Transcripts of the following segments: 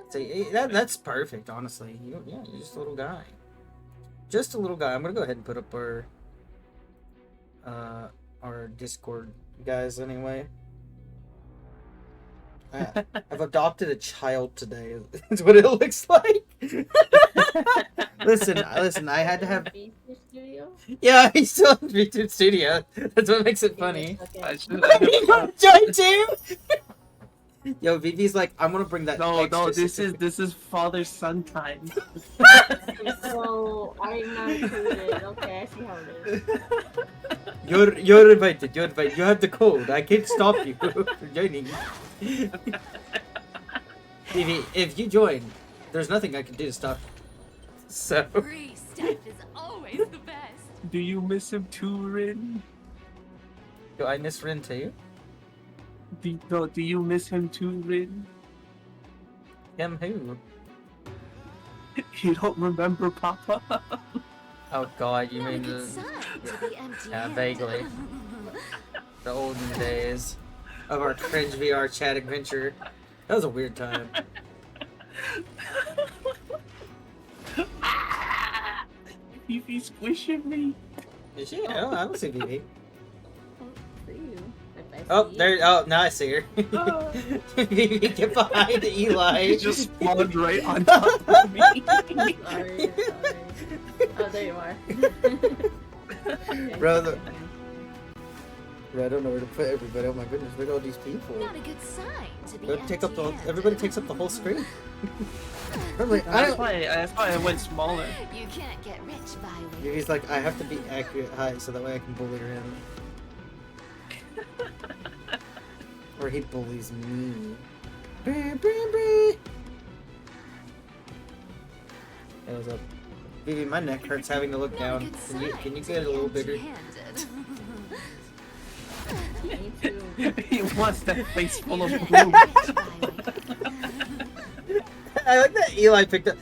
So that's perfect, honestly. Yeah, you're just a little guy. Just a little guy. I'm gonna go ahead and put up our Discord guys anyway. I've adopted a child today. That's what it looks like. listen. I had to have. Yeah, he's still in YouTube Studio. That's what makes it funny. Join too. Yo, Vivi's like, I'm gonna bring that. No, this is father-son time. So I'm not included. Okay, I see how it is. You're invited. You're invited. You have the code. I can't stop you from joining. Vivi, if you join, there's nothing I can do to stop you. So. Free stuff is always the best. Do you miss him too, Rin? Do I miss Rin too? Do you miss him too, Rin? Him who? You don't remember Papa? Oh god, you Not a mean good the... sign to be empty Yeah, vaguely. The olden days of our cringe VR chat adventure. That was a weird time. He's squishing me. Is she? I don't see Vivi. For you. Oh, there. Oh, now I see her. Vivi, get behind Eli. He just spawned right on top of me. Sorry. Oh, there you are. Bro, I don't know where to put everybody. Oh my goodness, look at all these people. Not a good sign to be Everybody takes up the whole screen. Like, That's why I went smaller. You can't get rich by waiting. Vivi's like, I have to be accurate height so that way I can bully him. Or he bullies me. Hey, what's up? Vivi, my neck hurts having to look Not a down. good Can you sign get to a little be bigger? empty-handed. Me too. He wants that face full of You blue. can't get rich by waiting. I like that Eli picked up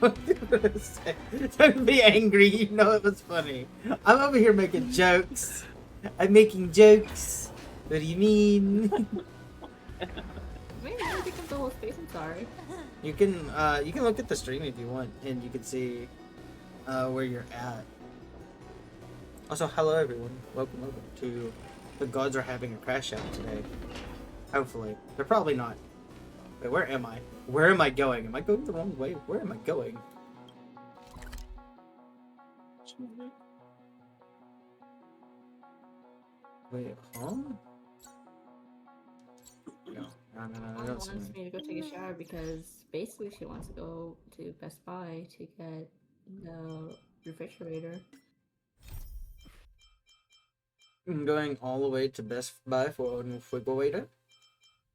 what I was gonna say. Don't be angry, you know it was funny. I'm over here making jokes. I'm making jokes. What do you mean? Wait, I pick up the whole space. I'm sorry. You can look at the stream if you want, and you can see where you're at. Also, hello everyone. Welcome to the gods are having a crash out today. Hopefully, they're probably not. Wait, where am I? Where am I going? Am I going the wrong way? Where am I going? Wait, huh? No, I don't see wants it. me to go take a shower because basically she wants to go to Best Buy to get the refrigerator. I'm going all the way to Best Buy for a new refrigerator.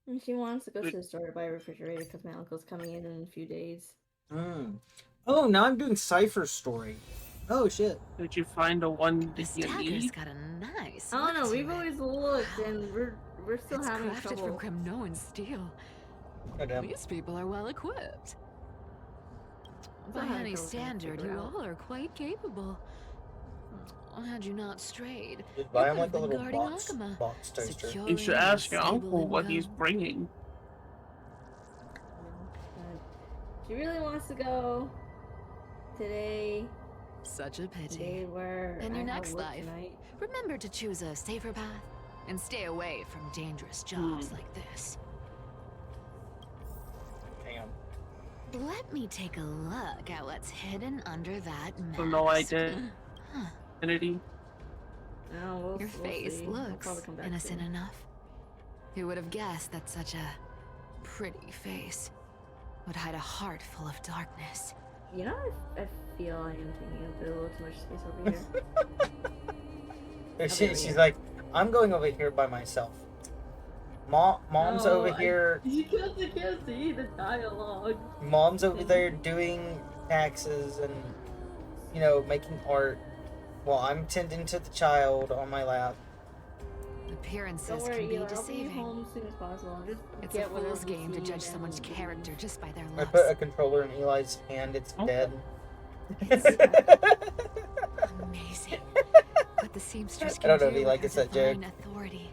And she wants to go to the store to buy a refrigerator because my uncle's coming in a few days. Oh, now I'm doing Cypher's story. Oh shit. Did you find the one This that you dagger's need? got a nice. I don't know. look to We've it. always looked, and we're still It's having crafted trouble. from Kremnoan steel. Oh, damn. These people are well equipped. Still By having any trouble trying to standard, figure you out. all are quite capable. Had you not strayed, Just buy you him like could a have been little guarding box Akama, toaster. securing You should and ask your stable uncle what he's income. bringing. She really wants to go today. Such a pity. Today where In I your have next work life, tonight. remember to choose a safer path and stay away from dangerous jobs like this. Hang on. Let me take a look at what's hidden under that mask. So no identity. No, we'll, Your we'll face see. We'll looks probably come back innocent soon. enough. Who would have guessed that such a pretty face would hide a heart full of darkness? You know, I feel I am taking up a little too much space over here. She's like, I'm going over here by myself. Mom's No, over here. You can't see the dialogue. Mom's over there doing taxes and, you know, making art. While I'm tending to the child on my lap. Appearances Don't worry, can be Eli, I'll be deceiving. home as soon as possible. Just It's get a whatever fool's game to food judge and someone's leave. character just by their I looks. put a controller in Eli's hand. It's dead. Amazing. What the seamstress I don't can know if do he likes with that her joke. divine authority.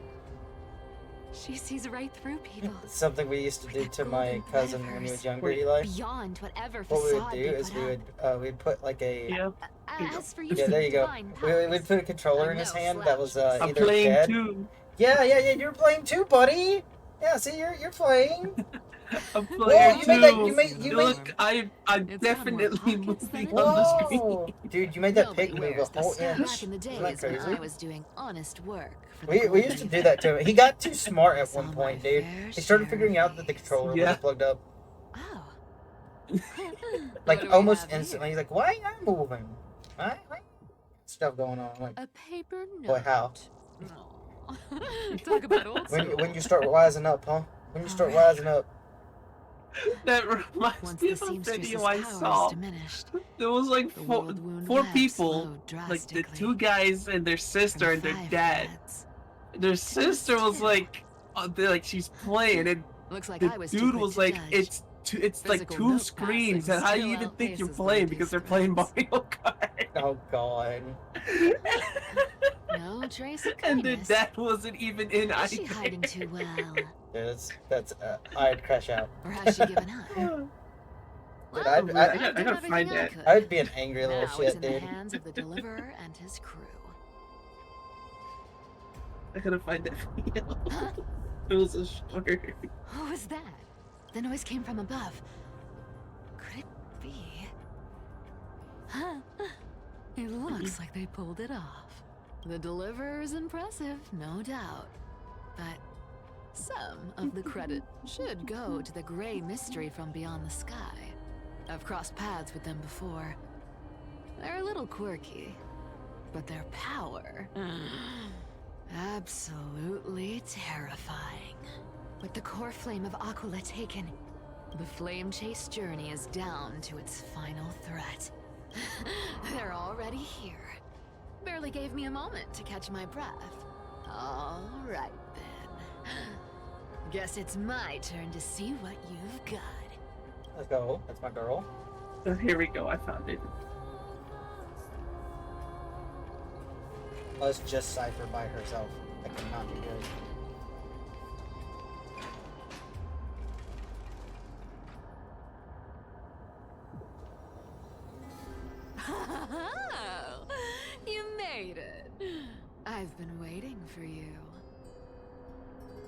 She sees right through people. It's something we used to do Like to a my golden cousin when he metaverse. was younger, Wait. Eli. Beyond whatever What we would facade do they is put up. we'd put like a Yeah. As for you, yeah, there you go. divine We'd powers, put a controller I'm in his no hand that was slouch. I'm either playing dead. too. Yeah, you're playing too, buddy. Yeah, see, you're playing. I'm Whoa, playing you too. made that. You made. Look, I'm It's got more definitely pockets than moving it on the used. screen. Whoa, dude, you made that Nobody pig move a wears whole this inch. back in the Isn't that days when crazy? I was doing honest work for the We golden used to do that to him. He got too smart at Saw one my point, dude. fair He started share figuring of out that the these. controller Yeah. wasn't plugged up, Oh. like What do we almost have here? instantly. He's like, "Why am I moving? Why stuff going on?" I'm like, A paper note. "Boy, how? Aw. Talk about old school. When you start wising up, huh? When you start Alright. wising up." That reminds Once me the of a seamstress's video I powers saw. diminished, There was like the four world wound four web people, slowed like the drastically. two guys and their sister From and their 5 dad. threads. Their sister was two. like, she's playing, and Looks like the I was too dude quick was to like, judge. it's like Physical two note screens, passing and how do still you even think you're outpaces playing the because they're playing distance. Mario Kart? Oh God. No trace of And the kindness. dad wasn't even in Is she either. hiding too well? Yeah, that's I'd crash out. Or has she given up? Dude, Well, I'd- I've I done gotta find everything I that. could. I'd be an angry little Now it's shit, in the dude. hands of the deliverer and his crew. I gotta find that video. Huh? It was a short. What was that? The noise came from above. Could it be? Huh? It looks like they pulled it off. The deliverer is impressive, no doubt. But some of the credit should go to the gray mystery from beyond the sky. I've crossed paths with them before. They're a little quirky, but their power... absolutely terrifying. With the core flame of Aquila taken, the flame chase journey is down to its final threat. They're already here. Barely gave me a moment to catch my breath. All right then. Guess it's my turn to see what you've got. Let's go. That's my girl. Oh, here we go. I found it. Oh, it's just Cypher by herself. That cannot be good. You made it. I've been waiting for you.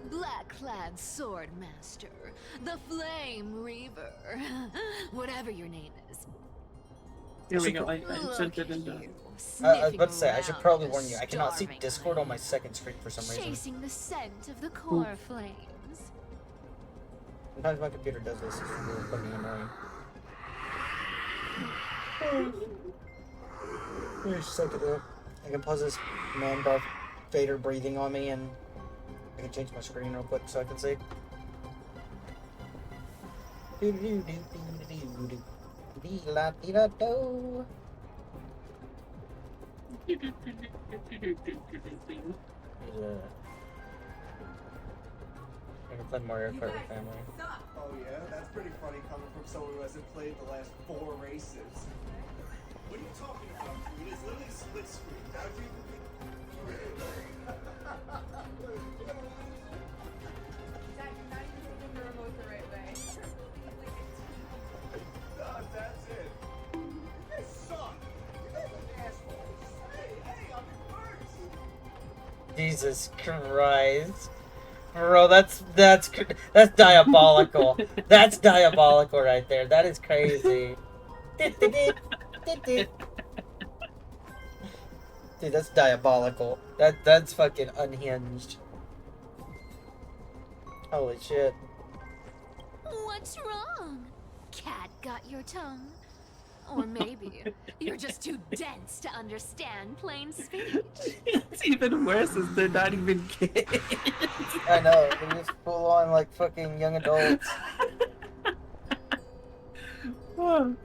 Black-clad sword master, the Flame Reaver, whatever your name is. Here we go. I Look sent it at in the. you, I was about to say, I sniffing should around probably the warn you, I cannot see starving Discord on my land, second screen for some reason. chasing the scent of the core flames. Sometimes my computer does this, it's really fucking annoying. Wait a second though. I can pause this man Darth Vader breathing on me and I can change my screen real quick so I can see. I can play Mario Kart with family. Oh yeah, that's pretty funny coming from someone who hasn't played the last 4 races. What are you talking about, dude? It's literally split screen. How do you... Dad, you're not even holding the remote the right way. That's it. You guys suck. You guys are assholes. Hey, I'm in first. Jesus Christ. Bro, that's diabolical. That's diabolical right there. That is crazy. Dude, that's diabolical. That's fucking unhinged. Holy shit. What's wrong? Cat got your tongue? Or maybe you're just too dense to understand plain speech. It's even worse as they're not even kids. I know, they're just full on like fucking young adults. Oh.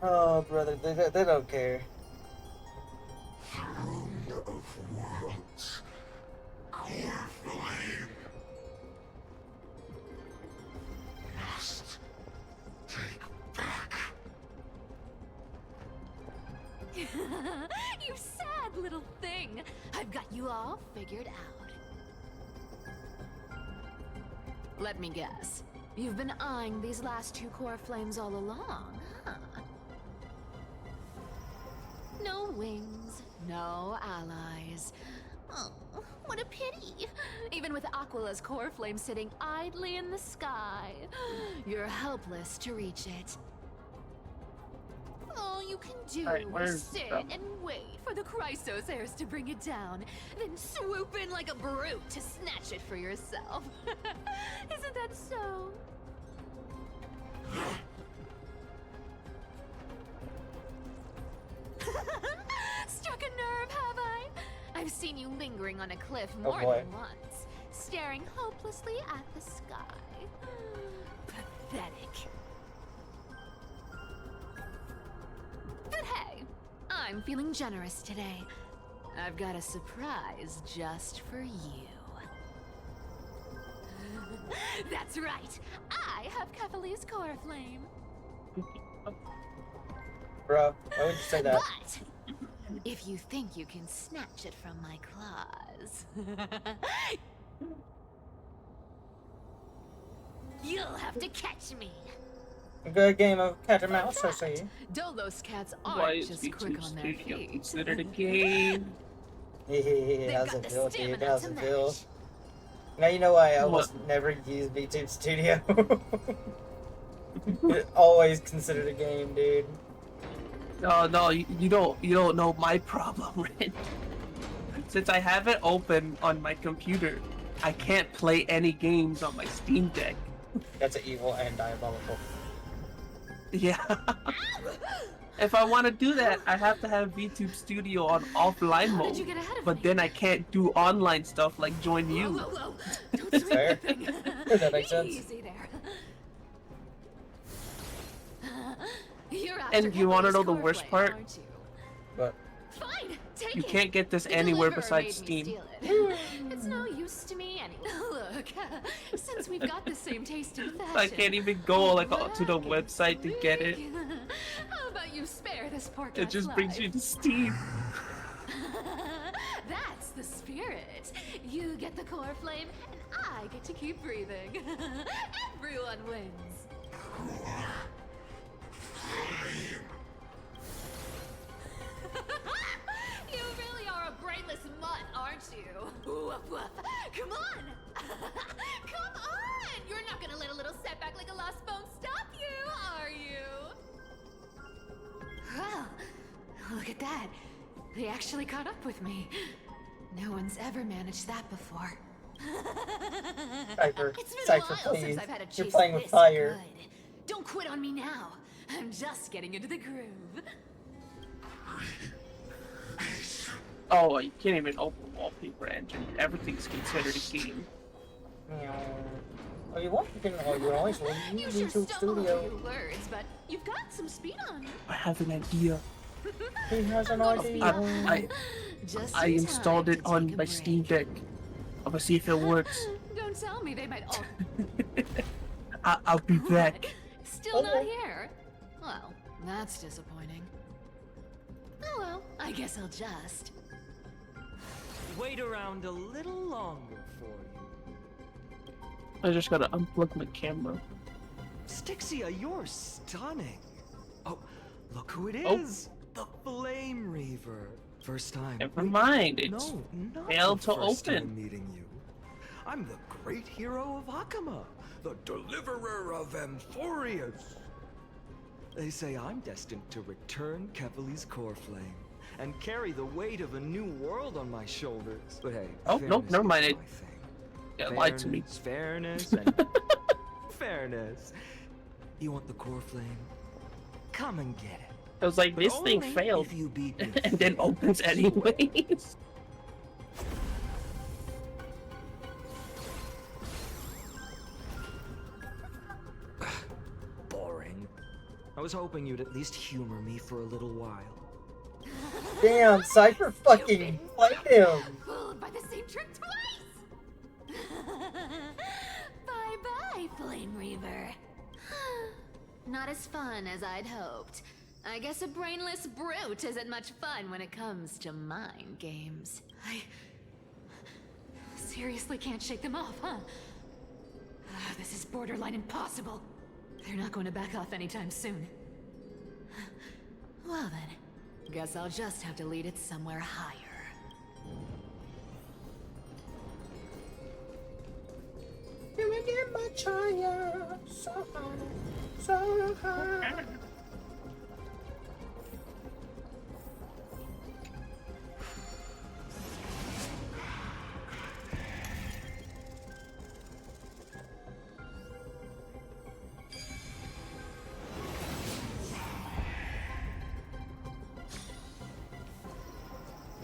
Oh, brother, they don't care. You sad little thing. I've got you all figured out. Let me guess. You've been eyeing these last 2 core flames all along, huh? No wings, no allies. Oh, what a pity. Even with Aquala's core flame sitting idly in the sky, you're helpless to reach it. All you can do Alright, is where's sit the- and wait for the Chrysos heirs to bring it down, then swoop in like a brute to snatch it for yourself. Isn't that so? Struck a nerve, have I? I've seen you lingering on a cliff more boy. than once, staring hopelessly at the sky. Pathetic. But hey, I'm feeling generous today. I've got a surprise just for you. That's right. I have Kefali's core flame. Bro, why would you say that? But if you think you can snatch it from my claws, you'll have to catch me. A good game of cat and mouse, I see. Dolos cats Why aren't is just quick VTube on their Studio feet. considered a game? They've How's got it the feel, dude? stamina How's to it feel? match. Now you know why I What? almost never use VTube Studio. It's always considered a game, dude. No, you don't know my problem, Ren. Since I have it open on my computer, I can't play any games on my Steam Deck. That's an evil and diabolical. Yeah. If I want to do that, I have to have VTube Studio on offline How did mode. you get ahead of But me? then I can't do online stuff like join Whoa, you. whoa, whoa. Don't swing Fair. the thing. That makes sense. Easy there. You're And after you wanna Kefali's know the core worst flame, part? aren't you? But Fine, take You it. can't get this The anywhere deliverer besides made me Steam. steal it. It's no use to me anyway. Look, since we've got the same taste in fashion, I can't even go like to the website to get it. How about you spare this poor It cat's just brings life? you to Steam. That's the spirit. You get the core flame, and I get to keep breathing. Everyone wins. You really are a brainless mutt, aren't you? Woof, woof. Come on! Come on! You're not gonna let a little setback like a lost bone stop you, are you? Well, look at that. They actually caught up with me. No one's ever managed that before. Cypher, It's been a Cypher, while please. since I've had a You're chase playing with this fire. good. Don't quit on me now. I'm just getting into the groove. Oh, you can't even open wallpaper engine. Everything's considered a game. Meow. Oh, you want? You can. Oh, you always want to You use sure YouTube stumble Studio. over your words, but you've got some speed on you. I have an idea. He has an Little idea. speed on. I Just I in installed time it to on take a my break. Steam Deck. I'm gonna see if it works. Don't tell me they might all. I'll be back. Still not here. Well, that's disappointing. Oh well, I guess I'll just. Wait around a little longer for you. I just gotta unplug my camera. Stixia, you're stunning. Oh, look who it Oh. is. The Flame Reaver. First time. Never Wait, mind, it's no, not failed the to first open. time meeting you. I'm the great hero of Hakama, the deliverer of Amphorius. They say I'm destined to return Kefali's core flame and carry the weight of a new world on my shoulders. But hey, Oh, nope, fairness never mind is it. my thing. Yeah, lied to me. Fairness, and fairness. You want the core flame? Come and get it. I was like, But this thing only failed, if you beat me and then fair. opens anyways. Boring. I was hoping you'd at least humor me for a little while. Damn, Cypher fucking played him. Fooled by the same trick twice. Bye bye, Flame Reaver. Not as fun as I'd hoped. I guess a brainless brute isn't much fun when it comes to mind games. I seriously can't shake them off, huh? This is borderline impossible. They're not going to back off anytime soon. Well then, guess I'll just have to lead it somewhere higher. Can we get much higher? So high, so high.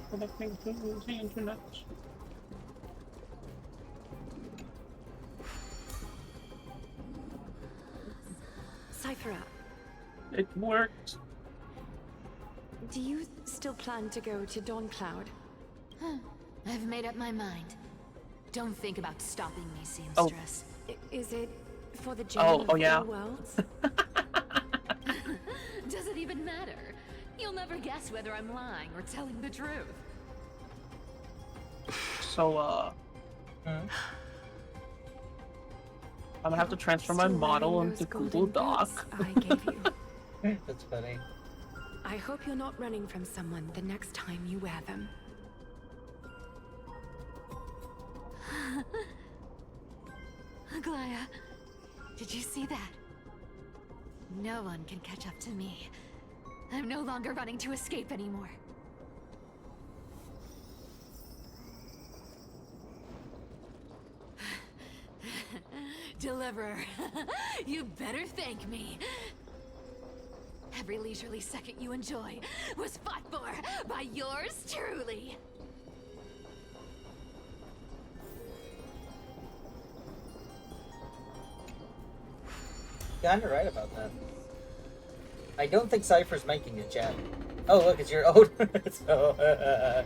Connecting to the internet. Cypher up. It worked. Do you still plan to go to Dawn Cloud? I've made up my mind. Don't think about stopping me, seamstress. Is it for the journey of yeah. all worlds? Does it even matter? You'll never guess whether I'm lying or telling the truth. So, I'm gonna have to transfer my Still model wearing into those golden Google Doc. boots I gave you. That's funny. I hope you're not running from someone the next time you wear them. Aglaya, did you see that? No one can catch up to me. I'm no longer running to escape anymore. Deliverer, you better thank me. Every leisurely second you enjoy was fought for by yours truly. Kinda right about that. I don't think Cypher's making it, chat. Oh, look, it's your own. So,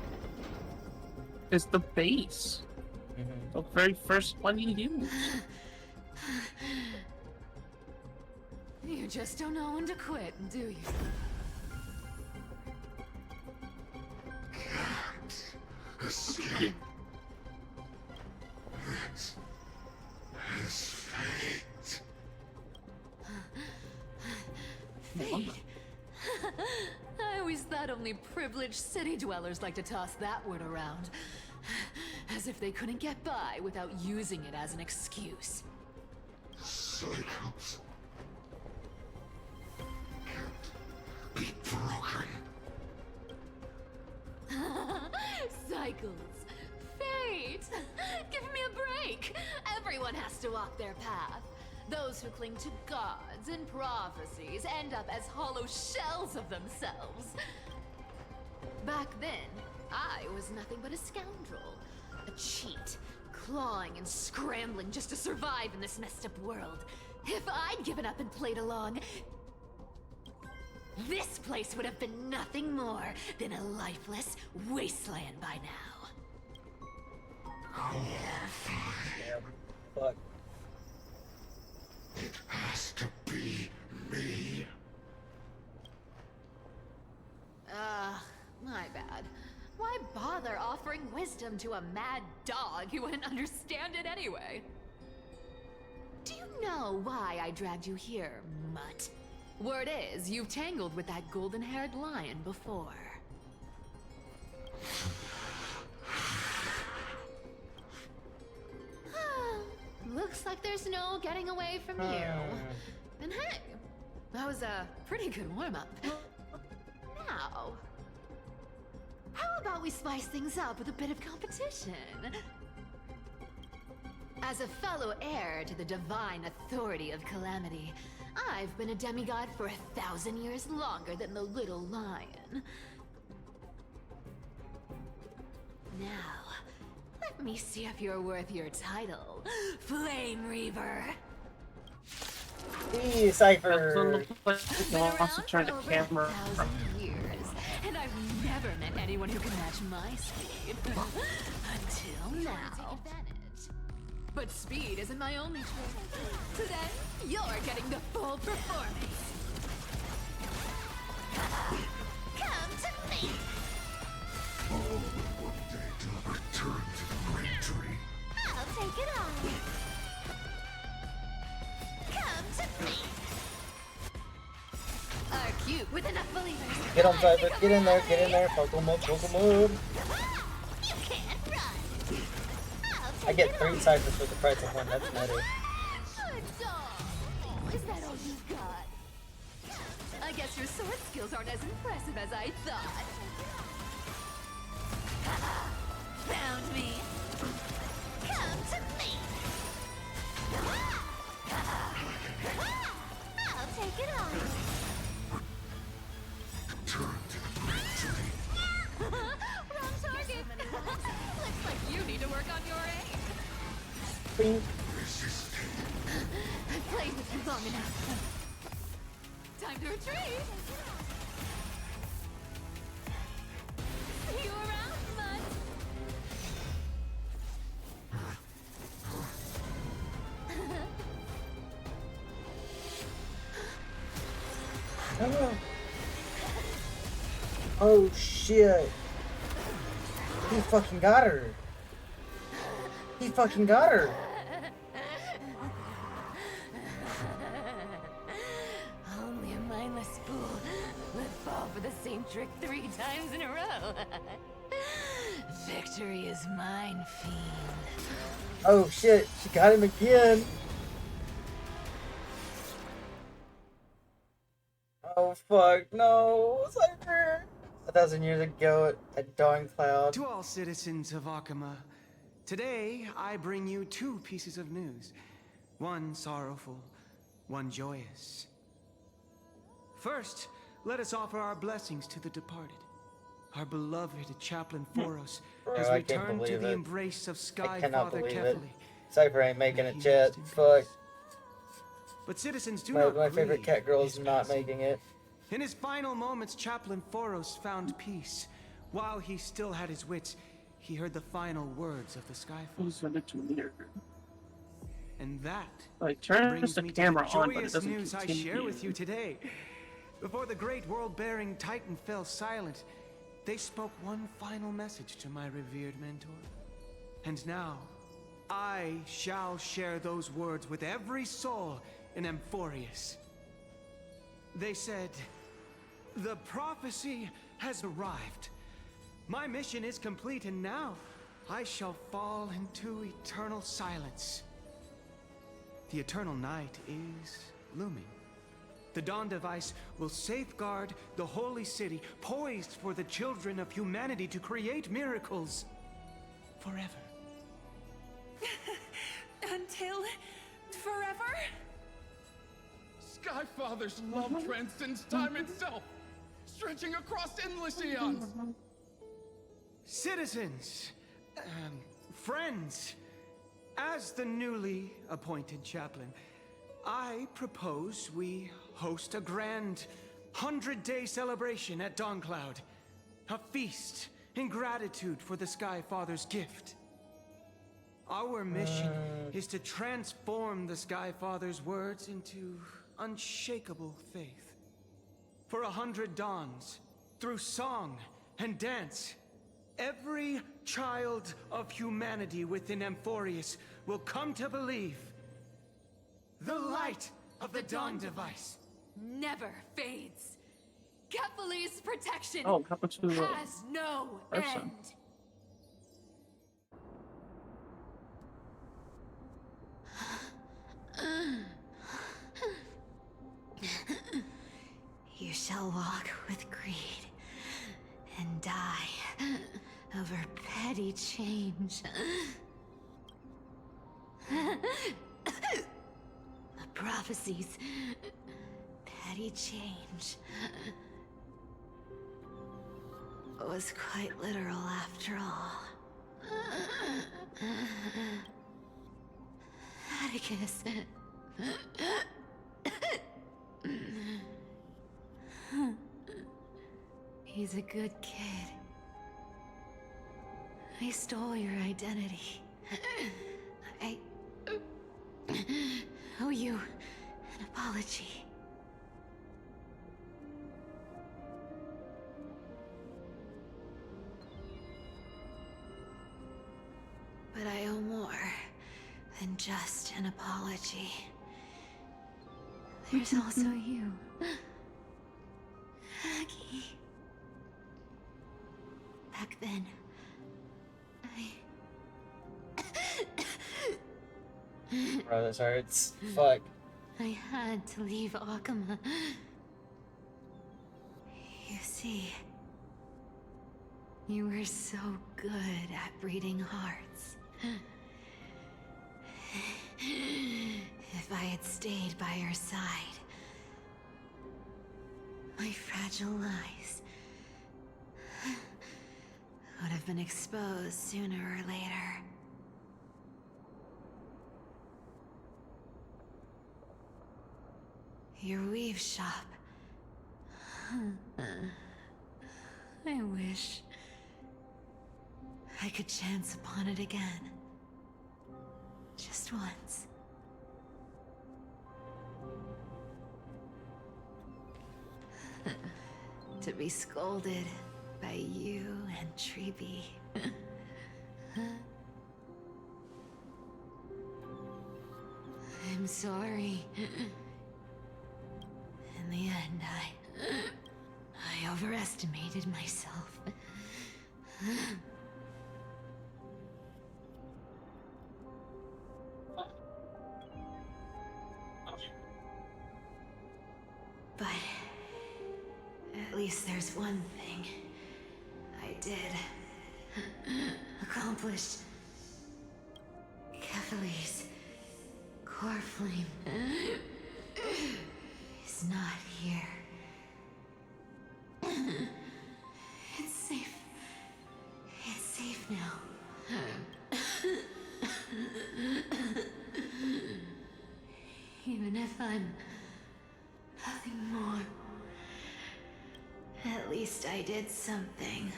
It's the base. The very first one you use. You just don't know when to quit, do you? Escape. This is fate. Fate? I always thought only privileged city dwellers like to toss that word around. As if they couldn't get by without using it as an excuse. Cycles can't be broken. Cycles. Fate! Give me a break! Everyone has to walk their path. Those who cling to gods and prophecies end up as hollow shells of themselves. Back then, I was nothing but a scoundrel. A cheat, clawing and scrambling just to survive in this messed up world. If I'd given up and played along, this place would have been nothing more than a lifeless wasteland by now. fuck. It has to be me. My bad. Why bother offering wisdom to a mad dog who wouldn't understand it anyway? Do you know why I dragged you here, mutt? Word is, you've tangled with that golden-haired lion before. Looks like there's no getting away from you. And hey, that was a pretty good warm-up. Now, how about we spice things up with a bit of competition? As a fellow heir to the divine authority of Calamity, I've been a demigod for 1,000 years longer than the little lion. Now, let me see if you're worth your title, Flame Reaver. Hey, Cypher! He wants to turn the Over camera 1,000 years, and I've never met anyone who can match my speed. Until now. But speed isn't my only trait. Today, you're getting the full performance. Come to me! All but one day till I return to the great tree. I'll take it on. you with enough believers. Get on, Cyber. Get in there. Get in there. Fuck 'em up. Fuck 'em up. You can't run. I get 3 Cyphers for the price of 1. That's better. Is that all you've got? I guess your sword skills aren't as impressive as I thought. Found me. Come to me. I'll take it on. Wrong target. Looks like you need to work on your aim. Bing. I've played with you long enough. Time to retreat. See you around, bud. Oh shit. He fucking got her. He fucking got her. Only a mindless fool would fall for the same trick 3 times in a row. Victory is mine, fiend. Oh shit, she got him again. Oh fuck, no, Cypher. 1,000 years ago at Dawn Cloud. To all citizens of Akama, today I bring you 2 pieces of news. One sorrowful, one joyous. First, let us offer our blessings to the departed. Our beloved Chaplain Foros has I can't returned to believe the it. embrace of I Sky cannot Father believe it. Kefali. Cypher ain't making May it he chat. rest in Fuck. peace. But citizens do My not favorite grieve cat girl his is not passing. making it. In his final moments, Chaplain Foros found peace. While he still had his wits, he heard the final words of the Skyfall. Who's in it weird? And that Like, turns brings the me camera to the on, but it joyous doesn't news I continue. share with you today. Before the great world-bearing Titan fell silent, they spoke one final message to my revered mentor. And now, I shall share those words with every soul in Amphorius. They said, "The prophecy has arrived. My mission is complete, and now I shall fall into eternal silence." The eternal night is looming. The Dawn Device will safeguard the holy city, poised for the children of humanity to create miracles forever. Until forever? Skyfather's love transcends time itself, stretching across endless eons. Citizens, friends, as the newly appointed chaplain, I propose we host a grand 100-day celebration at Dawncloud. A feast in gratitude for the Sky Father's gift. Our mission is to transform the Sky Father's words into unshakable faith. For 100 dawns, through song and dance, every child of humanity within Amphorius will come to believe the light of the Dawn Device Never fades. Kefali's protection Oh, how much is has no person? end. You shall walk with greed and die over petty change. The prophecies, petty change, was quite literal after all. Atticus. He's a good kid. I stole your identity. I owe you an apology. But I owe more than just an apology. There's also you. nose hurts. Fuck. I had to leave Akama. You see, you were so good at breeding hearts. If I had stayed by your side, my fragile lies would have been exposed sooner or later. Your weave shop. I wish I could chance upon it again. Just once. To be scolded by you and Treeby. I'm sorry. In the end, I overestimated myself. But at least there's one thing I did accomplish. Kefali's core flame is not here. It's safe. It's safe now. Even if I'm nothing more, at least I did something.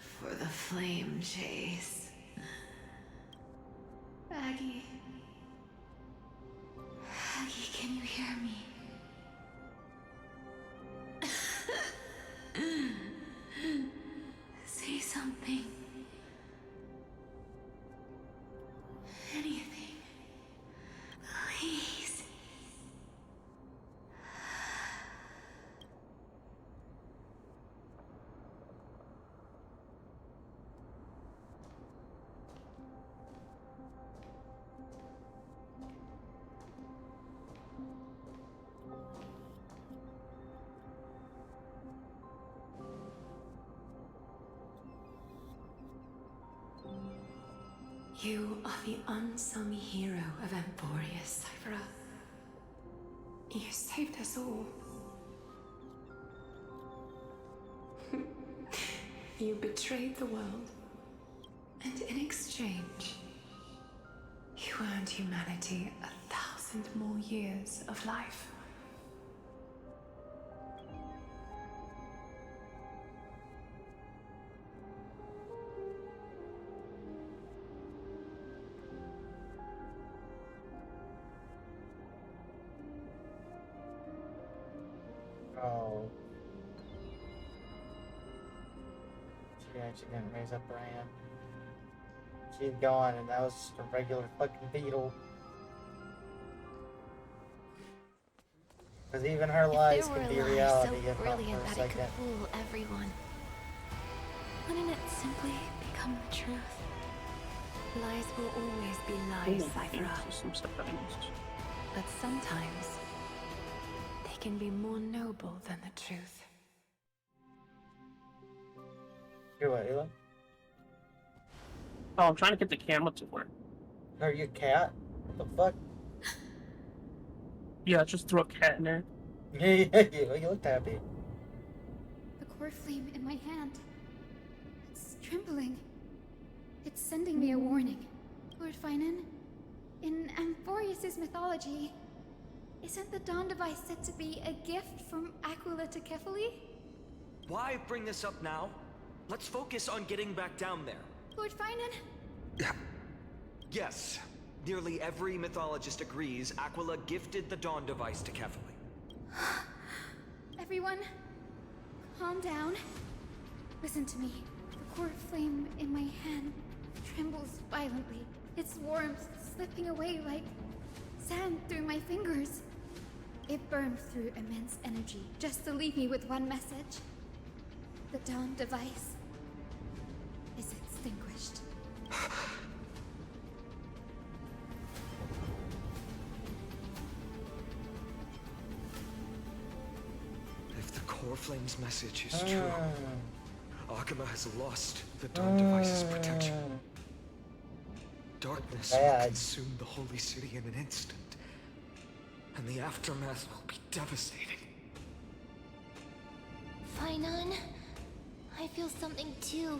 For the flame chase. Aggie. Aggie, can you hear me? Say something. Anything. Please. You are the unsung hero of Emporius, Cypher. You saved us all. You betrayed the world, and in exchange, you earned humanity 1,000 more years of life. Oh. She actually didn't raise up her hand. She's gone, and that was just a regular fucking beetle. Because even her lies If there can were be a lie reality, so if not for brilliant a that it could second. fool everyone, wouldn't it simply become the truth? Lies will always be lies, Cypher. Some stuff that I missed. But sometimes, they can be more noble than the truth. You're what, Ela? Oh, I'm trying to get the camera to work. Are you a cat? The fuck? Yeah, just throw a cat in there. Yeah, you looked happy. The core flame in my hand. It's trembling. It's sending me a warning. Lord Finan, in Amphorius' mythology, isn't the Dawn device said to be a gift from Aquila to Kefali? Why bring this up now? Let's focus on getting back down there. Lord Finan? Yes. Nearly every mythologist agrees Aquila gifted the Dawn device to Kefali. Everyone, calm down. Listen to me. The core flame in my hand trembles violently. Its warmth slipping away like sand through my fingers. It burns through immense energy just to leave me with one message. The Dawn device is extinguished. Flame's message is true. Akuma has lost the Dawn Device's protection. Darkness will consume the Holy City in an instant, and the aftermath will be devastating. Finon, I feel something too.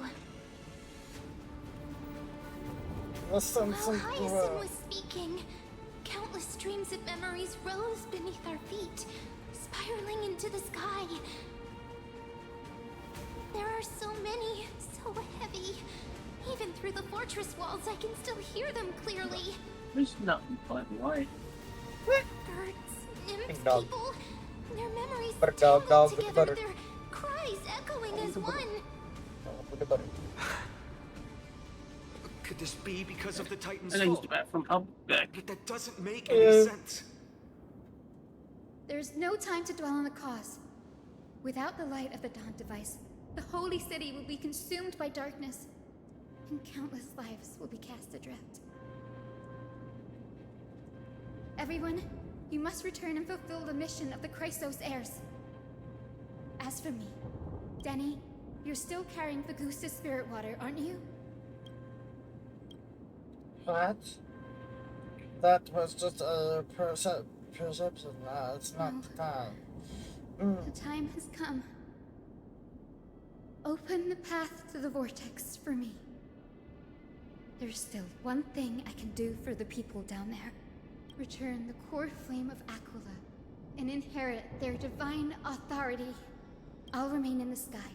While Hyacinth was speaking, countless streams of memories rose beneath our feet, spiraling into the sky. There are so many, so heavy. Even through the fortress walls, I can still hear them clearly. There's nothing but white. Birds, nymphs, dog. people, their memories Dog, tangled butter. together, their cries echoing as one. Could this be because of the Titan's I used fall? the bathroom. I'll be back. But that doesn't make any sense. There's no time to dwell on the cause. Without the light of the Dawn Device, the Holy City will be consumed by darkness, and countless lives will be cast adrift. Everyone, you must return and fulfill the mission of the Chrysos heirs. As for me, Denny, you're still carrying the Goose's spirit water, aren't you? What? That was just a perception. It's not the time. The time has come. Open the path to the vortex for me. There's still one thing I can do for the people down there. Return the core flame of Aquila and inherit their divine authority. I'll remain in the sky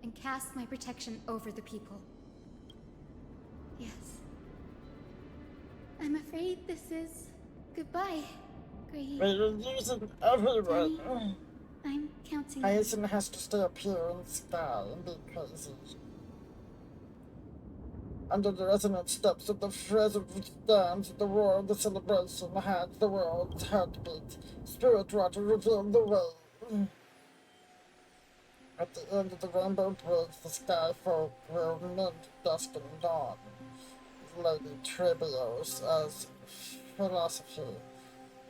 and cast my protection over the people. Yes. I'm afraid this is goodbye, Great. We're using everyone. Danny, I'm counting. Hyacinth has to stay up here in the sky and be crazy. Under the resonant steps of the present stands the roar of the celebration had the world's heartbeat. Spirit water revealed the way. At the end of the rainbow bridge, the sky folk will mid dusk and dawn. Lady Trebios as philosophy.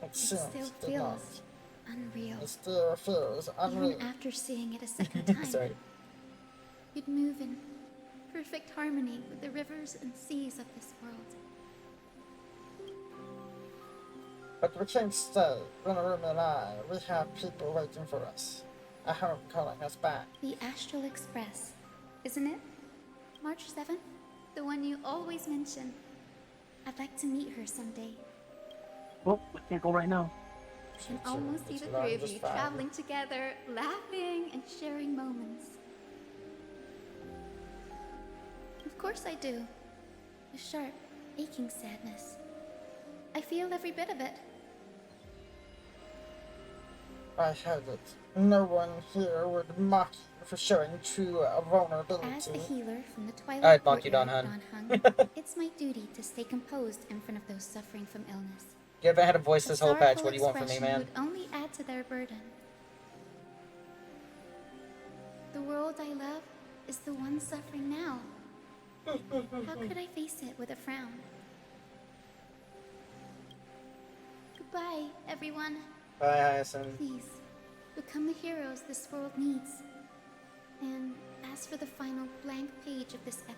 It seems still did not. feels unreal. It still feels unreal. Even after seeing it a second time. Sorry. You'd move in perfect harmony with the rivers and seas of this world. But we can't stay. Rinorumi and I, we have people waiting for us. A home calling us back. The Astral Express, isn't it? March 7th? The one you always mention. I'd like to meet her someday. Well, we can't go right now. I can almost see the three of you traveling together, laughing and sharing moments. Of course I do. A sharp, aching sadness. I feel every bit of it. I heard it. No one here would mock you for showing true vulnerability. As the healer from the Twilight I'd mock you, Don Courtyard, Hun. Don Hung, it's my duty to stay composed in front of those suffering from illness. You haven't had a voice this whole patch. Sorrowful What do you want from me, expression man? would only add to their burden. The world I love is the one suffering now. How could I face it with a frown? Goodbye, everyone. Bye, Hyacinth. Please, become the heroes this world needs. And as for the final blank page of this epic,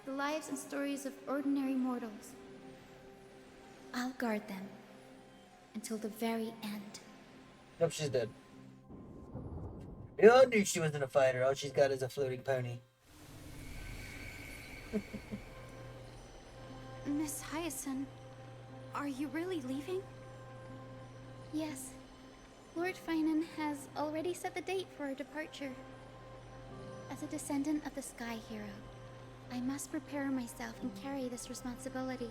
the lives and stories of ordinary mortals, I'll guard them until the very end. Nope, she's dead. You all knew she wasn't a fighter. All she's got is a floating pony. Miss Hyacinth, are you really leaving? Yes. Lord Finan has already set the date for our departure. As a descendant of the Sky Hero, I must prepare myself and carry this responsibility.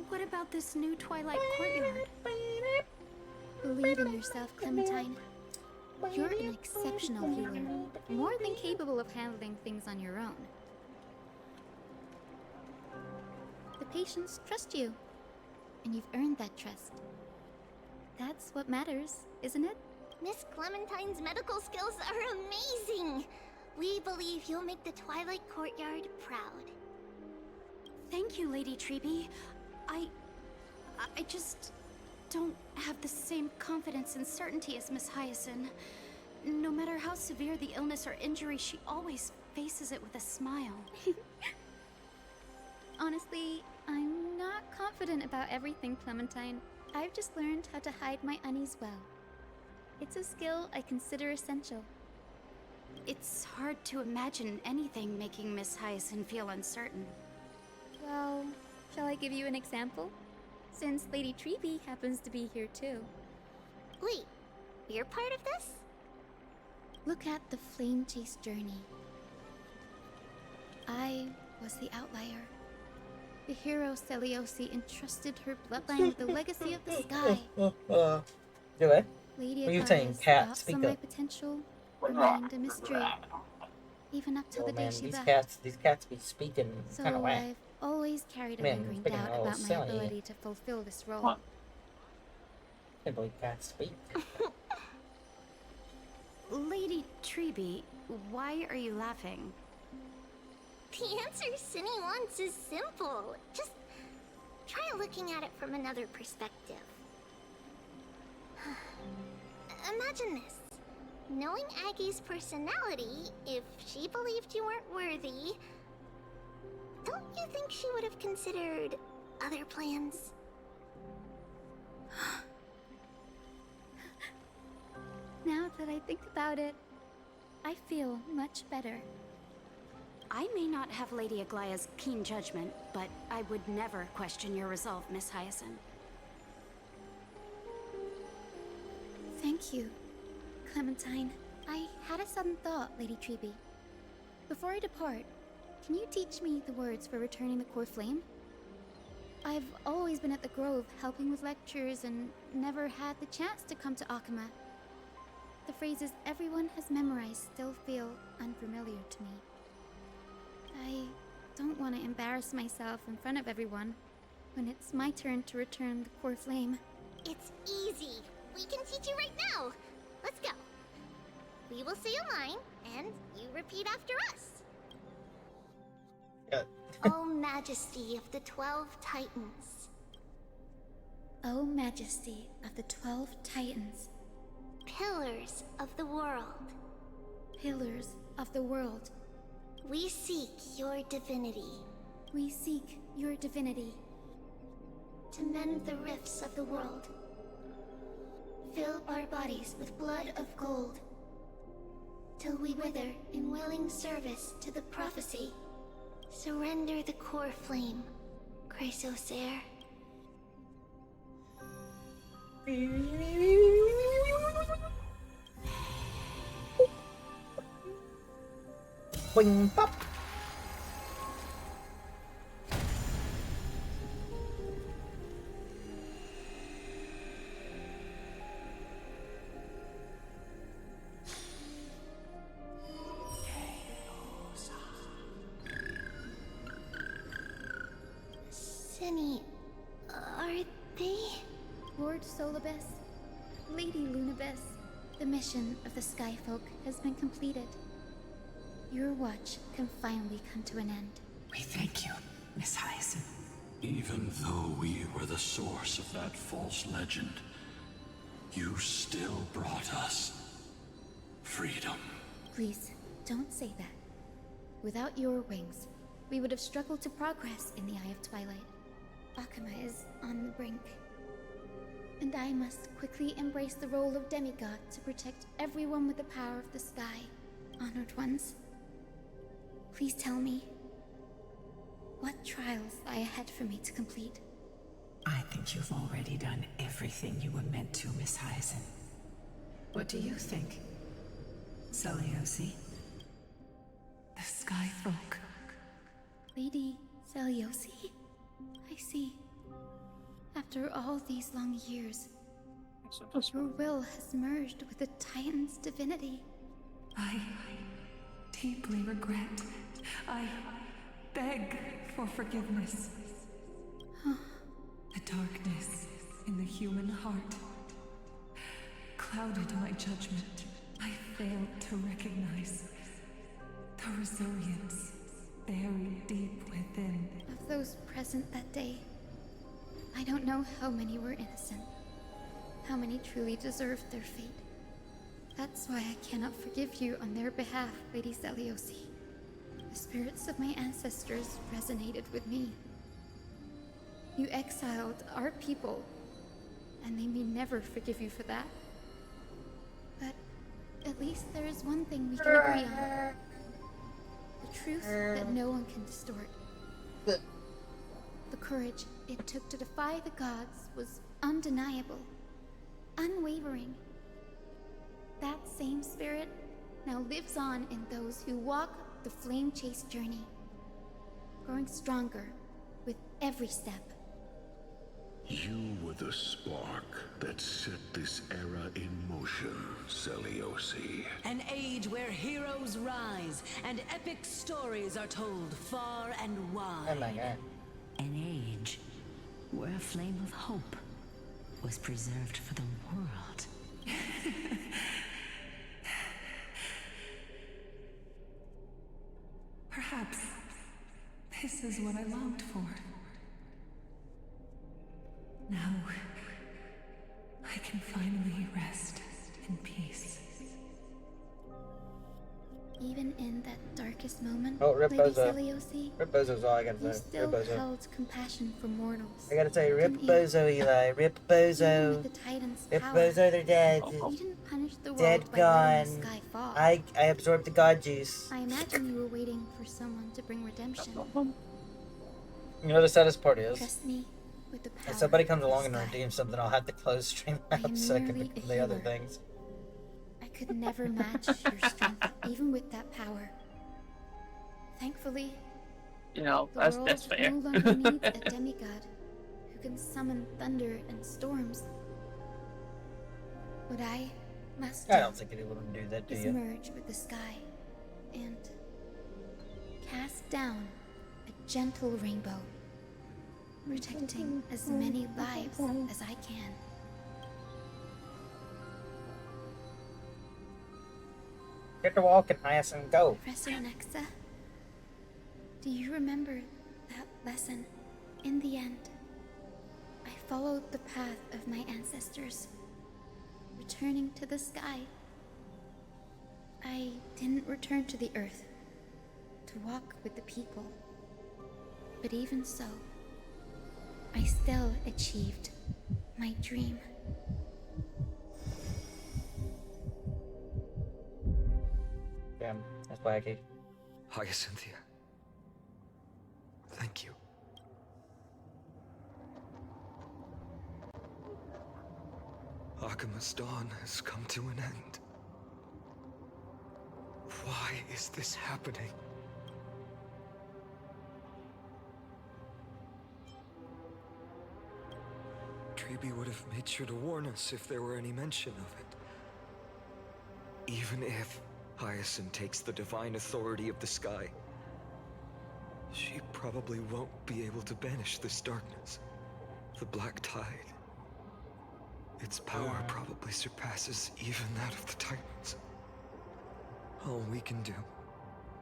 What about this new Twilight Courtyard? Believe in yourself, Clementine. You're an exceptional healer, more than capable of handling things on your own. The patients trust you, and you've earned that trust. That's what matters, isn't it? Miss Clementine's medical skills are amazing! We believe you'll make the Twilight Courtyard proud. Thank you, Lady Treby. I just don't have the same confidence and certainty as Miss Hyacinth. no matter how severe the illness or injury, she always faces it with a smile. Honestly, I'm not confident about everything, Clementine. I've just learned how to hide my unease well. It's a skill I consider essential. It's hard to imagine anything making Miss Hyacinth feel uncertain. Well, shall I give you an example? Since Lady Treeby happens to be here too. Wait, you're part of this? Look at the Flame Chase journey. I was the outlier. The hero Celiosi entrusted her bloodline with the legacy of the sky. Do it. Lady What are you saying, Agaya's cat? thoughts Speak on my up. potential remained a mystery. Even up till Oh the day man, she these left. cats be speaking So kind of whack. I've always carried a Man, lingering speaking doubt all about my silly. ability to fulfill this role. I can't believe cats speak. Lady Treeby, why are you laughing? The answer Cindy wants is simple. Just try looking at it from another perspective. Imagine this. Knowing Aggie's personality, if she believed you weren't worthy, don't you think she would have considered other plans? Now that I think about it, I feel much better. I may not have Lady Aglaya's keen judgment, but I would never question your resolve, Miss Hyacinth. Thank you, Clementine. I had a sudden thought, Lady Treeby. Before I depart, can you teach me the words for returning the core flame? I've always been at the Grove helping with lectures and never had the chance to come to Akama. The phrases everyone has memorized still feel unfamiliar to me. I don't want to embarrass myself in front of everyone when it's my turn to return the core flame. It's easy. We can teach you right now. Let's go. We will say a line, and you repeat after us. O Majesty of the 12 Titans. O Majesty of the 12 Titans. Pillars of the world. Pillars of the world. We seek your divinity. We seek your divinity. To mend the rifts of the world. Fill our bodies with blood of gold. Till we wither in willing service to the prophecy. Surrender the core flame, Chrysosair. Boing pop. Cindy, are they? Lord Solibus, Lady Lunabis, the mission of the Skyfolk has been completed. Your watch can finally come to an end. We thank you, Miss Hyacinth. Even though we were the source of that false legend, you still brought us freedom. Please, don't say that. Without your wings, we would have struggled to progress in the Eye of Twilight. Akama is on the brink. And I must quickly embrace the role of demigod to protect everyone with the power of the sky. Honored ones, please tell me, what trials lie ahead for me to complete? I think you've already done everything you were meant to, Miss Hyacinth. What do you think, Celiosi? The Skyfolk. Lady Celiosi? I see. After all these long years, your will has merged with the Titan's divinity. I deeply regret. I beg for forgiveness. The darkness in the human heart clouded my judgment. I failed to recognize the resilience buried deep within. Of those present that day, I don't know how many were innocent, how many truly deserved their fate. That's why I cannot forgive you on their behalf, Lady Zeliosi. The spirits of my ancestors resonated with me. You exiled our people, and they may never forgive you for that. But at least there is one thing we can agree on. The truth that no one can distort. The courage it took to defy the gods was undeniable, unwavering. That same spirit now lives on in those who walk the flame chase journey, growing stronger with every step. You were the spark that set this era in motion, Zeliosi. An age where heroes rise and epic stories are told far and wide. Oh my god. An age where a flame of hope was preserved for the world. Perhaps this is what I longed for. Now, I can finally rest in peace. Even in that darkest moment, Oh, Rip Lady Bozo. Zeliosi, Rip Bozo's all I gotta you say. still Rip Bozo. held compassion for mortals. I gotta say, Rip Didn't you? Bozo, Eli. Rip Even Bozo. with the Titan's Rip power, Bozo, they're dead. you didn't punish the world Dead, by gone. letting the sky fall. I absorbed the god juice. I imagine you were waiting for someone to bring redemption. You know what the saddest part is? Trust me, with the power If somebody comes of the along and sky, redeems something, I'll have to close stream I out am so I can merely become a the other healer. things. I could never match your strength, even with that power. Thankfully, You know, the that's world fair. no longer needs a demigod who can summon thunder and storms. What I must I don't think anyone would do that, do is you? merge with the sky and cast down a gentle rainbow, protecting as many lives as I can. Get to walking, Hyacinth, go. Professor Nexa, do you remember that lesson? In the end, I followed the path of my ancestors, returning to the sky. I didn't return to the earth to walk with the people, but even so, I still achieved my dream. Damn, that's wacky. Hyacinthia. Thank you. Akima's dawn has come to an end. Why is this happening? Treeby would have made sure to warn us if there were any mention of it. Even if Hyacinth takes the divine authority of the sky, she probably won't be able to banish this darkness. The Black Tide. Its power probably surpasses even that of the Titans. All we can do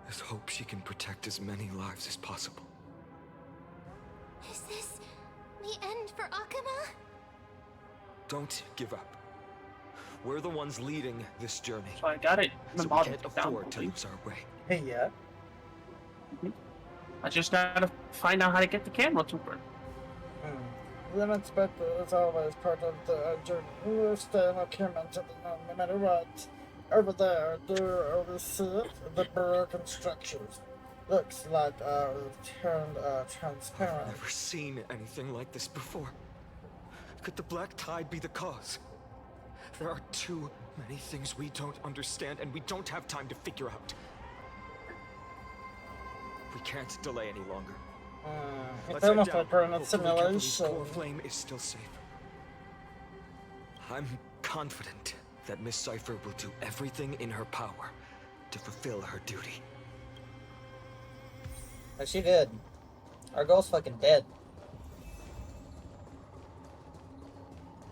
is hope she can protect as many lives as possible. Is this the end for Akuma? Don't give up. We're the ones leading this journey. So I got it. So we modeled can't down, afford to please. lose our way. Hey, yeah. I just gotta find out how to get the camera tuber. Limits, but it's always part of the journey. We'll stay in our camera until the end, no matter what. Over there, do you oversee it? The broken structures. Looks like turned transparent. I've never seen anything like this before. Could the Black Tide be the cause? There are too many things we don't understand, and we don't have time to figure out. We can't delay any longer. It's Let's head almost down. like we're in a Hopefully Kepler's simulation. core flame is still safe. I'm confident that Miss Cipher will do everything in her power to fulfill her duty. Oh, she did. Our girl's fucking dead.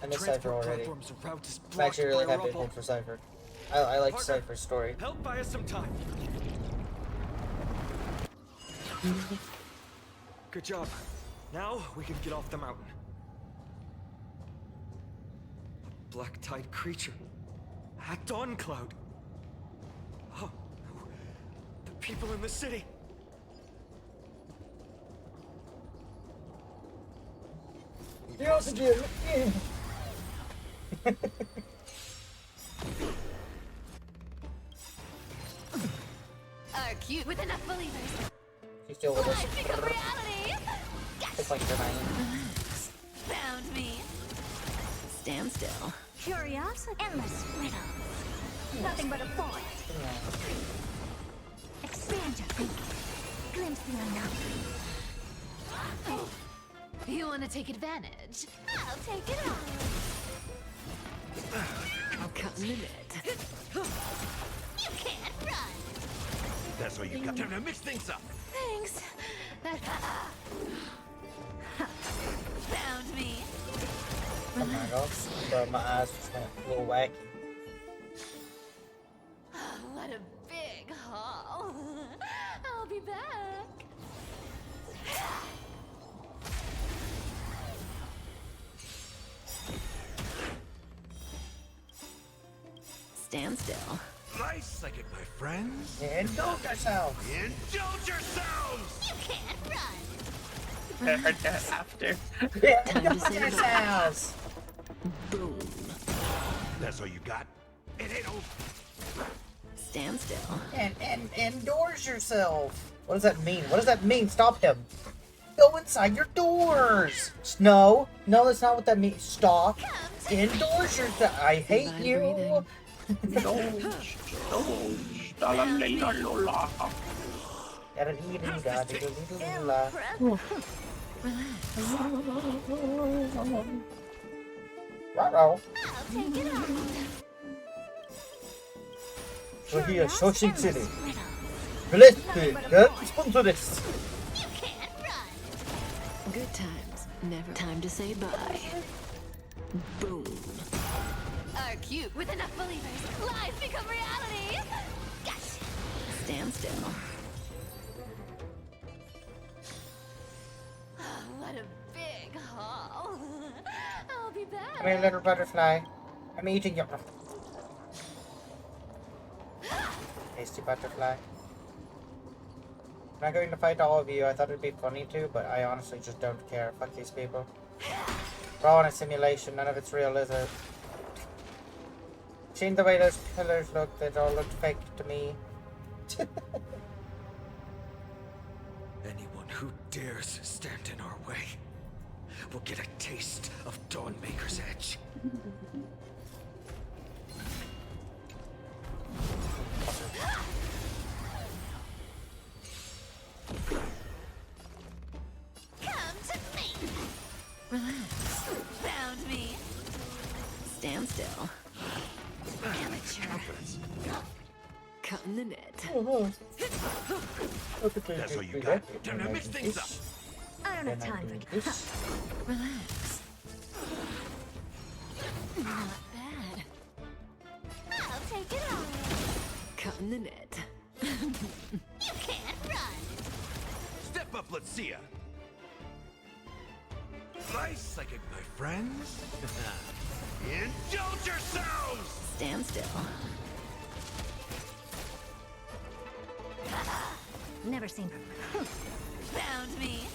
I miss Cypher Transport already. platforms are route is I'm actually really blocked by happy rubble. for Cypher. I like Partner, Cypher's story. Help buy us some time. Good job. Now we can get off the mountain. A Black Tide creature. attacked on Cloud. Oh, no. The people in the city. Are cute with enough believers. She's still with us. Think of reality. It's like Hermione. Found me. Stand still. Curiosity. Endless riddles. Nothing but a void. Expand your thinking. Glimpse the unknown. You want to take advantage? I'll take it all. I'll cut in the net. You can't run. That's all you got. Time to mix things up. Thanks. That found me. Oh my god. Bro, my eyes just went a little wacky. What a big haul. I'll be back. Stand still. Nice second, my friends. Indulge yourselves. Indulge yourselves. You can't run. I heard that after. Indulge yourselves. Boom. That's all you got. It ain't over. Stand still. And indoors yourself. What does that mean? What does that mean? Stop him. Go inside your doors. No, that's not what that means. Stop. Indoors yourself. I hate you. I'll take it all. So here, Shoshin City. Blessed, sponsor this. You can't run. Good times. Never time to say bye. Boom. Are cute with enough believers. Lies become reality. Gotcha. Stand still. What a big haul. I'll be back. Come here, little butterfly. I'm eating your tasty butterfly. I'm not going to fight all of you. I thought it'd be funny to, but I honestly just don't care. Fuck these people. We're all in a simulation. None of it's real, is it? Seen the way those pillars look, they all look fake to me. Anyone who dares stand in our way will get a taste of Dawnmaker's edge. Come to me. Relax. Found me. Stand still. Amateur. Cut in the net. That's all you got. Time to mix things up. I don't have time for this. Relax. Not bad. I'll take it all. Cut in the net. You can't run. Step up, let's see ya. Nice second, my friends. Indulge yourselves. Stand still. Never seen her. Found me.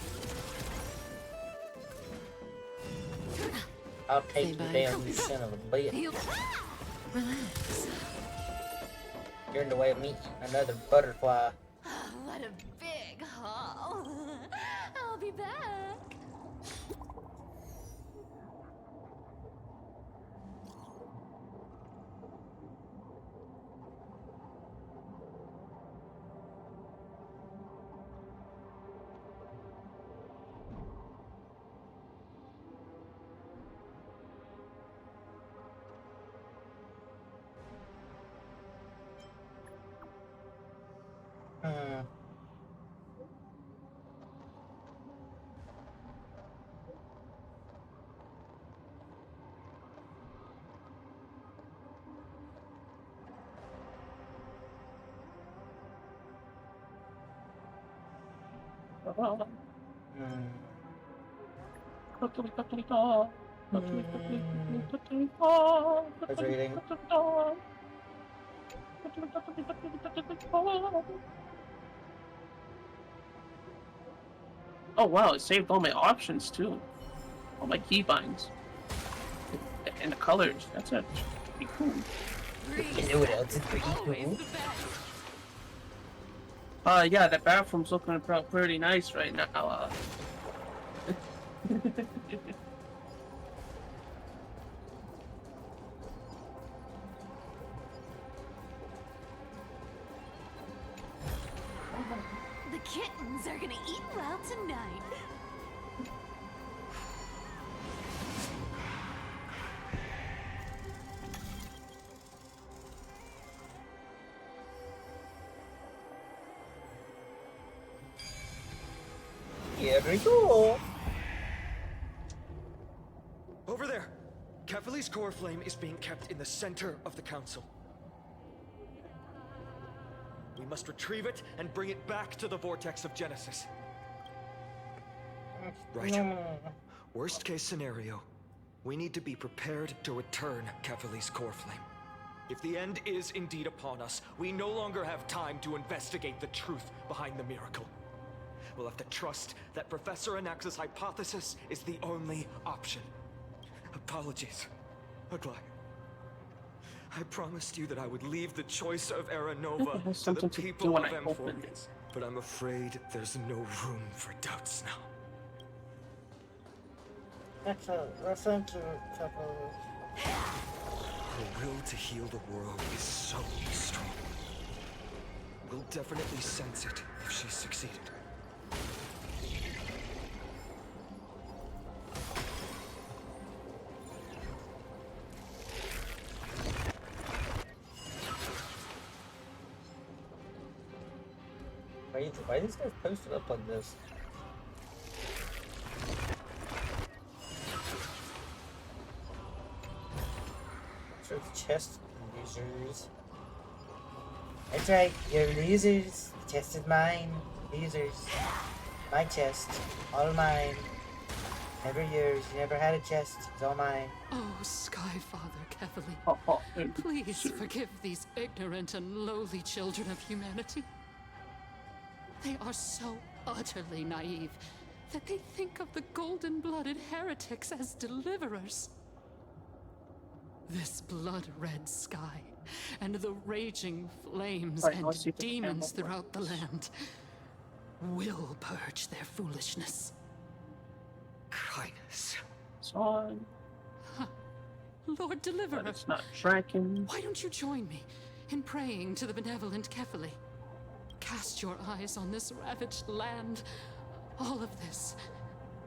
I'll take you down, you son of a bitch. Relax. You're in the way of me eating another butterfly. What a big haul. I'll be back. I was reading. Oh wow, it saved all my options too. All my keybinds. And the colors. That's pretty cool. You know what else is pretty cool? Yeah, the bathroom's looking pretty nice right now. The kittens are gonna eat well tonight. Yeah, very cool. Over there! Kefali's core flame is being kept in the center of the council. We must retrieve it and bring it back to the vortex of Genesis. Right. Worst case scenario, we need to be prepared to return Kefali's core flame. If the end is indeed upon us, we no longer have time to investigate the truth behind the miracle. We'll have to trust that Professor Anax's hypothesis is the only option. Apologies, Aglaia. I promised you that I would leave the choice of Era Nova to the people of Amphorians, but I'm afraid there's no room for doubts now. Excellent. Well, thank you, Couple. Her will to heal the world is so strong. We'll definitely sense it if she's succeeded. Why are these guys posted up like this? So it's chest losers. That's right, you're losers. The chest is mine. Losers. My chest. All mine. Never yours. You never had a chest. It's all mine. Oh, Skyfather Kefali, please forgive these ignorant and lowly children of humanity. They are so utterly naive that they think of the golden-blooded heretics as deliverers. This blood-red sky and the raging flames and demons throughout the land will purge their foolishness. Kindness. Son. Lord, deliver us. It's not tracking. Why don't you join me in praying to the benevolent Kefali? Cast your eyes on this ravaged land. All of this.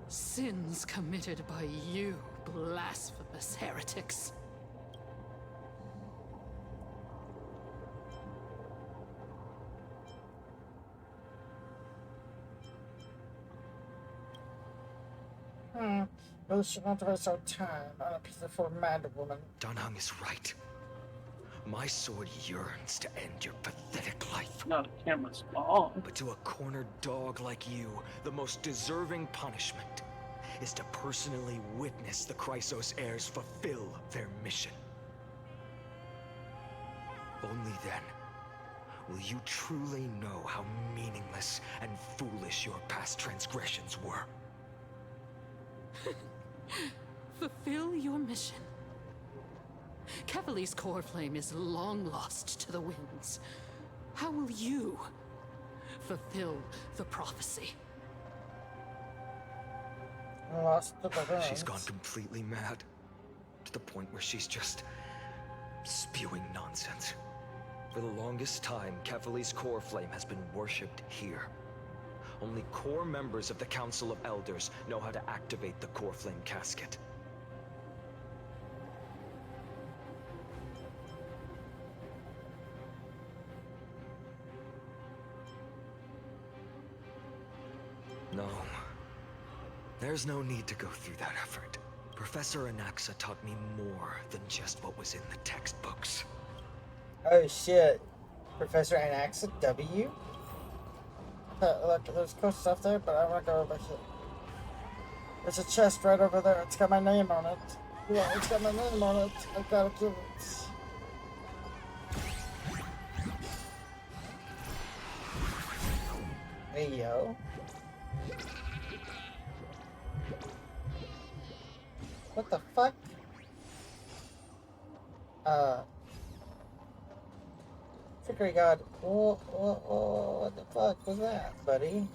Sins committed by you, blasphemous heretics. We should not waste our time on a pitiful madwoman. Danhang is right. My sword yearns to end your pathetic life. No, the camera's on. But to a cornered dog like you, the most deserving punishment is to personally witness the Chrysos heirs fulfill their mission. Only then will you truly know how meaningless and foolish your past transgressions were. Fulfill your mission. Kefali's core flame is long lost to the winds. How will you fulfill the prophecy? Lost to the winds. She's gone completely mad, to the point where she's just spewing nonsense. For the longest time, Kefali's core flame has been worshipped here. Only core members of the Council of Elders know how to activate the core flame casket. No. There's no need to go through that effort. Professor Anaxa taught me more than just what was in the textbooks. Oh shit. Professor Anaxa W? Look, there's cool stuff there, but I want to go over here. There's a chest right over there. It's got my name on it. Yeah, it's got my name on it. I gotta give it. Hey, yo. What the fuck? Trickery God. What the fuck was that, buddy?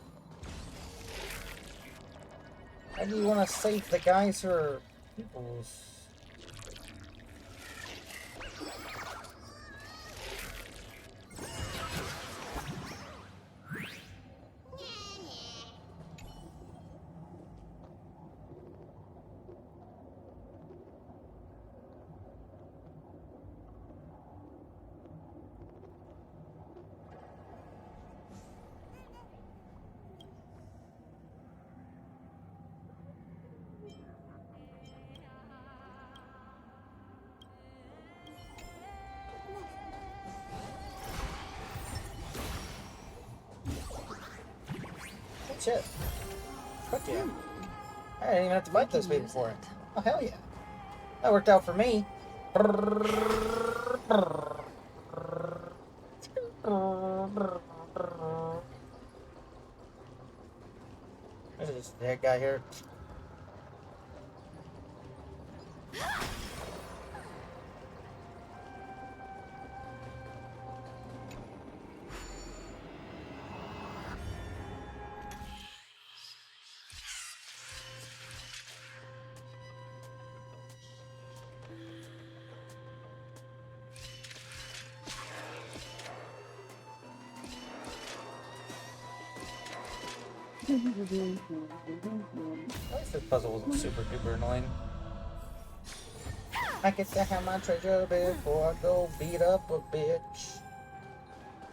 How do you want to save the guys who are peoples? Shit. Fuck yeah. I didn't even have to fight those people for it. Oh, hell yeah. That worked out for me. There's this dead guy here. At least this puzzle wasn't super duper annoying. I get to have my treasure before I go beat up a bitch.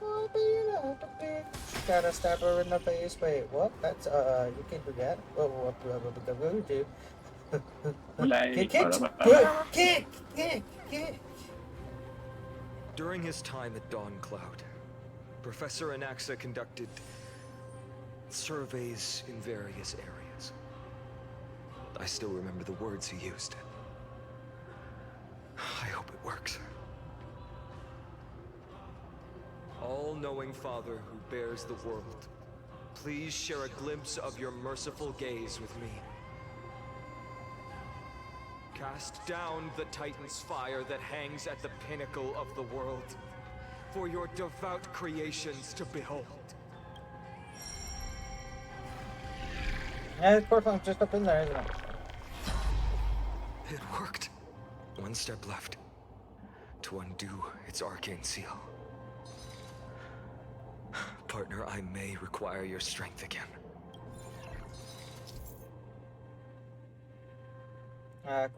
Go beat up a bitch. Gotta stab her in the face. Wait, what? That's, you can't do that. What do you do? Kick! During his time at Dawn Cloud, Professor Anaxa conducted surveys in various areas. I still remember the words he used. I hope it works. All-knowing Father who bears the world, please share a glimpse of your merciful gaze with me. Cast down the Titan's fire that hangs at the pinnacle of the world, for your devout creations to behold. Yeah, the core flame's just up in there, isn't it? It worked. One step left to undo its arcane seal. Partner, I may require your strength again.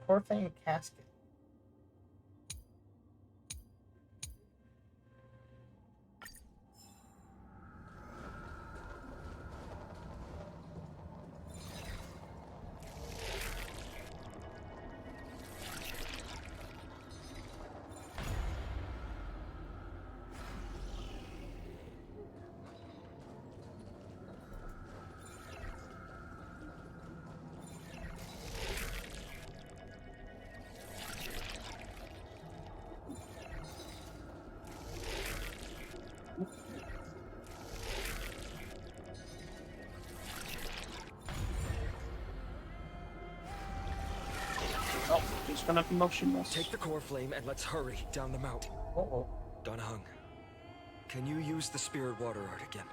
Core flame casket. Oh, he's gonna be motionless. Take the core flame and let's hurry down the mountain. Uh-oh. Donahung, can you use the spirit water art again?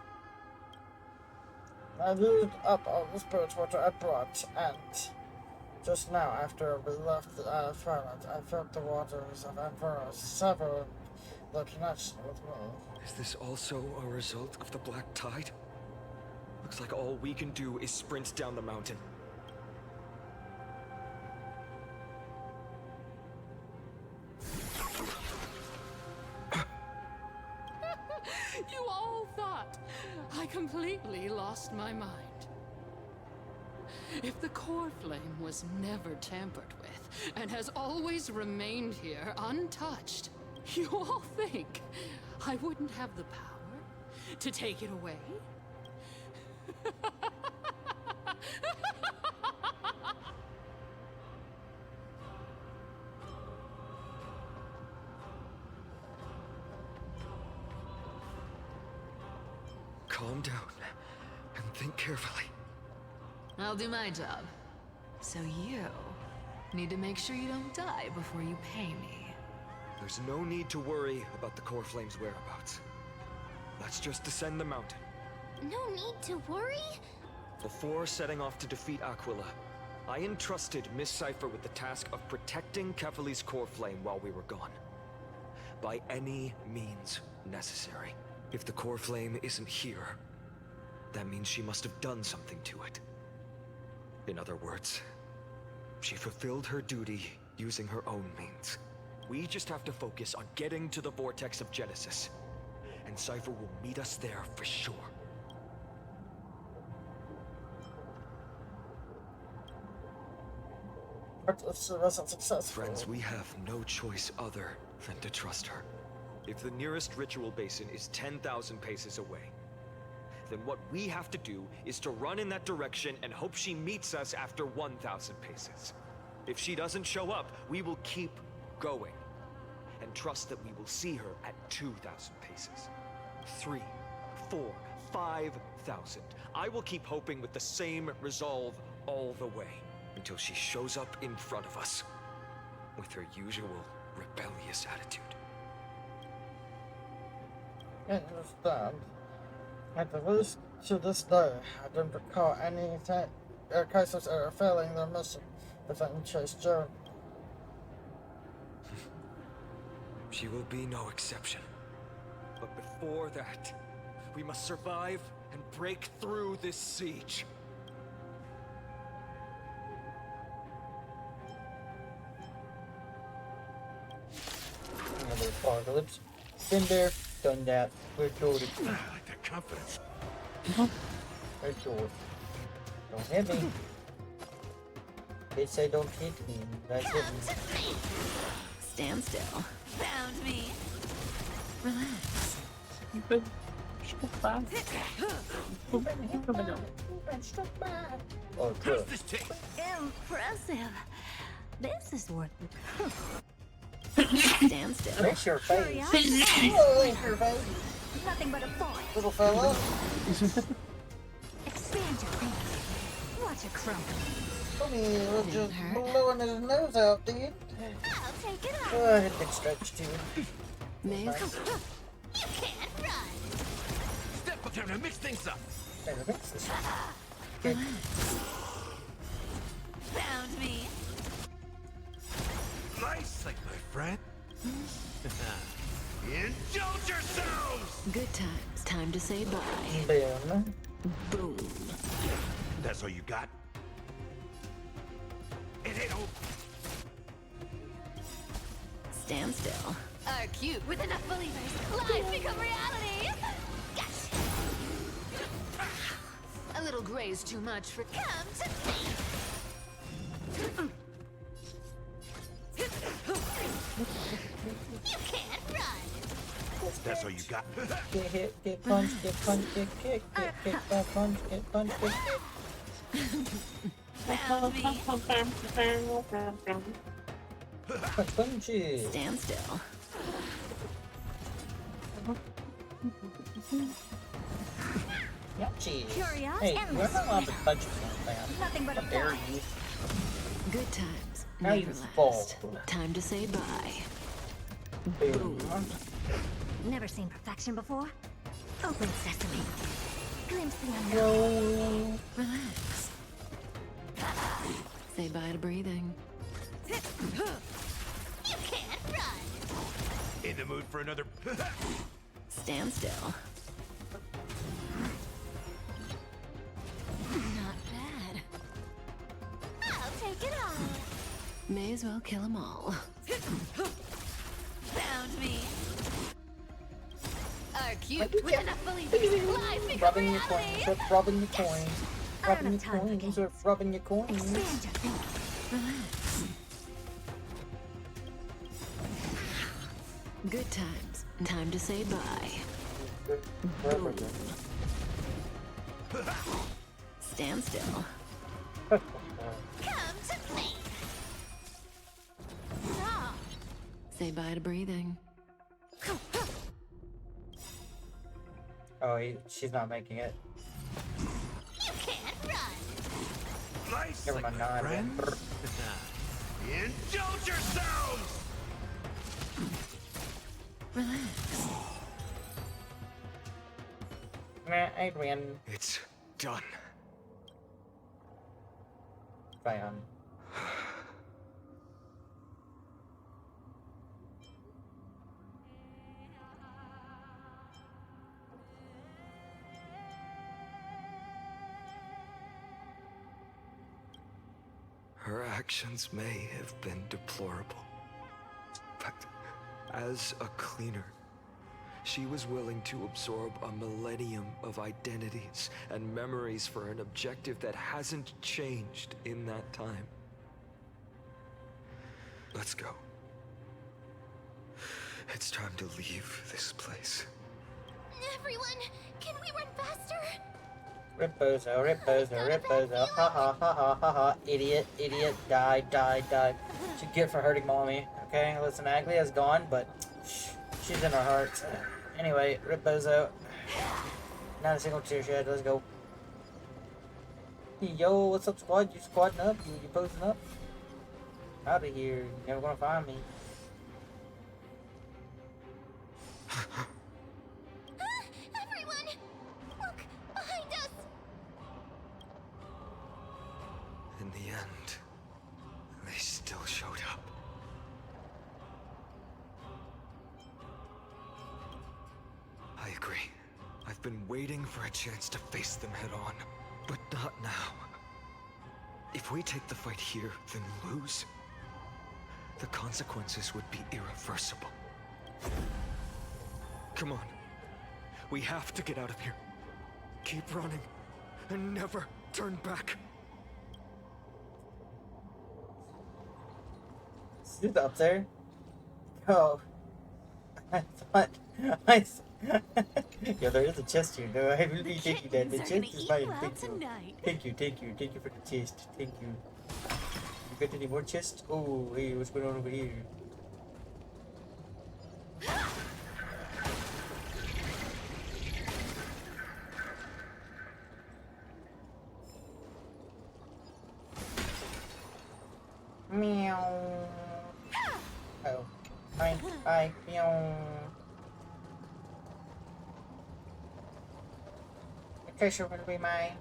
I used up all the spirit water I brought, and just now, after we left the planet, I felt the waters of Emperor sever the connection with me. Is this also a result of the black tide? Looks like all we can do is sprint down the mountain. You all thought I completely lost my mind. If the core flame was never tampered with and has always remained here untouched, you all think I wouldn't have the power to take it away? Calm down. Think carefully. I'll do my job. So you need to make sure you don't die before you pay me. There's no need to worry about the core flame's whereabouts. Let's just descend the mountain. No need to worry? Before setting off to defeat Aquila, I entrusted Miss Cipher with the task of protecting Kefali's core flame while we were gone. By any means necessary. If the core flame isn't here, that means she must have done something to it. In other words, she fulfilled her duty using her own means. We just have to focus on getting to the vortex of Genesis, and Cipher will meet us there for sure. But if she wasn't successful. Friends, we have no choice other than to trust her. If the nearest ritual basin is 10,000 paces away, then what we have to do is to run in that direction and hope she meets us after 1,000 paces. If she doesn't show up, we will keep going and trust that we will see her at 2,000 paces. 3, 4, 5,000. I will keep hoping with the same resolve all the way until she shows up in front of us with her usual rebellious attitude. I understand. At least to this day, I don't recall any cases of failing their mission within Chase Joan. She will be no exception. But before that, we must survive and break through this siege. Another apocalypse. Been there, done that. We're doing it. I like that confidence. We're doing it. Don't hit me. They say don't hit me. That's it. Stand still. Found me. Relax. Oh, good. Impressive. This is worth it. Stand still. Make your face. Curiosity. Oh, make your face. Nothing but a thought. Little fella. Expand your thinking. Watch it crumble. Tommy was just blowing his nose out, dude. I'll take it out. Oh, I hit big stretch too. Maze. Nice. You can't run. Step up there to mix things up. Better mix this one. Found me. Nice, like my friend. Indulge yourselves! Good times. Time to say bye. Bam. Boom. That's all you got? It ain't over. Stand still. Are cute with enough believers. Lies become reality. Gotcha. A little gray's too much for. Come to me. You can't run. That's all you got? Get hit, get punched, get punched, get kicked, get kicked, get punched, get punched, get kicked. Found me. Punches. Stand still. Yummy. Curious Hey, and we're not allowed to touch me like that. Nothing but a How dare thought. you? Good times. Now Never you last. fall. Time to say bye. Boom. Never seen perfection before? Open sesame. Glimpse the unknown. Roll. Relax. Say bye to breathing. You can't run. In the mood for another... Stand still. Not bad. I'll take it all. May as well kill them all. Found me. Are cute Like, with yeah. enough believers. Lies become Rubbing your reality. coins, with rubbing your coins. I don't Rubbing your have time for coins, games. with rubbing your coins. Expand your thinking. Relax. Good times. Time to say bye. Boom. Stand still. Come to me. Ah. Say bye to breathing. Oh, she's not making it. nice Never like mind, my no, I friends. didn't. Indulge yourselves! Relax. Nah, Adrian. It's done. Zion. Her actions may have been deplorable, but as a cleaner, she was willing to absorb a millennium of identities and memories for an objective that hasn't changed in that time. Let's go. It's time to leave this place. Everyone, can we run faster? Ripbozo, Ripbozo, Ripbozo. Ha ha ha ha ha ha. Idiot, idiot. Die, die, die. What you get for hurting mommy. Okay, listen, Aglia's gone, but she's in our hearts. Anyway, Ripbozo. Not a single tear shed. Let's go. Yo, what's up, squad? You squatting up? You posting up? Out of here. You're never gonna find me. Everyone, look behind us. In the end, they still showed up. I agree. I've been waiting for a chance to face them head on, but not now. If we take the fight here, then lose, the consequences would be irreversible. Come on. We have to get out of here. Keep running, and never turn back. Is it up there? Oh. I thought... Yeah, there is a chest here. No, I really think you did. The chest is mine. Thank you. Thank you, thank you. Thank you for the chest. Thank you. You got any more chests? Oh, hey, what's going on over here? Meow. Oh. Hi. Meow. The treasure will be mine.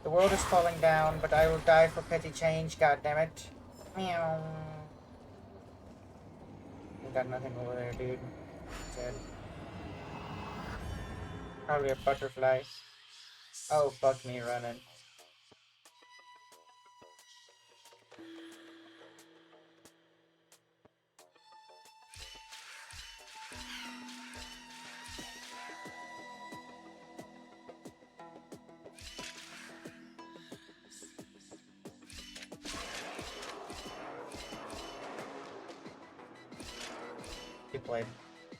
The world is falling down, but I will die for petty change, goddammit. Meow. We got nothing over there, dude. Dead. Probably a butterfly. Oh, fuck me running. Get played.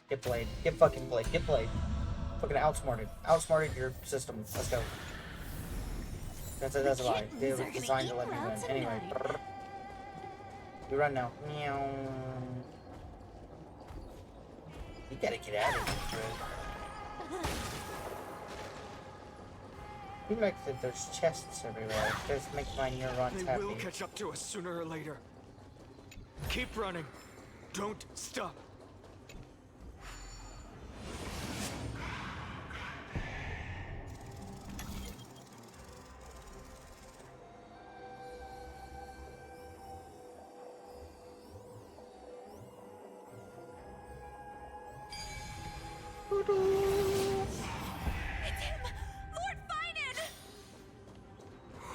Get played. Get fucking played. Get played. Fucking outsmarted. Outsmarted your system. Let's go. That's a lie. They were designed to let me win. Anyway. You run now. Meow. You gotta get out of here, bro. You like that there's chests everywhere. It just makes my neurons happy. They will catch up to us sooner or later. Keep running. Don't stop.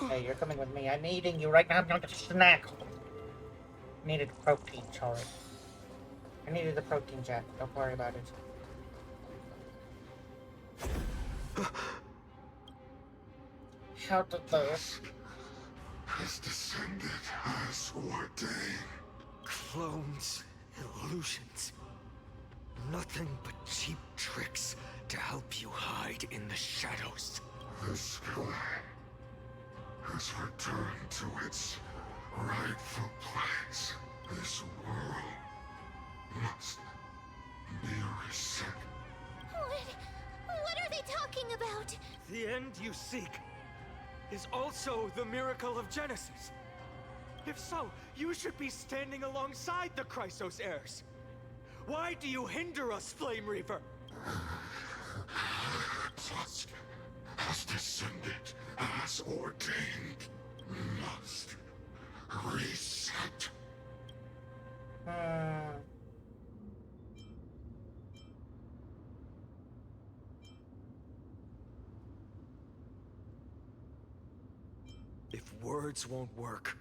Hey, you're coming with me. I'm eating you right now. I'm gonna snack. Needed protein, sorry. I needed the protein, Jack. Don't worry about it. How did this? Has descended as ordained. Clones, illusions. Nothing but cheap tricks to help you hide in the shadows. The sky has returned to its rightful place. This world must be reset. What are they talking about? The end you seek. is also the miracle of Genesis. If so, you should be standing alongside the Chrysos heirs. Why do you hinder us, Flame Reaver? Tusk has descended as ordained. Must reset. If words won't work,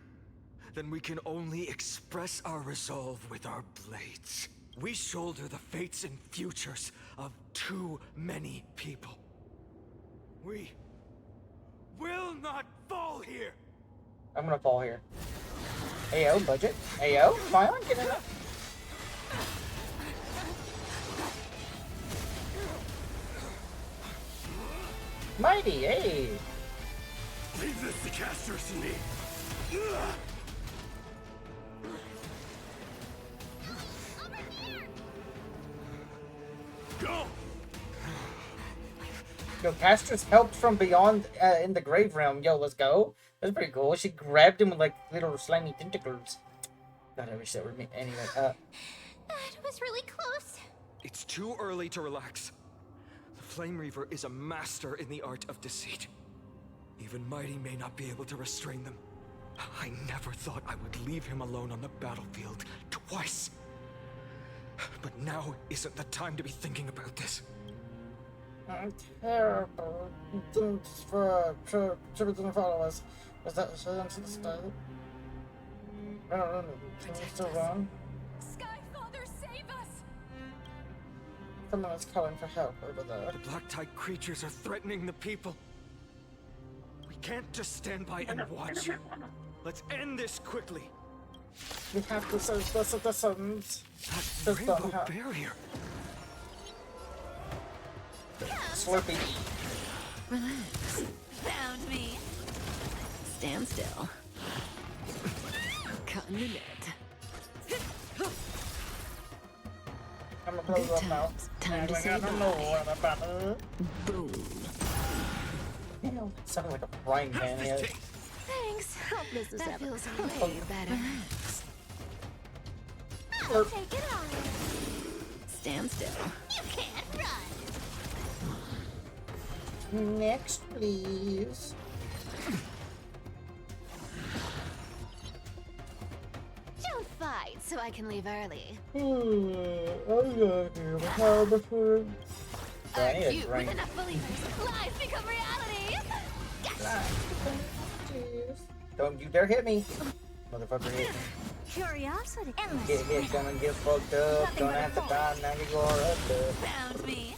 then we can only express our resolve with our blades. We shoulder the fates and futures of too many people. We will not fall here! I'm gonna fall here. Ayo, budget. Ayo, come on, get it up. Mighty, hey! Leave this to casters and me. Go! Yo, Castrus helped from beyond in the grave realm. Yo, let's go. That's pretty cool. She grabbed him with like little slimy tentacles. God, I wish that were me. Anyway, That was really close. It's too early to relax. The Flame Reaver is a master in the art of deceit. Even Mighty may not be able to restrain them. I never thought I would leave him alone on the battlefield twice. But now isn't the time to be thinking about this. I'm terrible. Didn't follow us. Was that the silence of the style? I don't know. Am I still wrong? Skyfather, save us! Someone is calling for help over there. The black tide creatures are threatening the people. We can't just stand by and watch. Let's end this quickly. We have to search the citizens. That rainbow barrier. Slurpee. Relax. Found me. Stand still. Cut in the net. I'm gonna close up now. Time to say bye. Boom. Ew, it sounded like a frying pan. Yeah. Thanks. Hope this is That feels way better. I'll take it on. Stand still. You can't run. Next, please. Don't fight so I can leave early. I You, with enough believers, lies become reality. Don't you dare hit me. Motherfucker hit me. Curiosity. Get hit, gonna get fucked up. Don't have to die, now you're up. Found me.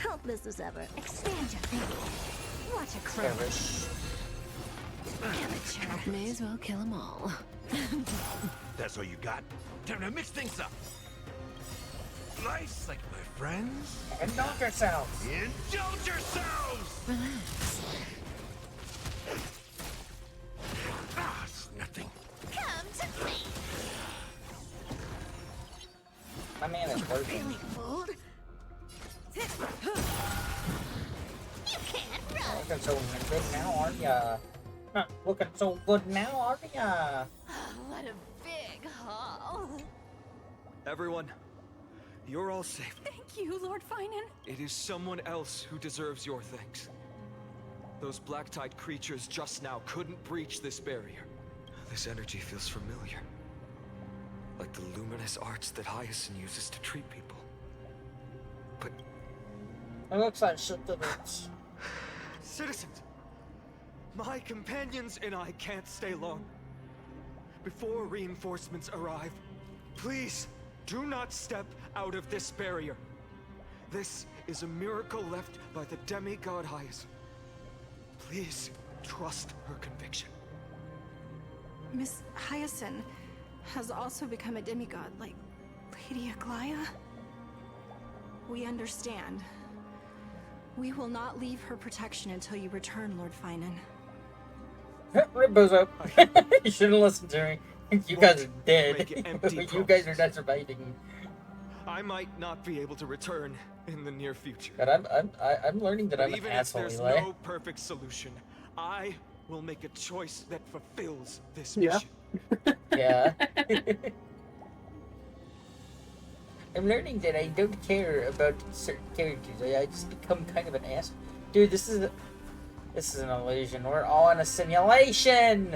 Hope this is ever. Expand your thinking. Watch a crow. Amateur. May as well kill them all. That's all you got? Time to mix things up. Life's like my friends. Indulge yourselves. Indulge yourselves! Relax. Ah, it's nothing. Come to me. My man is working. Really bold. You can't run. Looking so good now, aren't ya? Not looking so good now, aren't ya? What a big haul. Everyone, you're all safe. Thank you, Lord Finan. It is someone else who deserves your thanks. Those black tide creatures just now couldn't breach this barrier. This energy feels familiar. Like the luminous arts that Hyacinth uses to treat people. But It looks like shit to it. citizens, my companions and I can't stay long. Before reinforcements arrive, please do not step out of this barrier. This is a miracle left by the demigod Hyacinth. Please trust her conviction. Miss Hyacinth has also become a demigod, like Lady Aglaya. We understand. We will not leave her protection until you return, Lord Finan. Rip Bozo. You shouldn't listen to me. You guys are dead. You guys are not surviving. I might not be able to return in the near future. But I'm learning that But I'm an even if asshole, there's Eli. no perfect solution, I will make a choice that fulfills this Yeah. mission. Yeah. I'm learning that I don't care about certain characters. I just become kind of an ass. Dude, this is an illusion. We're all in a simulation.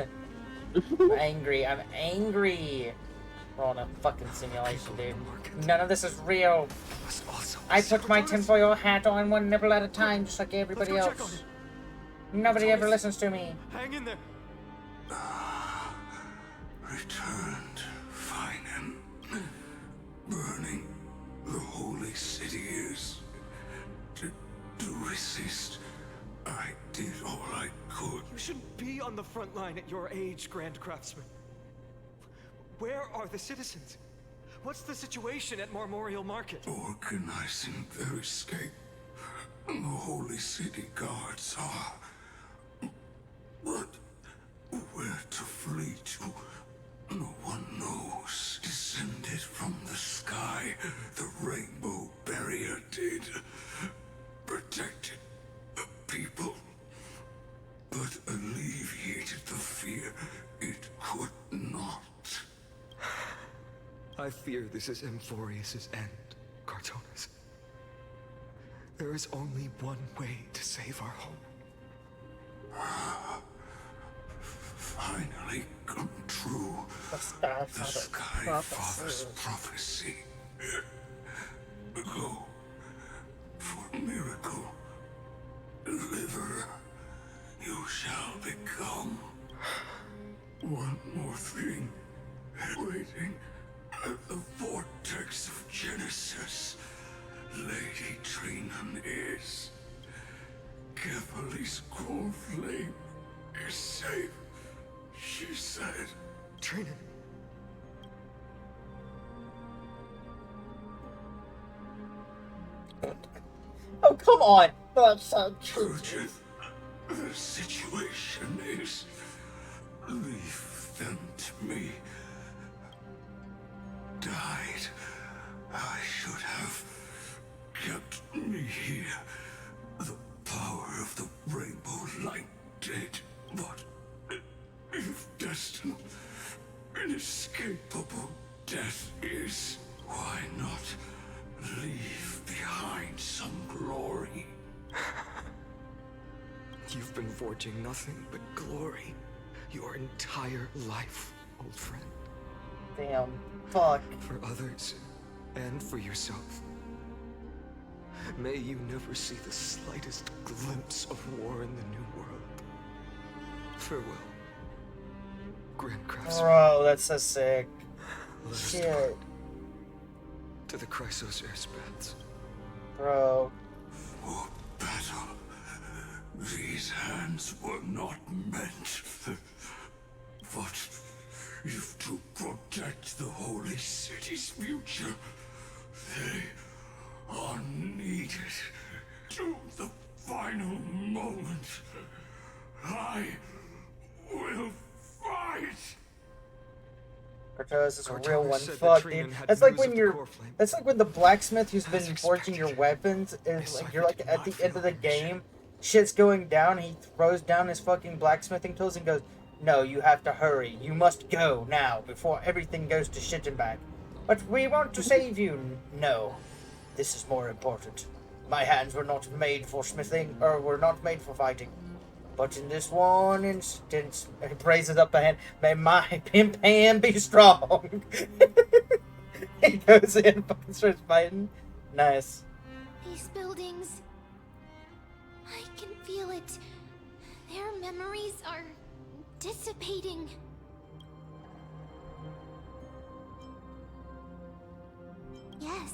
I'm angry. I'm angry. We're all in a fucking simulation, dude. None of this is real. I put my tinfoil hat on one nipple at a time, just like everybody else. Nobody ever listens to me. Hang in there. Returned, fine and burning the holy city is. To resist, I did all I could. You shouldn't be on the front line at your age, Grand Craftsman. Where are the citizens? What's the situation at Memorial Market? Organizing their escape. The holy city guards are. But where to flee to, no one knows. Descended from the sky, the rainbow barrier did. Protected the people, but alleviated the fear it could not. I fear this is Amphorius' end, Cartonis. There is only one way to save our home. Finally come true. The Sky Father's prophecy. Go for miracle. Deliverer, you shall become. One more thing. Waiting at the vortex of Genesis. Lady Trinan is. Kefali's core flame is safe, she said. Trinan. Oh, come on! That's so Urgent. The situation is. Leave them to me. Died. I should have kept me here. The power of the rainbow light did, but if destined, inescapable death is, why not leave behind some glory? You've been forging nothing but glory your entire life, old friend. Damn. Fuck. For others, and for yourself. May you never see the slightest glimpse of war in the New World. Farewell, Grand Craftsman. Bro, that's so sick. Let us Shit. depart to the Chrysos airspats. Bro. For battle, these hands were not meant. But if to protect the holy city's future, they are needed to the final moment. I will fight. Cartos is a Cartonis real one. said that Fuck, Trinan dude. had That's like news when of the you're. core flame. That's like when the blacksmith who's been forging your weapons is like you're like at the end of the game, shit's going down. He throws down his fucking blacksmithing tools and goes, "No, you have to hurry. You must go now before everything goes to shit and back." But we want to save you. No, this is more important. My hands were not made for smithing, or were not made for fighting. But in this one instance, he raises up a hand. May my pimp hand be strong. He goes in and fucking starts fighting. Nice. These buildings. I can feel it. Their memories are dissipating. Yes.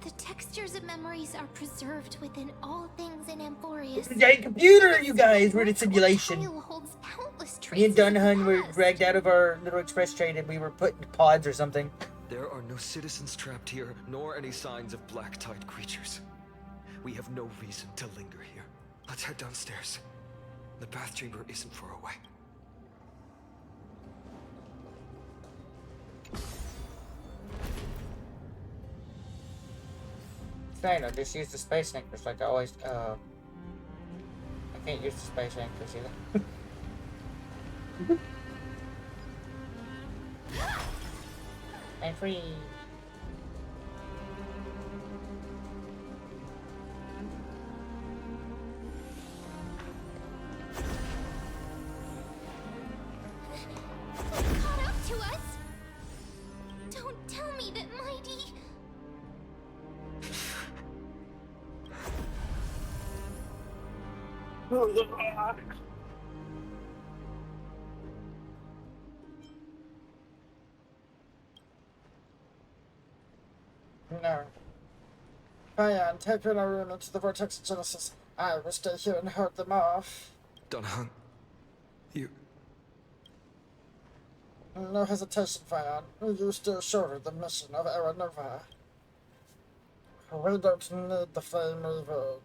The textures of memories are preserved within all things in Amphorius. It's a computer, you guys. We're in a simulation. Tile holds countless Me and traces of the Dunhun were past. dragged out of our little express train and we were put in pods or something. There are no citizens trapped here, nor any signs of black-tide creatures. We have no reason to linger here. Let's head downstairs. The bath chamber isn't far away. Fine, I'll just use the space anchors like I always Can't use the space anchors either. I'm free. They caught up to us. Don't tell me that Mighty. No. Ryan, take rinorumi to the Vortex Genesis. I will stay here and hold them off. Dunhung, you... No hesitation, Ryan. You still shoulder the mission of Era Nova. We don't need the Flame Reaver.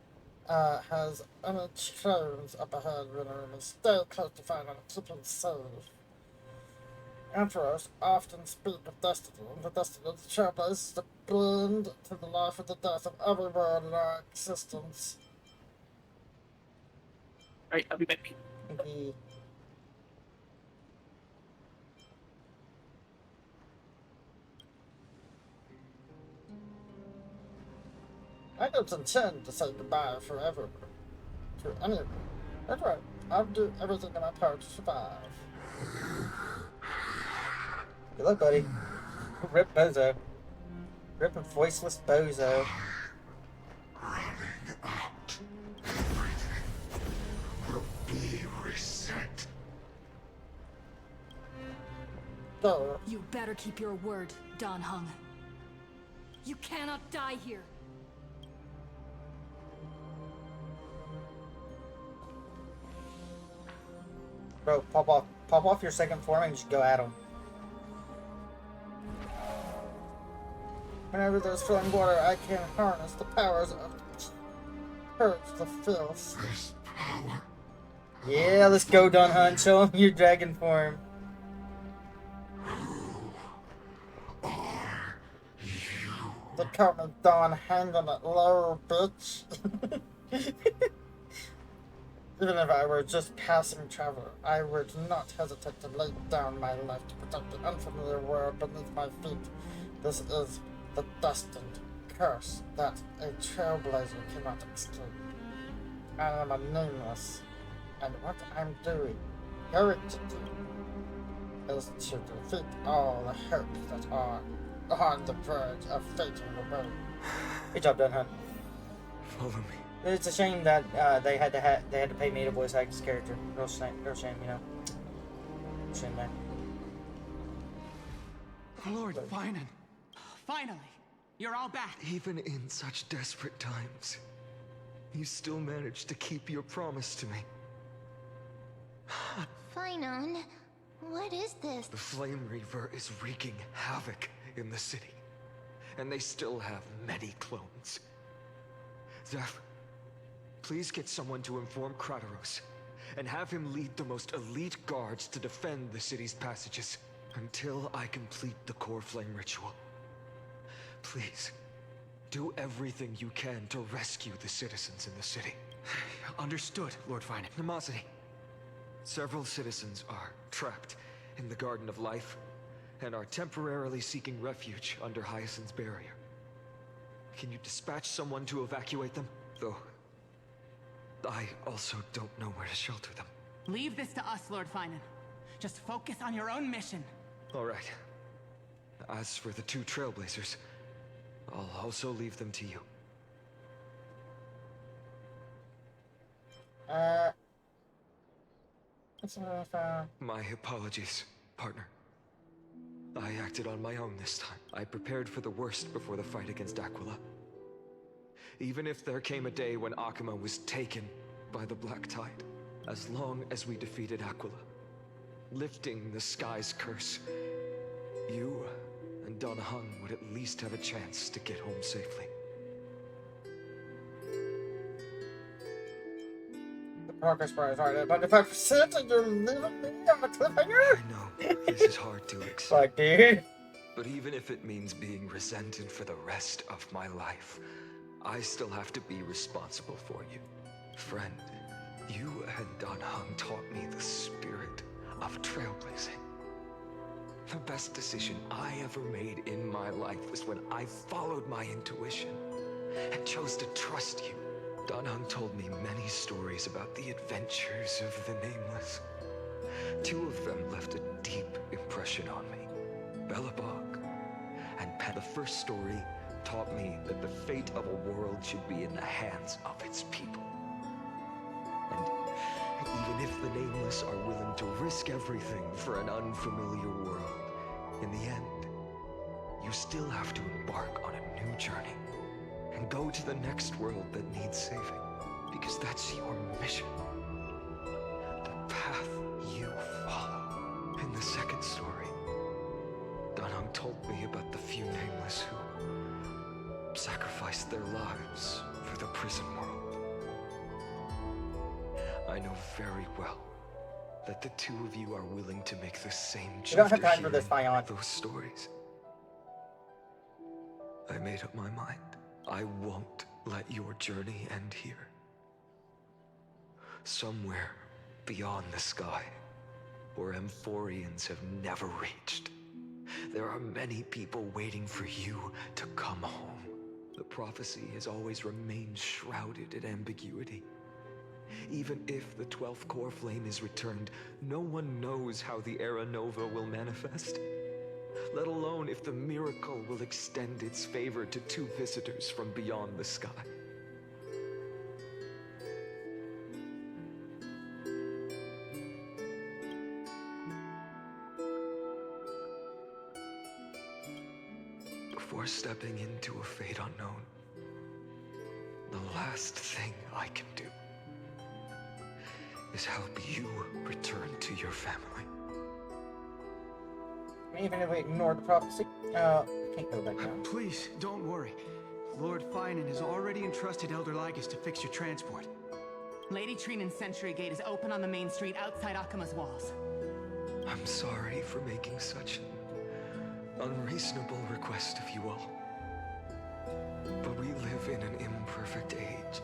Has any trains up ahead, rinorumi. Stay close to Ryan and keep him safe. Emperors often speak of destiny, and the destiny of the traveler is to blend to the life and the death of every world in our existence. Alright, I'll be back. Okay. I don't intend to say goodbye forever to anyone. That's right. I'll do everything in my power to survive. Good luck, buddy. Rip Bozo. Rip a voiceless Bozo. Running out. Everything will be reset. Go. You better keep your word, Donhung. You cannot die here. Bro, pop off your second form and just go at him. Whenever there's flowing water, I can harness the powers of purge the filth. This power. Yeah, let's go, Dunhunt. Show him your dragon form. They call me Don hanging it low, bitch. Even if I were just passing traveler, I would not hesitate to lay down my life to protect the unfamiliar world beneath my feet. This is the destined curse that a trailblazer cannot escape. I am a nameless, and what I'm going to do, is to defeat all the hopes that are on the verge of fatal away. Good job, Dunhunt. Follow me. It's a shame that they had to pay me to voice act this character. Real shame, you know. Shame that. Lord Finan. Finally, you're all back. Even in such desperate times, you still managed to keep your promise to me. Finan, what is this? The Flame Reaver is wreaking havoc in the city, and they still have many clones. Zeph, please get someone to inform Kratos, and have him lead the most elite guards to defend the city's passages until I complete the Core Flame ritual. Please, do everything you can to rescue the citizens in the city. Understood, Lord Finan. Nemosity, several citizens are trapped in the Garden of Life and are temporarily seeking refuge under Hyacinth's barrier. Can you dispatch someone to evacuate them? Though, I also don't know where to shelter them. Leave this to us, Lord Finan. Just focus on your own mission. All right. As for the two Trailblazers, I'll also leave them to you. My apologies, partner. I acted on my own this time. I prepared for the worst before the fight against Aquila. Even if there came a day when Akuma was taken by the Black Tide, as long as we defeated Aquila, lifting the sky's curse, you and Donhung would at least have a chance to get home safely. The progress bar is already at 95% and you're leaving me on a cliffhanger? I know, this is hard to accept. Fuck, dude. But even if it means being resented for the rest of my life, I still have to be responsible for you. Friend, You and Dan Heng taught me the spirit of trailblazing. The best decision I ever made in my life was when I followed my intuition and chose to trust you. Dan Heng told me many stories about the adventures of the Nameless. 2 of them left a deep impression on me. Bellabog and Pat. The first story taught me that the fate of a world should be in the hands of its people. And even if the Nameless are willing to risk everything for an unfamiliar world, in the end, you still have to embark on a new journey and go to the next world that needs saving, because that's your mission. The path you follow. In the second story, Dan Heng told me about the few Nameless who sacrificed their lives for the prison world. I know very well that the 2 of you are willing to make the same choice. We don't have time for this, Fion. Those stories. I made up my mind. I won't let your journey end here. Somewhere beyond the sky, where Amphorians have never reached, there are many people waiting for you to come home. The prophecy has always remained shrouded in ambiguity. Even if the 12th core flame is returned, no one knows how the Era Nova will manifest, let alone if the miracle will extend its favor to 2 visitors from beyond the sky. Before stepping into a fate unknown, the last thing I can do is help you return to your family. Even if we ignore the prophecy, can't go back down. Please, don't worry. Lord Finan has already entrusted Elder Lygus to fix your transport. Lady Trinan's Sentry Gate is open on the main street outside Akima's walls. I'm sorry for making such an unreasonable request of you all. But we live in an imperfect age,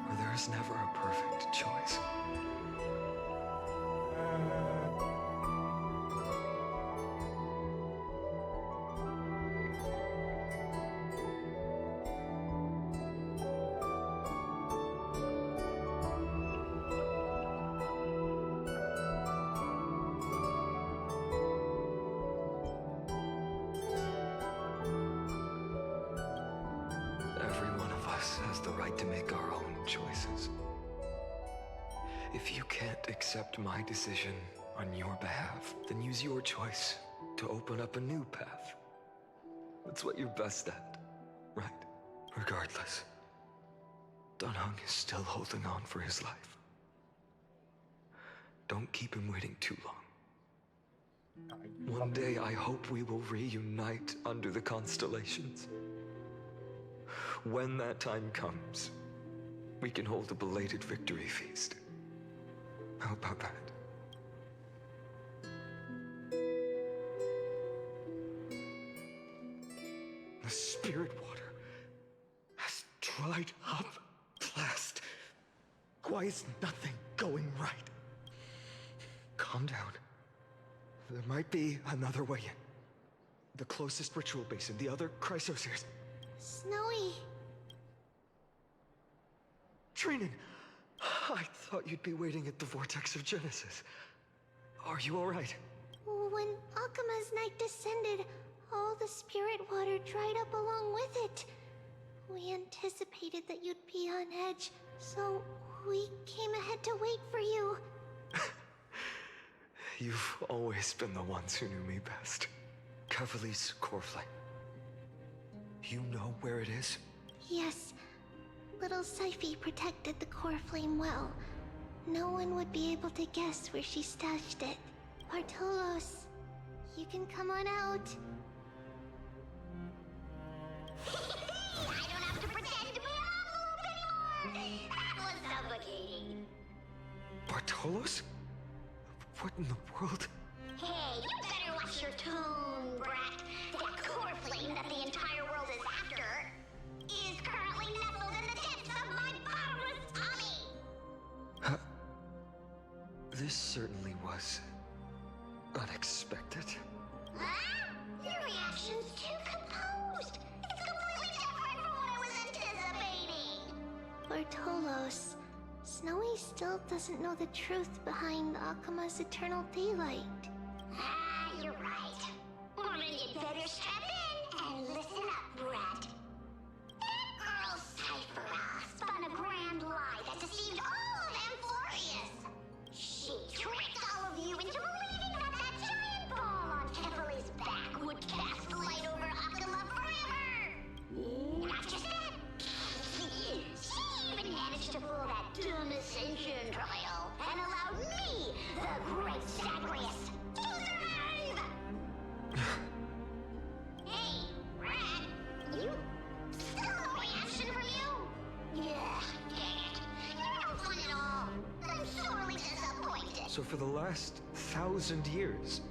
where there is never a perfect choice. Every one of us has the right to make our own choices. If you can't accept my decision on your behalf, then use your choice to open up a new path. That's what you're best at, right? Regardless, Dan Heng is still holding on for his life. Don't keep him waiting too long. One day, I hope we will reunite under the constellations. When that time comes, we can hold a belated victory feast. How about that? The spirit water has dried up at last. Why is nothing going right? Calm down. There might be another way in. The closest ritual basin, the other chrysospheres. Snowy. Trinan, I thought you'd be waiting at the Vortex of Genesis. Are you all right? When Akima's night descended, all the spirit water dried up along with it. We anticipated that you'd be on edge, so we came ahead to wait for you. You've always been the ones who knew me best. Kavali's core flame. You know where it is? Yes. Little Syphi protected the core flame well. No one would be able to guess where she stashed it. Bartolos, you can come on out. I don't have to pretend to be an envelope anymore! That was suffocating. Bartolos? What in the world? Hey, you better watch your tone, brat. That core flame that the entire world is after is currently nestled in the depths of my bottomless tummy. This certainly was unexpected. Huh? Your reaction's too composed. It's completely different from what I was anticipating. Bartolos, Snowy still doesn't know the truth behind Akuma's eternal daylight. Ah, you're right. Well, then you'd better strap in and listen up, brat. That girl Cyphera spun a grand lie that deceived all of Amphorius. She tricked all of you into believing that that giant ball on Kefali's back would cast light over Akuma forever. Not just that. She even managed to pull that dumb ascension trial and allowed me, the great Zagreus, to survive! Hey, Brad, you... still no reaction from you? Yeah, dang it. You're no fun at all. I'm sorely disappointed. So for the last 1,000 years,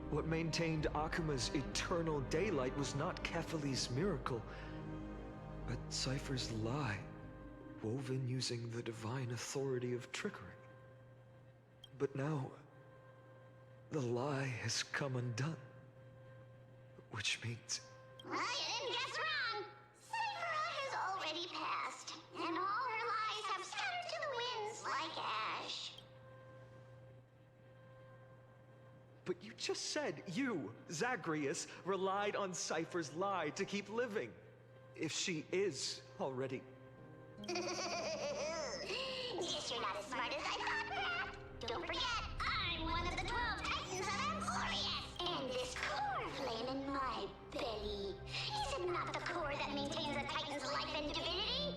what maintained Akuma's eternal daylight was not Kefali's miracle, but Cypher's lie, woven using the divine authority of trickery. But now, the lie has come undone. Which means... Well, you didn't guess wrong. Cyphera has already passed, and all her lies have scattered to the winds like ash. But you just said you, Zagreus, relied on Cypher's lie to keep living. If she is already... Guess you're not as smart as I thought, Brad. Don't forget, I'm one of the 12 Titans of Amphorius. And this core flame in my belly, is it not the core that maintains a Titan's life and divinity?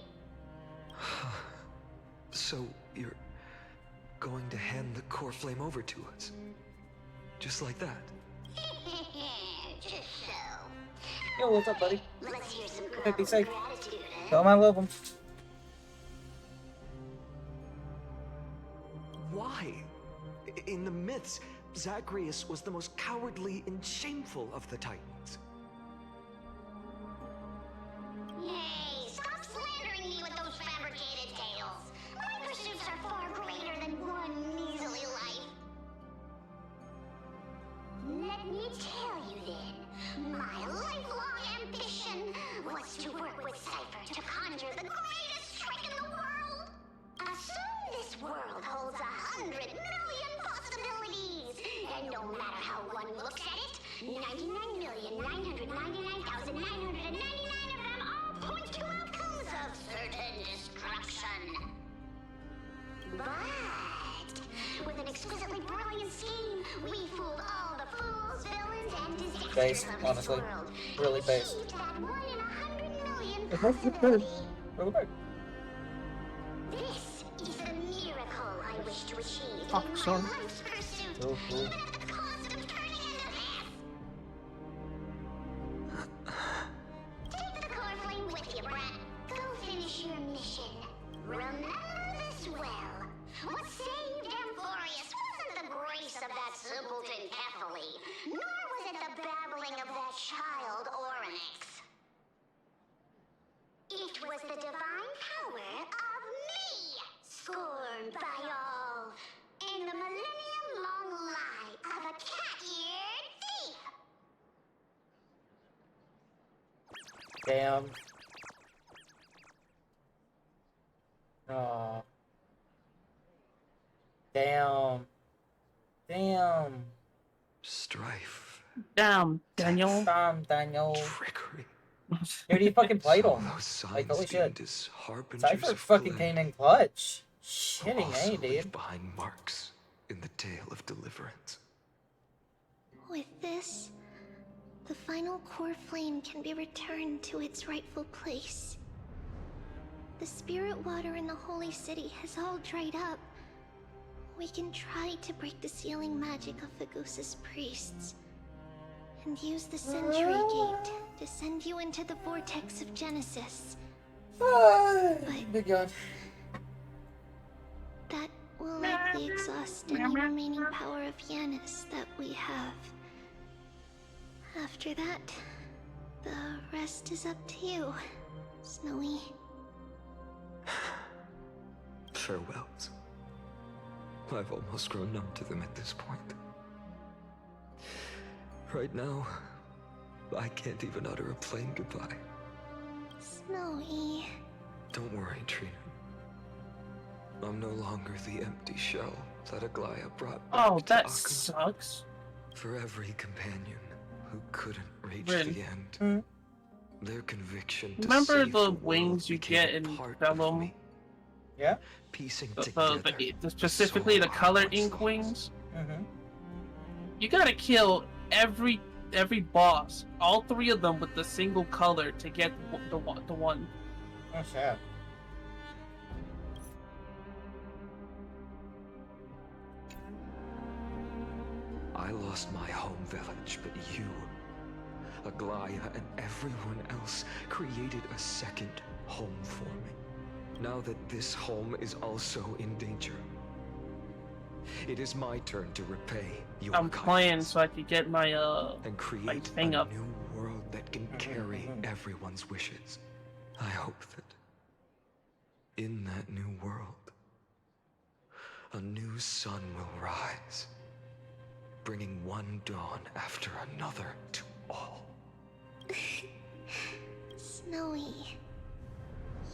So you're going to hand the core flame over to us? Just like that? Just so. Yo, what's up, buddy? Let's hear some Okay, be safe. gratitude, eh? Tell him I love him. Why? In the myths, Zagreus was the most cowardly and shameful of the Titans. Hey, stop slandering me with those fabricated tales. My pursuits are far greater than one measly life. Let me tell you then, my lifelong ambition was to work with Cypher to conjure the greatest trick in the world. Assume this world holds 100 million possibilities, and no matter how one looks at it, 99,999,999 of them all point to outcomes of certain destruction. But with an exquisitely brilliant scheme, we fooled all the fools, villains, and disasters Based, of honestly. this world. Really We based. achieved that 1 in 100 million It's not good. possibility. Go back. This is the miracle I wish to achieve Oh, in my sorry. life's pursuit, So cool. even at the cost of turning into this. Take the core flame with you, Brat. Go finish your mission. Remember this well. What saved Amphorius wasn't the grace of that simpleton Kefali, nor was it the babbling of that child Oryx. It was the divine power of me, scorned by all, and the millennium-long lie of a cat-eared thief. Damn. Aw. Damn. Damn. Strife. Damn, Daniel. Damn, Daniel. Trickery. Dude, he fucking played So him. those Like, holy signs shit. gained as harbingers Cypher of fucking blood came in clutch. will Shitting, also eh, leave dude? behind marks in the tale of deliverance. With this, the final core flame can be returned to its rightful place. The spirit water in the holy city has all dried up. We can try to break the sealing magic of Fagusa's priests and use the Century Gate to send you into the vortex of Genesis. Big God. That will likely exhaust any remaining power of Yanis that we have. After that, the rest is up to you, Snowy. Farewells. I've almost grown numb to them at this point. Right now, I can't even utter a plain goodbye. Snowy. Don't worry, Trina. I'm no longer the empty shell that Aglaya brought back Oh, to that Akuma. sucks. For every companion who couldn't reach Rin. the end, their conviction to Remember save the world wings you became get a in part of Vellum? me. Yeah. Piecing together. Specifically the so color much ink lost. wings. Mm-hmm. You gotta kill every boss, all 3 of them with the single color to get the one. Oh, sad. I lost my home village, but you, Aglaya, and everyone else created a second home for me. Now that this home is also in danger, it is my turn to repay your I'm playing so I could get my and create my a thing up. new world that can carry everyone's wishes. I hope that in that new world, a new sun will rise, bringing one dawn after another to all. Snowy,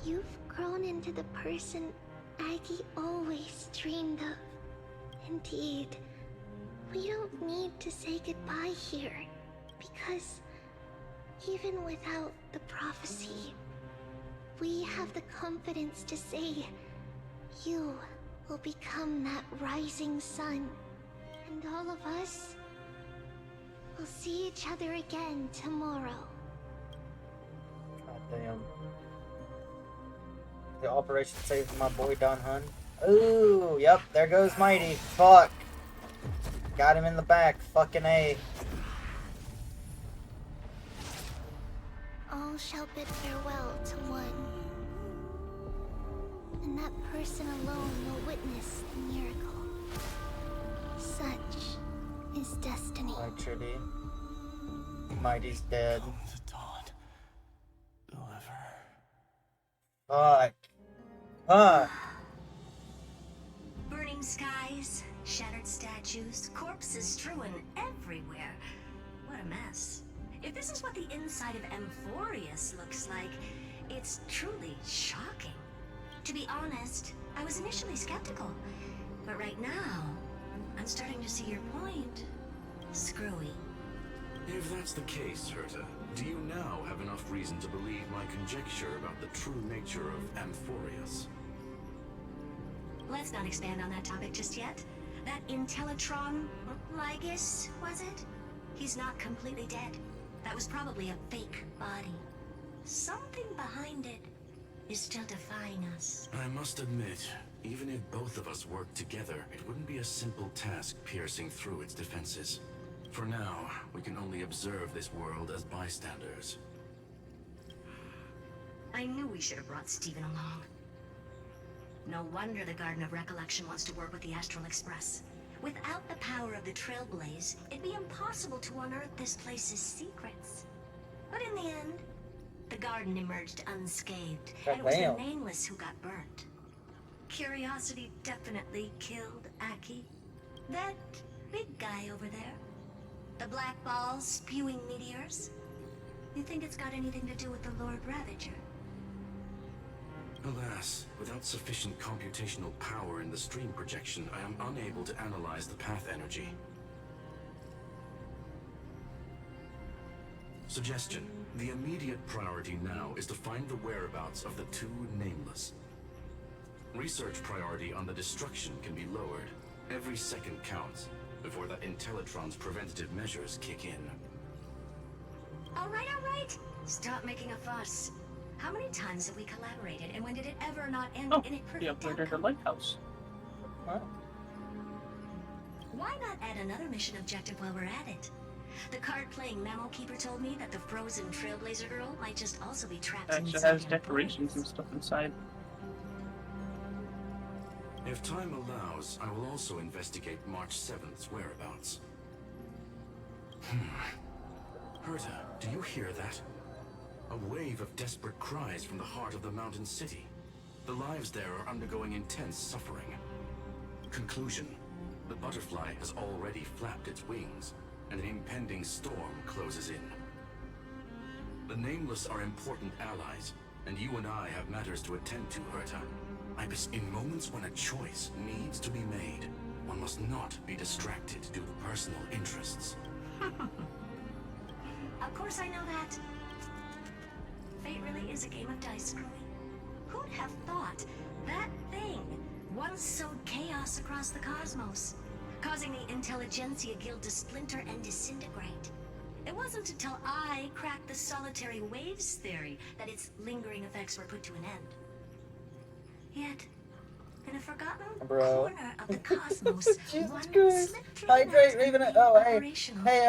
you've grown into the person Aggie always dreamed of. Indeed, we don't need to say goodbye here, because even without the prophecy, we have the confidence to say you will become that rising sun, and all of us will see each other again tomorrow. God damn. The operation saved my boy Don Hun. Ooh, yep, there goes Mighty. Fuck. Got him in the back. Fucking A. All shall bid farewell to one, and that person alone will witness the miracle. Such is destiny. Alright, Trudy. Mighty's dead. Fuck. Fuck. Burning skies, shattered statues, corpses strewn everywhere. What a mess. If this is what the inside of Amphorius looks like, it's truly shocking. To be honest, I was initially skeptical, but right now, I'm starting to see your point. Screwy. If that's the case, Herta, do you now have enough reason to believe my conjecture about the true nature of Amphorius? Let's not expand on that topic just yet. That Intellitron, Lygus, was it? He's not completely dead. That was probably a fake body. Something behind it is still defying us. I must admit, even if both of us worked together, it wouldn't be a simple task piercing through its defenses. For now, we can only observe this world as bystanders. I knew we should have brought Stephen along. No wonder the Garden of Recollection wants to work with the Astral Express. Without the power of the Trailblaze, it'd be impossible to unearth this place's secrets. But in the end, the garden emerged unscathed, and it was the Nameless who got burnt. Curiosity definitely killed Aki. That big guy over there. The black balls spewing meteors. You think it's got anything to do with the Lord Ravager? Alas, without sufficient computational power in the stream projection, I am unable to analyze the path energy. Suggestion. The immediate priority now is to find the whereabouts of the two Nameless. Research priority on the destruction can be lowered. Every second counts before the Intellitron's preventative measures kick in. All right. Stop making a fuss. How many times have we collaborated, and when did it ever not end in a perfect outcome? The lighthouse. What? Why not add another mission objective while we're at it? The card-playing Memo Keeper told me that the frozen Trailblazer girl might just also be trapped Actually inside has decorations and stuff inside. If time allows, I will also investigate March 7th's whereabouts. Herta, do you hear that? A wave of desperate cries from the heart of the mountain city. The lives there are undergoing intense suffering. conclusion. The butterfly has already flapped its wings, and an impending storm closes in. The Nameless are important allies, and you and I have matters to attend to, Herta. In moments when a choice needs to be made, one must not be distracted due to personal interests. Of course I know that. Fate really is a game of dice, Screwy. Who'd have thought that thing once sowed chaos across the cosmos, causing the Intelligentsia Guild to splinter and disintegrate? It wasn't until I cracked the solitary waves theory that its lingering effects were put to an end. Yet, in a forgotten corner of the cosmos, one slipped through Hydrate, Raven. Oh, hey. Hey,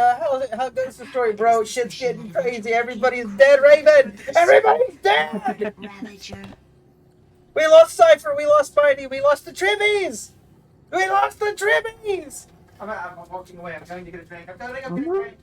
how goes the story, bro? Shit's getting crazy. Everybody's dead, Raven. Everybody's dead. Ravager. We lost Cypher. We lost Spidey. We lost the Tribbies. We lost the Tribbies. I'm walking away. I'm going to get a drink. I'm going to get a drink.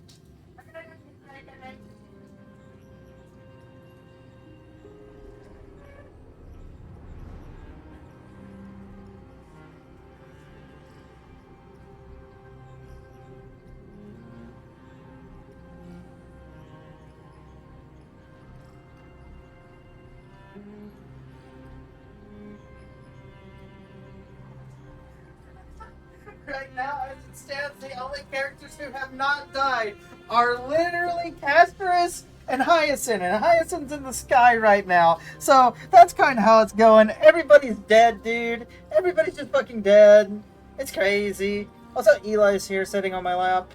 Right now, as it stands, the only characters who have not died are literally Casperus and Hyacinth. And Hyacinth's in the sky right now. So that's kind of how it's going. Everybody's dead, dude. Everybody's just fucking dead. It's crazy. Also, Eli's here sitting on my lap.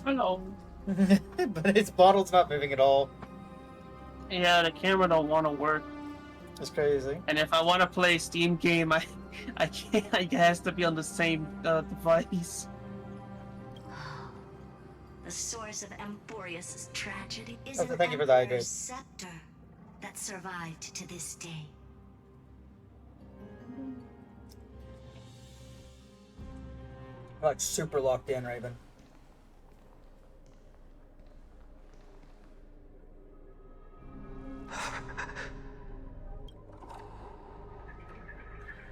Hello. But his bottle's not moving at all. Yeah, the camera don't want to work. It's crazy. And if I want to play a Steam game, I can't. It has to be on the same device. The source of Emporius' tragedy is Also, an thank you for the hydrate. Emperor's scepter that survived to this day. I'm like super locked in, Raven.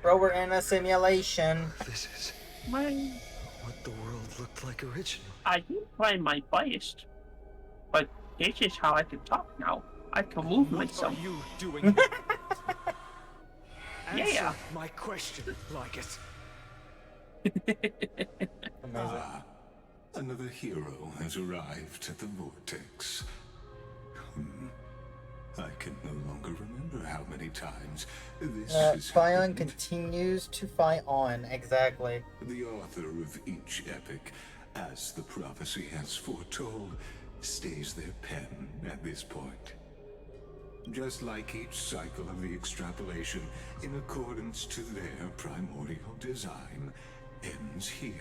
Bro, we're in a simulation. This is My, what the world looked like originally. I didn't find my biased, but this is how I can talk now. I can move myself. What are you doing? Yeah. Answer my question, Lycus. Ah, another hero has arrived at the vortex. I can no longer remember how many times this has Fion happened. continues to fight on, exactly. The author of each epic, as the prophecy has foretold, stays their pen at this point. Just like each cycle of the extrapolation, in accordance to their primordial design, ends here.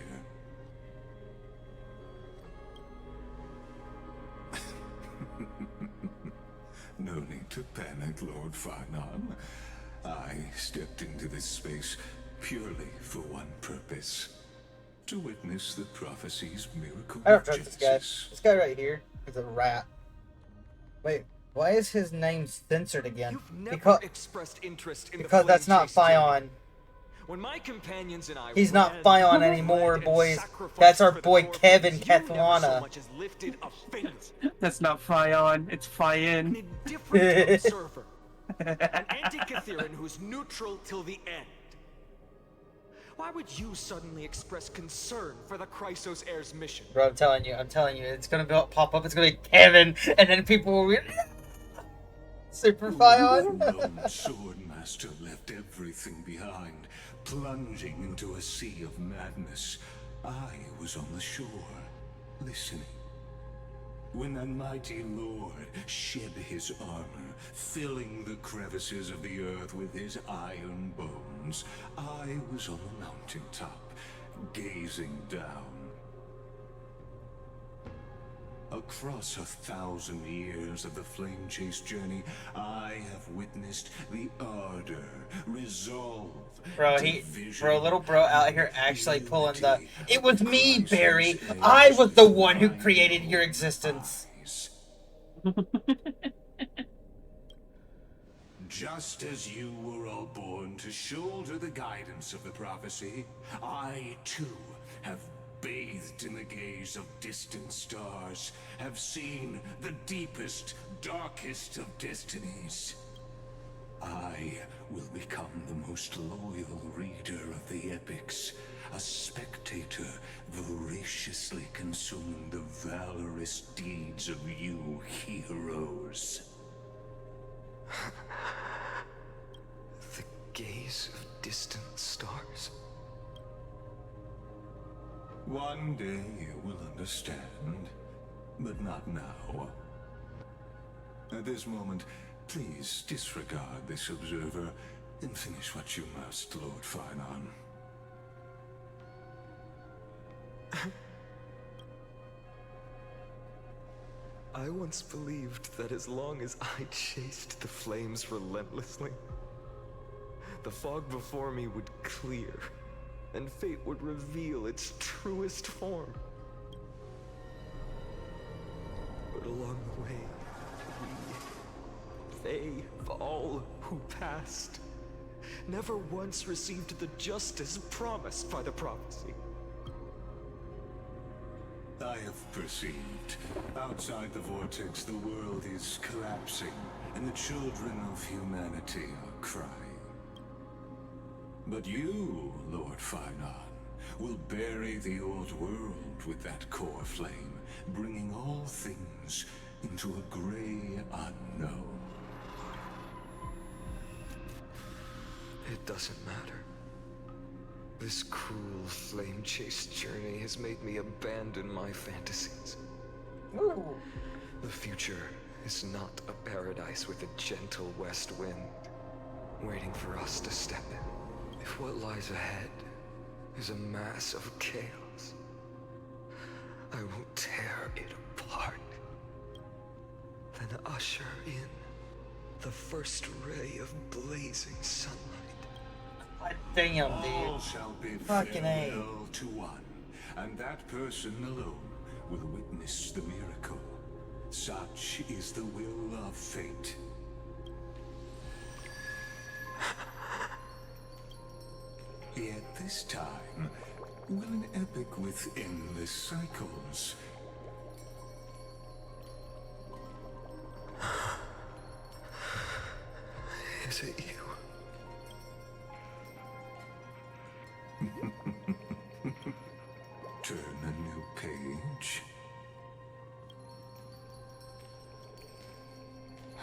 No need to panic, Lord Farnon. I stepped into this space purely for one purpose. To witness the prophecy's miracle I don't of trust this Genesis. guy. This guy right here is a rat. Wait, why is his name censored again? Never expressed interest in because the that's not flame chase Fion. journey. When my companions and I He's not ran, Fion anymore, bled, and boys. sacrificed That's our for the boy core Kevin purpose, you never so Catlana. much as lifted a finger. That's not Fion, it's Fion. Different observer. An anti-Catheran who's neutral till the end. Why would you suddenly express concern for the Chrysos heir's mission? Bro, I'm telling you, it's gonna pop up, it's gonna be Kevin, and then people will be Super Fion. The lone swordmaster left everything behind, plunging into a sea of madness. I was on the shore, listening. When the mighty Lord shed his armor, filling the crevices of the earth with his iron bones, I was on the mountaintop, gazing down. Across 1,000 years of the flame chase journey, I have witnessed the ardor, resolve, little bro out here actually pulling the. It was me, Barry. I was the one who created your existence. Just as you were all born to shoulder the guidance of the prophecy, I too have bathed in the gaze of distant stars, have seen the deepest, darkest of destinies. I will become the most loyal reader of the epics, a spectator voraciously consuming the valorous deeds of you heroes. The gaze of distant stars. One day you will understand, but not now. At this moment, please disregard this observer and finish what you must, Lord Finon. I once believed that as long as I chased the flames relentlessly, the fog before me would clear, and fate would reveal its truest form. But along the way, they, all who passed, never once received the justice promised by the prophecy. I have perceived. Outside the vortex, the world is collapsing, and the children of humanity are crying. But you, Lord Finon, will bury the old world with that core flame, bringing all things into a gray unknown. It doesn't matter. This cruel flame-chased journey has made me abandon my fantasies. Ooh. The future is not a paradise with a gentle west wind, waiting for us to step in. If what lies ahead is a mass of chaos, I will tear it apart, then usher in the first ray of blazing sunlight. God damn, All dude. shall be Fucking A. farewell to one, and that person alone will witness the miracle. Such is the will of fate. Yet this time, will an epic with endless cycles? Is it you? Turn a new page.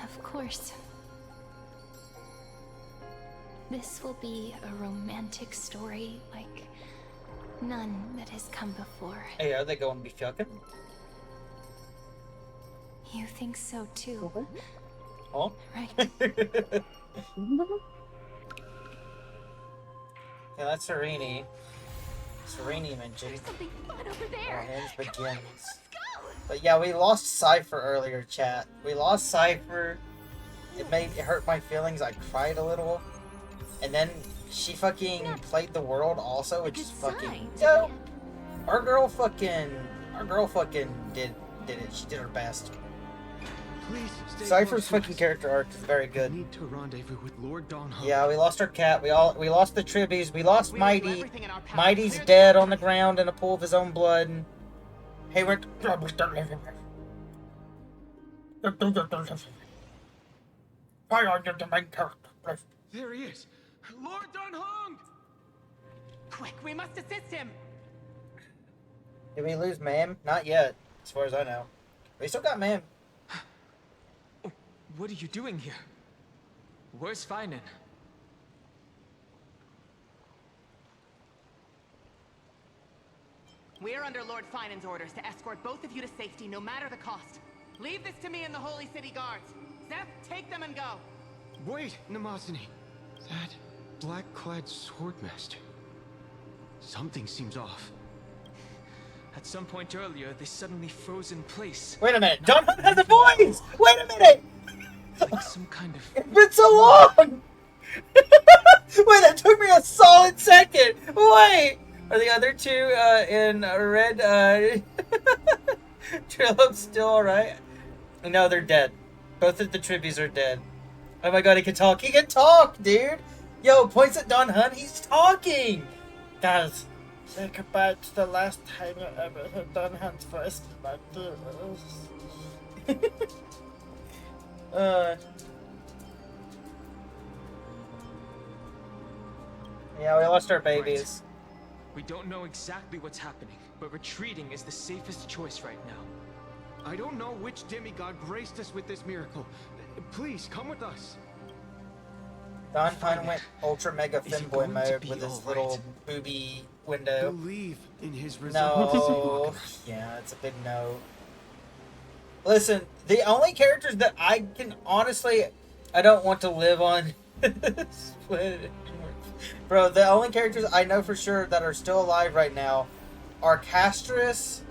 Of course. This will be a romantic story like none that has come before. Hey, are they going to be fucking? You think so too? Oh? Right. Yeah, that's Sereni. Sereni mentioned. Something fun over there. Hands begins. But yeah, we lost Cypher earlier, chat. We lost Cypher. It hurt my feelings. I cried a little. And then she fucking played the world also, which is fucking. Yo, our girl fucking did it. She did her best. Please stay Cypher's close to fucking us. character arc is very good. We need to rendezvous with Lord Dawnhawk. Yeah, we lost our cat. We lost the Tribbies. We lost Mighty. Mighty's dead on the ground in a pool of his own blood. And hey, we're why are you the main character? There he is. Lord Dawnhawk! Quick, we must assist him. Did we lose Mam? Not yet, as far as I know. We still got Mam. What are you doing here? Where's Finan? We're under Lord Finan's orders to escort both of you to safety, no matter the cost. Leave this to me and the Holy City Guards. Zeph, take them and go. Wait, Namazani. That black-clad swordmaster. Something seems off. At some point earlier, they suddenly froze in place. Wait a minute. Don't have the voice! Wait a minute! Like some kind of... It's been so long! Wait, that took me a solid second! Wait! Are the other two in red Trillo's still alright? No, they're dead. Both of the Tribbies are dead. Oh my god, he can talk. He can talk, dude. Yo, points at Don Hunt. He's talking. Guys, say goodbye to the last time you ever heard Don Hunt's voice like this. Yeah, we lost our babies. We don't know exactly what's happening, but retreating is the safest choice right now. I don't know which demigod graced us with this miracle. Please, come with us. Don Hunt went ultra mega Is he femboy going to mode be with his all little booby window. Believe in his No. Yeah, it's a big no. Listen, the only characters that I can honestly, I don't want to live on. Bro, the only characters I know for sure that are still alive right now are Castris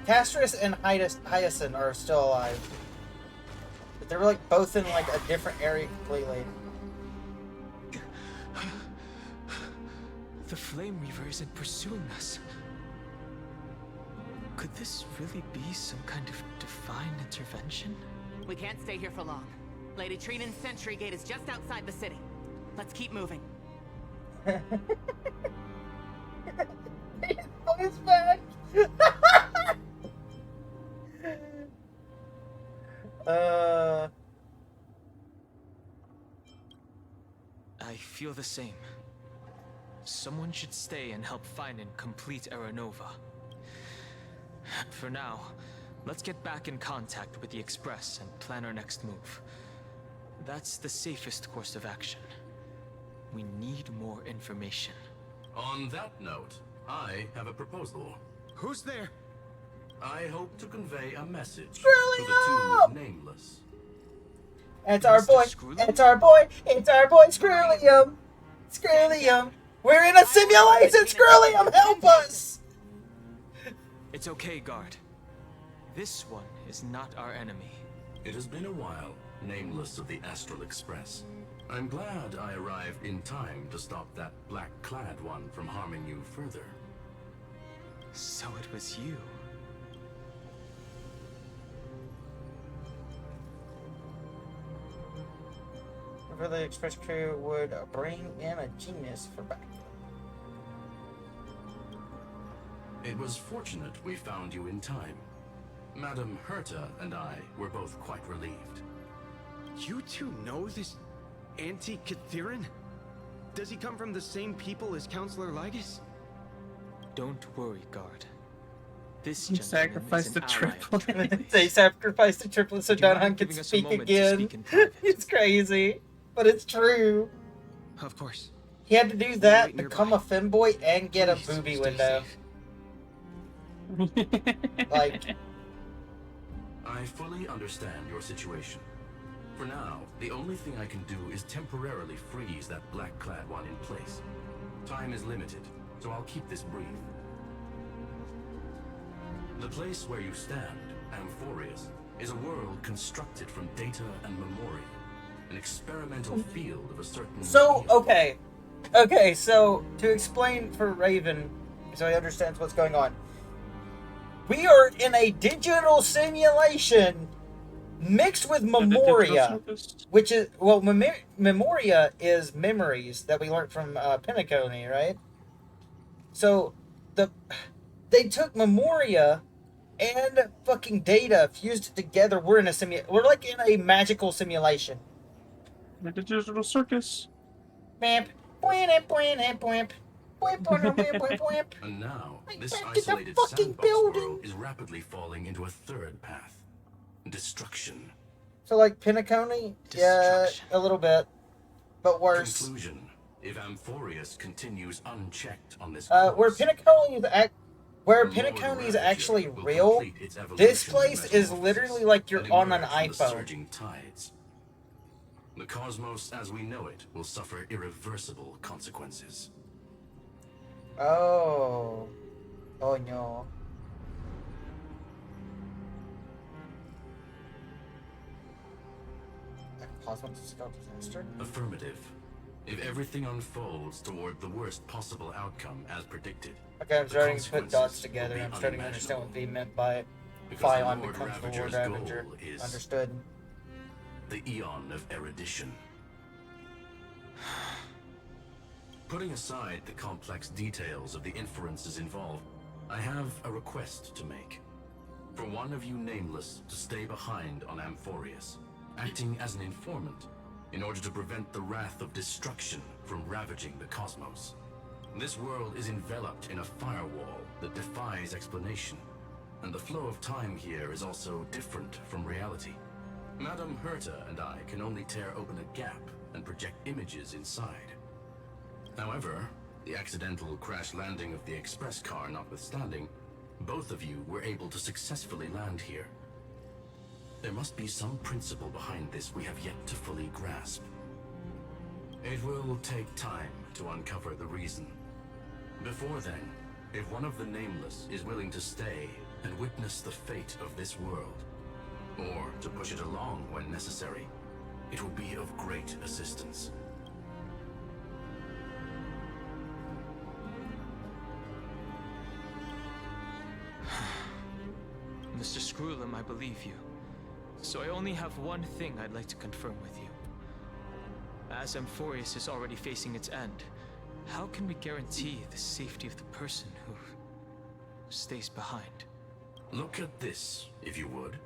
and Hyacinth are still alive. But they were like both in like a different area completely. The Flame Reaver isn't pursuing us. Could this really be some kind of divine intervention? We can't stay here for long. Lady Trinan's Sentry Gate is just outside the city. Let's keep moving. He's back. I feel the same. Someone should stay and help find and complete Aranova. For now, let's get back in contact with the Express and plan our next move. That's the safest course of action. We need more information. On that note, I have a proposal. Who's there? I hope to convey a message Really? to the two nameless. It's our boy. It's our boy. It's our boy, Screwlium. Screwlium. We're in a simulation, Screwlium. Help us. It's okay, guard. This one is not our enemy. It has been a while, nameless of the Astral Express. I'm glad I arrived in time to stop that black-clad one from harming you further. So it was you. Whenever the Express crew would bring in a genius for backup. It was fortunate we found you in time. Madame Herta and I were both quite relieved. You two know this Anti-Catherin? Does he come from the same people as Counselor Lygus? Don't worry, guard. This You gentleman sacrificed is the an ally of triplet. They sacrificed the triplet so Do you Don mind Hunt can giving us a speak moment to again. speak in private? It's crazy, but it's true. Of course. He had to do that, become a femboy, and get a booby window. Like, I fully understand your situation. For now, the only thing I can do is temporarily freeze that black-clad one in place. Time is limited, so I'll keep this brief. The place where you stand, Amphorius, is a world constructed from data and memory. An experimental field of a certain... so, okay. Okay, so, to explain for Raven, so he understands what's going on. We are in a digital simulation mixed with Memoria, which is, well, Memoria is memories that we learned from Penacony, right? So, they took Memoria and fucking data, fused it together. We're in a we're like in a magical simulation. The digital circus. Bamp. And now, this isolated sandbox world is rapidly falling into a third path. Destruction. So like Penacony? Yeah, a little bit. But worse. Conclusion. If Amphorius continues unchecked on this where Penacony is actually real, this place is literally like you're on an iPhone. Surging tides. The cosmos as we know it will suffer irreversible consequences. Oh. Oh no. Affirmative. If everything unfolds toward the worst possible outcome as predicted. Okay, I'm starting to put dots together. I'm starting to understand what being meant by Phion becomes the Lord Ravager. Understood. the Eon of Erudition. Putting aside the complex details of the inferences involved, I have a request to make. For one of you nameless to stay behind on Amphorius, acting as an informant, in order to prevent the wrath of destruction from ravaging the cosmos. This world is enveloped in a firewall that defies explanation, and the flow of time here is also different from reality. Madame Herta and I can only tear open a gap and project images inside. However, the accidental crash landing of the express car notwithstanding, both of you were able to successfully land here. There must be some principle behind this we have yet to fully grasp. It will take time to uncover the reason. Before then, if one of the Nameless is willing to stay and witness the fate of this world, or to push it along when necessary, it will be of great assistance. Mr. Screwlum, I believe you. So I only have one thing I'd like to confirm with you. As Amphorius is already facing its end, how can we guarantee the safety of the person who stays behind? Look at this, if you would.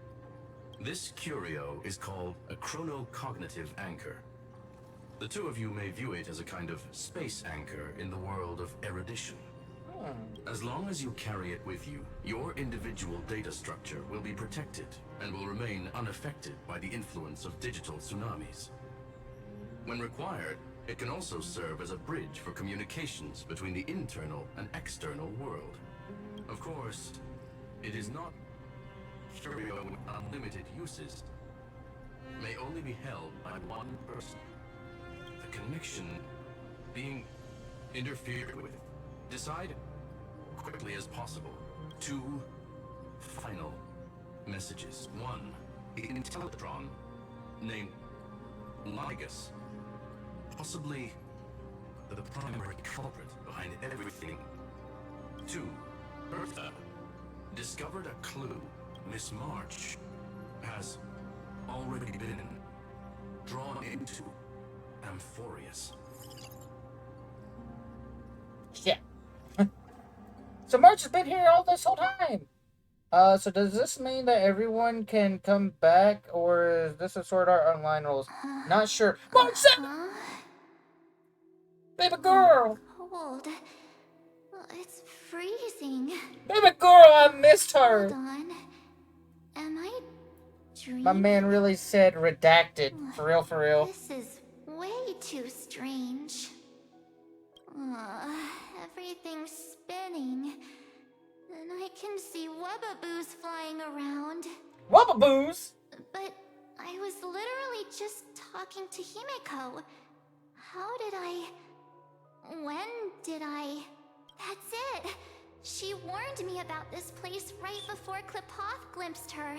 This curio is called a chronocognitive anchor. The two of you may view it as a kind of space anchor in the world of erudition. As long as you carry it with you, your individual data structure will be protected and will remain unaffected by the influence of digital tsunamis. When required, it can also serve as a bridge for communications between the internal and external world. Of course, it is not curio with unlimited uses. May only be held by one person. The connection being interfered with. Decide quickly as possible. 2 final messages. 1, the Intellatron named Ligus, possibly the primary culprit behind everything. 2, Bertha discovered a clue. Miss March has already been drawn into Amphorius. Yeah. So March has been here all this whole time. So does this mean that everyone can come back, or is this a Sword Art Online rules? Not sure. March 7! Baby girl! Cold. It's freezing. Baby girl, I missed her! Hold on. Am I dreaming? My man really said redacted. For real, for real. This is way too strange. Everything's spinning. And I can see wubbaboos flying around. Wubbaboos? But I was literally just talking to Himeko. How did I... When did I... That's it! She warned me about this place right before Klipoth glimpsed her.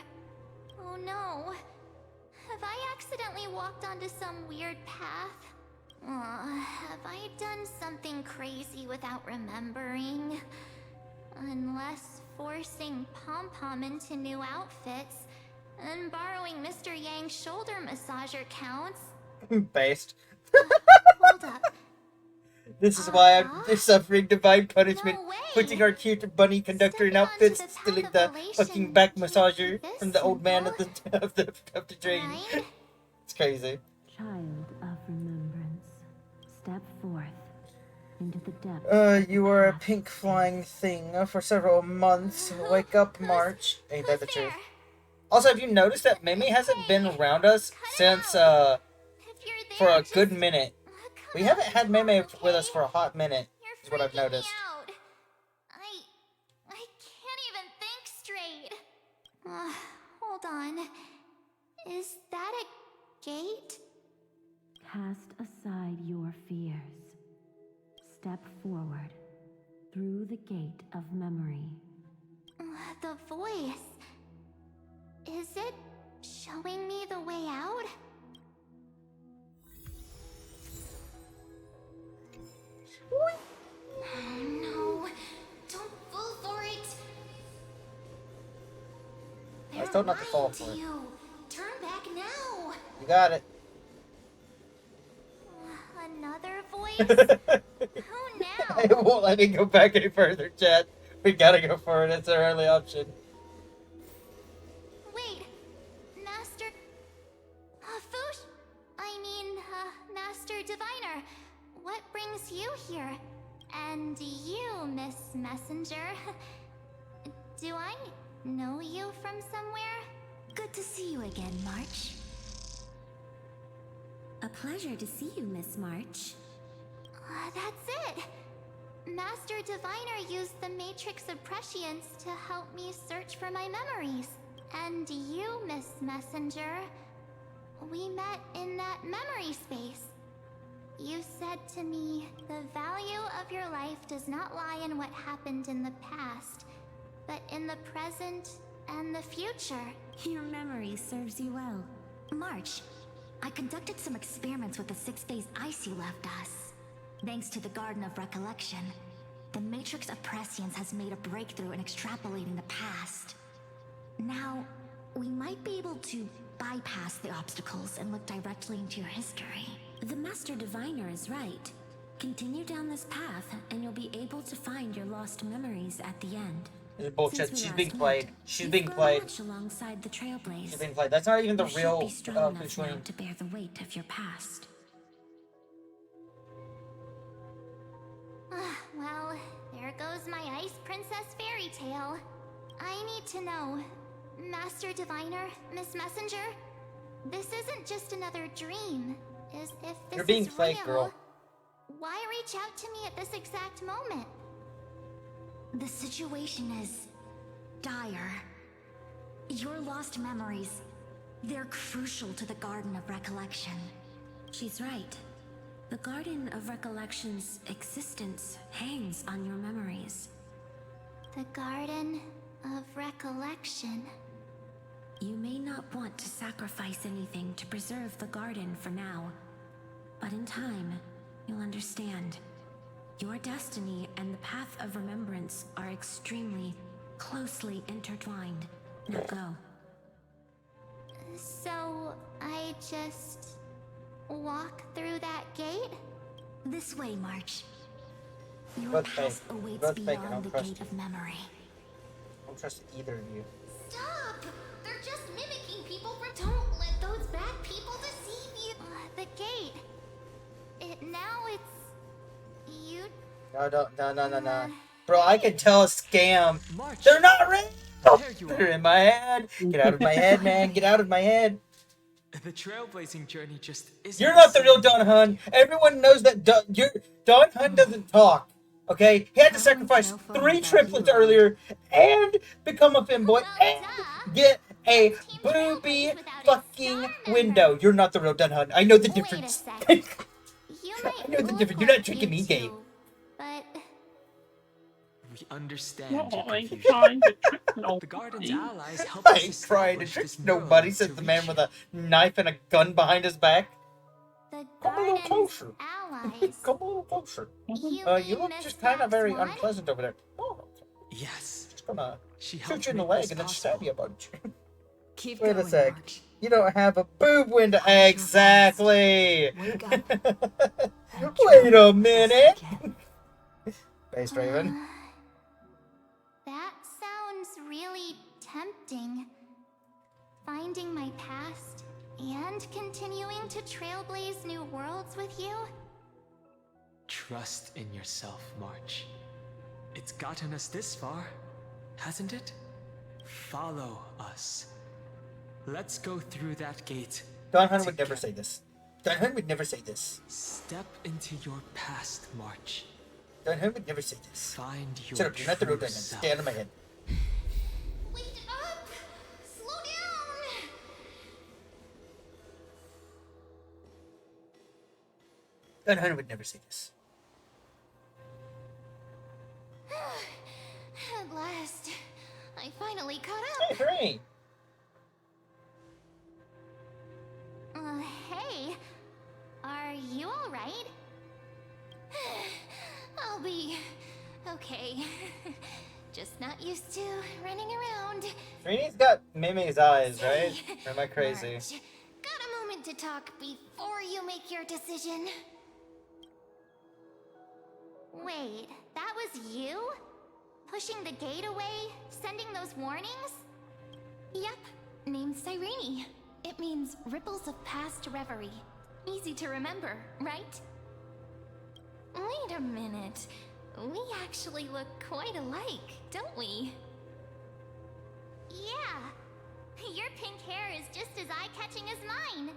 Oh no. Have I accidentally walked onto some weird path? Have I done something crazy without remembering? Unless forcing Pom-Pom into new outfits and borrowing Mr. Yang's shoulder massager counts. Based. Hold up. This is why I'm suffering divine punishment. Putting our cute bunny conductor in outfits, stealing the fucking back massager from the old man of the drain. It's crazy. Child of remembrance, step forth into the depths. You were a pink flying thing for several months. Wake up, March. Ain't that the truth? Also, have you noticed that Mimi hasn't been around us since, for a good minute? We haven't had Mimi with us for a hot minute, is what I've noticed. I can't even think straight. Hold on. Is that a gate? Cast aside your fears. Step forward through the gate of memory. The voice. Is it showing me the way out? Oh no, don't fall for it. I told not to fall for it. You. Turn back now. You got it. Another voice? Who now? It won't let me go back any further, chat. We gotta go for it. It's our only option. Wait, Master... Fush? Master Diviner. What brings you here? And you, Miss Messenger. Do I know you from somewhere? Good to see you again, March. A pleasure to see you, Miss March. That's it! Master Diviner used the Matrix of Prescience to help me search for my memories. And you, Miss Messenger, we met in that memory space. You said to me, the value of your life does not lie in what happened in the past, but in the present and the future. Your memory serves you well. March, I conducted some experiments with the 6 days ice you left us. Thanks to the Garden of Recollection, the Matrix of Prescience has made a breakthrough in extrapolating the past. Now, we might be able to bypass the obstacles and look directly into your history. The Master Diviner is right. Continue down this path, and you'll be able to find your lost memories at the end. This is bullshit. Since we She's last being met, played. She's you've being grown played. much alongside the Trailblaze. She's being played. That's not even the You should real be strong enough now Queen. to bear the weight of your past. Well, there goes my Ice Princess fairy tale. I need to know, Master Diviner, Miss Messenger, this isn't just another dream. If this You're being is played, real, girl. why reach out to me at this exact moment? The situation is dire. Your lost memories, they're crucial to the Garden of Recollection. She's right. The Garden of Recollection's existence hangs on your memories. The Garden of Recollection. You may not want to sacrifice anything to preserve the garden for now, but in time, you'll understand. Your destiny and the path of remembrance are extremely, closely intertwined. Now go. So, I just walk through that gate? This way, March. Your Both path fake. awaits Both fake. I beyond don't the trust gate you. of memory. I don't trust either of you. Stop! They're just mimicking people for— Don't let those bad people deceive you! The gate. Now it's... you... No. Bro, I can tell a scam. They're not real! They're in my head. Get out of my head, man. Get out of my head. The trailblazing journey just isn't. You're not the real Don Hun. Everyone knows that Don Hun doesn't talk. Okay? He had to sacrifice 3 triplets earlier and become a femboy and get a booby fucking window. You're not the real Don Hun. I know the difference. I know the difference. You're not tricking me, Gabe. But... We understand No, your I ain't confusion. trying to trick nobody. The Garden's allies help I us ain't trying to establish trick this neuron nobody, says to the man reach with a knife and a gun behind his back. The Come a little closer. allies. Come a little closer. You look just kind of very unpleasant over there. Oh, yes. just gonna She shoot helped you in the make leg this and then possible. stab you a bunch. Keep Wait a going, sec. March. You don't have a boob window. Exactly. Wake up. Wait a minute. Base Raven. That sounds really tempting. Finding my past and continuing to trailblaze new worlds with you? Trust in yourself, March. It's gotten us this far, hasn't it? Follow us. Let's go through that gate. Don Hun would never say this. Don Hun would never say this. Step into your past, March. Don Hun would never say this. Find your Shut up, you're not the real true Don Hun. self. Stay out of my head. Wait up! Slow down! Don Hun would never say this. At last, I finally caught up. Hey, great. Hey, are you alright? I'll be okay. Just not used to running around. Srini's got Mimi's eyes, right? Or am I crazy? March, got a moment wanted to talk before you make your decision. Wait, that was you? Pushing the gate away? Sending those warnings? Yep, named Cyrene. It means ripples of past reverie. Easy to remember, right? Wait a minute. We actually look quite alike, don't we? Yeah. Your pink hair is just as eye-catching as mine.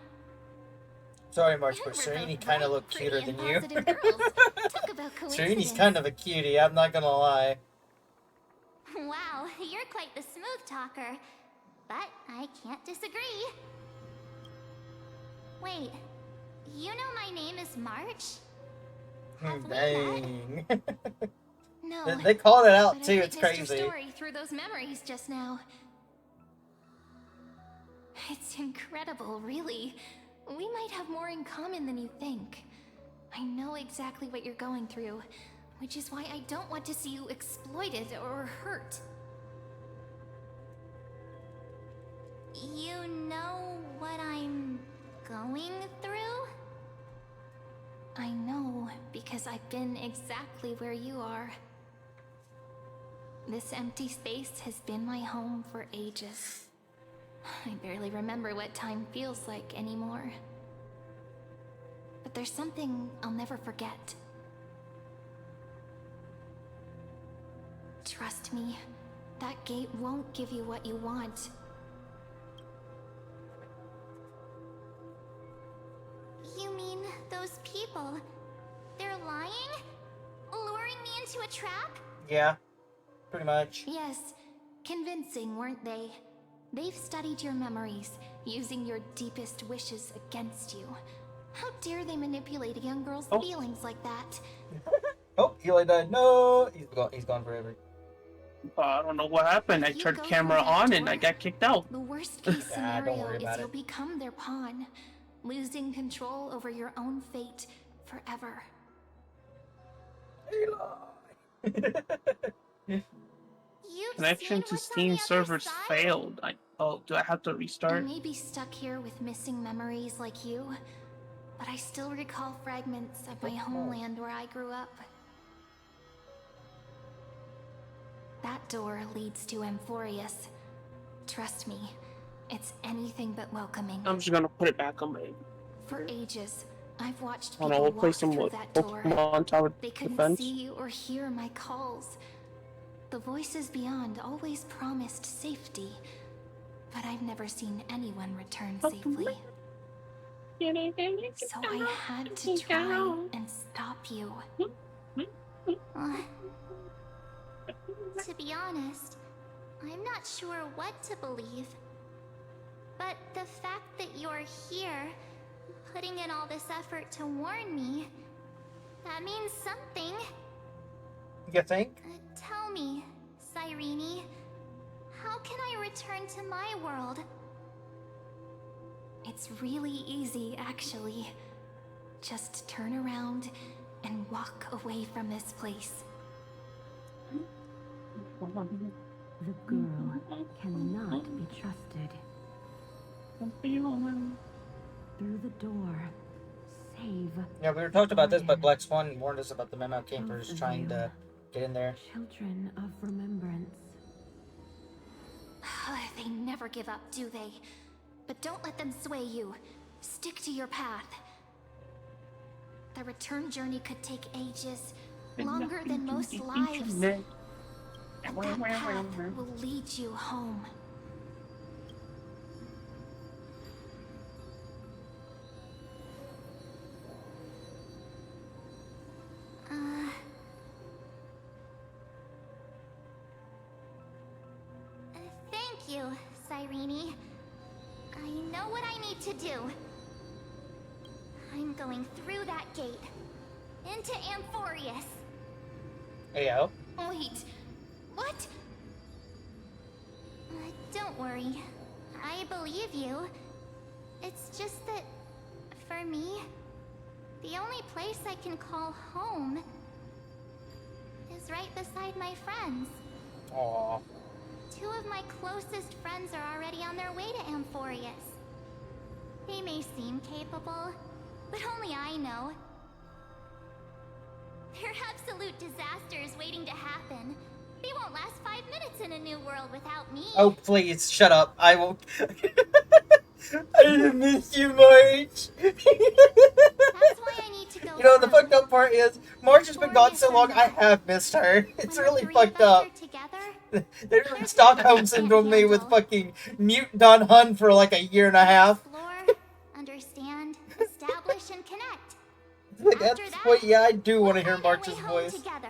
Sorry, March, but Serene kind of looked cuter than you. Serene's kind of a cutie, I'm not gonna lie. Wow, you're quite the smooth talker. But I can't disagree. Wait, you know my name is March? Dang. No. They called it out but too, I it's witnessed crazy. your story through those memories just now. It's incredible, really. We might have more in common than you think. I know exactly what you're going through, which is why I don't want to see you exploited or hurt. You know what I'm going through? I know, because I've been exactly where you are. This empty space has been my home for ages. I barely remember what time feels like anymore. But there's something I'll never forget. Trust me, that gate won't give you what you want. You mean those people? They're lying? Luring me into a trap? Yeah, pretty much. Yes, convincing, weren't they? They've studied your memories, using your deepest wishes against you. How dare they manipulate a young girl's feelings like that? Oh, Eli died. No, he's gone forever. I don't know what happened. I turned camera on and I got kicked out. The worst case Ah, don't scenario worry is about you'll it. become their pawn, losing control over your own fate forever. Connection to Steam servers failed. Do I have to I restart? may be stuck here with missing memories like you, but I still recall fragments of my homeland where I grew up. That door leads to Amphorius. Trust me, it's anything but welcoming. I'm just gonna put it back on my. For ages, I've watched I don't know, people we'll play walk some through what, that door. Pokemon Tower They couldn't Defense. see or hear my calls. The voices beyond always promised safety, but I've never seen anyone return safely. So I had to try and stop you. To be honest, I'm not sure what to believe. But the fact that you're here, putting in all this effort to warn me, that means something. You think? Tell me, Cyrene, how can I return to my world? It's really easy, actually. Just turn around and walk away from this place. The girl cannot be trusted. Through the door, save. Yeah, we were talked about this, but Black Swan warned us about the memo campers trying to get in there. Children of remembrance. They never give up, do they? But don't let them sway you. Stick to your path. The return journey could take ages, longer than most lives. But that path will lead you home. Thank you, Cyrene. I know what I need to do. I'm going through that gate. Into Amphorius. Heyo. Wait, what? Don't worry. I believe you. It's just that, for me, the only place I can call home is right beside my friends. Aww. Two of my closest friends are already on their way to Amphorius. They may seem capable, but only I know. There are absolute disasters waiting to happen. They won't last 5 minutes in a new world without me. Oh, please, shut up. I will... I miss you, March. That's why I need to go. You know, the fucked up part is, March has been gone so long, I have missed her. It's really fucked up. They're doing Stockholm Syndrome me with fucking mute Don Hun for like a year and a half. Explore, understand, establish, and connect. Like, at this point, yeah, I do want to hear March's voice. Together.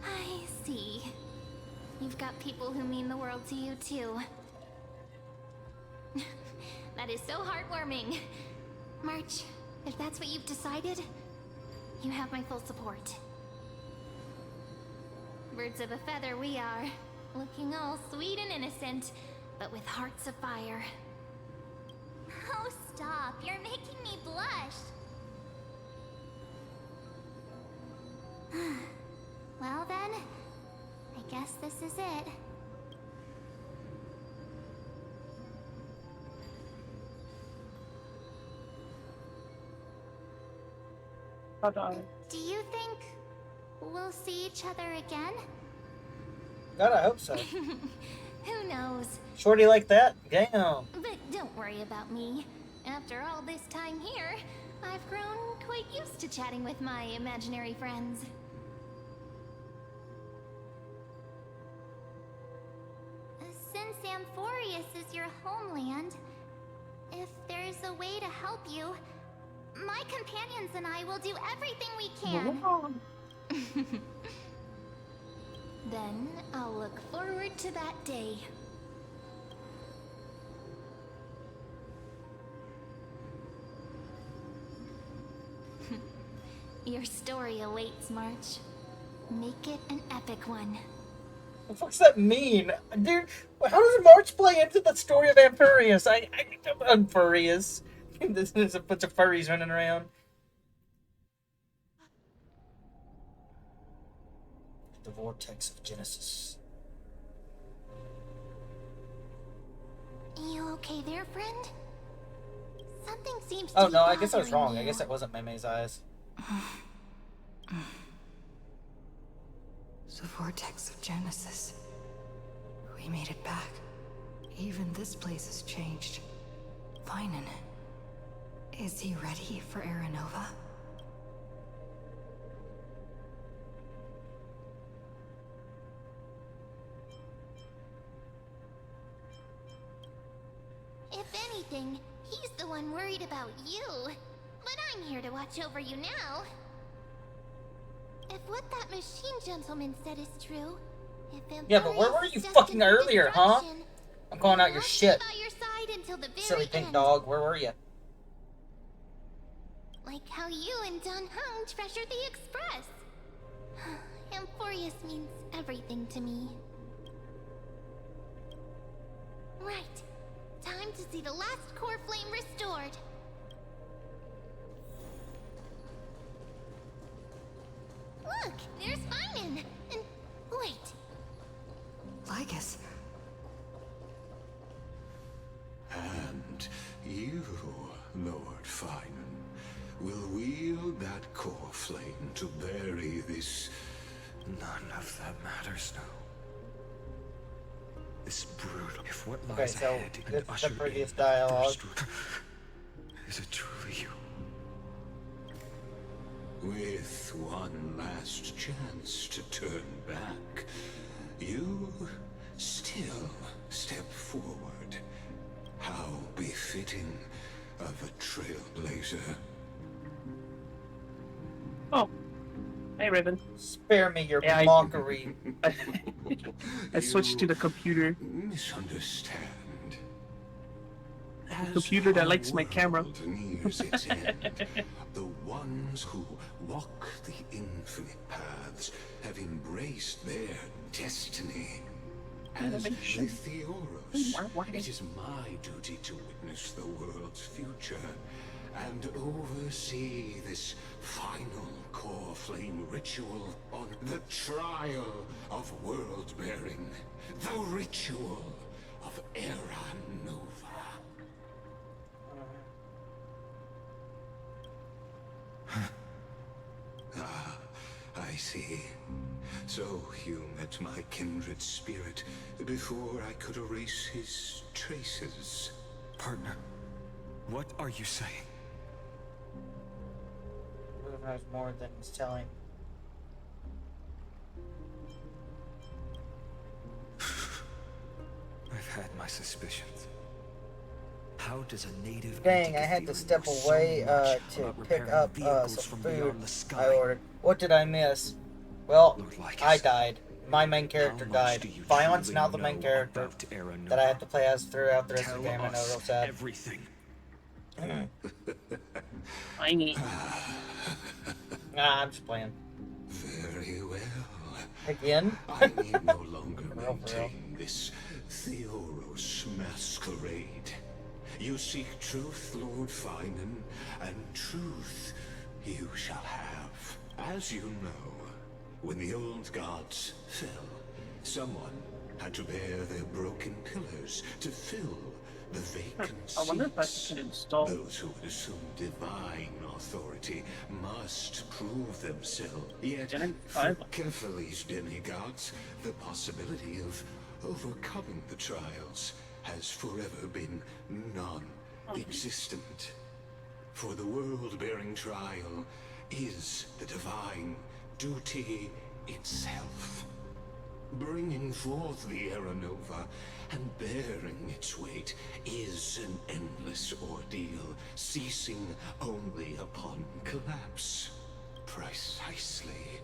I see. You've got people who mean the world to you, too. That is so heartwarming. March, if that's what you've decided, you have my full support. Birds of a feather we are, looking all sweet and innocent, but with hearts of fire. Oh, stop. You're making me blush. Well then, I guess this is it. Do you think we'll see each other again? God, I hope so. Who knows? Shorty like that? Damn. But don't worry about me. After all this time here, I've grown quite used to chatting with my imaginary friends. Since Amphorius is your homeland, if there's a way to help you, my companions and I will do everything we can. Then I'll look forward to that day. Your story awaits, March. Make it an epic one. What the fuck's that mean? Dude, how does March play into the story of Amphorius? Amphorius. There's a bunch of furries running around. The vortex of Genesis. You okay there, friend? Something seems Oh to no, be I guess I was bothering wrong. I you. guess it wasn't Meme's eyes. The vortex of Genesis. We made it back. Even this place has changed. Finan. Is he ready for Aranova? If anything, he's the one worried about you. But I'm here to watch over you now. If what that machine gentleman said is true, if Yeah, but where were Amphorius you is fucking destined for earlier, huh? destruction, I'm calling out your I'll shit. stay by your side until the very Silly pink end. dog, where were you? Like how you and Don Hung treasured the Express. Amphorius means everything to me. Right. Time to see the last core flame restored. Look, there's Finan. And wait. Lycus. And you, Lord Finan, will wield that core flame to bury this... None of that matters now. This brutal... If what Okay, lies so ahead and this is the ushered previous in dialogue. first root- Is it truly you? With one last chance to turn back, you still step forward. How befitting of a trailblazer. Oh. Hey, Raven. Spare me your Yeah, mockery. I switched to the computer. Misunderstand. The computer that likes my camera. Nears its end, the ones who walk the infinite paths have embraced their destiny. As Lythioros, it is my duty to witness the world's future and oversee this final core flame ritual on the trial of world-bearing. The ritual Era Nova. Ah, I see. So you met my kindred spirit before I could erase his traces. Partner, what are you saying? Who knows more than he's telling? I've had my suspicions. How does a native Dang, I had to step away to pick up some food I ordered. What did I miss? Well, I died. My main character died. Vion's now the main character that I have to play as throughout the rest of the game. I know, real sad. Everything. I need. Nah, I'm just playing. Very well. Again? I need no longer maintain this Theoros masquerade. You seek truth, Lord Finan, and truth you shall have. As you know, when the old gods fell, someone had to bear their broken pillars to fill the vacant I wonder if I seats. can install. Those who would assume divine authority must prove themselves. Yet, for Kefali's demigods, the possibility of overcoming the trials has forever been non-existent. For the world-bearing trial is the divine duty itself. Bringing forth the Era Nova and bearing its weight is an endless ordeal, ceasing only upon collapse. Precisely.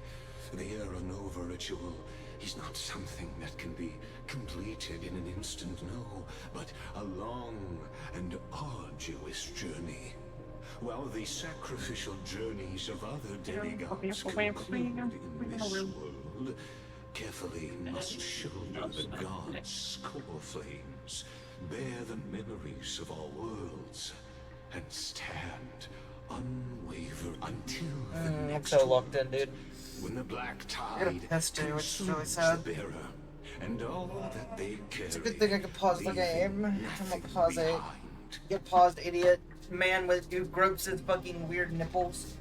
The Era Nova ritual is not something that can be completed in an instant, no, but a long and arduous journey. While the sacrificial journeys of other demigods conclude in this world, carefully must shoulder the gods' core flames, bear the memories of all worlds, and stand unwavered until the next I'm so locked in, dude. when the black tide consumes the bearer, and all that they carry. It's a good thing I can pause the game. I'm gonna pause it. Get paused, idiot. Man with who gropes his fucking weird nipples.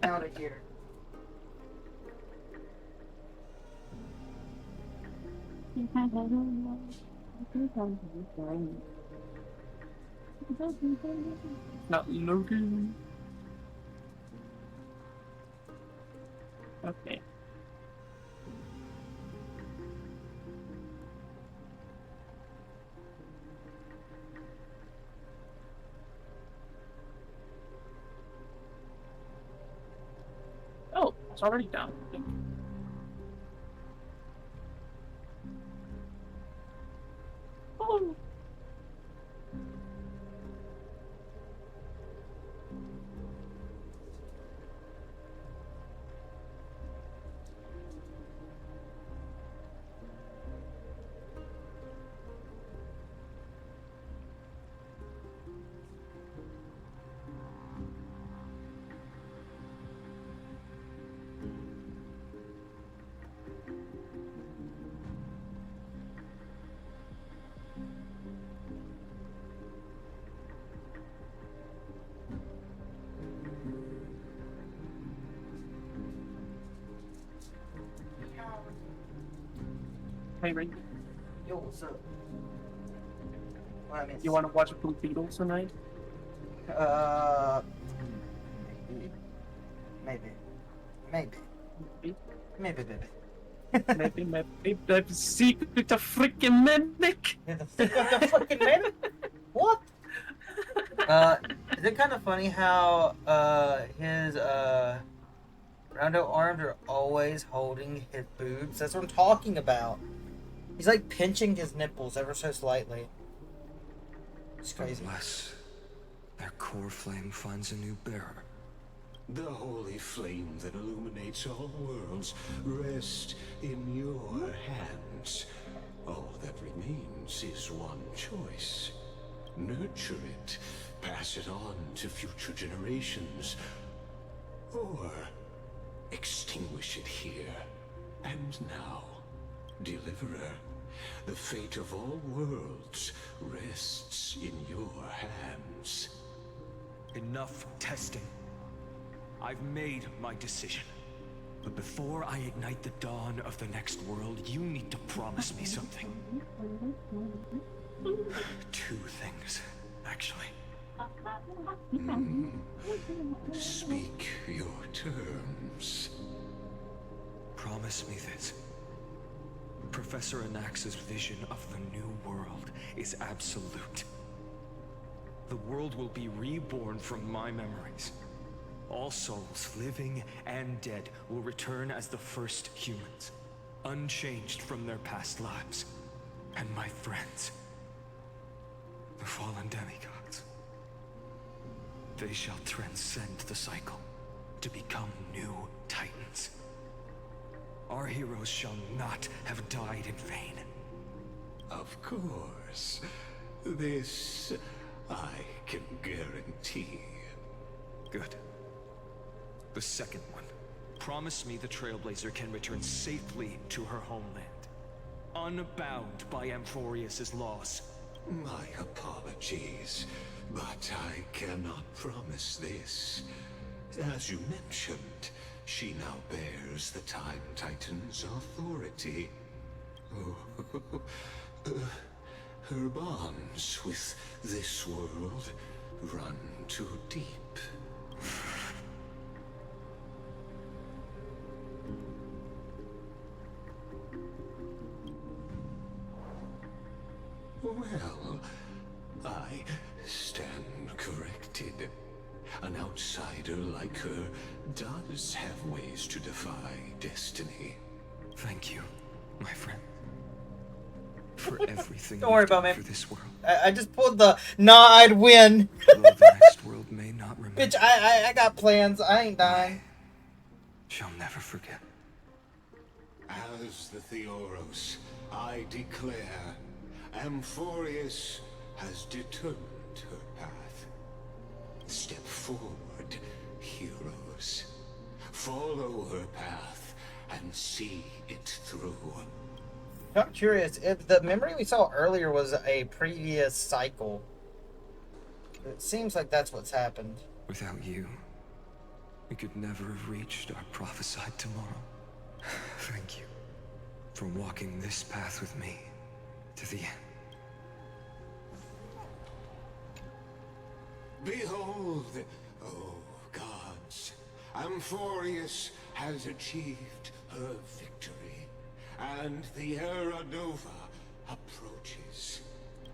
Out of here. Not loading. Okay. Oh, it's already down. Oh. Hey, Ray. Yo, what's up? What I missed? You want to watch Blue Beetles tonight? Maybe. Maybe. The secret of freaking mimic. The secret of freaking mimic? What? Is it kind of funny how his rounded arms are always holding his boobs? That's what I'm talking about. He's like pinching his nipples ever so slightly. It's crazy. Unless their core flame finds a new bearer. The holy flame that illuminates all worlds rests in your hands. All that remains is one choice. Nurture it, pass it on to future generations, or extinguish it here and now. Deliverer, The fate of all worlds rests in your hands. Enough testing. I've made my decision. But before I ignite the dawn of the next world, you need to promise me something. 2 things, actually. Speak your terms. Promise me this. Professor Anax's vision of the new world is absolute. The world will be reborn from my memories. All souls, living and dead, will return as the first humans, unchanged from their past lives. And my friends, the fallen demigods, they shall transcend the cycle to become new titans. Our heroes shall not have died in vain. Of course. This I can guarantee. Good. The second one. Promise me the Trailblazer can return safely to her homeland, unbound by Amphorius's laws. My apologies, but I cannot promise this. As you mentioned, she now bears the Time Titan's authority. Her bonds with this world run too deep. Well, I stand corrected. An outsider like her does have ways to defy destiny. Thank you, my friend, for everything Don't worry you've about done me. for this world. I just pulled the nah, I'd win. Though the next world may not remember, Bitch, I got plans. I ain't dying. shall never forget. As the Theoros, I declare, Amphorius has determined her path. Step forward, heroes. Follow her path and see it through. I'm curious if the memory we saw earlier was a previous cycle. It seems like that's what's happened. Without you, we could never have reached our prophesied tomorrow. Thank you for walking this path with me to the end. Behold, oh gods, Amphorius has achieved her victory, and the Era Nova approaches.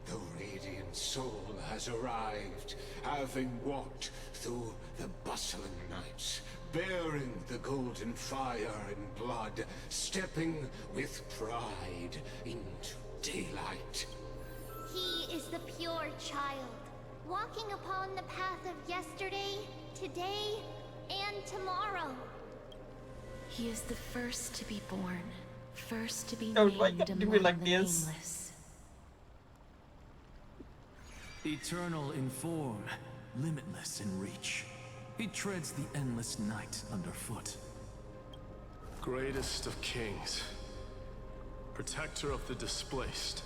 The Radiant Soul has arrived, having walked through the bustling nights, bearing the golden fire and blood, stepping with pride into daylight. He is the pure child, walking upon the path of yesterday, today, and tomorrow. He is the first to be born, first to be Oh, why named gotta do among it like the this? nameless. Eternal in form, limitless in reach. He treads the endless night underfoot. Greatest of kings, protector of the displaced,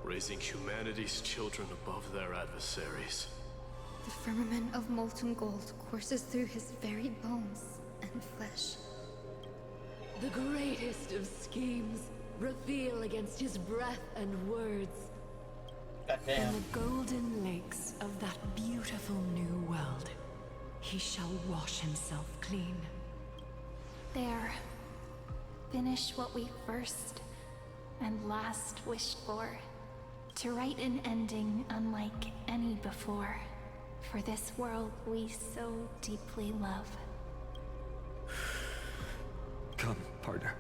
raising humanity's children above their adversaries. The firmament of molten gold courses through his very bones and flesh. The greatest of schemes reveal against his breath and words. Goddamn. In the golden lakes of that beautiful new world, he shall wash himself clean. There. Finish what we first and last wished for. To write an ending unlike any before. For this world we so deeply love. Come, partner.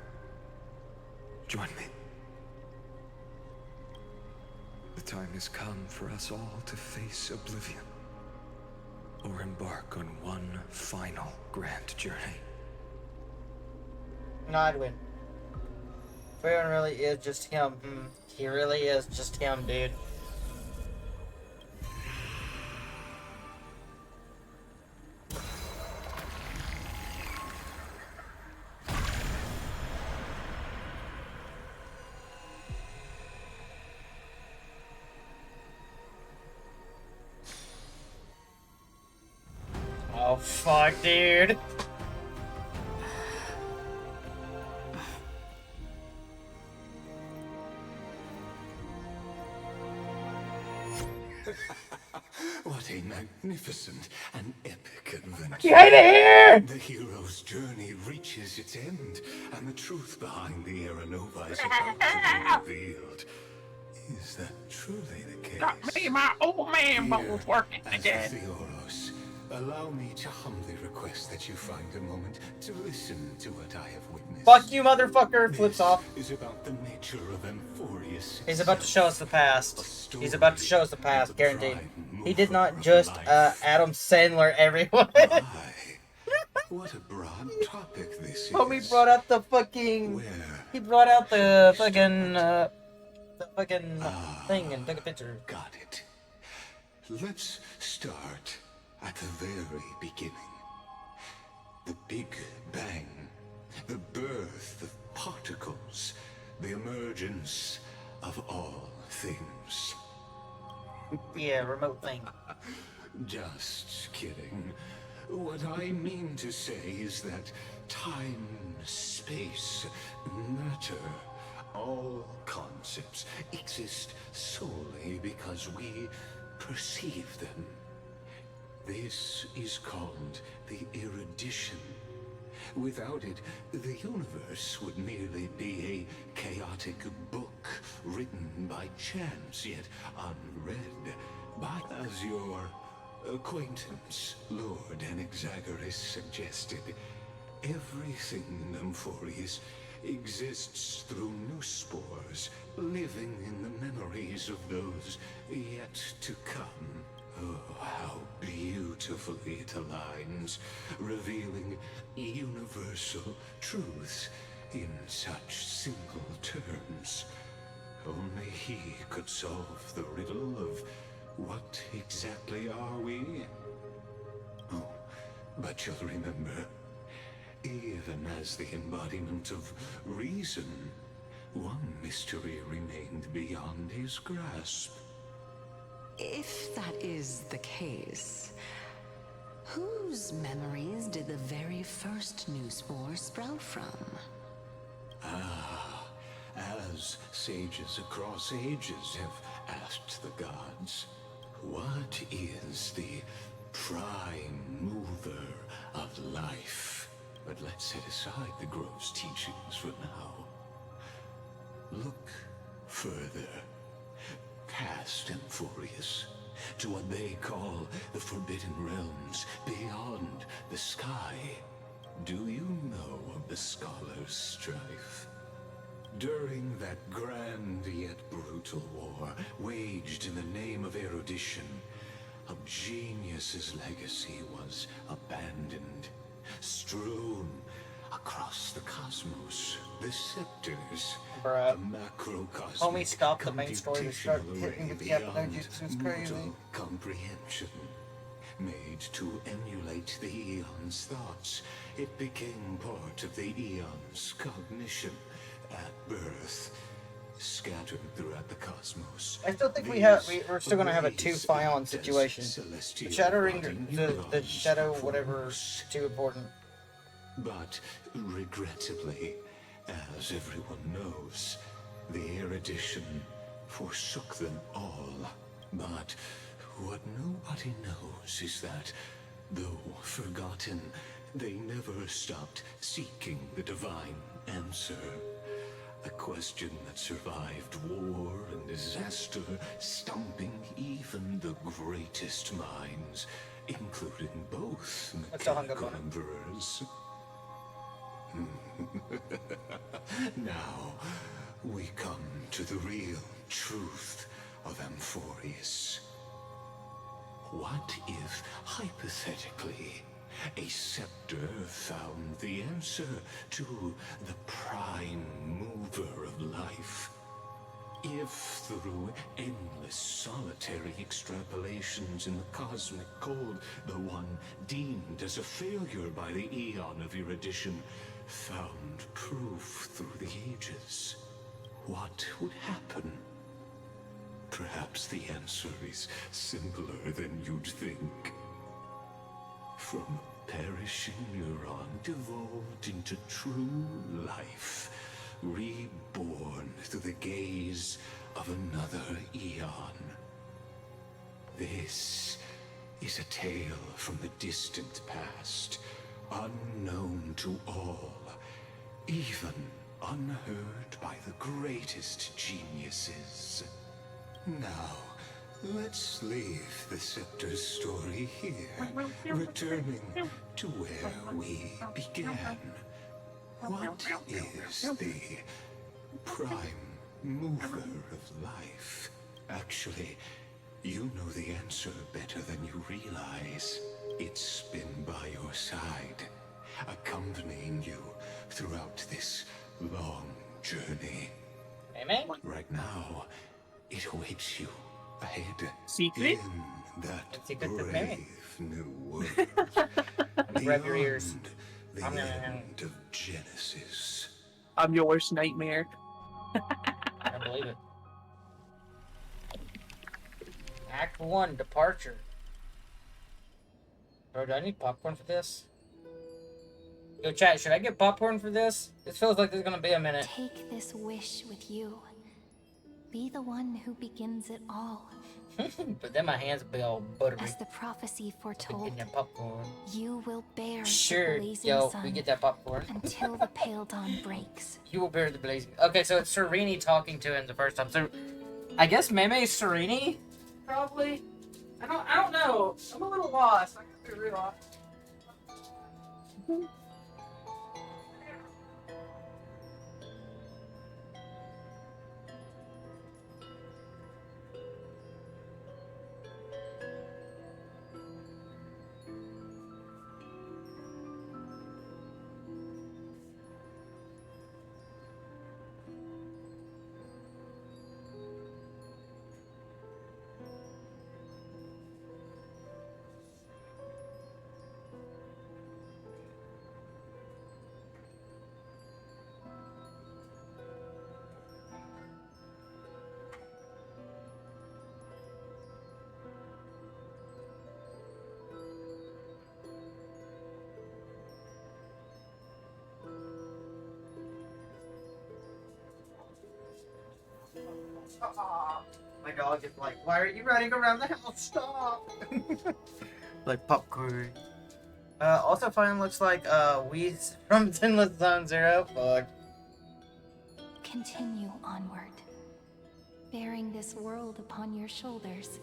Join me. The time has come for us all to face oblivion, or embark on one final grand journey. No, I'd win. Farron really is just him. He really is just him, dude. Oh, fuck, dude. What a magnificent and epic adventure. You hate it here! The hero's journey reaches its end, and the truth behind the Aranova is about to be revealed. Is that truly the case? Got me my old man bones working As again. the Theoros, allow me to humbly request that you find a moment to listen to what I have witnessed. Fuck you, motherfucker. Flips off. Is about the nature of Amphorius. He's about to show us the past. He's about to show us the past, guaranteed. He did not just Adam Sandler everyone. What a broad topic this is. Homie brought out the fucking. He brought out the fucking thing and took a picture. Got it. Let's start at the very beginning. The Big Bang. The birth of particles. The emergence of all things. Yeah, remote thing. Just kidding. What I mean to say is that time, space, matter, all concepts exist solely because we perceive them. This is called the erudition. Without it, the universe would merely be a chaotic book written by chance, yet unread. But as your acquaintance, Lord Anaxagoras, suggested, everything in Amphorius exists through new spores, living in the memories of those yet to come. Oh, how beautifully it aligns, revealing universal truths in such simple terms. Only he could solve the riddle of what exactly are we? Oh, but you'll remember, even as the embodiment of reason, one mystery remained beyond his grasp. If that is the case, whose memories did the very first new spore sprout from? Ah, as sages across ages have asked the gods, what is the prime mover of life? But let's set aside the gross teachings for now. Look further, past Amphorius, to what they call the Forbidden Realms beyond the sky. Do you know of the Scholar's Strife? During that grand yet brutal war, waged in the name of erudition, a genius's legacy was abandoned, strewn across the cosmos. The scepters, the macrocosmic Homie, stop the main story to start hitting with the beyond Japanese. It's crazy. mortal comprehension. Made to emulate the Eon's thoughts, it became part of the Eon's cognition at birth, scattered throughout the cosmos. I still think we're still gonna have a 2 Phion situation. The Shadow Ring, the Shadow whatever, is too important. But regrettably, as everyone knows, the erudition forsook them all. But what nobody knows is that, though forgotten, they never stopped seeking the divine answer. A question that survived war and disaster, stumping even the greatest minds, including both mechanical emperors. Now, we come to the real truth of Amphorius. What if, hypothetically, a scepter found the answer to the prime mover of life? If through endless solitary extrapolations in the cosmic code, the one deemed as a failure by the Eon of erudition found proof through the ages, what would happen? Perhaps the answer is simpler than you'd think. From perishing neuron evolved into true life, reborn through the gaze of another eon. This is a tale from the distant past, unknown to all, even unheard by the greatest geniuses. Now, let's leave the Scepter's story here, returning to where we began. What is the prime mover of life? Actually, you know the answer better than you realize. It's been by your side, accompanying you throughout this long journey. Amen. Right now, it awaits you ahead Secret? in that Secret to brave new world. Grab your ears. Beyond the end of Genesis. I'm your worst nightmare. I believe it. Act 1, Departure. Bro, do I need popcorn for this? Yo, chat, should I get popcorn for this? It feels like there's gonna be a minute. Take this wish with you. Be the one who begins it all. But then my hands will be all buttery. As the prophecy foretold, Getting that popcorn. you will bear Sure, the blazing yo, sun we get that popcorn. until the pale dawn breaks. You will bear the blazing. Okay, so it's Serini talking to him the first time. So, I guess Meme's Serini? Probably. I don't know. I'm a little lost. I gotta be real honest. My dog is like, why are you running around the house? Stop! Like popcorn. Also fine looks like weeds from Sinless Zone Zero. Fuck. Continue onward, bearing this world upon your shoulders,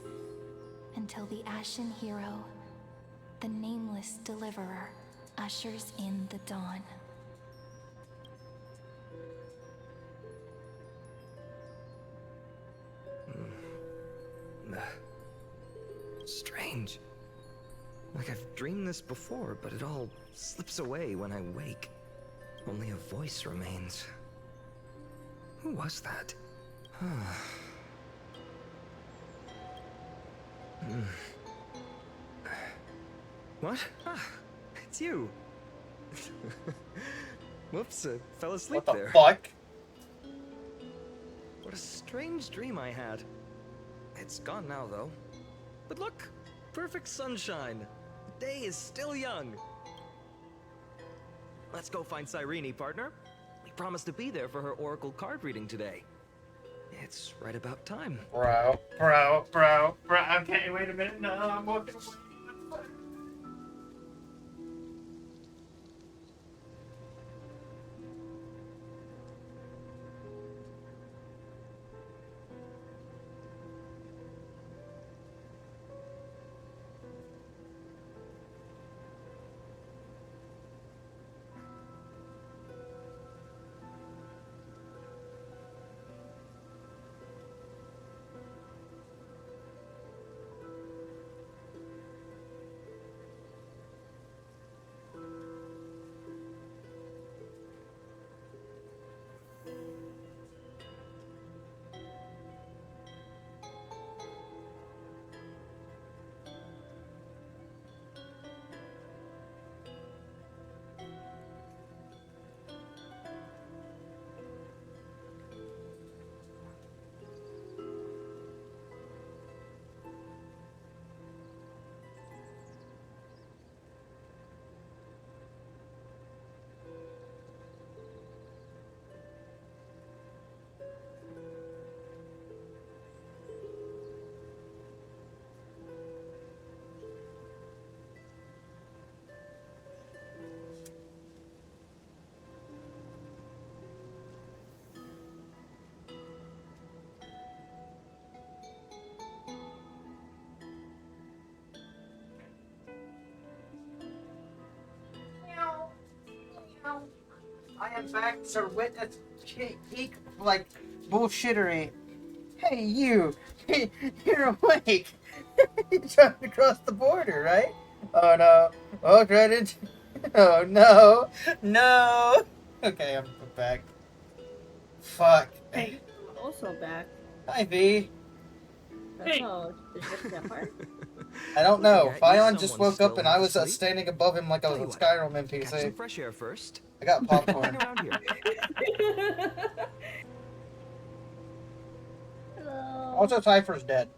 until the Ashen Hero, the nameless deliverer, ushers in the dawn. Strange. Like I've dreamed this before, but it all slips away when I wake. Only a voice remains. Who was that? What? Ah, it's you. Whoops, fell asleep there. What the fuck? What a strange dream I had. It's gone now, though. But look, perfect sunshine. The day is still young. Let's go find Cyrene, partner. We promised to be there for her oracle card reading today. It's right about time. Bro. Okay, wait a minute. No, I'm walking away. am back to witness peak like bullshittery. Hey, you! You're awake! You jumped across the border, right? Oh no. Oh, dreaded. Oh no. No! Okay, I'm back. Fuck. Hey, I'm also back. Hi, V. That's all. Is this that part? I don't know. Looking at you, Fion just someone woke up still and I half was asleep. standing above him like I was Tell a you what, Skyrim catch some NPC. fresh air first. I got popcorn. Hang around here. Hello. Also, Cypher's dead.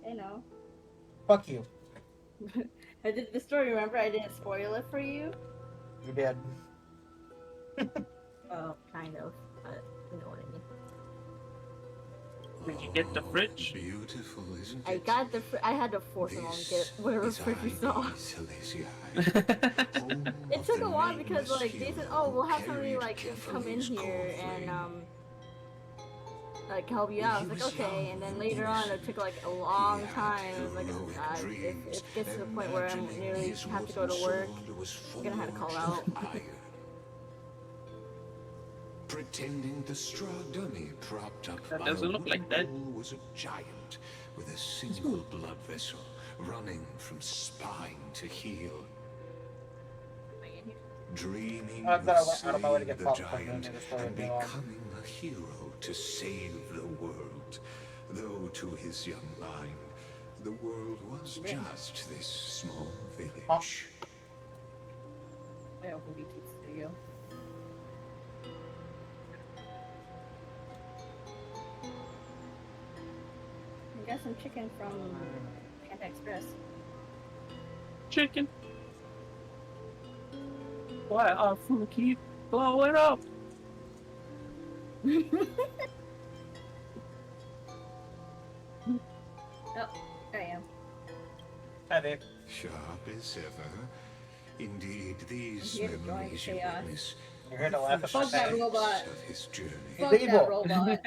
I know. Fuck you. I did the story, remember? I didn't spoil it for you. You did. Well, kind of. But you know what I mean. Did you get the fridge? Beautiful, isn't I got the. I had to force him on to get whatever fridge we saw. It took a while because like they said, oh, we'll have somebody like come in here and like help you out. I was like, okay, and then later on it took like a long time. I was like, oh god, if it gets to the point where I'm nearly have to go to work, I'm gonna have to call out. Pretending the straw dummy propped up That by doesn't a look like wooden that. pole was a giant with a single blood vessel running from spine to heel. Dreaming I of thought I went out of my way to slaying get the popcorn and giant then just started and being on. becoming a hero to save the world. Though to his young mind, the world was just this small village. I open BT Studio. I got some chicken from Panda Express. Chicken. Why our food keep blowing up? Oh, there I am. Hi, babe. Sharp as ever. Indeed, these I'm here to join memories you chaos. witness You're here to laugh at Fuck that robot. of his journey. Fuck He's that evil. robot.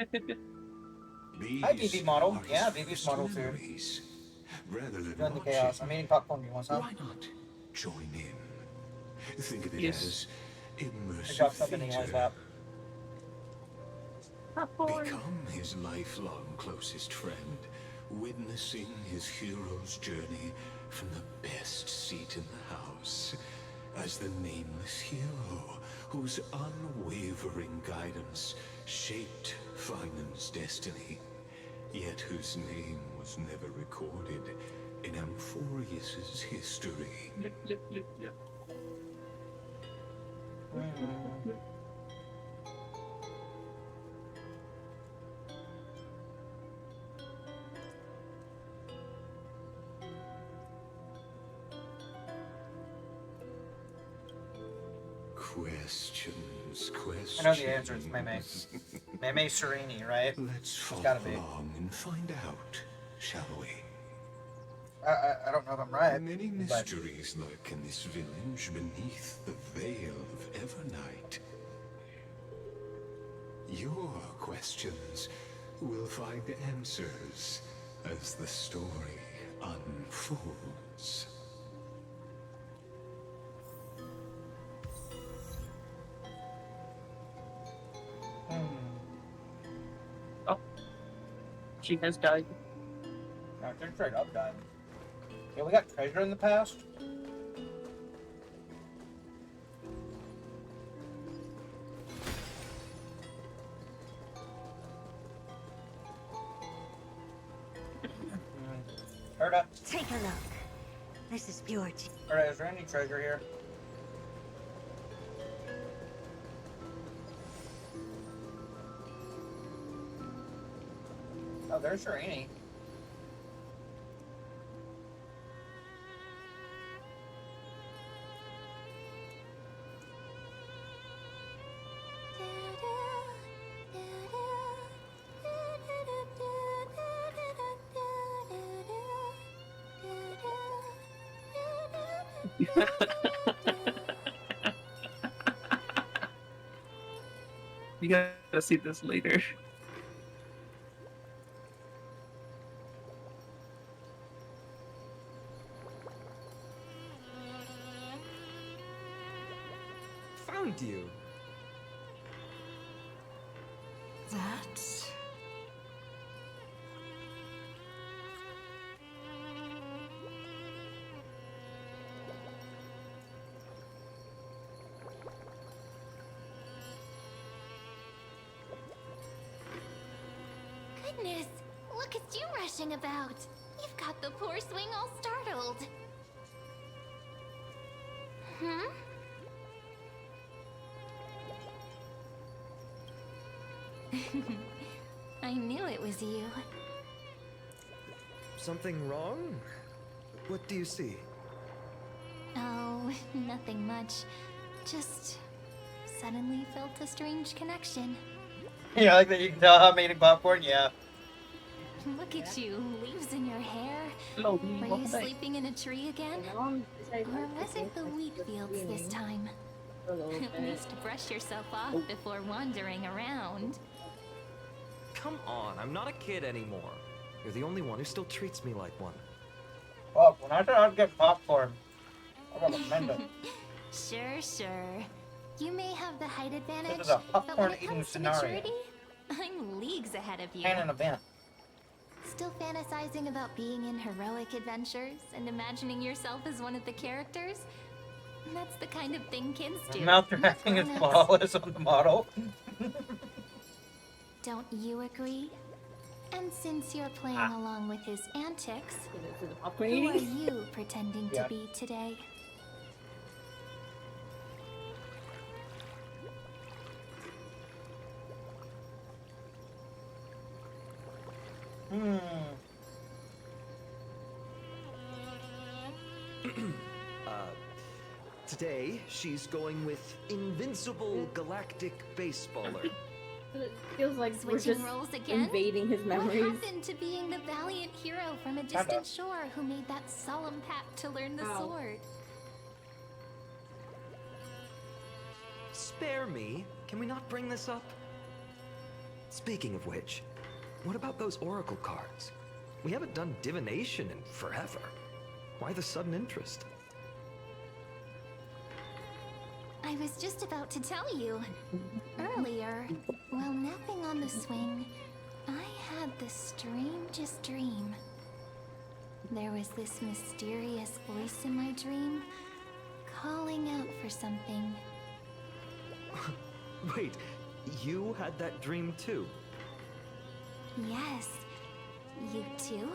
Hi, BB model. Yeah, BB's model too. Memories, rather than Join the watching, chaos. I'm eating popcorn. You want some? why not join in? Think of it Yes. as I immersive dropped something in Eli's theater. lap. Become his lifelong closest friend, witnessing his hero's journey from the best seat in the house, as the nameless hero whose unwavering guidance shaped Finan's destiny, yet whose name was never recorded in Amphorius's history. Yep, yep, yep, yep. Questions. I know the answer is Meme. Meme Serini, right? Let's follow gotta be. along and find out, shall we? I don't know if I'm right. Many but mysteries lurk in this village beneath the veil of Evernight. Your questions will find answers as the story unfolds. Oh, she has died. no, they're straight up died. Yeah, we got treasure in the past. Herda, Take a look. This is pure. Herda, is there any treasure here? Oh, there's Serini. You gotta see this later. Found you. goodness! Look at you rushing about. You've got the poor swing all startled. Hmm? I knew it was you. Something wrong? What do you see? Oh, nothing much. Just suddenly felt a strange connection. Yeah, like that you can tell how I'm eating popcorn? Yeah. Look at you, leaves in your hair. Hello, Were you sleeping in a tree again? Or was it the wheat fields this time? At least brush yourself off before wandering around. Come on, I'm not a kid anymore. You're the only one who still treats me like one. Well, when I said I'd get popcorn, I recommend it. Sure. You may have the height advantage, This is a but when popcorn it eating comes to scenario. maturity, I'm leagues ahead of you. And an event. Still fantasizing about being in heroic adventures and imagining yourself as one of the characters? That's the kind of thing kids do. Mouth acting is flawless on the model. Don't you agree? And since you're playing along with his antics, who are you pretending to be today? Today, she's going with Invincible Galactic Baseballer. It feels like we're Switching just roles again? invading his memories. What happened to being the valiant hero from a distant shore who made that solemn pact to learn the sword? Spare me. Can we not bring this up? Speaking of which, what about those oracle cards? We haven't done divination in forever. Why the sudden interest? I was just about to tell you. Earlier, while napping on the swing, I had the strangest dream. There was this mysterious voice in my dream, calling out for something. Wait, you had that dream too? Yes, you too?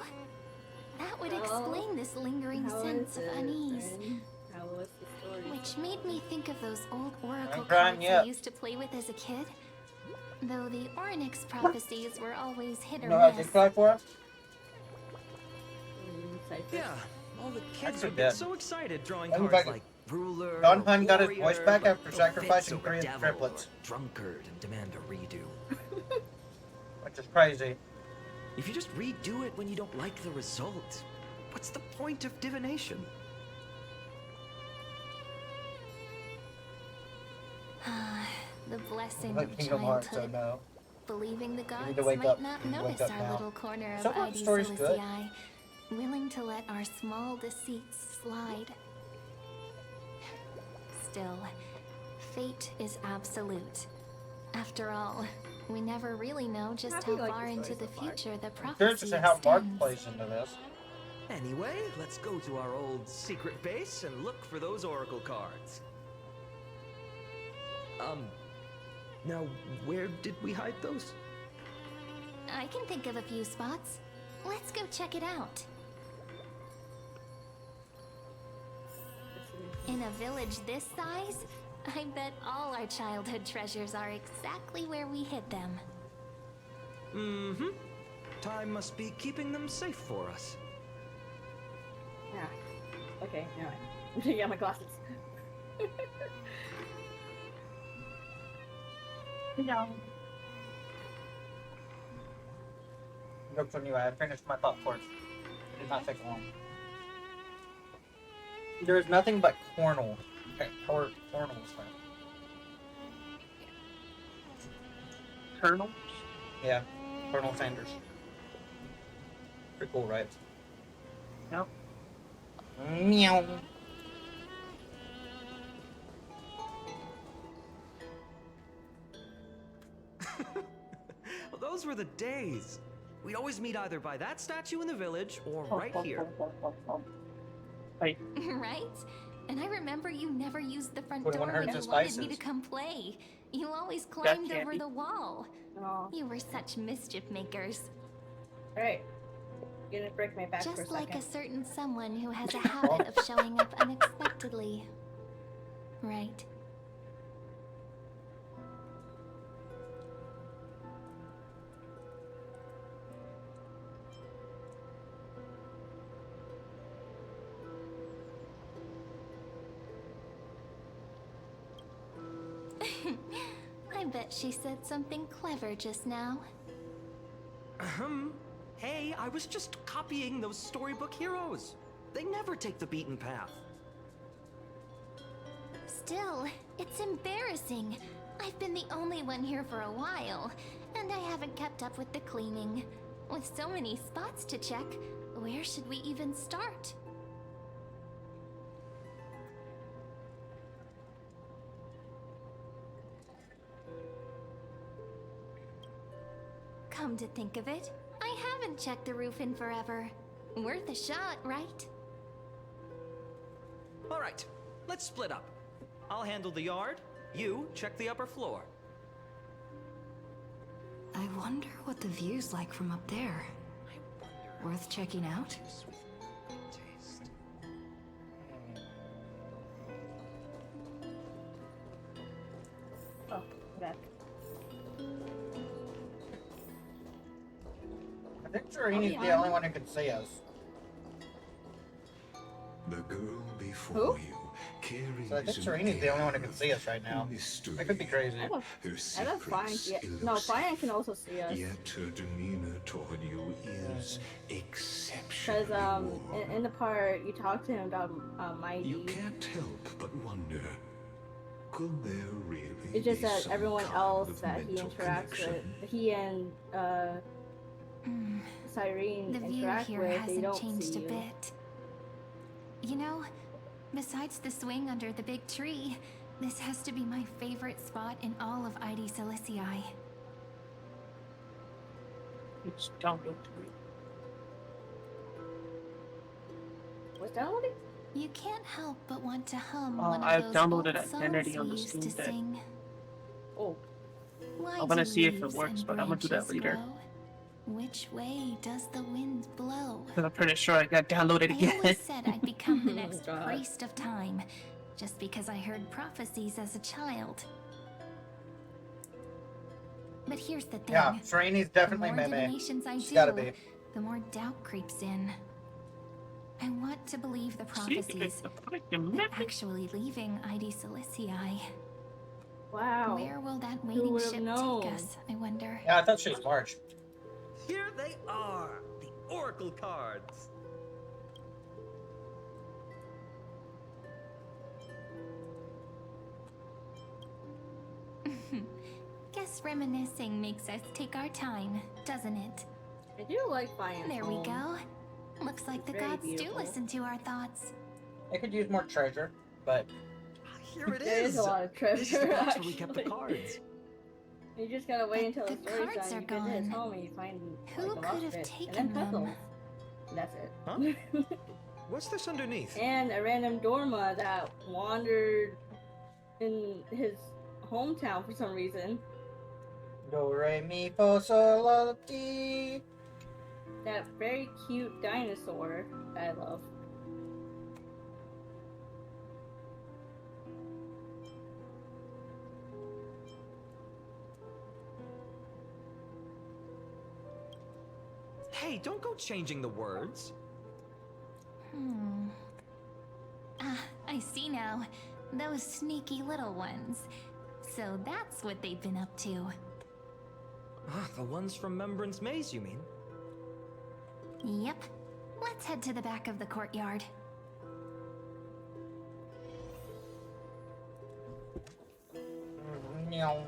That would explain this lingering sense of unease. Which made me think of those old oracle cards I used to play with as a kid. Though the Ornyx prophecies were always hit or miss. Yeah, all the kids would get so excited drawing cards like ruler, Don Hun got his warrior, voice back but after no sacrificing fits or 3 of the devil triplets. or drunkard and demand a redo. Which is crazy. If you just redo it when you don't like the result, what's the point of divination? The blessing Like of Kingdom Hearts, I childhood. know. Believing the need gods to wake might up. not You need to wake notice up our now. little corner of So far, the ID story's good. Celestii, willing to let our small deceits slide. Still, fate is absolute. After all, we never really know just how far into the future the prophecy Curious to see how Mark extends. plays into this. Anyway, let's go to our old secret base and look for those oracle cards. Now, where did we hide those? I can think of a few spots. Let's go check it out. In a village this size, I bet all our childhood treasures are exactly where we hid them. Mm-hmm. Time must be keeping them safe for us. Yeah. Okay, now I'm taking out my glasses. No. Jokes on you, I finished my popcorn. It did not take long. There is nothing but cornel. Or cornels there. Colonel? Yeah, Colonel Sanders. Pretty cool, right? Yep. Meow. Well, those were the days. We'd always meet either by that statue in the village or right here. Right. Right? And I remember you never used the front 21 door when hertz you of wanted me spices. to come play. You always climbed over candy. the wall. You were such mischief makers. Alright. You're gonna break my back for a Just second. like a certain someone who has a habit of showing up unexpectedly. Right. I bet she said something clever just now. Hey, I was just copying those storybook heroes. They never take the beaten path. Still, it's embarrassing. I've been the only one here for a while, and I haven't kept up with the cleaning. With so many spots to check, where should we even start? Come to think of it, I haven't checked the roof in forever. Worth a shot, right? All right, let's split up. I'll handle the yard. You check the upper floor. I wonder what the view's like from up there. Worth checking out? Oh, back. I think Sereni's the only one who can see us. The girl before you carries. So I think Sereni's the only one who can see us right now. I could be crazy. I don't find. Yeah, no, Fine can also see us. Yet her demeanor toward you is exceptional. Because in the part you talk to him about Mighty. You can't help but wonder. Could there really It's just be that some everyone kind else of that he mental interacts connection? with, he and Cyrene The view interact here with, they hasn't don't changed see a you. bit. You know, besides the swing under the big tree, this has to be my favorite spot in all of ID Silicii. It's download. What's downloading? You can't help but want to hum Oh, one of I've those downloaded old songs Identity we on the used to Steam Deck. sing. Oh. Why I'm gonna do see if it leaves works, and but I'm gonna do that branches later. grow? Which way does the wind blow? Because I'm pretty sure I got downloaded I again. always said I'd become the next God. priest of time, just because I heard prophecies as a child. But here's the thing. Yeah, Sereni's definitely the more Meme. divinations I She's do, gotta be. the more doubt creeps in. I want to believe the prophecies, but actually leaving ID Silicii. Wow. Where will that Who waiting would've ship known? take us, I wonder? Yeah, I thought she was March. Here they are, the Oracle cards. Guess reminiscing makes us take our time, doesn't it? I do like Fine. There we go. Looks like the Very gods beautiful. do listen to our thoughts. I could use more treasure, but Here it There is a lot of treasure. This is the box where we kept the actually. cards. You just gotta wait until the the story's cards done. are You get to his gone. home and you find Who like, a could lost have bit. taken and then them? puzzles. And that's it. Huh? What's this underneath? And a random Dorma that wandered in his hometown for some reason. do re mi fa sol la ti. That very cute dinosaur that I love. Hey, don't go changing the words. Ah, I see now. Those sneaky little ones. So that's what they've been up to. Ah, the ones from Membrance Maze, you mean? Yep. Let's head to the back of the courtyard. Meow.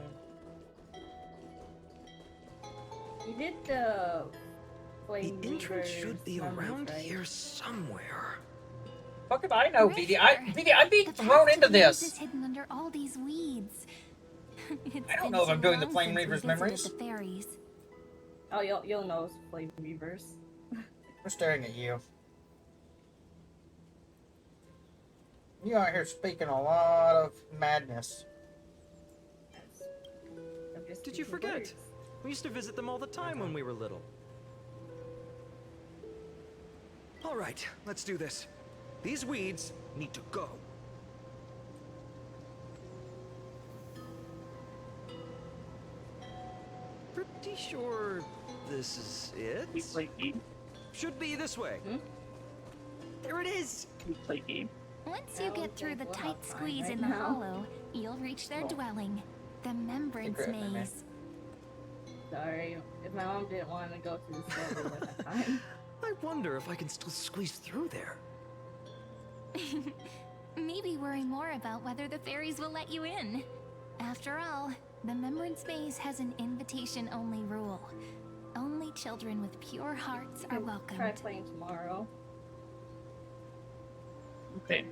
You did the flame The entrance should Reaver's be memories, around right? here somewhere. Fuck if I know, Right VD. here. I'm being The thrown path into to the woods this. is hidden under all these weeds. I don't know if I'm doing the Flame Reaver's memories. The fairies. Oh, you'll know it's Flame Reavers. We're staring at you. You out here speaking a lot of madness. I'm just Did you speaking forget? words. We used to visit them all the time when we were little. All right, let's do this. These weeds need to go. Pretty sure this is it? Should be this way. There it is! Once you get through the tight squeeze in the hollow, you'll reach their dwelling, the Remembrance Maze. Sorry, if my mom didn't want to go to the store, we wouldn't have time. I wonder if I can still squeeze through there. Maybe worry more about whether the fairies will let you in. After all, the Remembrance Maze has an invitation-only rule. Only children with pure hearts are welcomed. Try playing tomorrow. Okay.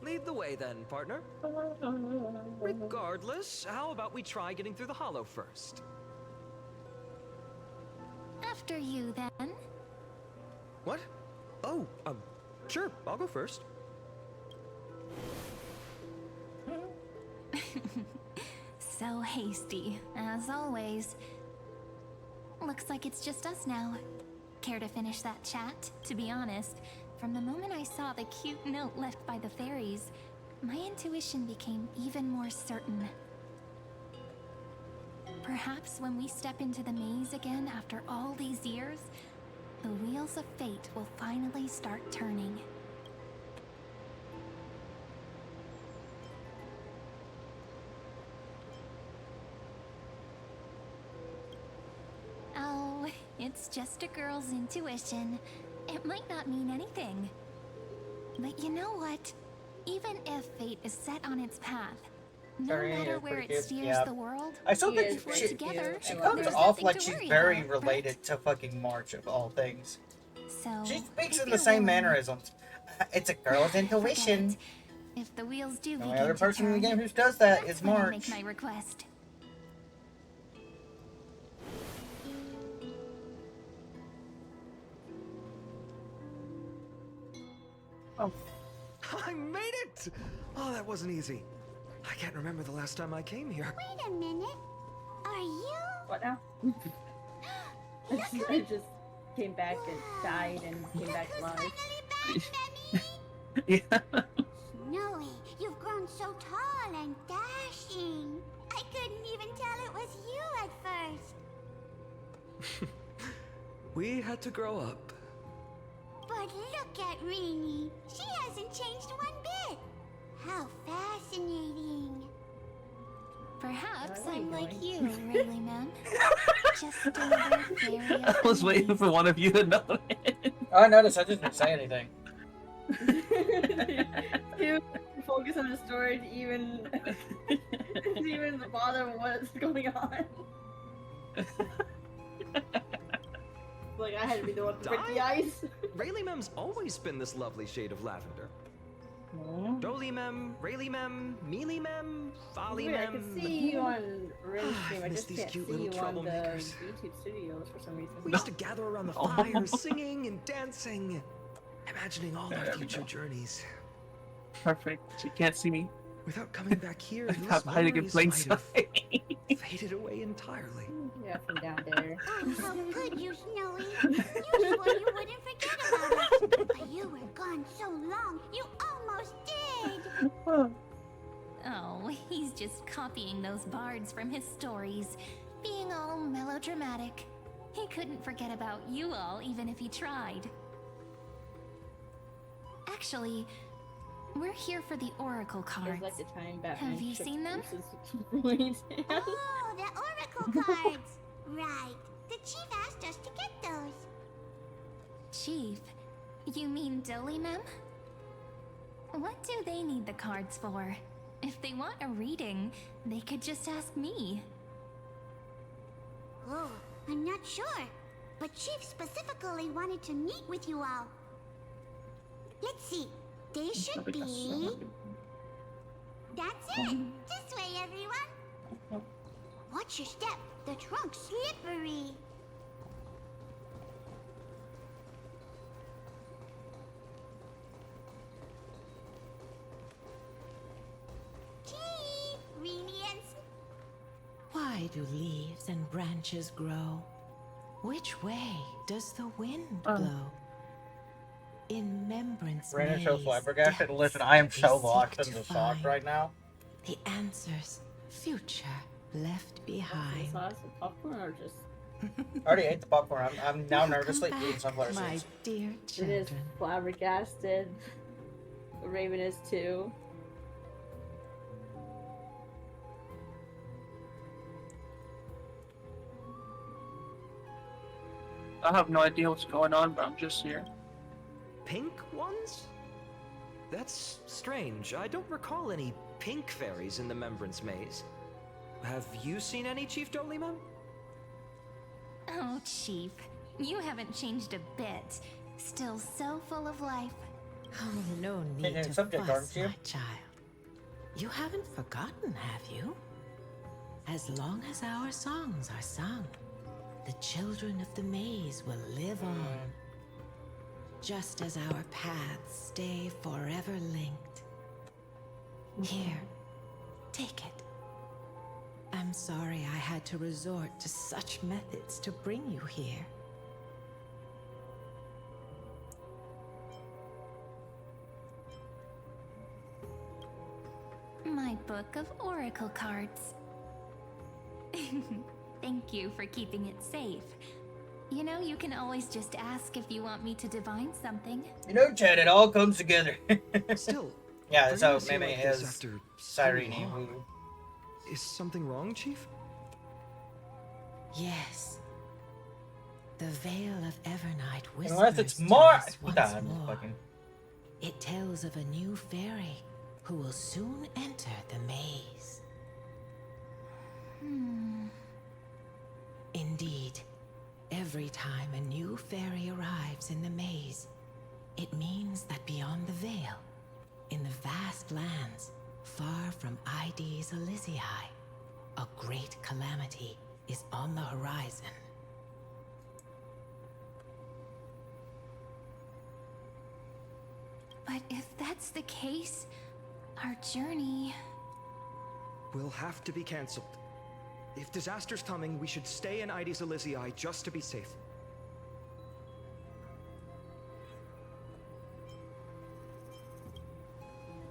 Lead the way then, partner. Regardless, how about we try getting through the hollow first? After you, then. What? Oh, sure, I'll go first. So hasty, as always. Looks like it's just us now. Care to finish that chat? To be honest, from the moment I saw the cute note left by the fairies, my intuition became even more certain. Perhaps when we step into the maze again after all these years, the wheels of fate will finally start turning. Oh, it's just a girl's intuition. It might not mean anything. But you know what? Even if fate is set on its path, no matter where it steers the world, I still think if we're together, she comes there's off nothing like to she's worry very about, related to fucking March of all things. So, She speaks if in the you're same willing, mannerisms. It's a girl's intuition. if the wheels do The begin only other to person in the turn, game who does that that's is when I March. make my request. Oh. I made it! Oh, that wasn't easy. I can't remember the last time I came here. Wait a minute. Are you? What now? I just came back and died and came back alive. Yeah. Snowy, you've grown so tall and dashing. I couldn't even tell it was you at first. We had to grow up. But look at Rini. She hasn't changed one bit. How fascinating. Perhaps Where are you I'm like going? you, Rayleigh ma'am. Just another fairy I was waiting for one of you to know it. Oh, I noticed. I just didn't say anything. Too focus on the story to even bother what's going on. Like I had to be the one to break the ice. Rayleigh Mem's always been this lovely shade of lavender. Doly Mem, Rayleigh Mem, Mealy Mem, Folly Weird, I Mem. can see you on Rin's stream. I miss just these can't cute see little you on the troublemakers. YouTube studios for some reason. We used to gather around the fire, singing and dancing, imagining all our future journeys. Perfect. She can't see me. Without coming back here, I'm those hiding in memories plain might have sight. faded away entirely. Yeah, from down there. Oh, how could you, Snowy? You swore you wouldn't forget about us. But you were gone so long, you almost did. Oh, he's just copying those bards from his stories, being all melodramatic. He couldn't forget about you all, even if he tried. Actually, we're here for the Oracle cards. Like the time Batman Have you seen them? Oh, the Oracle cards. Right. The chief asked us to get those. Chief, you mean Doly Mem? What do they need the cards for? If they want a reading, they could just ask me. Oh, I'm not sure. But Chief specifically wanted to meet with you all. Let's see. They should be... That's it! This way, everyone! Watch your step. The trunk's slippery. Chief! Rini and... Why, Why do leaves and branches grow? Which way does the wind blow? In Remembrance Rain is so Maze flabbergasted. depths Listen, I am we so seek lost to in the sauce find right now. the answers, future left behind. Sauce and popcorn or just I already ate the popcorn. I'm now Welcome nervously back, eating sunflower my seeds. dear it is children. flabbergasted. Raven is too. I have no idea what's going on, but I'm just here. Pink ones? That's strange. I don't recall any pink fairies in the Remembrance Maze. Have you seen any, Chief Dolima? Oh, Chief, you haven't changed a bit. Still so full of life. Oh, no need Hey, to subject, fuss, aren't you? my child. You haven't forgotten, have you? As long as our songs are sung, the children of the maze will live on. Just as our paths stay forever linked. Here, take it. I'm sorry I had to resort to such methods to bring you here. My book of oracle cards. Thank you for keeping it safe. You know, you can always just ask if you want me to divine something. You know, Chad, it all comes together. Still. Yeah, so bringing us here Meme like this is after so Cyrene, long. who... Is something wrong, Chief? Yes. The Veil of Evernight whispers Unless it's to more... us once Nah, I'm just more. fucking... It tells of a new fairy who will soon enter the maze. Indeed, every time a new fairy arrives in the maze, it means that beyond the veil, in the vast lands far from Ides Elysiae, a great calamity is on the horizon. But if that's the case, our journey... Will have to be cancelled. If disaster's coming, we should stay in Ides Elysiae just to be safe.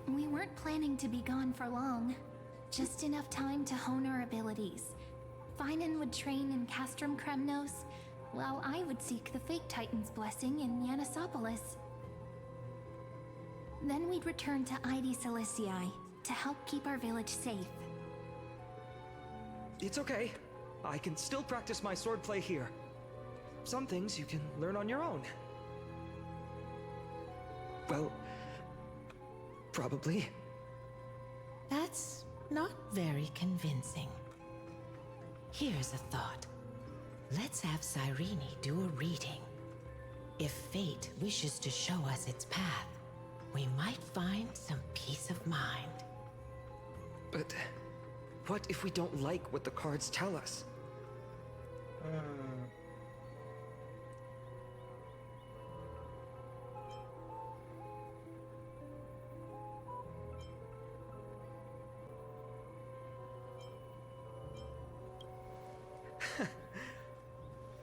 We weren't planning to be gone for long. Just enough time to hone our abilities. Finan would train in Castrum Kremnos, while I would seek the Fake Titan's blessing in Yanisopolis. Then we'd return to Ides Elysiae to help keep our village safe. It's okay. I can still practice my swordplay here. Some things you can learn on your own. Well, probably. That's not very convincing. Here's a thought. Let's have Cyrene do a reading. If fate wishes to show us its path, we might find some peace of mind. But what if we don't like what the cards tell us?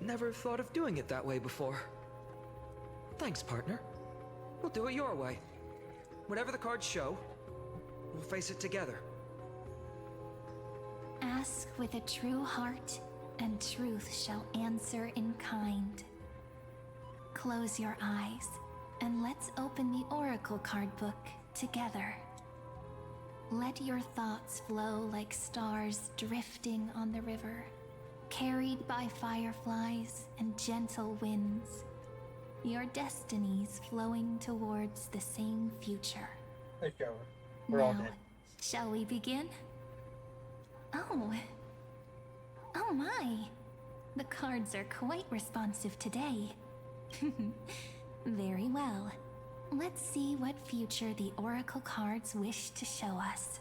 Never thought of doing it that way before. Thanks, partner. We'll do it your way. Whatever the cards show, we'll face it together. Ask with a true heart, and truth shall answer in kind. Close your eyes, and let's open the Oracle card book together. Let your thoughts flow like stars drifting on the river, carried by fireflies and gentle winds. Your destinies flowing towards the same future. Let's go. We're all Now, dead. shall we begin? Oh. Oh my. The cards are quite responsive today. Very well. Let's see what future the Oracle cards wish to show us.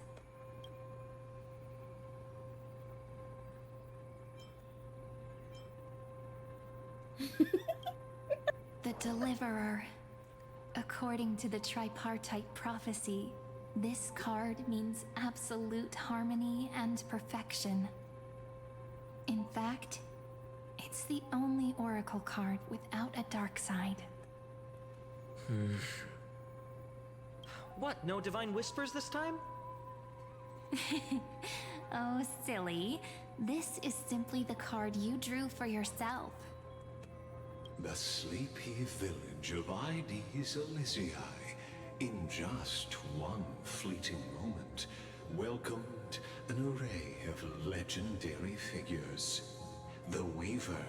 The Deliverer. According to the tripartite prophecy, this card means absolute harmony and perfection. In fact, it's the only oracle card without a dark side. What, no divine whispers this time? Oh, silly. This is simply the card you drew for yourself. The sleepy village of Ides Elysiae, in just one fleeting moment, welcomed an array of legendary figures. The Weaver,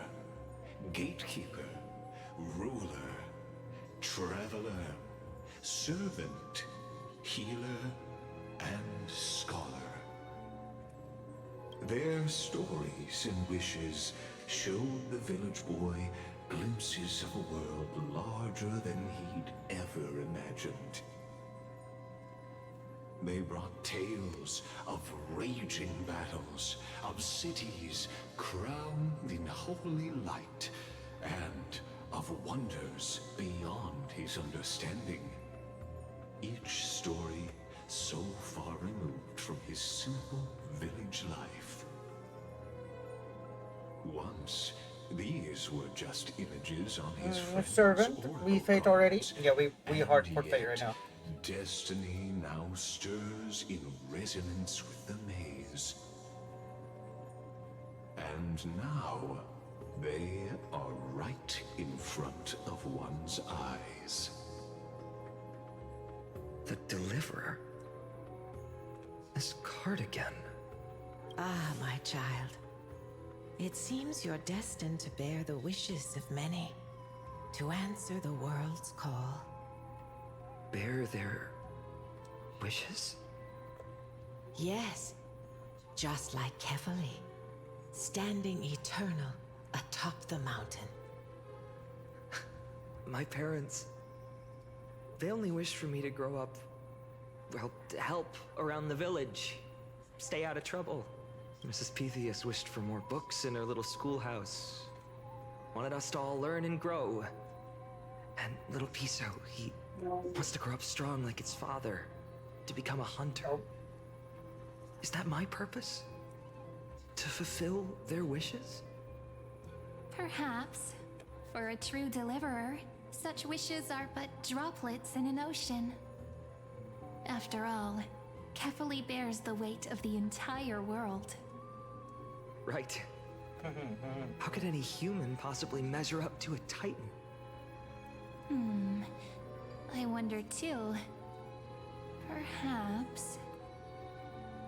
Gatekeeper, Ruler, Traveler, Servant, Healer, and Scholar. Their stories and wishes showed the village boy glimpses of a world larger than he'd ever imagined. They brought tales of raging battles, of cities crowned in holy light, and of wonders beyond his understanding. Each story so far removed from his simple village life. Once, these were just images on his friend's servant, we fate already? Yeah, we hardcore fate right now. Destiny now stirs in resonance with the maze. And now, they are right in front of one's eyes. The Deliverer? This card again. Ah, my child. It seems you're destined to bear the wishes of many, to answer the world's call. Bear their wishes? Yes, just like Kefali, standing eternal atop the mountain. My parents, they only wished for me to grow up, well, to help around the village, stay out of trouble. Mrs. Pythias wished for more books in her little schoolhouse, wanted us to all learn and grow. And little Piso, he wants to grow up strong like his father, to become a hunter. Is that my purpose? To fulfill their wishes? Perhaps. For a true deliverer, such wishes are but droplets in an ocean. After all, Kefali bears the weight of the entire world. Right. How could any human possibly measure up to a Titan? I wonder too. Perhaps...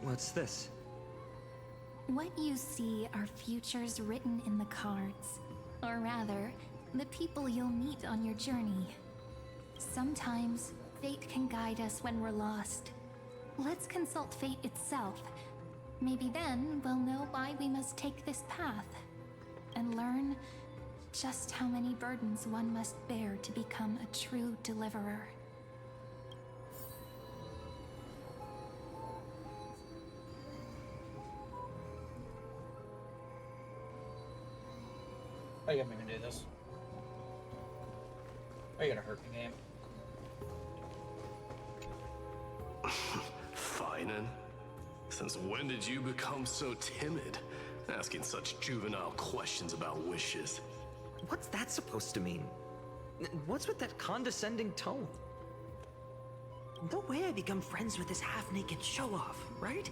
What's this? What you see are futures written in the cards. Or rather, the people you'll meet on your journey. Sometimes, fate can guide us when we're lost. Let's consult fate itself. Maybe then we'll know why we must take this path. And learn just how many burdens one must bear to become a true deliverer. Why you gonna make me do this? Why you gonna hurt me, game? Finan, since when did you become so timid? Asking such juvenile questions about wishes. What's that supposed to mean? What's with that condescending tone? No way I become friends with this half-naked show-off, right?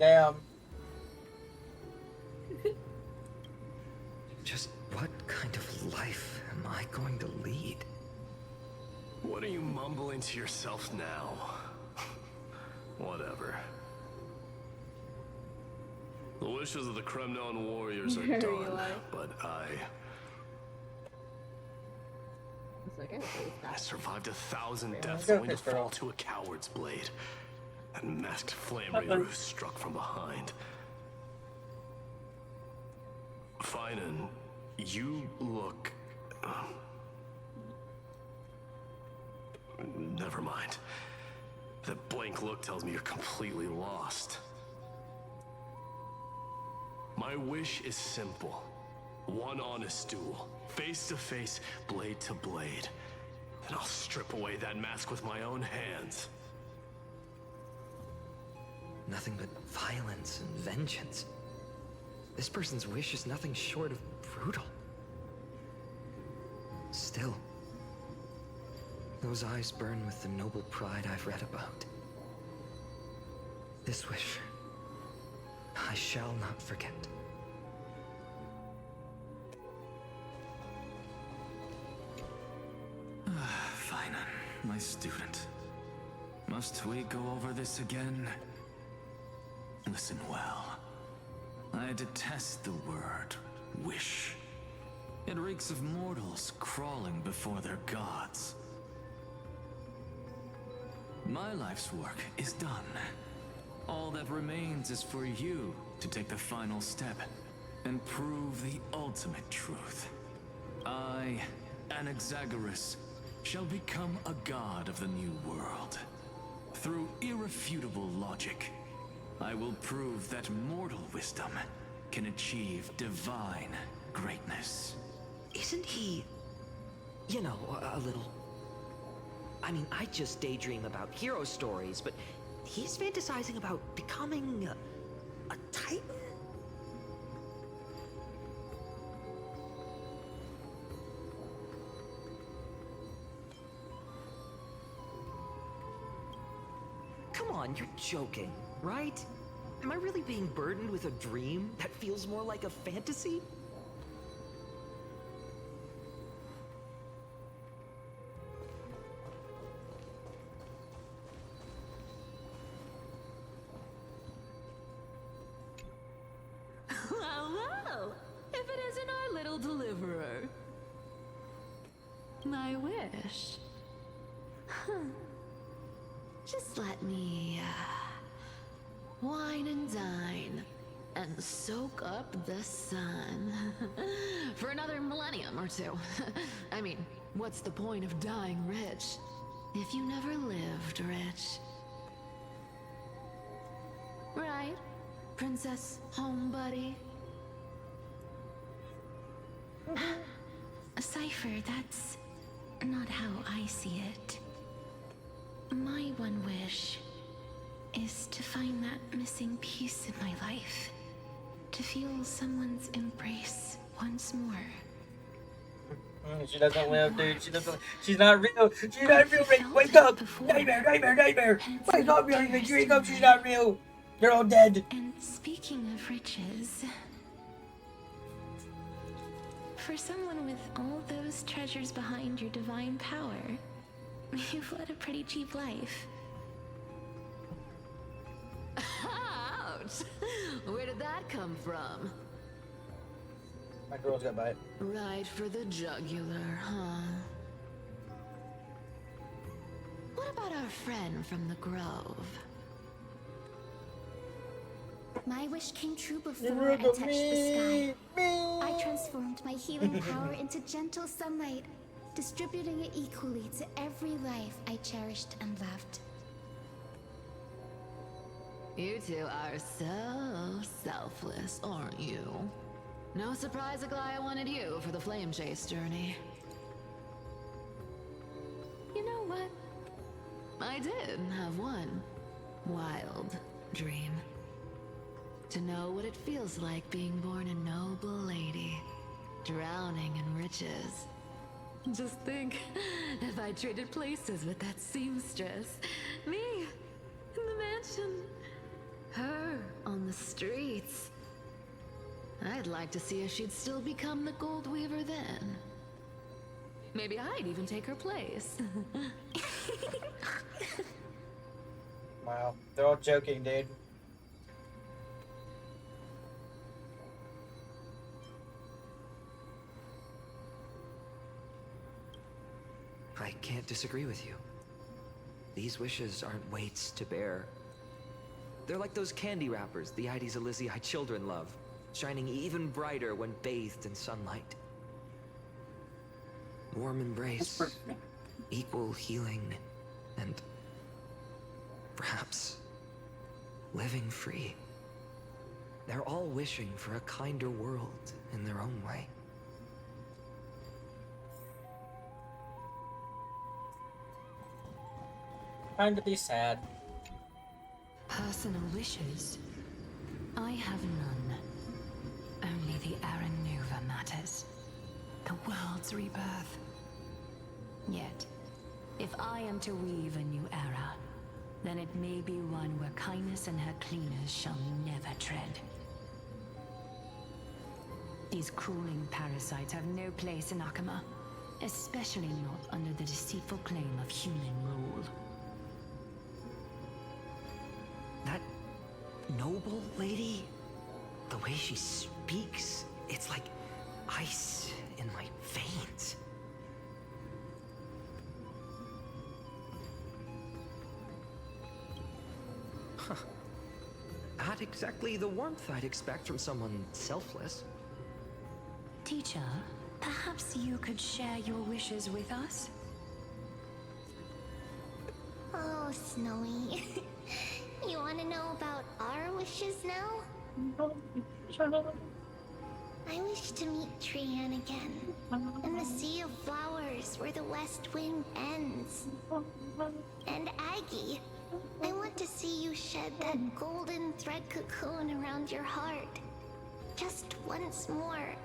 Damn. Just what kind of life am I going to lead? What are you mumbling to yourself now? Whatever. The wishes of the Kremnon warriors are Very done, light. but I survived 1,000 deaths go, only to Chris fall Girl. to a coward's blade. That masked flame Ruse struck from behind. Finan, you look... Never mind. That blank look tells me you're completely lost. My wish is simple. One honest duel. Face to face, blade to blade. Then I'll strip away that mask with my own hands. Nothing but violence and vengeance. This person's wish is nothing short of brutal. Still, those eyes burn with the noble pride I've read about. This wish, I shall not forget. Fine, my student. Must we go over this again? Listen well. I detest the word wish. It reeks of mortals crawling before their gods. My life's work is done. All that remains is for you to take the final step and prove the ultimate truth. I, Anaxagoras, shall become a god of the new world. Through irrefutable logic, I will prove that mortal wisdom can achieve divine greatness. Isn't he, you know, a little... I mean, I just daydream about hero stories, but he's fantasizing about becoming a titan? Come on, you're joking, right? Am I really being burdened with a dream that feels more like a fantasy? Well, if it isn't our little deliverer. My wish. Huh. Just let me, wine and dine, and soak up the sun. For another millennium or two. I mean, what's the point of dying rich if you never lived rich? Right, Princess Homebuddy? Cypher, that's not how I see it. My one wish is to find that missing piece in my life. To feel someone's embrace once more. She doesn't live, dude. She doesn't. She's not real. She's not real. Wake up! Nightmare! Nightmare! Nightmare! Wake up! You wake up! She's not real. They're all dead. And speaking of riches, for someone with all those treasures behind your divine power, you've led a pretty cheap life. Ouch! Where did that come from? My girls got by it. Right for the jugular, huh? What about our friend from the Grove? My wish came true before I touched the sky. I transformed my healing power into gentle sunlight, distributing it equally to every life I cherished and loved. You two are so selfless, aren't you? No surprise Aglaya wanted you for the flame chase journey. You know what? I did have one wild dream. To know what it feels like being born a noble lady, drowning in riches. Just think, if I traded places with that seamstress, me in the mansion, her on the streets. I'd like to see if she'd still become the gold weaver then. Maybe I'd even take her place. Wow, they're all joking, dude. I can't disagree with you. These wishes aren't weights to bear. They're like those candy wrappers the Ides Elysiae children love, shining even brighter when bathed in sunlight. Warm embrace, equal healing, and perhaps living free. They're all wishing for a kinder world in their own way. Time to be sad. personal wishes, I have none. Only the Aranova matters. The world's rebirth. Yet, if I am to weave a new era, then it may be one where kindness and her cleaners shall never tread. These crawling parasites have no place in Akama, especially not under the deceitful claim of human rule. That noble lady, the way she speaks, it's like ice in my veins. Huh. Not exactly the warmth I'd expect from someone selfless. Teacher, perhaps you could share your wishes with us? Oh, Snowy. You want to know about our wishes now? I wish to meet Trian again, in the sea of flowers where the west wind ends. And Aggie, I want to see you shed that golden thread cocoon around your heart. Just once more.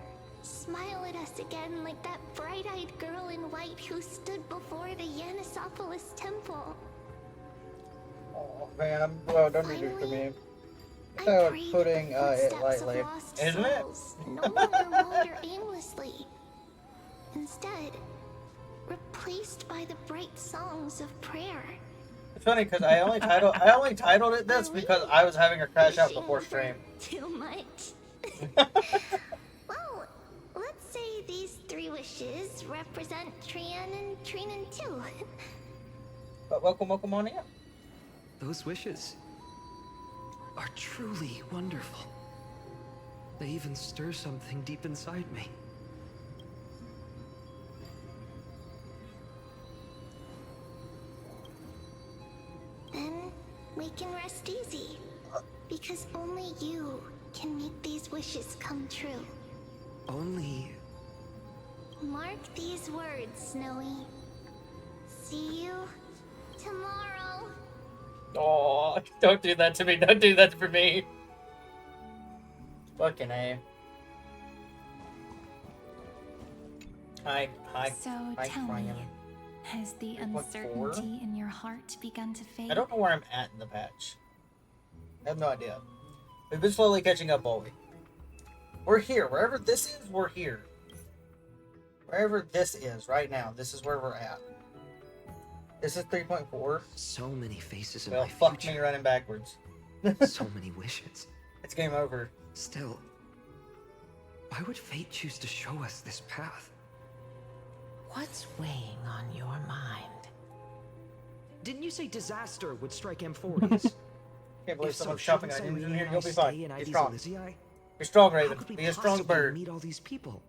Smile at us again like that bright-eyed girl in white who stood before the Yanisopolis temple. Oh man, well, don't do this to me. So putting it lightly, isn't it? No longer wander aimlessly. Instead, replaced by the bright songs of prayer. It's funny because I only titled it this because I was having a crash out before stream. Too much. Well, let's say these 3 wishes represent Trian and Trinan too. But welcome on in. Those wishes are truly wonderful. They even stir something deep inside me. Then we can rest easy, because only you can make these wishes come true. Only... Mark these words, Snowy. See you tomorrow. Oh, don't do that to me. Don't do that for me. Fucking A. Hi. So hi, tell Brian. me, has the What, uncertainty in your heart begun to fade? I don't know where I'm at in the patch. I have no idea. We've been slowly catching up, Ollie. We're here. Wherever this is, we're here. Wherever this is right now, this is where we're at. This is 3.4. So many faces in well, my fuck future. me running backwards. So many wishes. It's game over. Still, why would fate choose to show us this path? What's weighing on your mind? Didn't you say disaster would strike M40s? Can't believe If so, someone's shopping shouldn't items in Cyrene here. and You'll I be fine. stay in Be Ides strong. Elysiae? Be strong, How Raven. could we Be a strong possibly bird. meet all these people?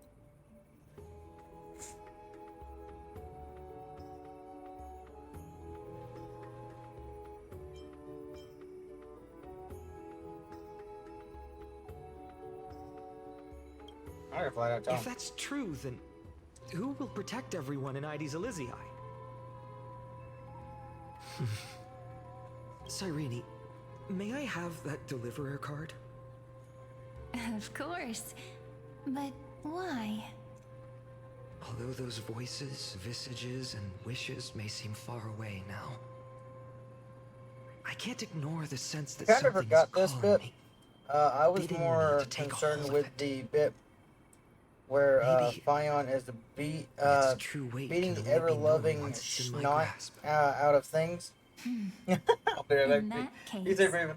I gotta fly out of town. If that's true, then who will protect everyone in Ides Elysiae? Cyrene, may I have that deliverer card? Of course. But why? Although those voices, visages, and wishes may seem far away now, I can't ignore the sense that Kind of something forgot is this calling bit. me. I was bidding more me to take concerned hold of with it. the bit where Maybe Fion is beating the can only be known ever-loving once it's in my snot grasp. out of things. I'll be right In back. that He's case, a Raven.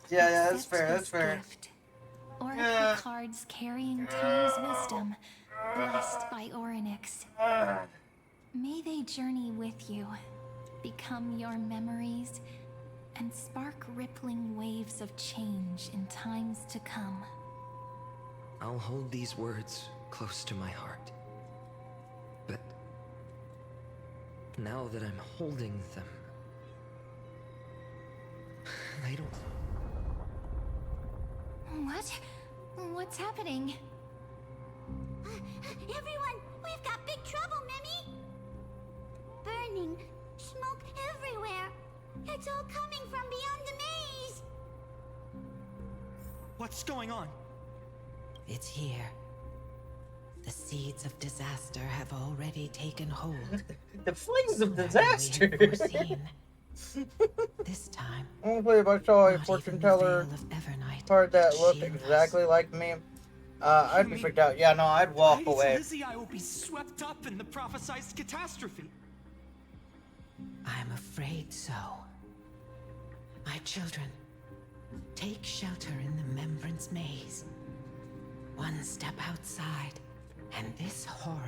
Yeah, that's accept fair. That's this fair. gift. Oracle cards carrying time's wisdom, blessed by Orynyx. May they journey with you, become your memories, and spark rippling waves of change in times to come. I'll hold these words close to my heart. But now that I'm holding them, they don't... What? What's happening? Everyone, we've got big trouble, Mimi! Burning, smoke everywhere. It's all coming from beyond the What's going on? It's here. The seeds of disaster have already taken hold. The flames of Sooner than disaster. we had foreseen. This time, Honestly, if I saw a not fortune even the teller veil of Evernight card that could looked shield exactly like me, I'd be freaked out. Yeah, no, I'd walk away. Lizzie, I will be swept up in the prophesied catastrophe. I'm afraid so. My children, take shelter in the Remembrance Maze. One step outside, and this horror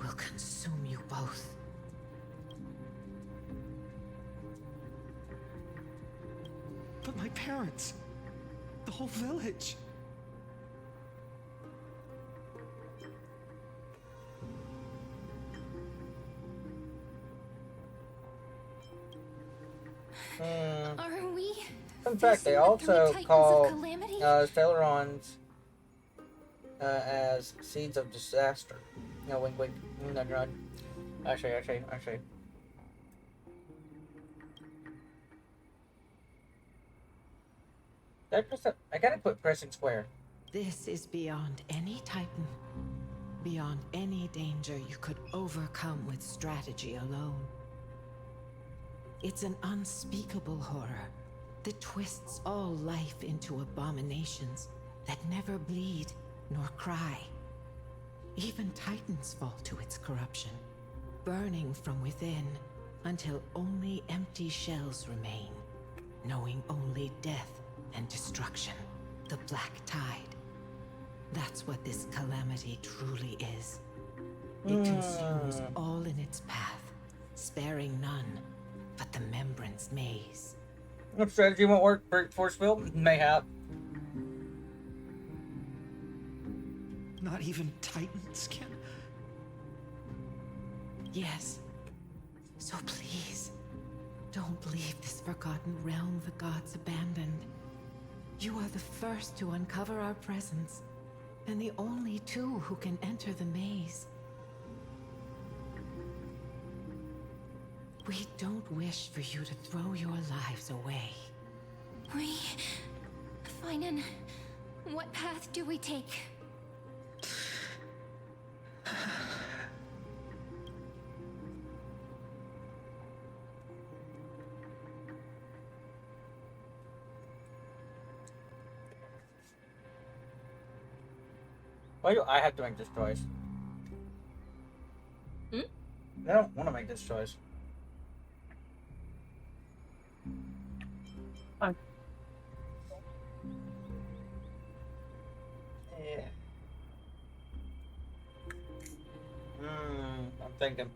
will consume you both. But my parents, the whole village. Are we? In fact, they facing the also three titans call of calamity? Stellarons as seeds of disaster. No, wink, wink. Nudge, nudge. Actually. I gotta quit pressing square. This is beyond any Titan. Beyond any danger you could overcome with strategy alone. It's an unspeakable horror that twists all life into abominations that never bleed nor cry. Even Titans fall to its corruption, burning from within until only empty shells remain, knowing only death and destruction, the Black Tide. That's what this calamity truly is. It consumes all in its path, sparing none but the Remembrance Maze. If strategy won't work, brute force field, mayhap. Not even Titans can. Yes. So please, don't leave this forgotten realm the gods abandoned. You are the first to uncover our presence, and the only two who can enter the maze. We don't wish for you to throw your lives away. Finan, what path do we take? Why do I have to make this choice? I don't want to make this choice. Fine. Yeah. I'm thinking.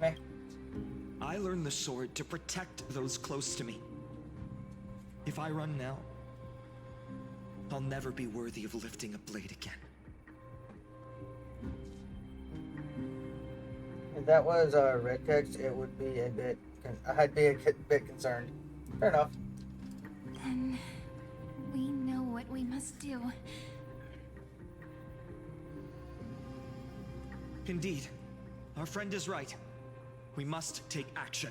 Meh. I learned the sword to protect those close to me. If I run now, I'll never be worthy of lifting a blade again. If that was red text, it would be a bit. I'd be a bit concerned. Fair enough. Then we know what we must do. Indeed, our friend is right. We must take action.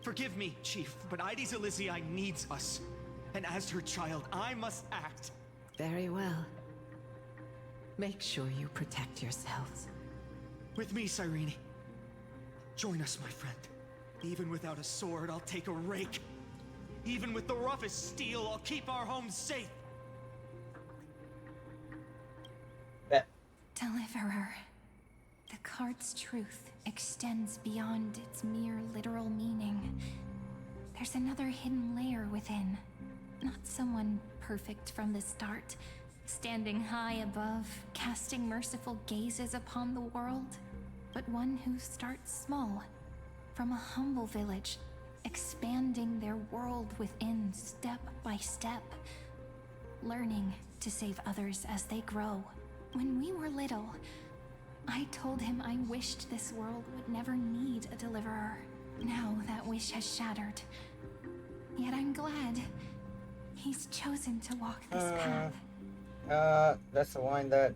Forgive me, Chief, but Ides Elysiae needs us. And as her child, I must act. Very well. Make sure you protect yourselves. With me, Cyrene. Join us, my friend. Even without a sword, I'll take a rake. Even with the roughest steel, I'll keep our home safe. Deliverer. The card's truth extends beyond its mere literal meaning. There's another hidden layer within. Not someone perfect from the start, standing high above, casting merciful gazes upon the world, but one who starts small, from a humble village, expanding their world within step by step, learning to save others as they grow. When we were little, I told him I wished this world would never need a deliverer. Now that wish has shattered. Yet I'm glad he's chosen to walk this path. That's the line that,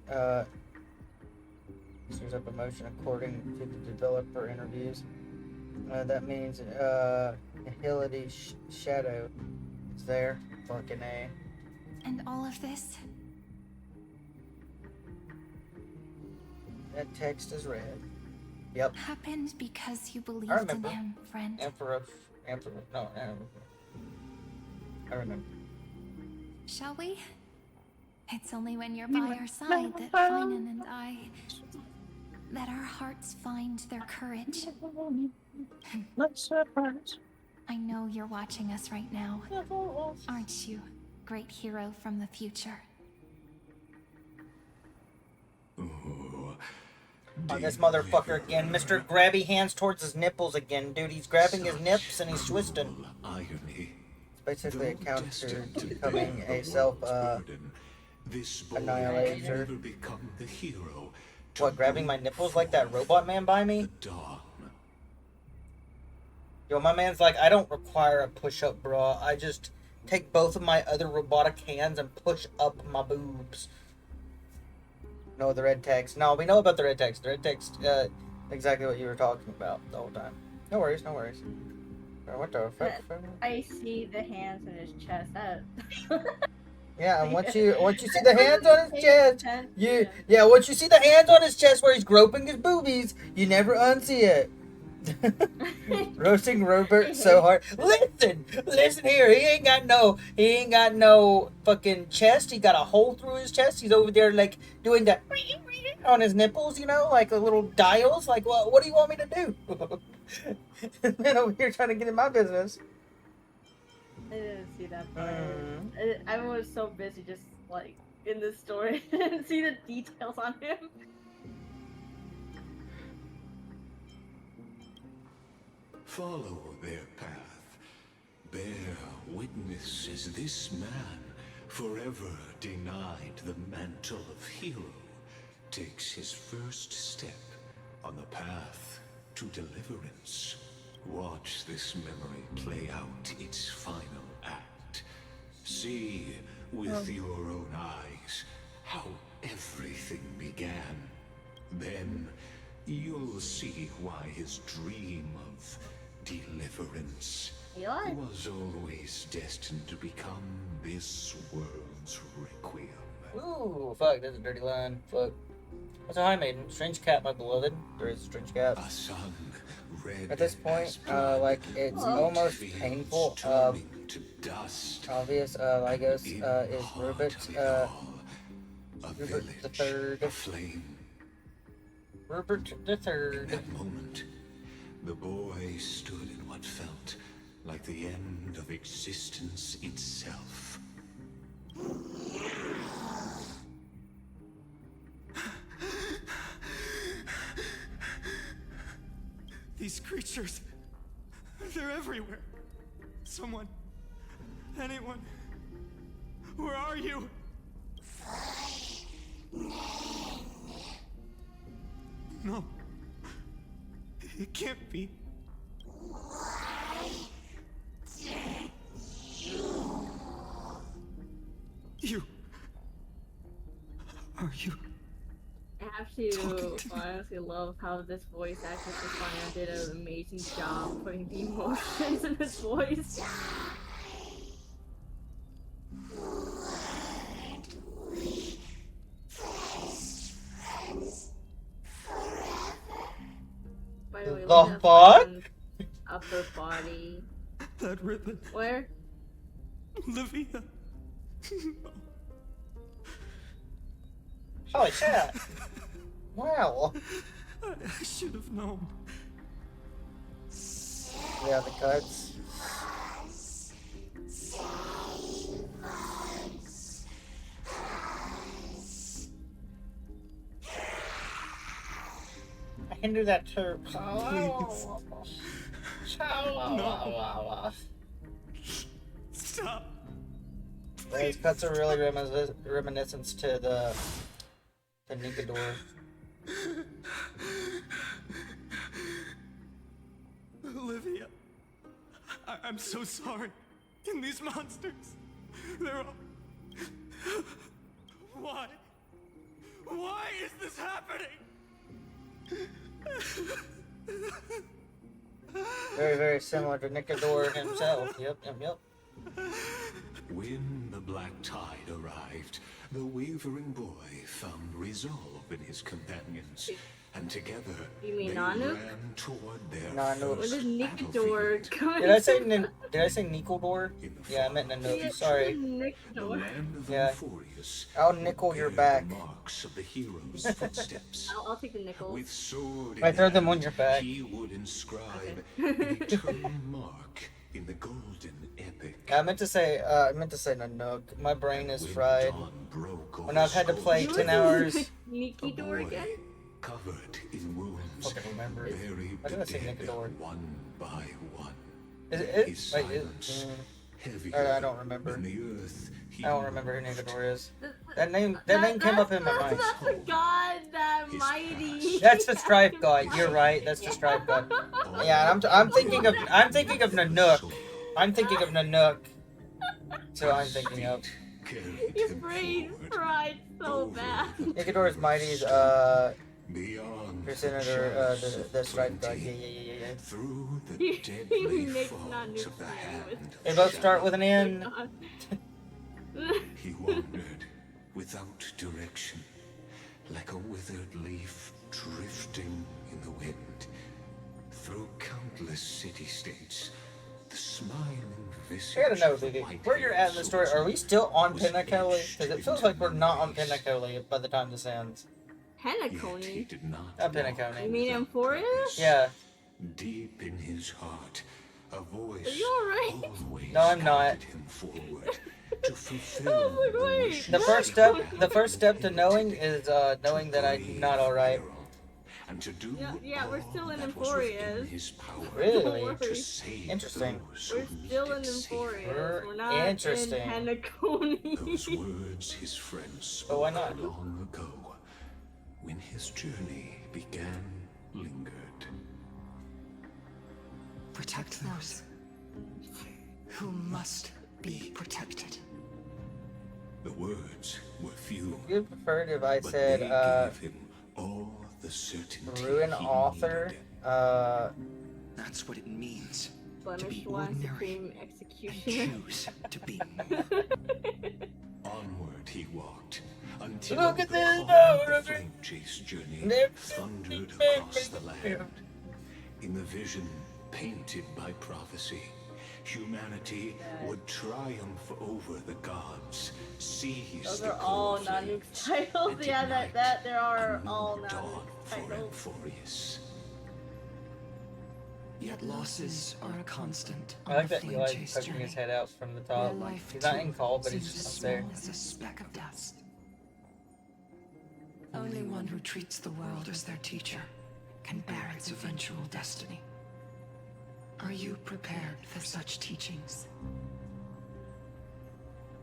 Stirs up emotion according to the developer interviews. That means Nihility Shadow is there. Fucking A. And all of this? That text is red. Yep. Happened because you I believed in remember. him, friend. Emperor. No, I remember. Shall we? It's only when you're by our side that Finan and that our hearts find their courage. I know you're watching us right now. Aren't you, great hero from the future? On this motherfucker again. Mr. Grabby hands towards his nipples again, dude. He's grabbing his nips and he's twisting. Irony. It's basically a counter to becoming a self annihilator. Become the hero. What, grabbing my nipples like that robot man by me? Yo, my man's like, I don't require a push-up bra. I just take both of my other robotic hands and push up my boobs. No, the red text. No, we know about the red text. The red text, exactly what you were talking about the whole time. No worries, no worries. What the fuck? I see the hands in his chest. Yeah, and once you see the hands on his chest, once you see the hands on his chest where he's groping his boobies, you never unsee it. Roasting Robert so hard. Listen here. He ain't got no fucking chest. He got a hole through his chest. He's over there like doing that on his nipples, like the little dials. Like, what do you want me to do? Man over here trying to get in my business. I didn't see that part. I was so busy just like in the story. I didn't see the details on him. Follow their path. Bear witness as this man, forever denied the mantle of hero, takes his first step on the path to deliverance. Watch this memory play out its final act. See with your own eyes how everything began. Then you'll see why his dream of deliverance was always destined to become this world's requiem. Ooh, fuck, that's a dirty line. Fuck. What's a high maiden? Strange cat, my beloved. There is a strange cat. A sun red at this point, like, it's almost painful. To dust. Obvious, Lygos is Rupert, Rupert the Third. Rupert the Third. In that moment, the boy stood in what felt like the end of existence itself. These creatures, they're everywhere. Someone, anyone, where are you? No, it can't be. You. Are you? I have to honestly love how this voice actor for Fire did an amazing job putting the emotions in his voice. By the way, look at Fire's upper body. That ribbon. Where? Olivia. Holy shit! Wow. I should have known. Yeah, the cuts. I can do that too. No. Stop. These cuts are really reminiscent to the Nicador. Olivia, I'm so sorry. And these monsters, they're all... Why? Why is this happening? Very, very similar to Nicodor himself. Yep. When the black tide arrived, the wavering boy found resolve in his companions, and together You mean they Nanook? ran toward their Nanook. When first did Nicodor come? Did I say Nicodor? Yeah, I meant Nanook. Yeah, Sorry. The land of Yeah. Euphorius. I'll nickel your back. The marks of the hero's footsteps. I'll take the nickels. With sword I in throw them hand, on your back. he would inscribe an eternal mark in the golden epic. I meant to say Nanook. My brain is fried. When I've had to play 10 hours. Nicodor again? Covered in wounds. Fucking remember it. Buried Why did I say dead Nicodor? one by one. Is His it? Wait, silence heavier I don't remember. than the earth I don't remember who Nicodor is. That name came up in my mind. That's the god that mighty. That's the Strife God. You're right. That's the Strife God. Yeah, I'm thinking of Nanook. I'm thinking of Nanook. So I'm thinking of. Your brain fried so bad. Nicodor's Mighty's beyond Senator the Strife God. Yeah. Through the deadly folds of the hand. They both start with an N. He wandered without direction, like a withered leaf drifting in the wind. Through countless city-states, the smiling visage. I gotta know, Vivi, where you're at in the story. Are we still on Pinnacle? Because it feels like we're not on Pinnacle by the time this ends. Penacony? Not Pinnacle. You mean Amphorius? Yeah. Deep in his heart, a voice Are you alright? always No, I'm not. guided him forward to fulfill I was like, wait. The first step to knowing is knowing that I'm not alright. and to do Yeah, we're still in that was within Amphorius. his power. Really? To save Interesting. those We're who still in needed saving. Amphorius. We're not Interesting. in Penacony. Those words his friends But why spoke not? long ago, when his journey began, lingered. Protect those who must be protected. The words were few, You'd prefer it if I but said they gave him all the certainty ruin he author. needed. That's what it means Blemished be one, ordinary supreme executioner. choose to be. Onward he walked until Look at the this call door of of the it. flame chase journey Never thundered been across the land. before. In the vision painted by prophecy, humanity would triumph over the gods, seize Those the are all core flame, Nanook's titles. and Yeah, ignite that there are a new all dawn Nanook's for titles. Euphorius. Yet losses are a constant I on like the that flame Eli's chase poking journey. his head out from the Where top. life He's not too in call, but he's seems just as up there. small as a speck of dust. Only one who treats the world as their teacher can bear its eventual destiny. Are you prepared for such teachings?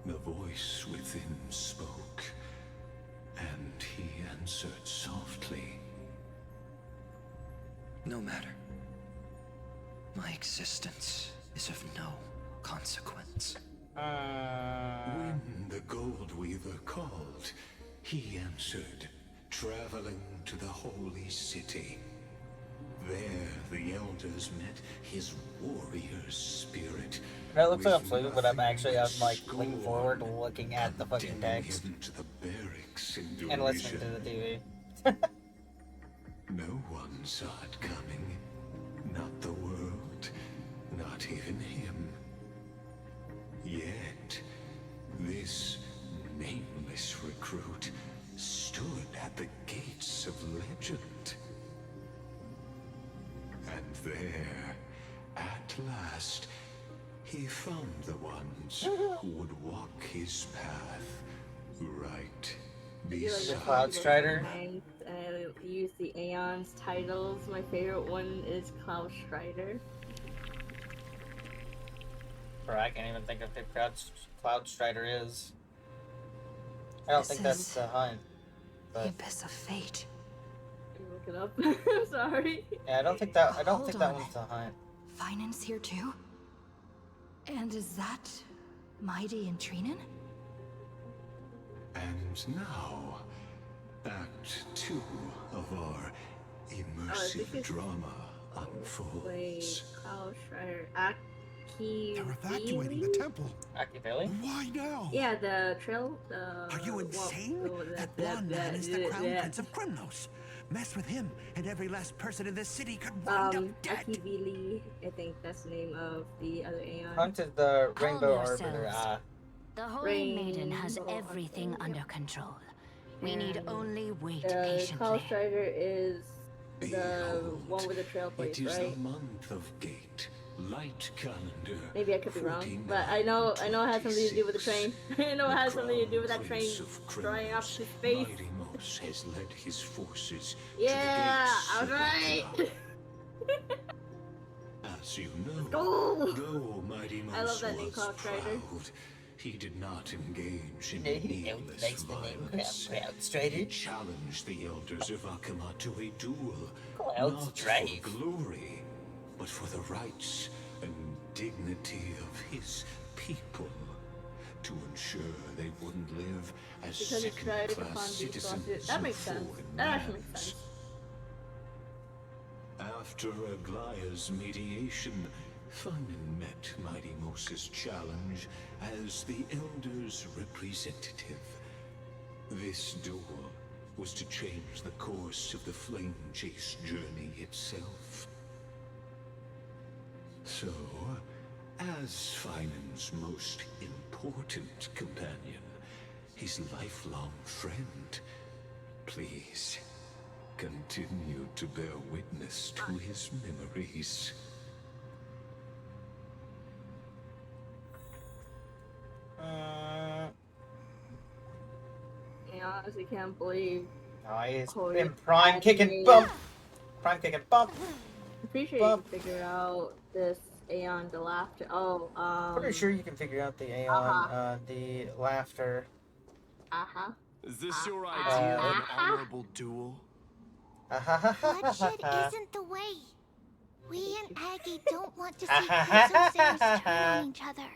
The voice within spoke, and he answered softly. No matter. My existence is of no consequence. When the Gold Weaver called, he answered, traveling to the holy city. There the elders met his warrior spirit. That looks like I'm sleeping, but I'm like leaning forward, looking at the fucking text Him to the barracks in and listening to derision. the TV. No one saw it coming. Not the world, not even him. Yet, this nameless recruit stood at the gates of legend. And there, at last, he found the ones who would walk his path right beside Cloud Strider. And I use the Aeon's titles. My favorite one is Cloud Strider. Bro, I can't even think of who Cloud Strider is. I don't think that's the hunt. The But abyss of fate. Look it up. I'm sorry. yeah, I don't think that Hold one's on. the hunt. Finance here too? And is that Mighty and Trinan? And now, Act 2 of our this immersive is- drama unfolds. Kyle Schreider, They're evacuating the temple. Machiavelli? Why now? Yeah, the trail. Are you insane? That blonde man is the crown prince of Krymnos. Mess with him, and every last person in this city could wind up dead. Akivili, I think that's the name of the other Aeon. Hunt is the Rainbow Calm Arbiter. yourselves. The Holy Maiden has everything under control. We need only wait patiently. Kyle Strider is the one with the trail It place, is right? the month of Gate. Light calendar. Maybe I could be wrong, but I know it has something to do with the train. I know it has something to do with that train drawing up to space. Mighty Mos has led his forces Yeah, I to was the right. gates of Akama. As you know, go! though Mighty Mos I love that name, was Kyle Strider. proud, he did not engage in He needless likes the name violence. Cloud Strider. He challenged the elders of Akama to a duel, Cloud not Strife. for glory, but for the rights and dignity of his people, to ensure they wouldn't live as Because he tried to fund second-class these citizens lawsuits. That of makes sense. foreign That actually makes lands. sense. After Aglaya's mediation, Funden met Mighty Mos's challenge as the Elder's representative. This duel was to change the course of the Flame Chase journey itself. So, as Finan's most important companion, his lifelong friend, please continue to bear witness to his memories. I honestly can't believe. Nice. Chloe In prime kicking made- bump. Prime kicking bump. I'm pretty sure Bump. you can figure out this Aeon the laughter. Oh, Pretty sure you can figure out the Aeon, the laughter. Is this your idea of an honorable duel? Bloodshed isn't the way. We and Aggie don't want to see Chrysoceres turn on each other.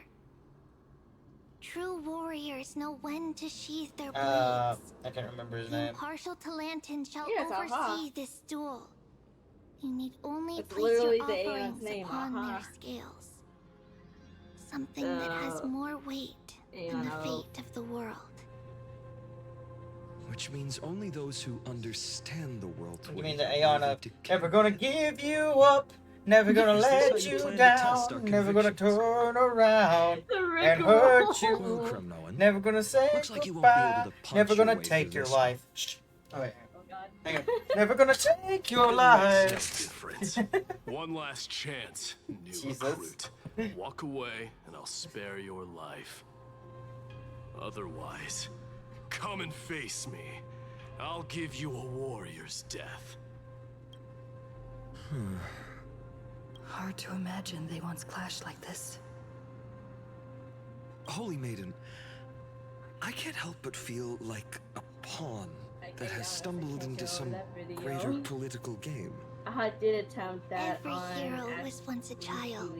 True warriors know when to sheathe their blades. I can't remember his The name. impartial Talantin shall Yes, oversee this duel. You need only It's place literally your the Aeon's offerings name, upon their aha. scales. Something that has more weight than the fate of the world. Which means only those who understand the world. You mean the Aeon of never gonna give you up, never gonna Is this how let you you plan to test our down, never gonna turn around The and rigmarole. hurt you, Well, Kremnoan, never gonna say looks like you won't be able goodbye, to punch never your gonna way take through your this life. Shh. Oh, wait. Hang on. Never gonna take your life. Difference. One last chance, new Jesus. recruit. Walk away, and I'll spare your life. Otherwise, come and face me. I'll give you a warrior's death. Hard to imagine they once clashed like this. Holy Maiden, I can't help but feel like a pawn that has stumbled into some greater political game. I did attempt that Every on hero Ash- was once a child,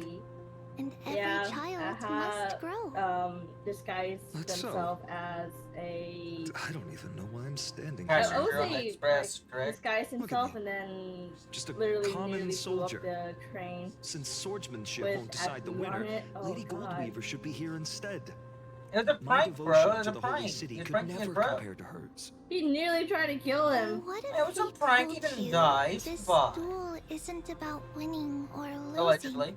and every Yeah, child Aha, must grow. Disguised That's so. themselves as a. I don't even know why I'm standing Passion here. Girl Like, Express, correct? disguised himself and then Just a literally common nearly blew up soldier. the train. Since swordsmanship With won't decide the FD on winner, it? Oh, Lady God. Goldweaver should be here instead. It was a My prank, bro. devotion It was to a the Holy prank. City He was could pranking his never bro. compare to hers. He nearly tried to kill him. What if It was a we prank. He told didn't you die. This Fuck. duel isn't about winning or losing, Allegedly.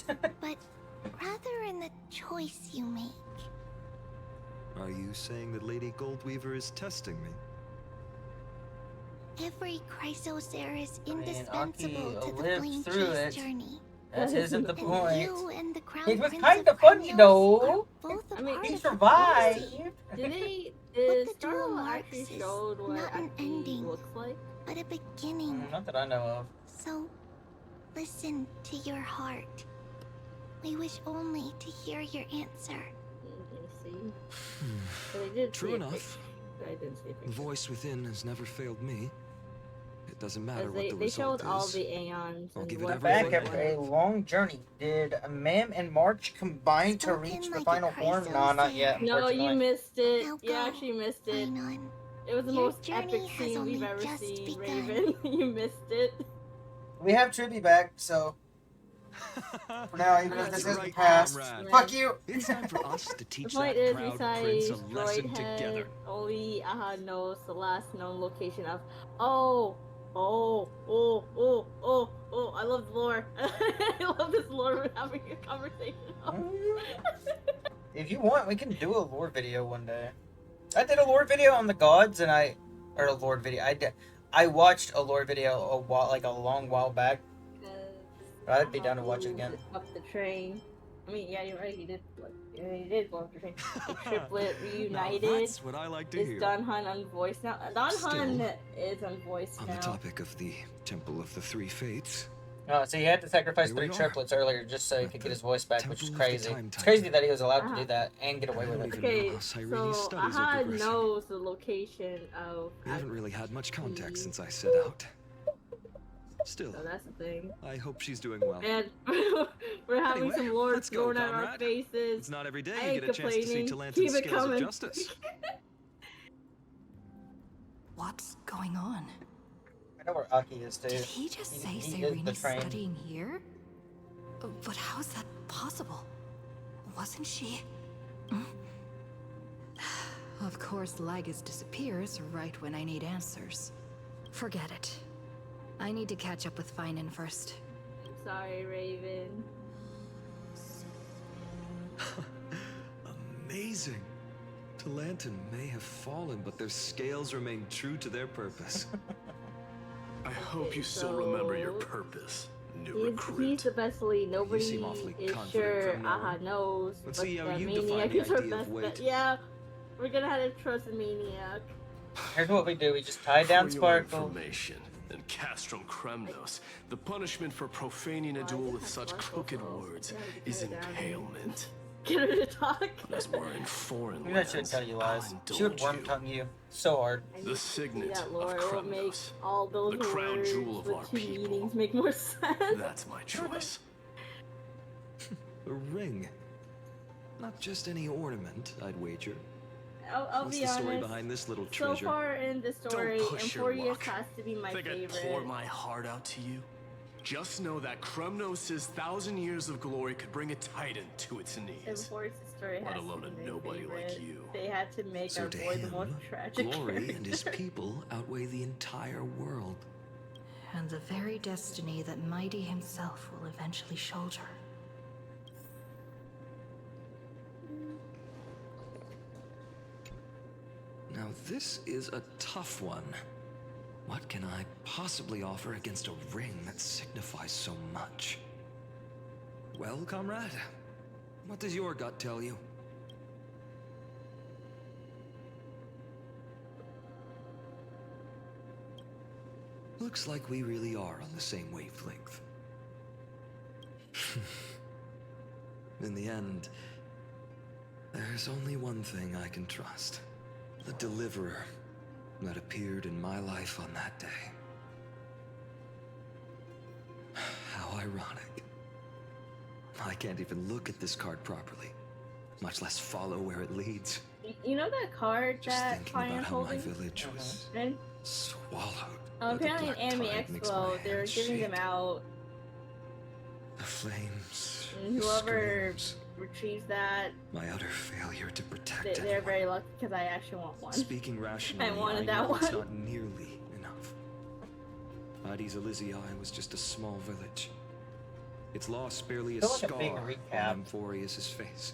but rather in the choice you make. Are you saying that Lady Goldweaver is testing me? Every Chrysocer is mean, indispensable Aki to the lived Flame through Chase it. journey. That isn't the And point. you and the Crown It was Prince kind of of funny Krymnos though. are both a I mean, part He of the survived. policy. Did they? What Did the Star duel Wars marks actually is showed what not an Aki ending, looks like? but a beginning. Not that I know of. So, listen to your heart. We wish only to hear your answer. See? But they did True see a enough. picture. I didn't see a The picture. voice within has never failed me. It doesn't matter Because what the they result showed all is. the Aeons. I'll and give it what everything Back I after a long journey, did Mam and March combine to Spoken reach the like a final form? Nah, not yet. No, you unfortunately. missed it. Now You go, actually missed it. Ainon. It was the Your most journey epic has scene we've only ever just seen, begun. Raven. You missed it. We have Tribby back, so for now, even if this is the past, fuck you. It's time for us to teach The point that is, proud prince a besides lesson Droid Head, together. only Aha knows the last known location of. I love the lore. I love this lore we're having a conversation on. If you want, we can do a lore video one day. I did a lore video on the gods, and I watched a lore video a long while back. But I'd be down to watch it again. Up the train. I mean, yeah, you're right. He did go up the train. The triplet reunited. Now that's what I like to hear. Is Don Hun unvoiced now? Don Hun is unvoiced now. On the topic of the Temple of the Three Fates. So he had to sacrifice 3 triplets earlier just so he could get his voice back, which is crazy. It's crazy that he was allowed to do that and get away with it. Okay, so Aha knows the location of. We haven't really had much contact since I set out. Still, so that's the thing. I hope she's doing well. And we're having some lords thrown at our faces. It's not every day you get a chance to see Talantin's skills of justice. What's going on? I know where Aki is, too. Did he just say Cyrene's studying here? But how's that possible? Wasn't she? Of course, Lygus disappears right when I need answers. Forget it. I need to catch up with Finan first. I'm sorry, Raven. Amazing. Talantin may have fallen, but their scales remain true to their purpose. I hope you still remember your purpose, new recruit. He's the best lead. Nobody is sure Aha knows. Let's see how you Maniac define is the our idea of best weight. bet. Yeah, we're gonna have to trust the Maniac. Here's what we do: we just tie down Sparkle. Information. In Castrum Kremnos, the punishment for profaning a duel with such crooked words is impalement. Get her to talk. As we're in foreign Maybe I shouldn't tell you lies. She would worm tongue you so hard. The signet of will make Kremnos, all those the crown words jewel of with our 2 people. meanings make more sense. That's my choice. A ring. Not just any ornament, I'd wager. I'll What's be the story honest. behind this little treasure? So far in the story, Don't push your Emporius luck. has to be my Think favorite. I'd pour my heart out to you? Just know that Kremnos' 1,000 years of glory could bring a titan to its knees. Emporius' story Let has alone to be a my nobody favorite. like you. They had to make So our to boy the him, most tragic glory character. and his people outweigh the entire world. And the very destiny that Mighty himself will eventually shoulder. Now this is a tough one. What can I possibly offer against a ring that signifies so much? Well, comrade, what does your gut tell you? Looks like we really are on the same wavelength. In the end, there's only one thing I can trust. The deliverer that appeared in my life on that day. How ironic. I can't even look at this card properly, much less follow where it leads. You know that card Just that thinking Finan about how my holding? village was And swallowed. apparently in Anime Expo, they're giving them out. The flames. And the whoever screams, retrieves that, my utter failure to protect they're very lucky because I actually want one. Speaking rationally, I wanted know that it's one. not nearly enough. Addis Elysii was just a small village. Its loss barely a Feel like a scar big on recap. Amphorius' face.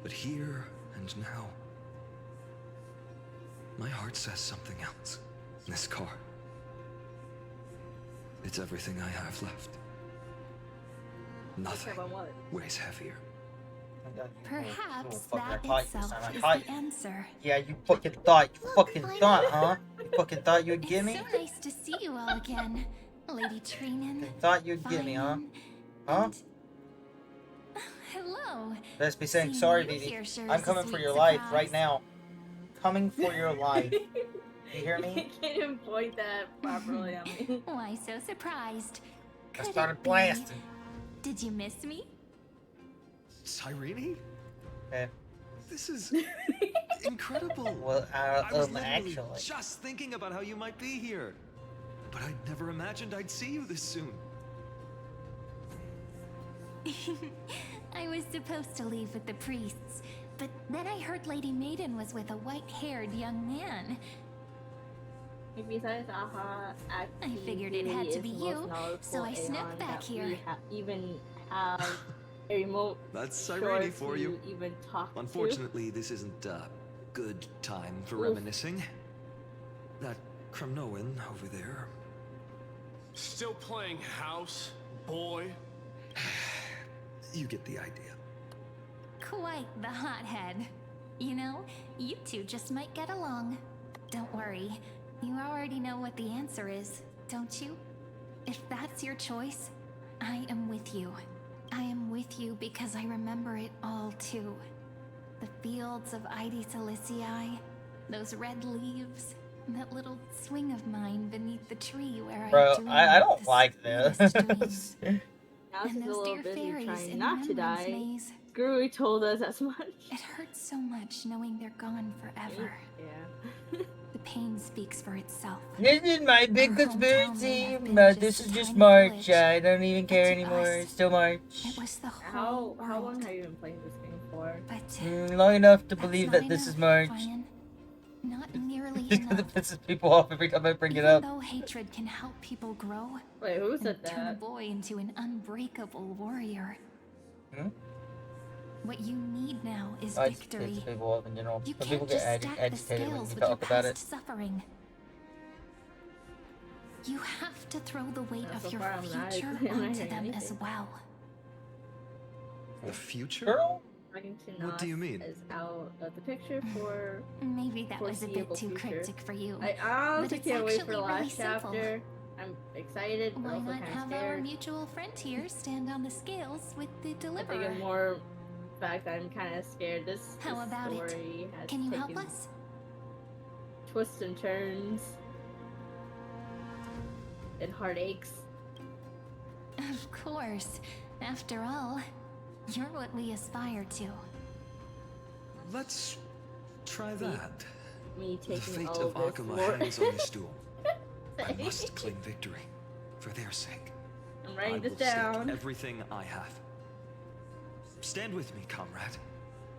But here and now, my heart says something else. This car. It's everything I have left. Nothing About what? weighs heavier. Perhaps Fucker, that I thought you itself sounded is hot. the answer. Yeah, you fucking thought. You fucking thought, huh? You fucking thought you'd get me? It's so nice to see you all again, Lady Trinan. Thought you'd get me, huh? Huh? Hello. Let's be saying Seeing sorry, you Vivi. here sure I'm is a coming for sweet your life surprise. right now. Coming for your life. You hear me? You can't even point that properly on me. Why so surprised? I Could started it be- blasting. Did you miss me? Cyrene? Okay. This is incredible. Well, I was literally actually. just thinking about how you might be here. but I never imagined I'd see you this soon. I was supposed to leave with the priests, but then I heard Lady Maiden was with a white-haired young man. Besides Aha, I figured it had to be you, so I snuck back here. Even have a remote That's irony for you. Even talk Unfortunately, this isn't a good time for reminiscing. That Kremnoan over there. Still playing house, boy? You get the idea. Quite the hothead. You know, you two just might get along. Don't worry, you already know what the answer is, don't you? If that's your choice, I am with you. I am with you because I remember it all too. The fields of Ide Silicii, those red leaves, that little swing of mine beneath the tree where Bro, I don't the like this. Now she's a little dear busy fairies trying in not to Remembrance die. Maze. Screwy told us as much. It hurts so much knowing they're gone forever. Yeah. The pain speaks for itself. This is my big conspiracy, but this is just March. I don't even care anymore. It's still March. It was the whole How long have you been playing this game for? Long enough to believe that this is March. Not nearly Just because enough. it pisses people off every time I bring it Even up. though hatred can help people grow, wait, who said and turn a that? boy into an unbreakable warrior. Hmm? What you need now is I just victory. piss people off in general. You When can't people just get stack the agitated when scales you with your talk about past it. suffering. You have to throw the weight So of your far I'm not- future I'm not onto hearing them as anything. well. The future? Girl? Dragon to What do you Nos mean? Is out of the picture for Maybe that was a bit foreseeable too future. cryptic for you. I but honestly it's can't wait for actually the really last simple. chapter. I'm excited, but Why also not kind of have our scared. mutual friend here stand on the scales with the I deliverer? think it's more the fact that I'm kind of scared. This How about it? story has Can you help taken us? twists and turns and heartaches. Of course. After all, you're what we aspire to. Let's try that. Me The taking fate all of this Akuma more. hangs on this stool. I must claim victory for their sake. I'm writing I this will stake down. everything I have. Stand with me, comrade,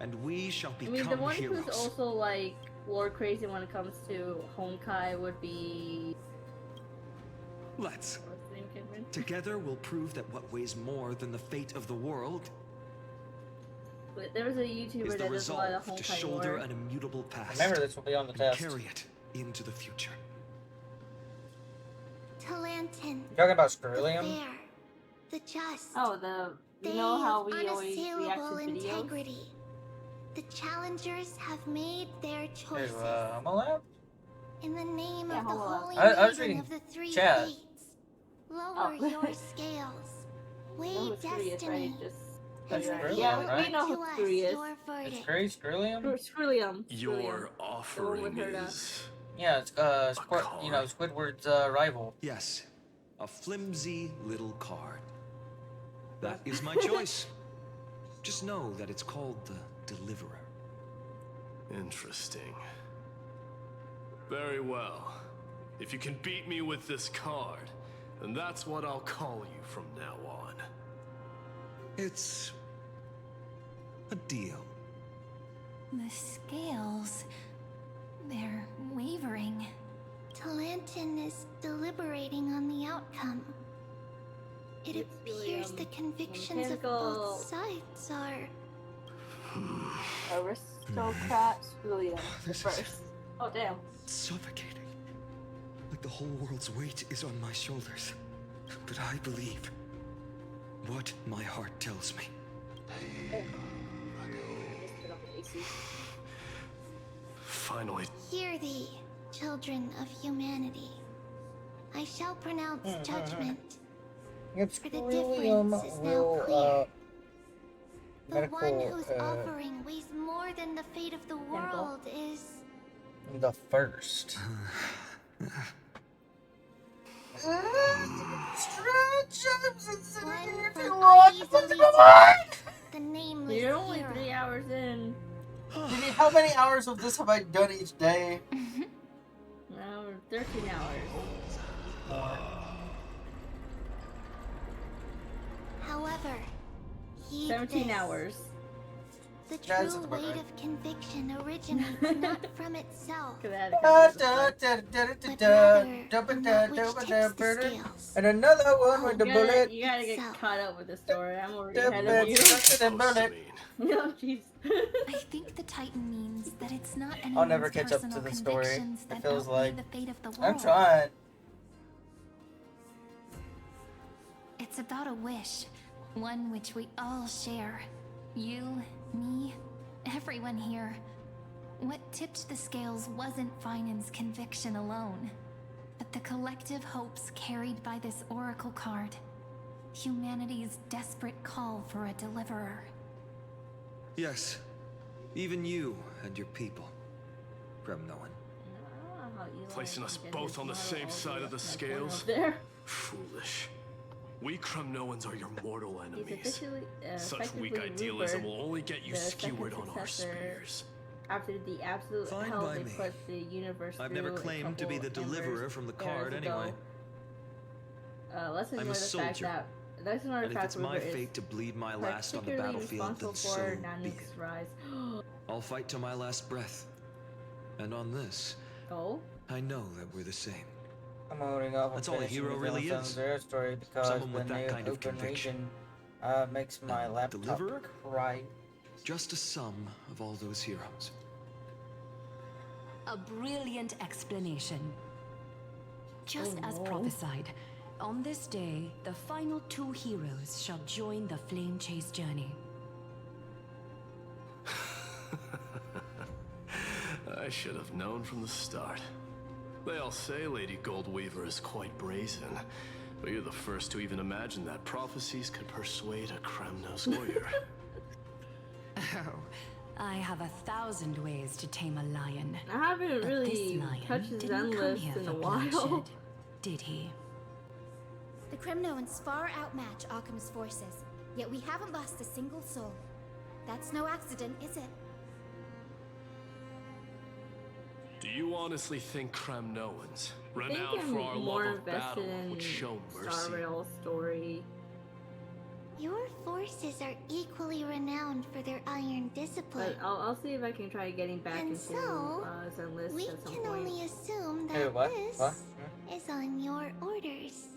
and we shall I become mean, the one heroes. who's also like lore crazy when it comes to Honkai would be. Let's. What's the name, Kidman? Together we'll prove that what weighs more than the fate of the world But there was a YouTuber is the that does a lot of resolve to Honkai shoulder lore. an immutable past. Remember, this will be on the and test. carry it into the future. Talantin, You talking about the Cerulean? fair, the just. Oh, the you They know how of we always react unassailable to videos. integrity. The challengers have made their choices. I'm allowed? In the name Yeah, of the hold on. holy I was maiden reading of the three chat. fates, lower Oh. your scales. Weigh That was curious, destiny. right? Just That's and Cerulean, yeah, right? we know to who us Screwy is. your It's verdict. Scurry? Cerulean? Screwium. Your offering Herda. is Yeah, it's you know, Squidward's rival. Yes, a flimsy little card. That is my choice. Just know that it's called the Deliverer. interesting. Very well. If you can beat me with this card, then that's what I'll call you from now on. It's a deal. The scales. They're wavering. Talantin is deliberating on the outcome. It It's really, appears the convictions of mechanical- both sides are. Aristocrat Screwium This is first. Oh damn. suffocating. Like the whole world's weight is on my shoulders. But I believe what my heart tells me. Finally. Hear thee, children of humanity. I shall pronounce judgment. It's For the Cerulean difference is now will, clear. The medical, one whose offering weighs more than the fate of the world is. the first. One from Ide the nameless You're only hero. 3 hours in. How many hours of this have I done each day? No, 13 hours. more. However, heed 17 this. hours. The That's true about weight right. of conviction originates not from itself, Could have had a and another one with the you bullet. gotta get caught up with the story. I'm already ahead of you. No, jeez. I think the Titan means that it's not I'll never anyone's catch up to personal the story. convictions It that feels outweigh like the fate of the world. I'm trying. It's about a wish, one which we all share. You, me, everyone here. What tipped the scales wasn't Finan's conviction alone, but the collective hopes carried by this oracle card. Humanity's desperate call for a deliverer. Yes, even you and your people, Gremnoan. Placing us both on the same side of the scales? Foolish. We Kremnoans are your mortal enemies. Such weak idealism will only get you skewered on our spears. After the absolute Fine hell by they me. put the universe I've through never a claimed to be the couple deliverer from the card eras ago. anyway. Let's I'm ignore a the fact soldier. that let's ignore the And if fact it's my Ruber is fate to bleed my last on the particularly battlefield, then responsible so for be Nanook's it. rise. I'll fight till my last breath. And on this, Oh? I know that we're the same. I'm holding off on That's all a finishing hero the really Villain is. Zero story because Someone the with that new kind of open conviction. region makes my laptop Deliverer? cry. Just a sum of all those heroes. A brilliant explanation. Just Oh, as no. prophesied, on this day, the final two heroes shall join the Flame Chase journey. I should have known from the start. They all say Lady Goldweaver is quite brazen, but you're the first to even imagine that prophecies could persuade a Kremnos warrior. Oh, I have 1,000 ways to tame a lion. I haven't But really this lion touched the didn't Zen come list here in for a while. bloodshed, did he? The Kremnoans far outmatch Occam's forces, yet we haven't lost a single soul. That's no accident, is it? Do you honestly think Kremnoans, I think renowned I'm for our more love of battle, invested in would show mercy? Starrail story. Your forces are equally renowned for their iron discipline. But I'll see if I can try getting back And into so, Zen list we at some can point. only assume that Hey, what? this What? is on your orders.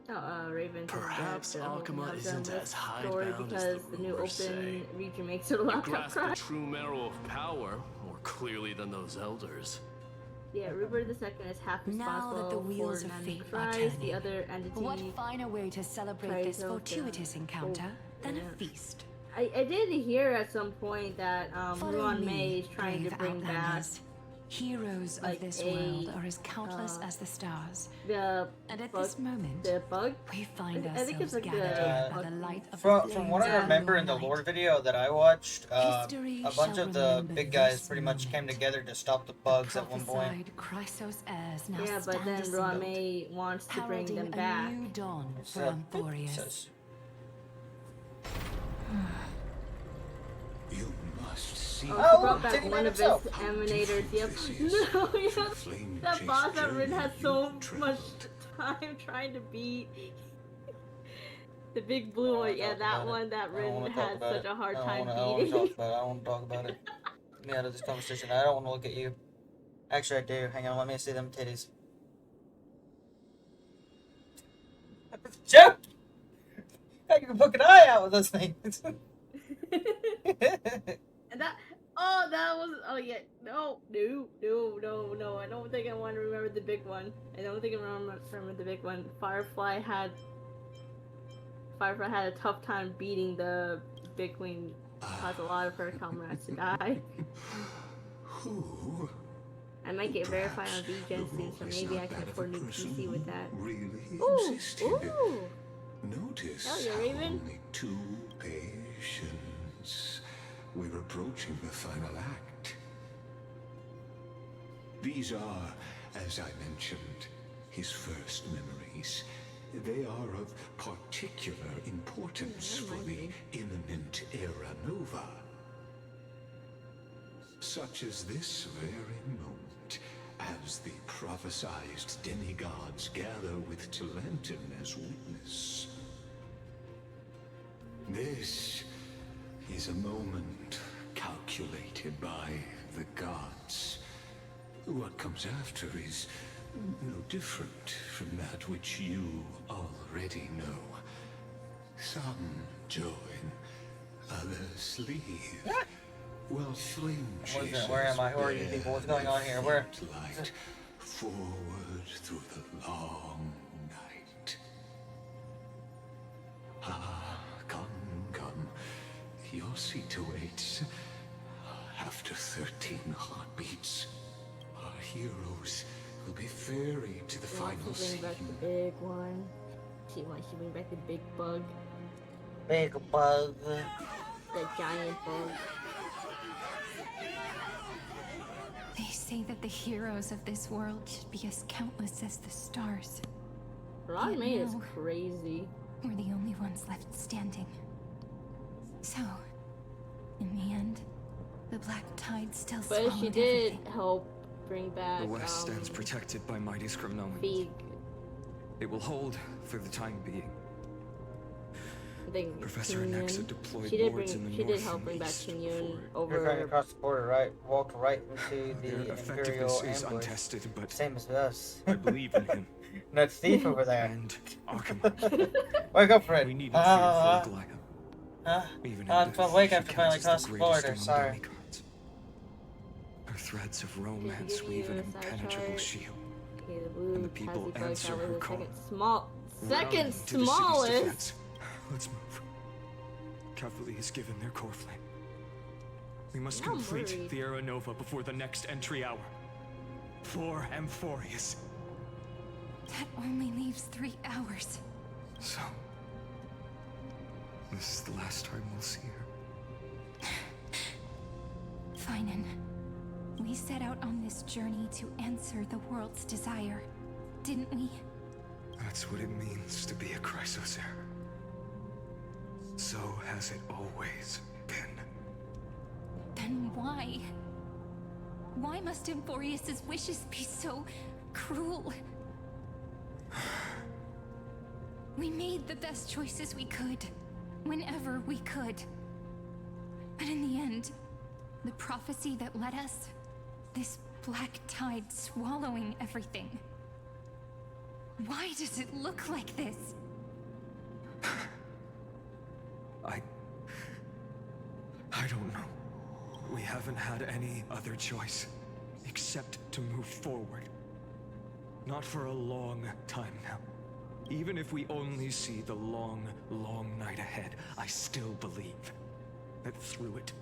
Oh, Raven. Perhaps Akama isn't as story hidebound as because the the new rumors open say. region makes it a You laptop grasp cry. the true marrow of power more clearly than those elders. Yeah, Rupert II is half responsible Now that the wheels for of fate Nanook's are rise. turning, The other entity. what finer way to celebrate tries this to fortuitous encounter than a feast? I did hear at some point that Follow Ruan me, Mei is trying to brave bring back outlanders. Heroes like of this a, world are as countless as the stars. the And at bug, this moment, the bug. we find I think it's ourselves like gathered the here by the light of From, the from what I flames remember of in the your lore light. video that I watched, History a bunch shall of the remember big guys this pretty much came together to stop the bugs at one point. Prophesied Chrysos heirs now Yeah, but stand then assembled, Ruan Mei wants to bring them heralding back. a new dawn for So, Amphorius. You must see. Oh, he brought back one of his emanators. Yep. No, yeah. That boss that Rin had so much time trying to beat. The big blue one, yeah, that one that Rin had such a hard time I don't beating. want to talk about it. Get me out of this conversation. I don't want to look at you. Actually, I do. Hang on, let me see them titties. Joke! I can poke an eye out with those things. And that was, oh yeah, no, I don't think I want to remember the big one. I don't think I remember the big one. Firefly had a tough time beating the big queen, caused a lot of her comrades to die. Who? I might get verified on VGen soon, so maybe I can afford a new PC with that. Really Ooh, insisted. ooh. Notice Hell yeah, Raven. only two patients. We're approaching the final act. These are, as I mentioned, his first memories. They are of particular importance for the imminent era nova. Such as this very moment, as the prophesized demigods gather with Talentum as witness. This is a moment calculated by the gods. What comes after is no different from that which you already know. Some join, others leave. While flame chasers Where am I? Who are you people? What's going on here? Where? Light forward through the long night. Ah, come. Your seat awaits. After 13 heartbeats, our heroes will be ferried to the final She scene. bring back the big one. She wants to bring back the big bug. Big bug. The giant bug. They say that the heroes of this world should be as countless as the stars. Rinorumi is now, crazy. We're the only ones left standing. So, in the end, the black tide still But swallowed she did everything. help bring back The West stands protected by mighty Scrimnomen. Feig. It will hold for the time being. I think Professor Kingyun. Anaxa deployed She did lords in the She did north help and bring back east Kingyun You're going over. across the border, right? Walked right into Their the effectiveness Imperial is ambush. untested, but Same as us. I believe in him. Not Steve over there. And Arkham. Wake up, Fred. We needn't fear for Glaya. Even in I'm death, awake she after finally counts crossed as the greatest border. among Sorry. demigods. Her threads of romance give weave an you a side impenetrable chart? shield. Okay, the blue And the people Tassie bug answer that was her the call. second Round to the city's smallest. defense. Let's move. Cavalry has given their core flame. We must Now I'm complete worried. the Era Nova before the next entry hour. For Amphorius. That only leaves 3 hours. So, this is the last time we'll see her. Finan, we set out on this journey to answer the world's desire, didn't we? That's what it means to be a Chrysos heir. So has it always been. Then why? Why must Amphorius's wishes be so cruel? We made the best choices we could, whenever we could. But in the end, the prophecy that led us, this black tide swallowing everything. Why does it look like this? I don't know. We haven't had any other choice, except to move forward. Not for a long time now. Even if we only see the long, long night ahead, I still believe that through it,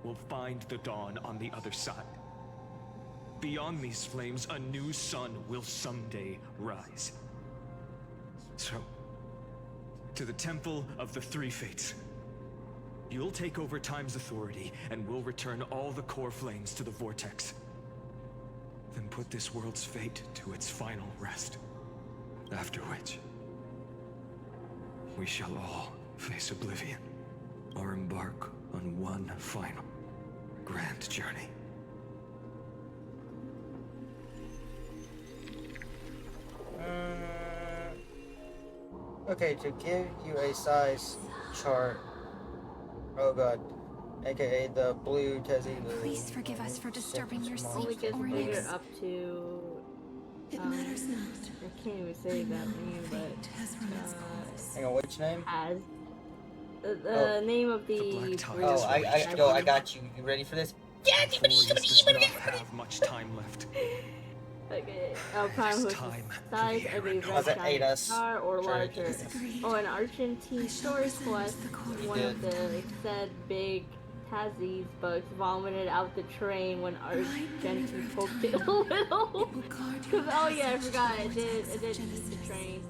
we'll find the dawn on the other side. Beyond these flames, a new sun will someday rise. So, to the Temple of the Three Fates. You'll take over Time's authority, and we'll return all the core flames to the Vortex. Then put this world's fate to its final rest. After which, we shall all face oblivion, or embark on one final, grand journey. Okay, to give you a size chart. Oh god. AKA the blue Tessie. Please forgive us for disturbing your Only sleep, gets bigger Oryx. up to. It matters not. I can't even say that name, but. Hang on, which name? As. The name of the. Oh, I got you. You ready for this? Yeah, does not have much time left. Okay. Prime was time the size of a How's red that ate giant us? star or Sure. larger. Oh, an Argentine story quest. One of the said big Tazzie's bugs vomited out the train when Argentine poked it a little. Cause oh yeah, I forgot it did eat the train.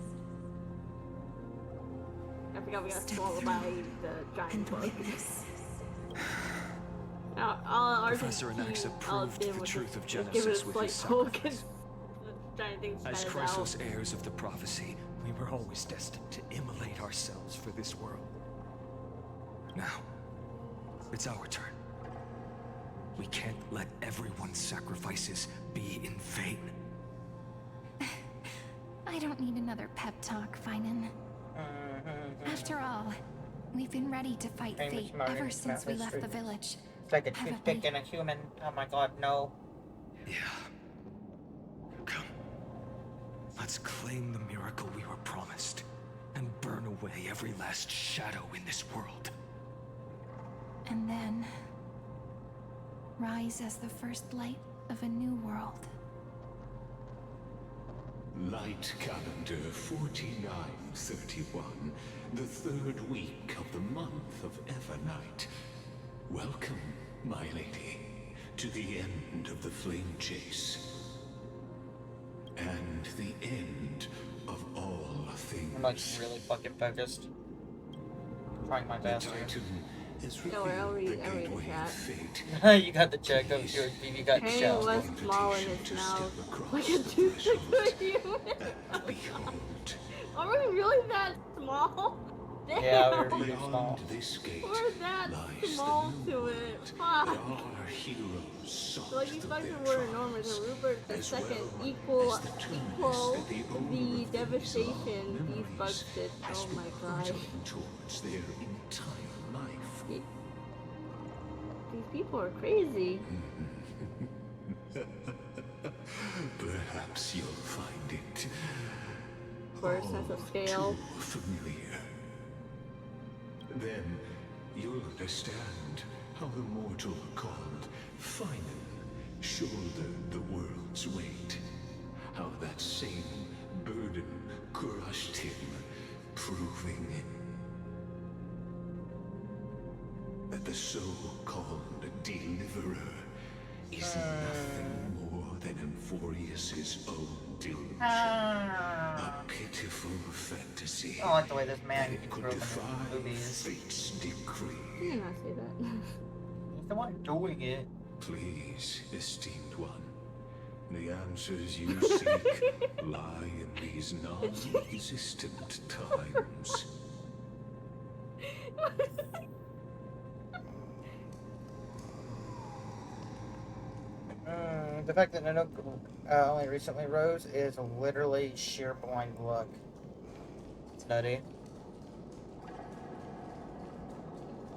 I forgot we got swallowed by the giant bug. Professor Anaxa proved the truth of Genesis with his sacrifice. As Chrysos heirs of the prophecy, we were always destined to immolate ourselves for this world. Now, it's our turn. We can't let everyone's sacrifices be in vain. I don't need another pep talk, Finan. After all, we've been ready to fight fate ever since we left the village. It's like a toothpick in a human. Oh my god, no. Yeah. Come. Let's claim the miracle we were promised and burn away every last shadow in this world. And then rise as the first light of a new world. Light calendar 4931, the third week of the month of Evernight. Welcome, my lady, to the end of the flame chase. And the end of all things. I'm like really fucking focused. Trying my best here. No, I'll read the chat. You got the check of your you got the Hang shell. was small in his mouth. Like a toothpick to a human. Are we really that small? Damn. Yeah, we're pretty small. We're that small to it. Fuck. Like these bugs were enormous, and Rupert the second equal the devastation these bugs did. Oh my god. These people are crazy. Perhaps you'll find it For a sense of scale. too familiar. Then you'll understand how the mortal called Finan shouldered the world's weight. How that same burden crushed him, proving that the so-called deliverer is nothing more than Euphorius's own delusion. A pitiful fantasy. I don't like the way this man that gets could broken defy in movies. fate's decree. You did not say that. He's the one doing it. Please, esteemed one, the answers you seek lie in these non-existent times. The fact that Nanook only recently rose is literally sheer blind luck. It's nutty.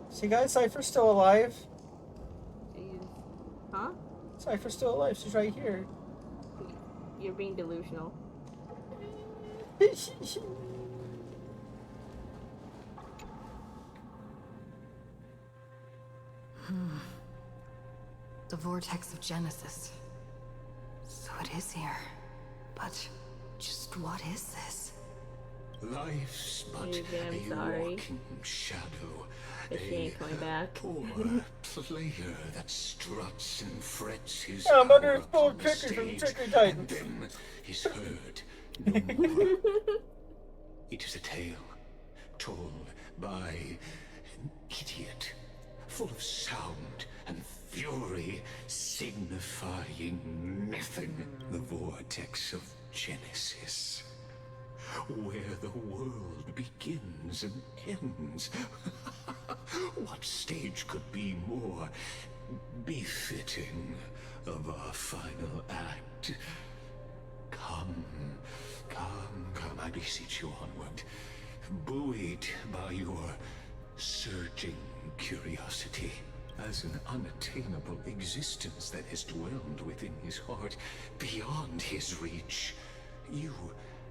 See guys, Cypher's still alive. Jeez. Huh? Cypher's still alive, she's right here. You're being delusional. The vortex of Genesis. So it is here. But just what is this? Life's but a walking shadow. But she ain't coming back. Poor player that struts and frets his I'm under power his full upon the trickery from the stage, Trickery Titan. and then is heard no more. It is a tale told by an idiot, full of sound and fury, signifying nothing. The vortex of Genesis, where the world begins and ends. What stage could be more befitting of our final act? Come, I beseech you onward, buoyed by your surging curiosity, as an unattainable existence that has dwelled within his heart, beyond his reach. You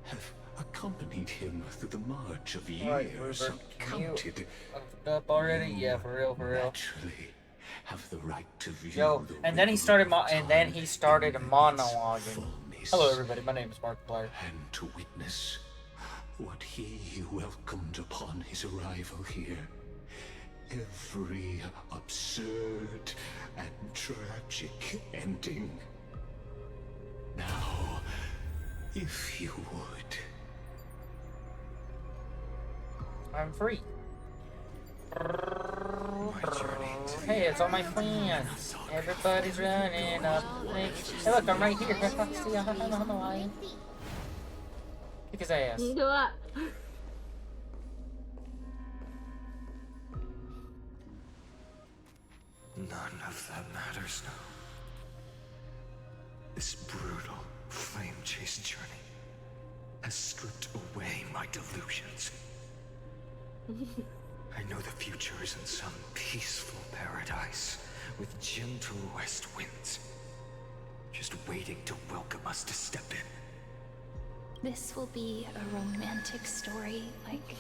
have accompanied him through the march of years, uncounted. Up already? Yeah, for real, for real. Naturally, have the right to view. Yo, and then he started monologuing. Hello, everybody. My name is Markiplier. And to witness what he welcomed upon his arrival here. Every absurd and tragic ending. Now, if you would. I'm free. Hey, it's all my friends. Everybody's running up. Hey, look, I'm right here. See, I'm lying. Kick his ass. None of that matters now. This brutal flame chase journey has stripped away my delusions. I know the future is in some peaceful paradise with gentle west winds, just waiting to welcome us to step in. This will be a romantic story like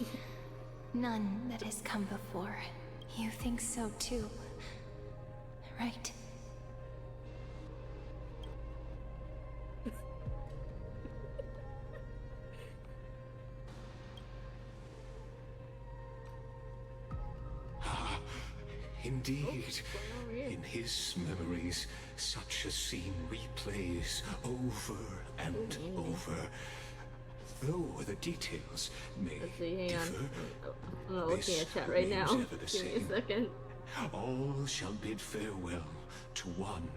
none that has come before. You think so too, right? Indeed, in his memories, such a scene replays over and over. Though the details may Let's see, hang on. differ, I'm not looking at chat right now. remains ever the Give me a same. second. All shall bid farewell to one,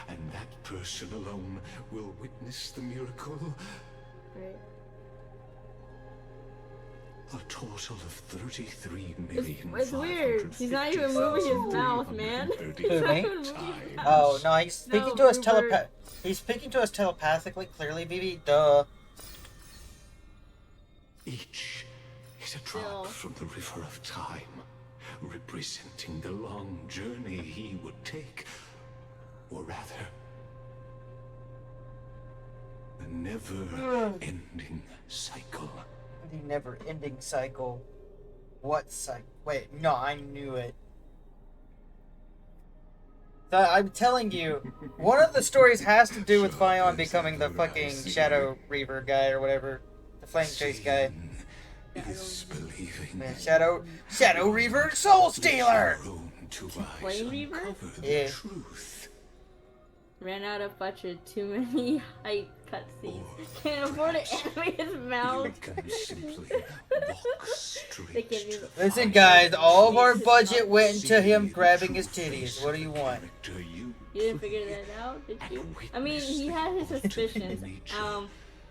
and that person alone will witness the miracle. Right. A total of 33 million. It's weird. He's not even moving his mouth, man. He's Who, not me? even moving his mouth. Oh no, he's speaking No, to us Rupert. He's speaking to us telepathically. Clearly, BB. Duh. Each is a drop from the river of time, representing the long journey he would take, or rather, the never-ending cycle. The never-ending cycle. What cycle? Wait, no, I knew it. I'm telling you, one of the stories has to do with Fion becoming the fucking Shadow Reaver guy or whatever. The Flame Chase guy. Is believing. Man, Shadow Reaver Soul Stealer! Flame Reaver? Yeah. Ran out of budget, too many hype cutscenes. Can't afford to animate his mouth. They give you Listen, guys, all of our budget went into him grabbing his titties. What do you want? You didn't figure that out, did you? I mean, he had his suspicions.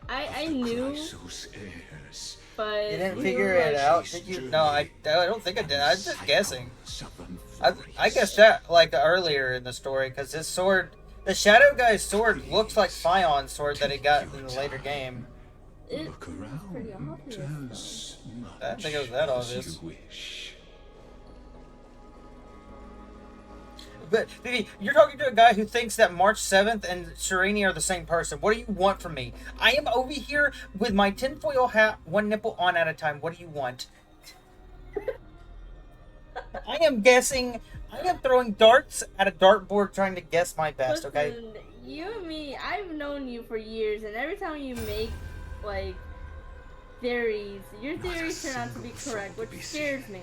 I knew, but You didn't figure it out, did you? No, I don't think I did. I was just guessing. I guessed that like earlier in the story because his sword, the Shadow guy's sword, looks like Fion's sword that he got in the later game. Look around as I didn't think it was that obvious. But, Vivi, you're talking to a guy who thinks that March 7th and Sereni are the same person. What do you want from me? I am over here with my tinfoil hat, one nipple on at a time. What do you want? I am guessing. I am throwing darts at a dartboard trying to guess my best, okay? Listen, you and me, I've known you for years, and every time you make, like, theories, your theories turn out to be correct, which scares me.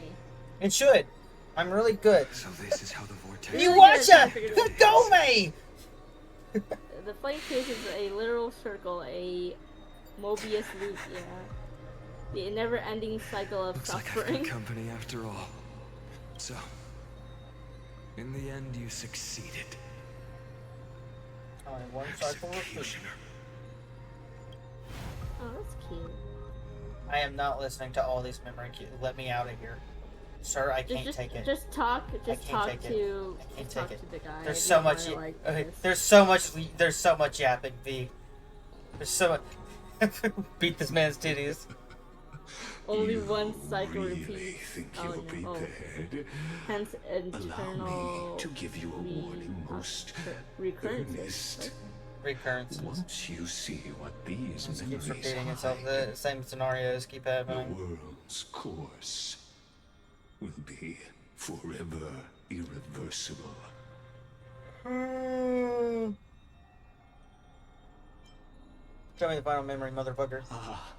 It should. I'm really good. So this is how the vortex. You watch it! Go me! The flame chase is a literal circle, a Mobius loop, yeah. The never-ending cycle of Looks like I've suffering. got company after all. So, in the end, you succeeded. One cycle of Oh, that's cute. I am not listening to all these memory cues. Let me out of here. Sir, I can't take it. Just talk. Just talk take it. to. I can't just talk take it. to the guy. There's I so don't much. wanna, like, Okay, this. there's so much yapping, V. There's so much. Beat this man's titties. Only one cycle really repeats. think Oh, you're yeah. prepared? Hence, Allow internal. me to give you a warning, most recurrences. earnest. Recurrences. Once you see what these It keeps memories repeating hide, itself. The same scenarios keep the happening. world's course will be forever irreversible. Tell me the final memory, motherfucker. Ah,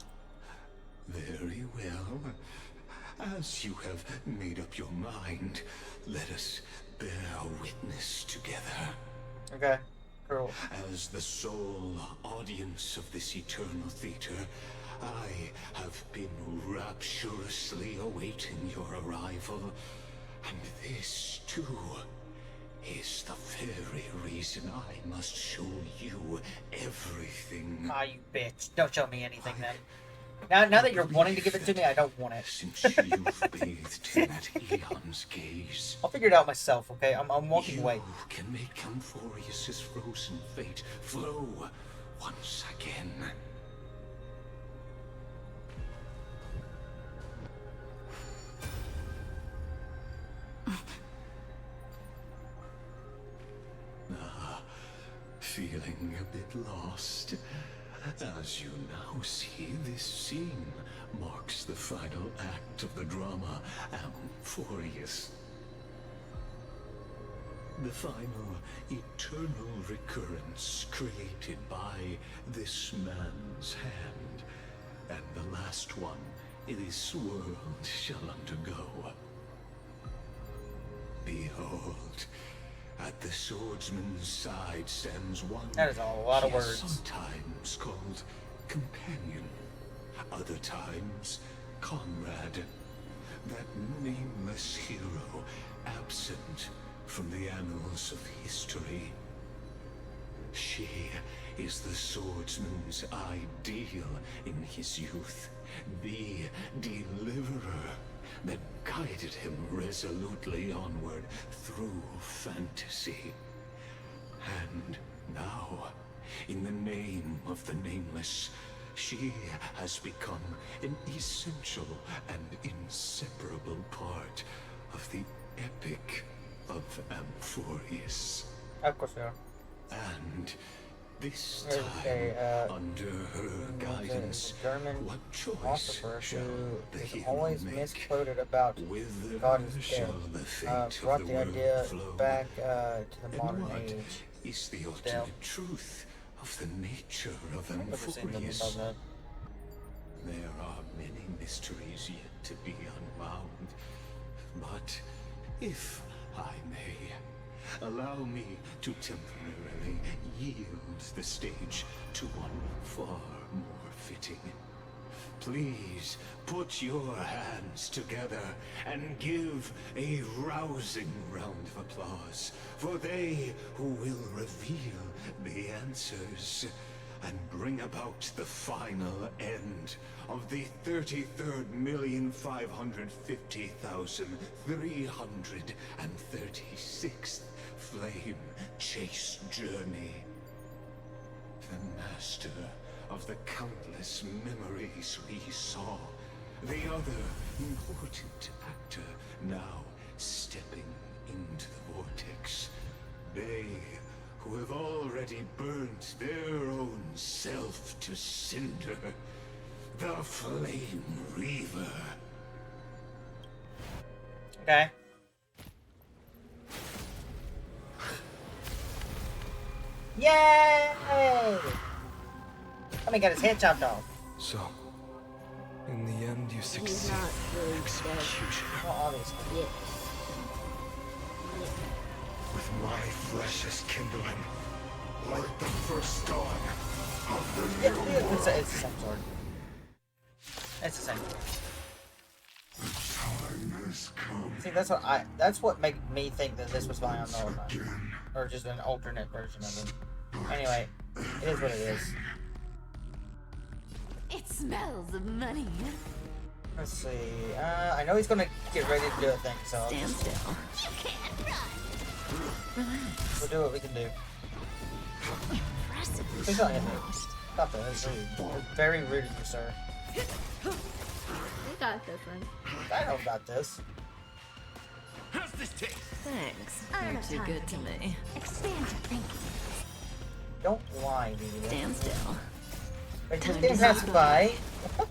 very well. As you have made up your mind, let us bear witness together. Okay, cool. As the sole audience of this eternal theater, I have been rapturously awaiting your arrival. And this, too, is the very reason I must show you everything. Ah, you bitch. Don't show me anything then. Now that you're wanting to give it to me, I don't want it. Since you've bathed in that Eon's gaze, I'll figure it out myself, okay? I'm walking away. you can make Amphorius's frozen fate flow once again. feeling a bit lost? As you now see, this scene marks the final act of the drama Amphorius. The final eternal recurrence created by this man's hand, and the last one this world shall undergo. Behold, at the swordsman's side stands one that is a lot of words. Sometimes called companion, other times comrade, that nameless hero absent from the annals of history. She is the swordsman's ideal in his youth, the deliverer that guided him resolutely onward through fantasy. And now, in the name of the Nameless, she has become an essential and inseparable part of the epic of Amphorius. Of course we are. And this There's time, under her guidance, German what choice philosopher shall the who is hero always make? misquoted about Whither God is shall dead, the fate brought of the the world idea flow? back to the And modern what age. is the Still. ultimate truth of the nature of I've never seen them Amphorius? above that. There are many mysteries yet to be unwound, but if I may, allow me to temporarily yield the stage to one far more fitting. Please put your hands together and give a rousing round of applause for they who will reveal the answers and bring about the final end of the 33,550,336th flame chase journey. The master of the countless memories we saw, the other important actor now stepping into the vortex. They who have already burnt their own self to cinder, the Flame Reaver. Okay. Yay! Let me get his head chopped off. So, in the end, you succeed. He's not really dead. Well, obviously. Yeah. With my flesh as kindling, like the first dawn of the new It's the same sword. It's the same. See, that's what made me think that this was flying on the old one. Or just an alternate version of it. Anyway, it is what it is. It smells of money. Let's see. I know he's gonna get ready to do a thing, so I'll Stand just, still. You can't run. Relax. we'll do what we can do. Impressive. Please don't hit me. Stop that. That's rude. That's very rude of you, sir. We got this one. I know about this. How's this taste? Thanks. I don't You're have too time good for to games. me. Expand your thinking. Don't lie, dude. Stand still. Like, Time this to game has survive. by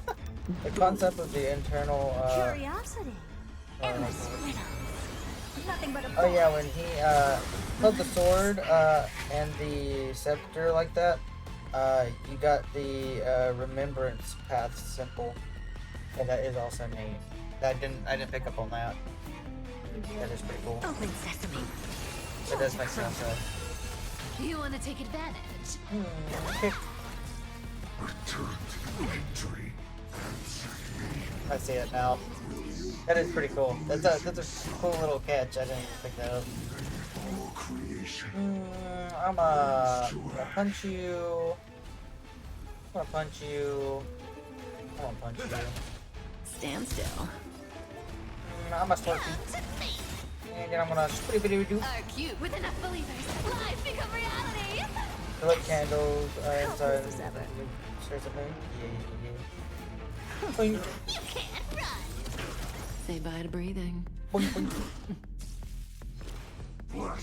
the concept of the internal. Curiosity. Endless riddles. Nothing but a Oh yeah, when he held the sword and the scepter like that, you got the remembrance path symbol, and that is also neat. I didn't pick up on that. That is pretty cool. Open sesame. It does make sense. You want to take advantage? Okay. Return to victory. I see it now. That is pretty cool. That's a cool little catch. I didn't even pick that up. I'm gonna punch you. I'm gonna punch you. I'm gonna punch you. Stand still. I'm gonna start you. And then I'm gonna do. Are cute with enough believers. Lives become reality. Lit candles inside. close as ever. Start something. Yeah. Boing. You can't run. Say bye to breathing. Boing, boing.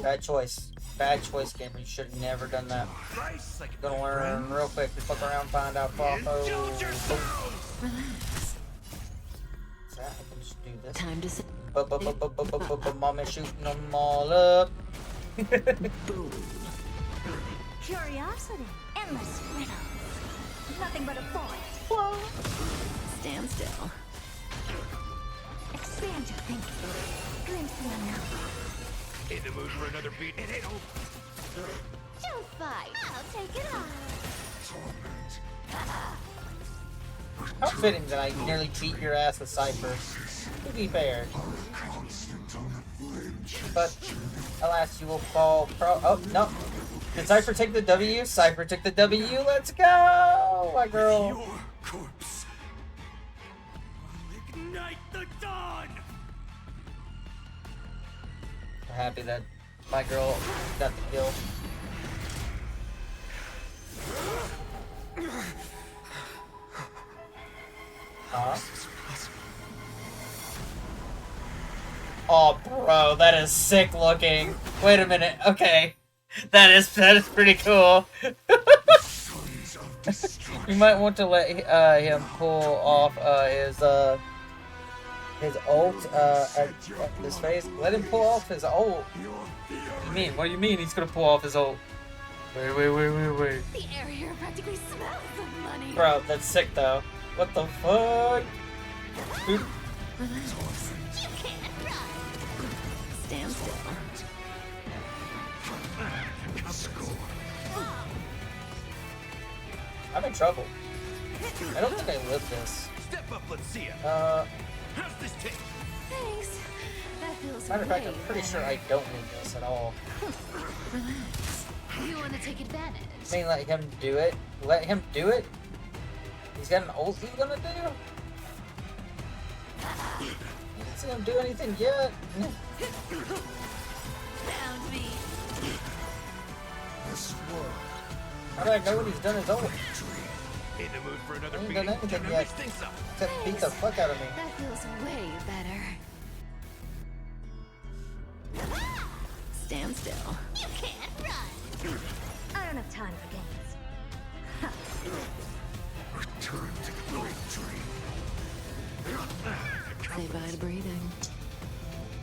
Bad choice. Bad choice, gamer. You should have never done that. Gonna learn real quick. Fuck around, find out. Relax. I can just do this. Time to sit. Mama shooting them all up. Boom. Curiosity. Endless riddles. Nothing but a void. Stand still. Expand your thinking. Glimpse the unknown. In the mood for another beat? It ain't over. Don't fight. I'll take it on. How fitting that I nearly beat your ass with Cypher. To be fair. But, alas, you will fall pro- Oh, no. Did Cypher take the W? Cypher took the W. Let's go! My girl. Your corpse. Ignite the dawn! I'm happy that my girl got the kill. Huh? Oh, bro, that is sick looking. Wait a minute. Okay, that is pretty cool. You might want to let him pull off his ult at his face. Let him pull off his ult. What do you mean? What do you mean he's gonna pull off his ult? Wait. The air here practically smells of money. Bro, that's sick though. What the fuck? Dude. Relax. You can't run. Stand still. I'm in trouble. I don't think I lived this. Step up, let's see it. How's this taste? Thanks. That feels Matter of fact, way I'm pretty sure better. I don't live this at all. Relax. You want to take advantage? I mean, let him do it. Let him do it. He's got an ult he's gonna do. I didn't see him do anything yet. Found me. How do I know when he's done his ult? In the mood for another I ain't beat? done anything yet. Except beat the fuck out of me. That feels way better. Stand still. You can't run. I don't have time for games. Return to the great dream. Say bye to breathing.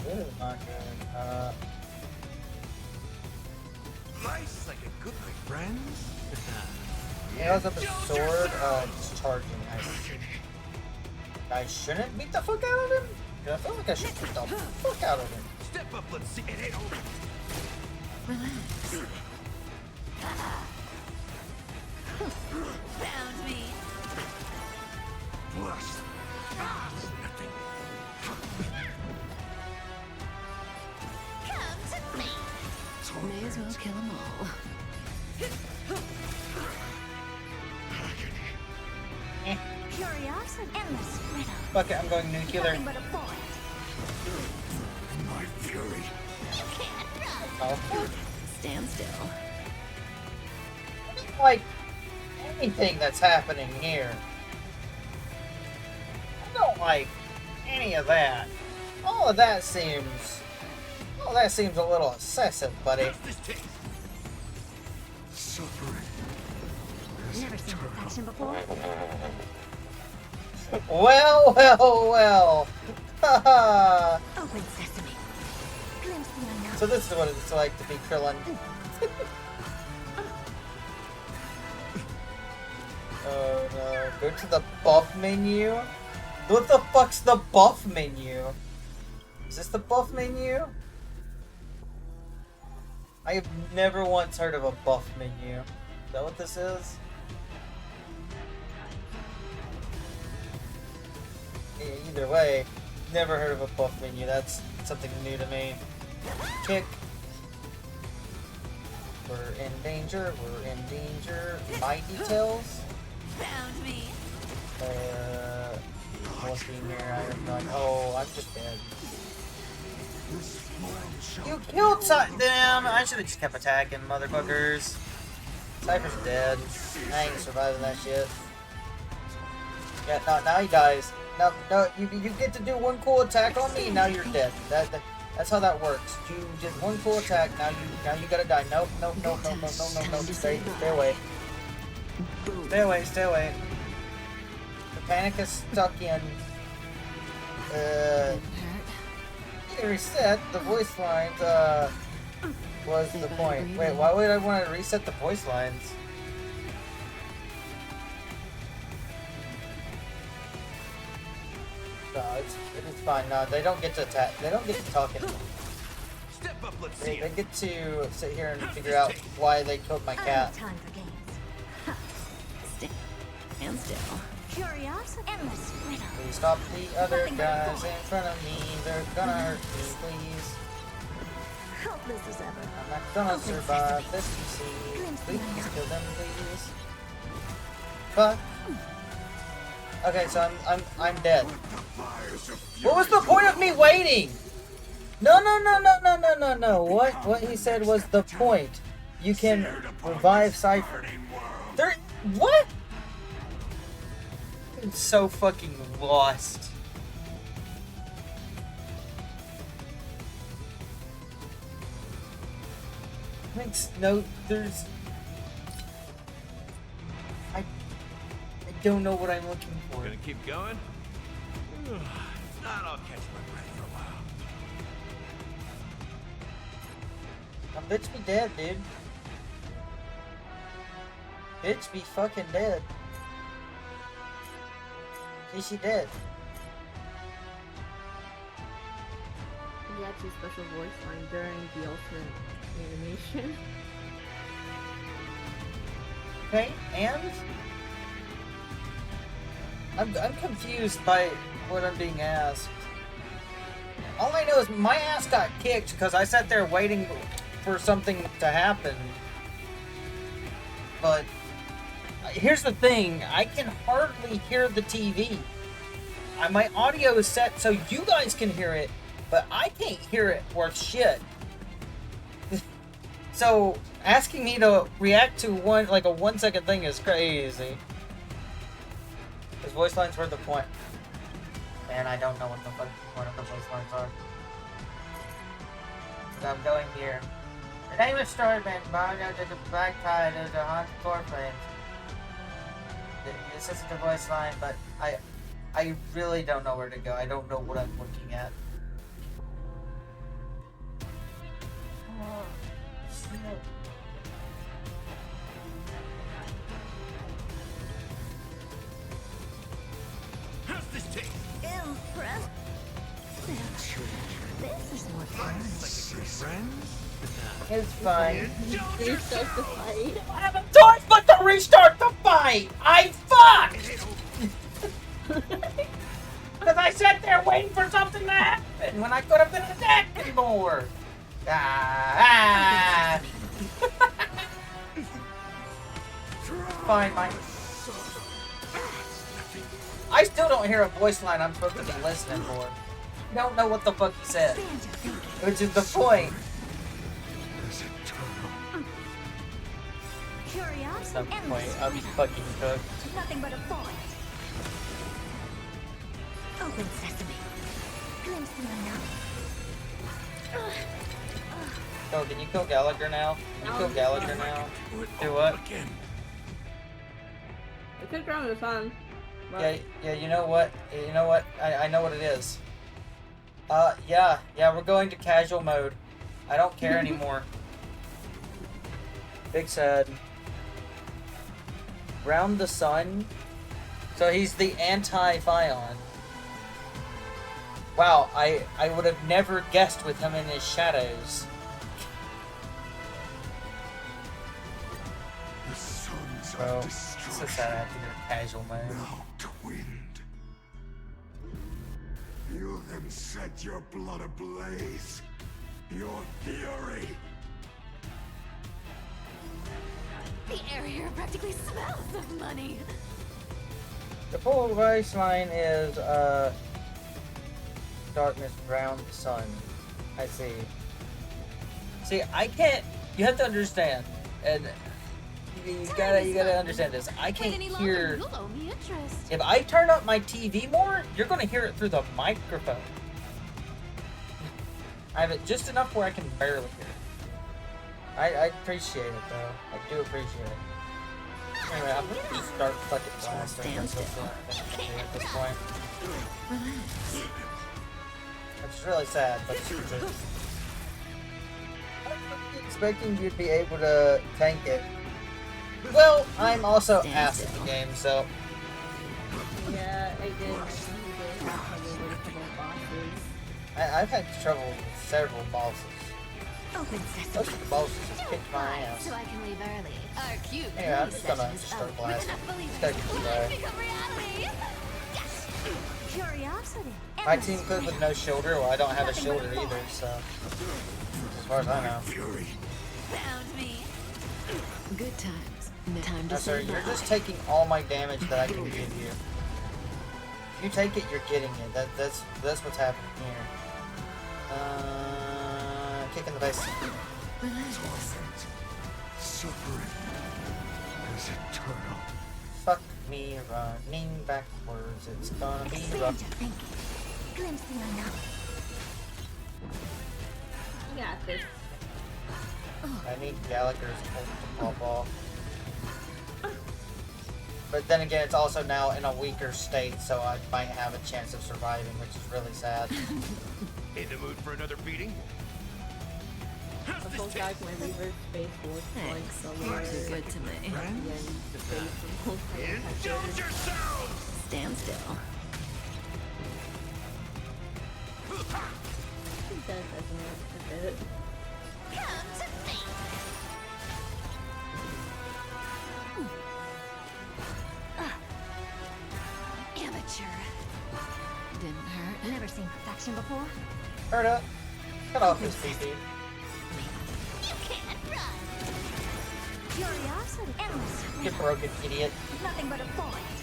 This is not good. Nice like a good my friends. He has up his sword, he's charging. I shouldn't beat the fuck out of him? I feel like I should beat the fuck out of him. Step up, let's see. It ain't over. Relax. Found me. Blast. Come to me. May as well kill them all. Curiosity. Endless riddle. Fuck it, I'm going nuclear. Nothing but a void. My fury. You can't run. Oh. Stand still. Like anything that's happening here. I don't like any of that. All of that seems a little excessive, buddy. Suffering. Never seen perfection before. Well. Haha. Open sesame. Glimpse the unknown. So this is what it's like to be Krillin. Oh no. Go to the buff menu? What the fuck's the buff menu? Is this the buff menu? I have never once heard of a buff menu. Is that what this is? Yeah, either way, never heard of a buff menu. That's something new to me. Kick. We're in danger. My details. Found me. What's being here? Oh, I'm just dead. You killed them! I should have just kept attacking, motherfuckers. Cypher's dead. I ain't surviving that shit. Yeah, no, now he dies. No, you get to do one cool attack on me, now you're dead. That's how that works. You did one full attack, now you gotta die. Nope, nope, nope, nope, nope, nope, nope, nope. Stay away. Stay away, stay away. The panic is stuck in. You reset the voice lines, was the point. Wait, why would I want to reset the voice lines? No, it's fine. No, they don't get to attack. They don't get to talk anymore. Step up, let's They see it. get to sit here and figure out why they killed my cat. Time for games. Stand still. Curiosity. Endless riddle. Please stop the other guys in front of me. They're gonna hurt me, please. Hope this is ever. I'm not gonna survive this, you see. Please kill them, please. Fuck. Okay, so I'm dead. What was the point of me waiting? No. What he said was the point. You can revive Cypher. What? I'm so fucking lost. I don't know what I'm looking for. Gonna keep going? Not I'll catch my breath for a while. Now, bitch be dead, dude. Bitch be fucking dead. See, she dead. He had his special voice line during the ultimate animation. Okay, and I'm confused by what I'm being asked. All I know is my ass got kicked because I sat there waiting for something to happen. But here's the thing, I can hardly hear the TV. My audio is set so you guys can hear it, but I can't hear it worth shit. So asking me to react to a 1 second thing is crazy. His voice lines were the point. Man, I don't know what the fuck the point of the voice lines are. So I'm going here. The name is Starman, bound under the black tide of the haunted core flames. This isn't the voice line, but I really don't know where to go. I don't know what I'm looking at. Oh, shit. How's this taste? Impressive. This is more fun. It's fine. Restart the fight. I have a choice but to restart the fight! I fucked! Because I sat there waiting for something to happen when I could have been attacked more. Fine, Mike. I still don't hear a voice line I'm supposed to be listening for. Don't know what the fuck he said. Which is the point. At some point, I'll be fucking cooked. Nothing but a thought. Open sesame. Glimpse me now. Oh, can you kill Gallagher now? Can you kill Gallagher now? Do what? I could drown the sun. Yeah, you know what? I know what it is. Yeah, we're going to casual mode. I don't care anymore. Big sad. Round the sun. So he's the anti-Fion. Wow, I would have never guessed with him in his shadows. The sons Bro, of it's so destruction. sad after your casual mode. Now twinned. You then set your blood ablaze. Your fury. The air here practically smells of money. The full voice line is, darkness around the sun. I see. See, I can't, you have to understand, and you gotta understand this. I can't hear, if I turn up my TV more, you're gonna hear it through the microphone. I have it just enough where I can barely hear it. I appreciate it though. I do appreciate it. Anyway, I'm gonna just start fucking blasting at this point. It's really sad, but it's true. I'm expecting you'd be able to tank it. Well, I'm also ass at the game, so. Yeah, I did. Have trouble with a couple of bosses. I've had trouble with several bosses. Open Most of the bosses just kicked my ass. So I can leave early. Our cute Yeah, I'm just gonna start blasting. Take it away. Curiosity. My team could with no shoulder. Well, I don't have a shoulder either, so as far as I know. Found me. Good times. No time to No, sir, say you're bye. just taking all my damage that I can give you. If you take it, you're getting it. That's what's happening here. Kick in the face. Suffering is eternal. Fuck me running backwards. It's gonna be rough. Glimpse the unknown. You got this. I need Gallagher's ult to pop off. But then again, it's also now in a weaker state, so I might have a chance of surviving, which is really sad. In the mood for another beating? The whole guy my reverse space looks like somewhere. Too good to me. Indulge yourselves! Stand still. That doesn't a bit. Come to me. Amateur. Didn't hurt. Never seen perfection before. Hurt up. Cut off his PP. You can't run. Curiosity. Endless. You broken idiot. Nothing but a point.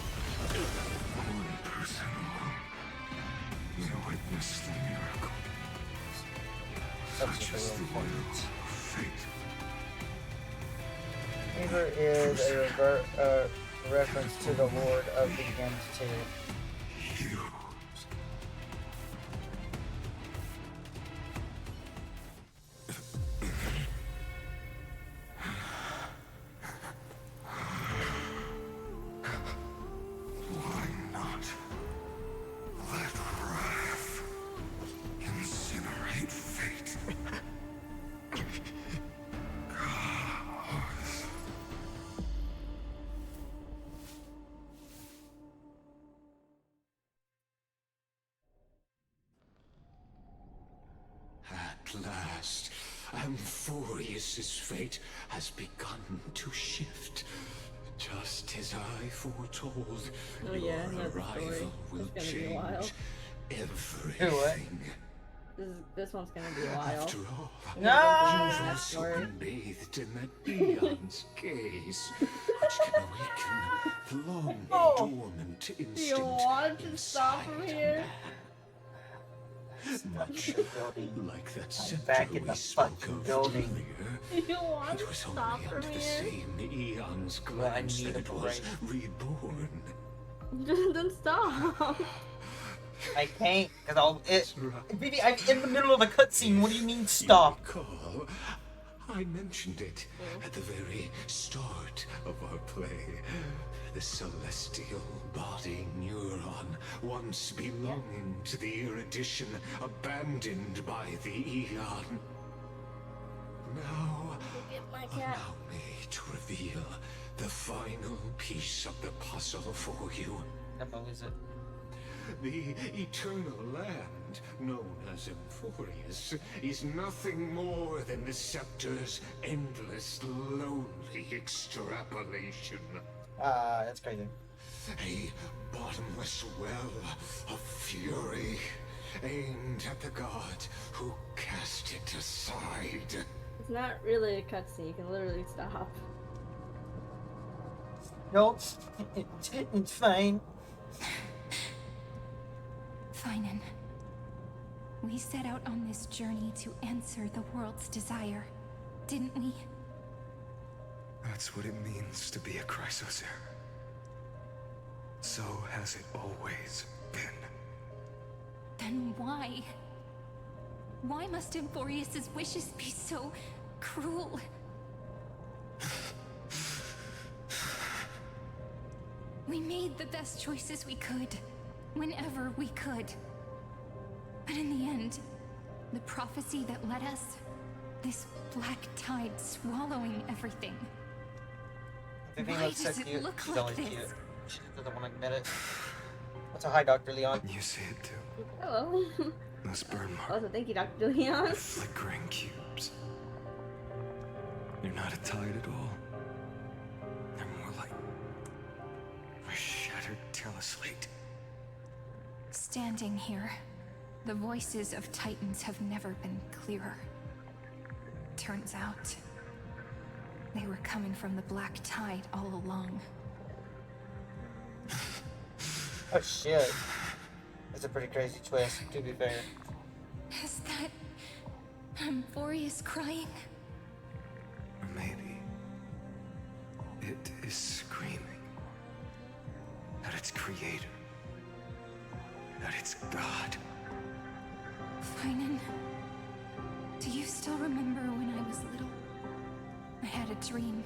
One person will witness the miracle. Such is the will of fate. Fever is a reference to the Lord of the Games too. Why not let wrath incinerate fate? At last, Amphorius's fate has begun to shift. Just as I foretold, Oh yeah, your another story. arrival will It's gonna be a while. change everything. This one's gonna be a while. After all, No! you've also been bathed in that eon's gaze, which can awaken the long dormant Do you instinct want to stop from here? much like that scepter back in we the spoke fucking of building. earlier. Do you want It to was stop only from under the here? same eon's Well, I glance need that a it was break. reborn. Then stop. I can't, because Vivi, I'm in the middle of a cutscene. What do you mean, stop? Recall, I mentioned it at the very start of our play. The celestial body neuron, once belonging to the erudition, abandoned by the eon. Now, allow me to reveal the final piece of the puzzle for you. What is it? The eternal land, known as Amphorius, is nothing more than the scepter's endless, lonely extrapolation. That's crazy. A bottomless well of fury, aimed at the god who cast it aside. It's not really a cutscene. You can literally stop. No, it's fine. Finan, we set out on this journey to answer the world's desire, didn't we? That's what it means to be a Chrysosaur. So has it always been. Then why? Why must Emphorius' wishes be so cruel? We made the best choices we could, whenever we could. But in the end, the prophecy that led us, this black tide swallowing everything. Vivi Why looks so does it cute. look She's like always this? cute. She doesn't want to admit it. What's a hi, Dr. Leon? You see it too. Hello. Those burn marks. Also, thank you, Dr. Leon. Flickering cubes. You're not a tide at all. They're more like a shattered teleslate. Standing here, the voices of Titans have never been clearer. Turns out, they were coming from the black tide all along. Oh shit. That's a pretty crazy twist, to be fair. Is that Emphorius crying? Or maybe it is screaming at its creator, at its god. Finan, do you still remember when I was little? I had a dream.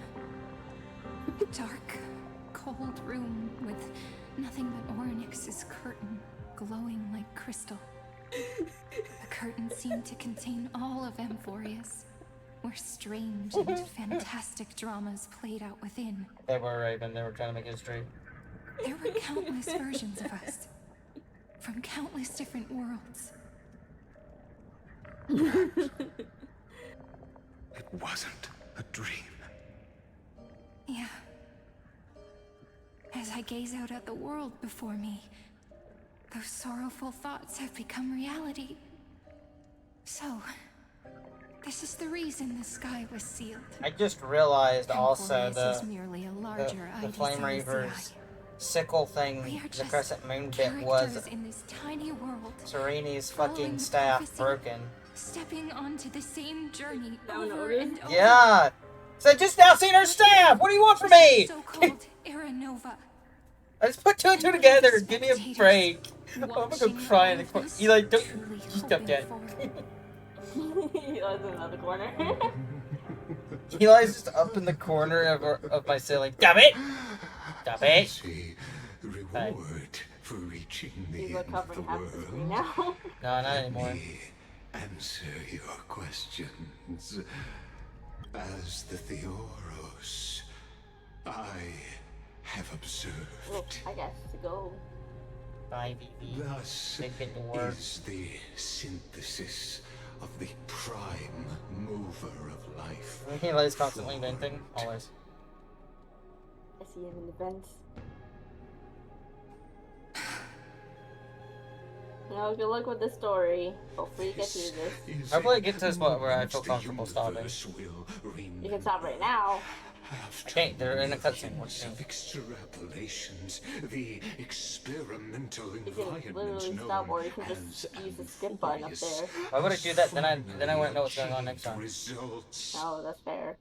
A dark, cold room with nothing but Orynyx's curtain glowing like crystal. The curtain seemed to contain all of Emphorius, where strange and fantastic dramas played out within. They were Raven, they were trying to make history. There were countless versions of us, from countless different worlds. It wasn't a dream. Yeah. As I gaze out at the world before me, those sorrowful thoughts have become reality. So, this is the reason the sky was sealed. I just realized also Emphorius is merely a larger the ID Flame Celestii. Reaver's sickle thing, We are the just crescent moon bit was characters in this tiny world, Sereni's following fucking the staff prophecy, broken. stepping onto the same journey over and over. Yeah! So I just now seen her staff! What do you want from me? So-called Era Nova. I just put two and two together. Give me a break. I'm gonna go cry in the corner. Eli, don't. Stop that. Eli's in another corner. Eli's just up in the corner of my ceiling. Stop it! Stop it! See, reward for reaching the He's end of the recovering half the screen world. now. No, not anymore. Answer your questions. As the Theoros, I have observed. Well, I guess to go. Bye, Vivi. Thus is the synthesis of the prime mover of life. Eli's constantly inventing. Always. I see him in the vents. No, good luck with the story. Hopefully you get through this. Hopefully I get to this point where I feel comfortable stopping. You can stop right now. I can't, they're in a cutscene. Of extrapolations, the experimental You can environment literally known stop, or you can just use the skip button up there. Why would I do that? Then I wouldn't know what's going on next time. Results. Oh, that's fair.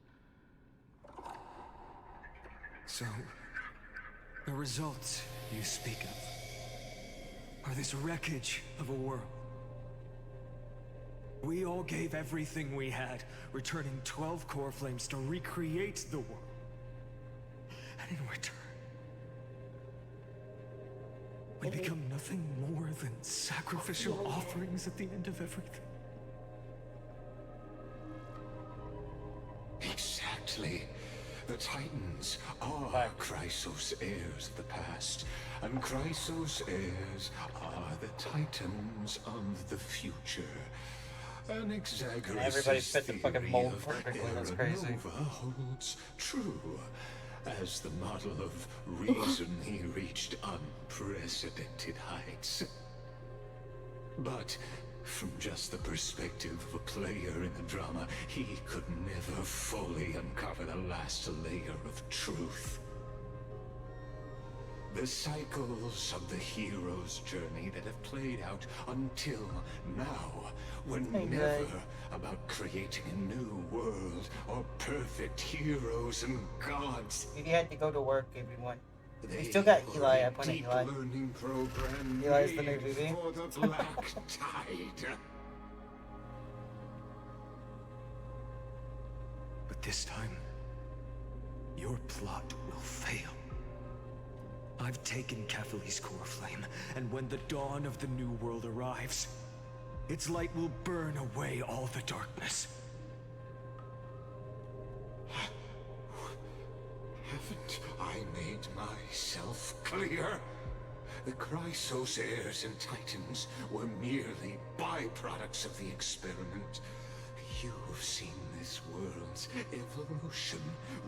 So, the results you speak of are this wreckage of a world. We all gave everything we had, returning 12 core flames to recreate the world. And in return, we become nothing more than sacrificial offerings at the end of everything. Exactly. The Titans are Chrysos heirs of the past, and Chrysos heirs are the Titans of the future. An exaggeration. Everybody fit the fucking mold perfectly. That's crazy. Holds true, as the model of reason he reached unprecedented heights. But from just the perspective of a player in the drama, he could never fully uncover the last layer of truth. The cycles of the hero's journey that have played out until now were never about creating a new world or perfect heroes and gods. If you had to go to work, everyone. We still got Eli. I pointed Eli. Learning program Eli's the new Vivi. for the black tide. But this time, your plot will fail. I've taken Kefali's core flame, and when the dawn of the new world arrives, its light will burn away all the darkness. Haven't I made myself clear? The Chrysos heirs and titans were merely byproducts of the experiment. You've seen this world's evolution,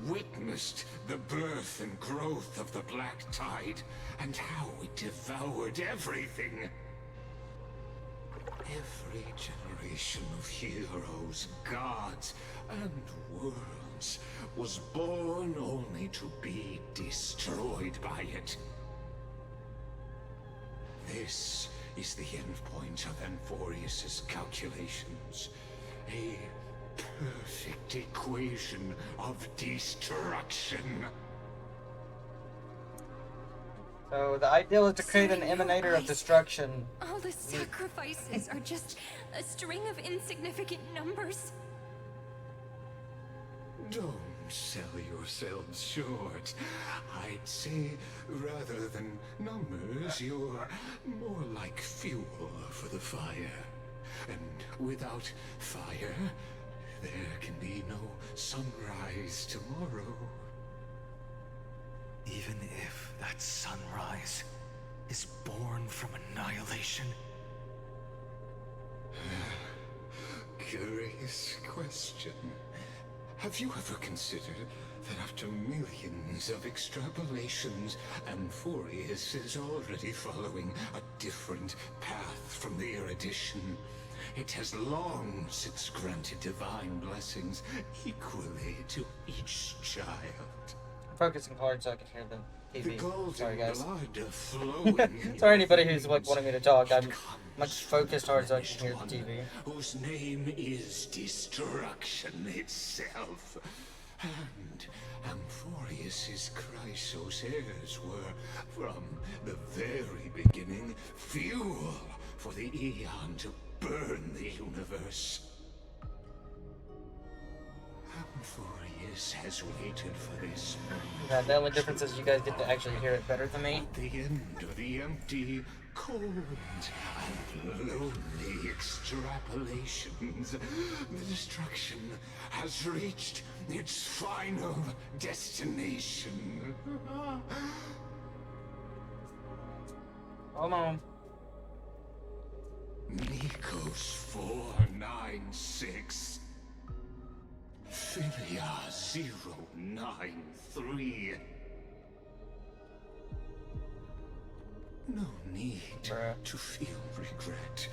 witnessed the birth and growth of the Black Tide, and how it devoured everything. Every generation of heroes, gods, and worlds was born only to be destroyed by it. This is the endpoint of Anforius's calculations. A perfect equation of destruction. So the ideal is to create an emanator of destruction. All the sacrifices are just a string of insignificant numbers. Don't sell yourselves short. I'd say, rather than numbers, you're more like fuel for the fire. And without fire, there can be no sunrise tomorrow. Even if that sunrise is born from annihilation. Curious question. Have you ever considered that after millions of extrapolations, Anforius is already following a different path from the erudition? It has long since granted divine blessings equally to each child. I'm focusing hard so I can hear the TV. The golden Sorry, guys. blood flowing in Sorry, your anybody who's like veins wanting me to talk. I'm much focused hard so I can hear the one TV. whose name is destruction itself. And Amphorius's Chrysos heirs were, from the very beginning, fuel for the Aeon to burn the universe. Amphorius has waited for this moment. Yeah, the only difference is you guys get to actually hear it better than me. At the end of the empty, cold, and lonely extrapolations, the destruction has reached its final destination. Hold on. Nikos 496. Philia 093. No need to feel regret.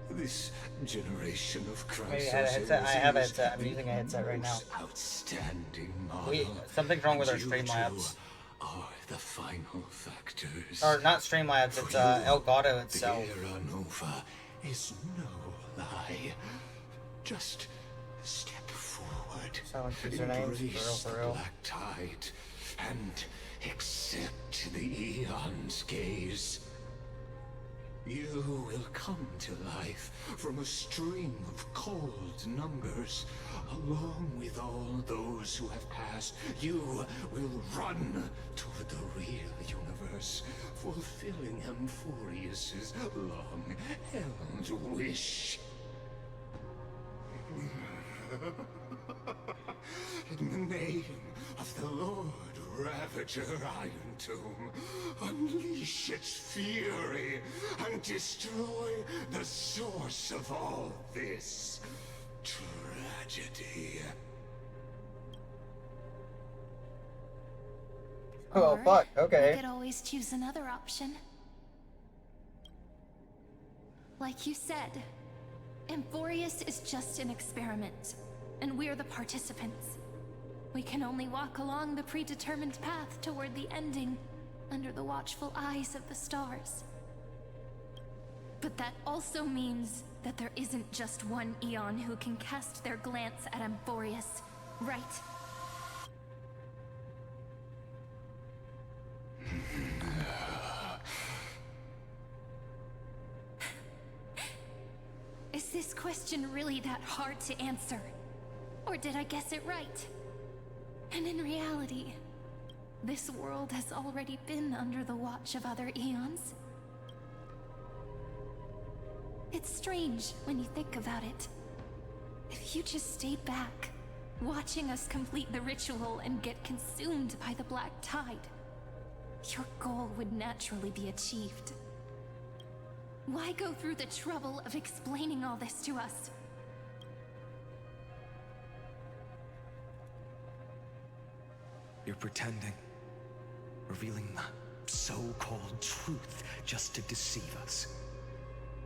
This generation of Maybe Chrysos I had a headset. I have a headset. I'm using a headset right now. Outstanding model. Something's wrong with our You Streamlabs. two are the final factors. Or not Streamlabs, it's Elgato itself. The Era Nova is no lie. Just step forward. Sound like usernames, Embrace for the real. black tide and accept the Aeon's gaze. You will come to life from a stream of cold numbers. Along with all those who have passed, you will run toward the real universe, fulfilling Amphorius's long-held wish. In the name of the Lord Ravager Iron Tomb, unleash its fury and destroy the source of all this tragedy. Oh, fuck, okay. We could always choose another option. Like you said, Amphorius is just an experiment, and we're the participants. We can only walk along the predetermined path toward the ending, under the watchful eyes of the stars. But that also means that there isn't just one Aeon who can cast their glance at Amphorius, right? Is this question really that hard to answer? Or did I guess it right? And in reality, this world has already been under the watch of other eons. It's strange when you think about it. If you just stayed back, watching us complete the ritual and get consumed by the black tide, your goal would naturally be achieved. Why go through the trouble of explaining all this to us? You're pretending. Revealing the so-called truth just to deceive us.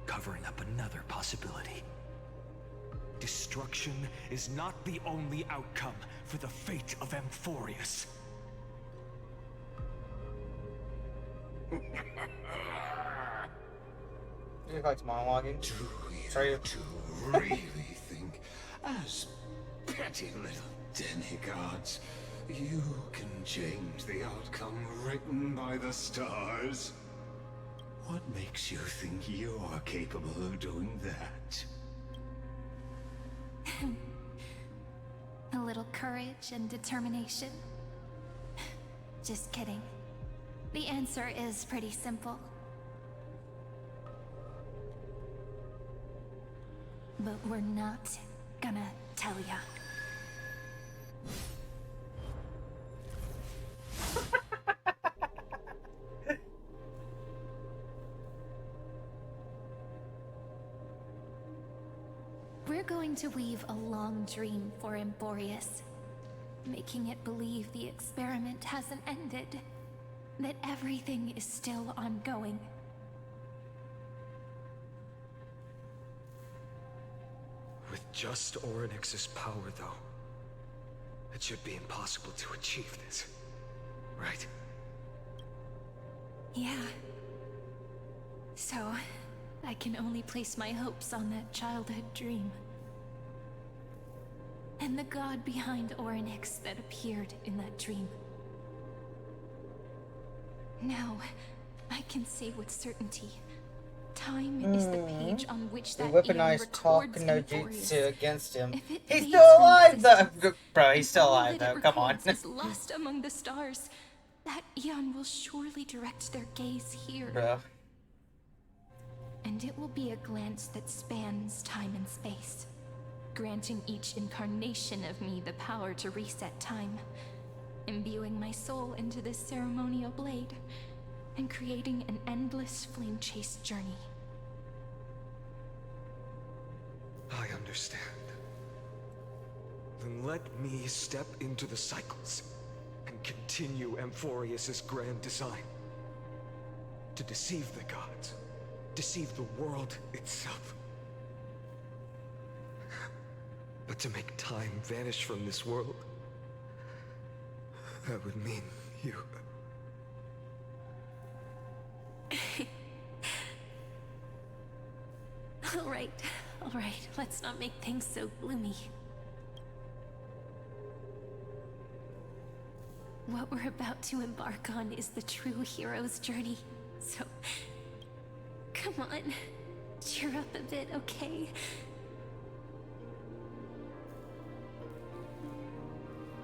Covering up another possibility. Destruction is not the only outcome for the fate of Amphorius. You like monologuing? Do you really think, as petty little demigods, you can change the outcome written by the stars? What makes you think you're capable of doing that? A little courage and determination. Just kidding. The answer is pretty simple. But we're not gonna tell ya. We're going to weave a long dream for Amphorius, making it believe the experiment hasn't ended, that everything is still ongoing. With just Orynyx's power, though, it should be impossible to achieve this, right? Yeah. So, I can only place my hopes on that childhood dream. And the god behind Orynyx that appeared in that dream. Now, I can say with certainty, time is the page on which We that weaponized talk records no Amphorius. jutsu against him. If it He's fades still from alive though! existence, Bro, he's still all alive that though, it come on. records is lost among the stars. That eon will surely direct their gaze here. Bro. And it will be a glance that spans time and space, granting each incarnation of me the power to reset time, imbuing my soul into this ceremonial blade, and creating an endless flame-chased journey. I understand. Then let me step into the cycles and continue Amphorius's grand design. To deceive the gods, deceive the world itself. But to make time vanish from this world, that would mean you. All right, let's not make things so gloomy. What we're about to embark on is the true hero's journey, so come on, cheer up a bit, okay?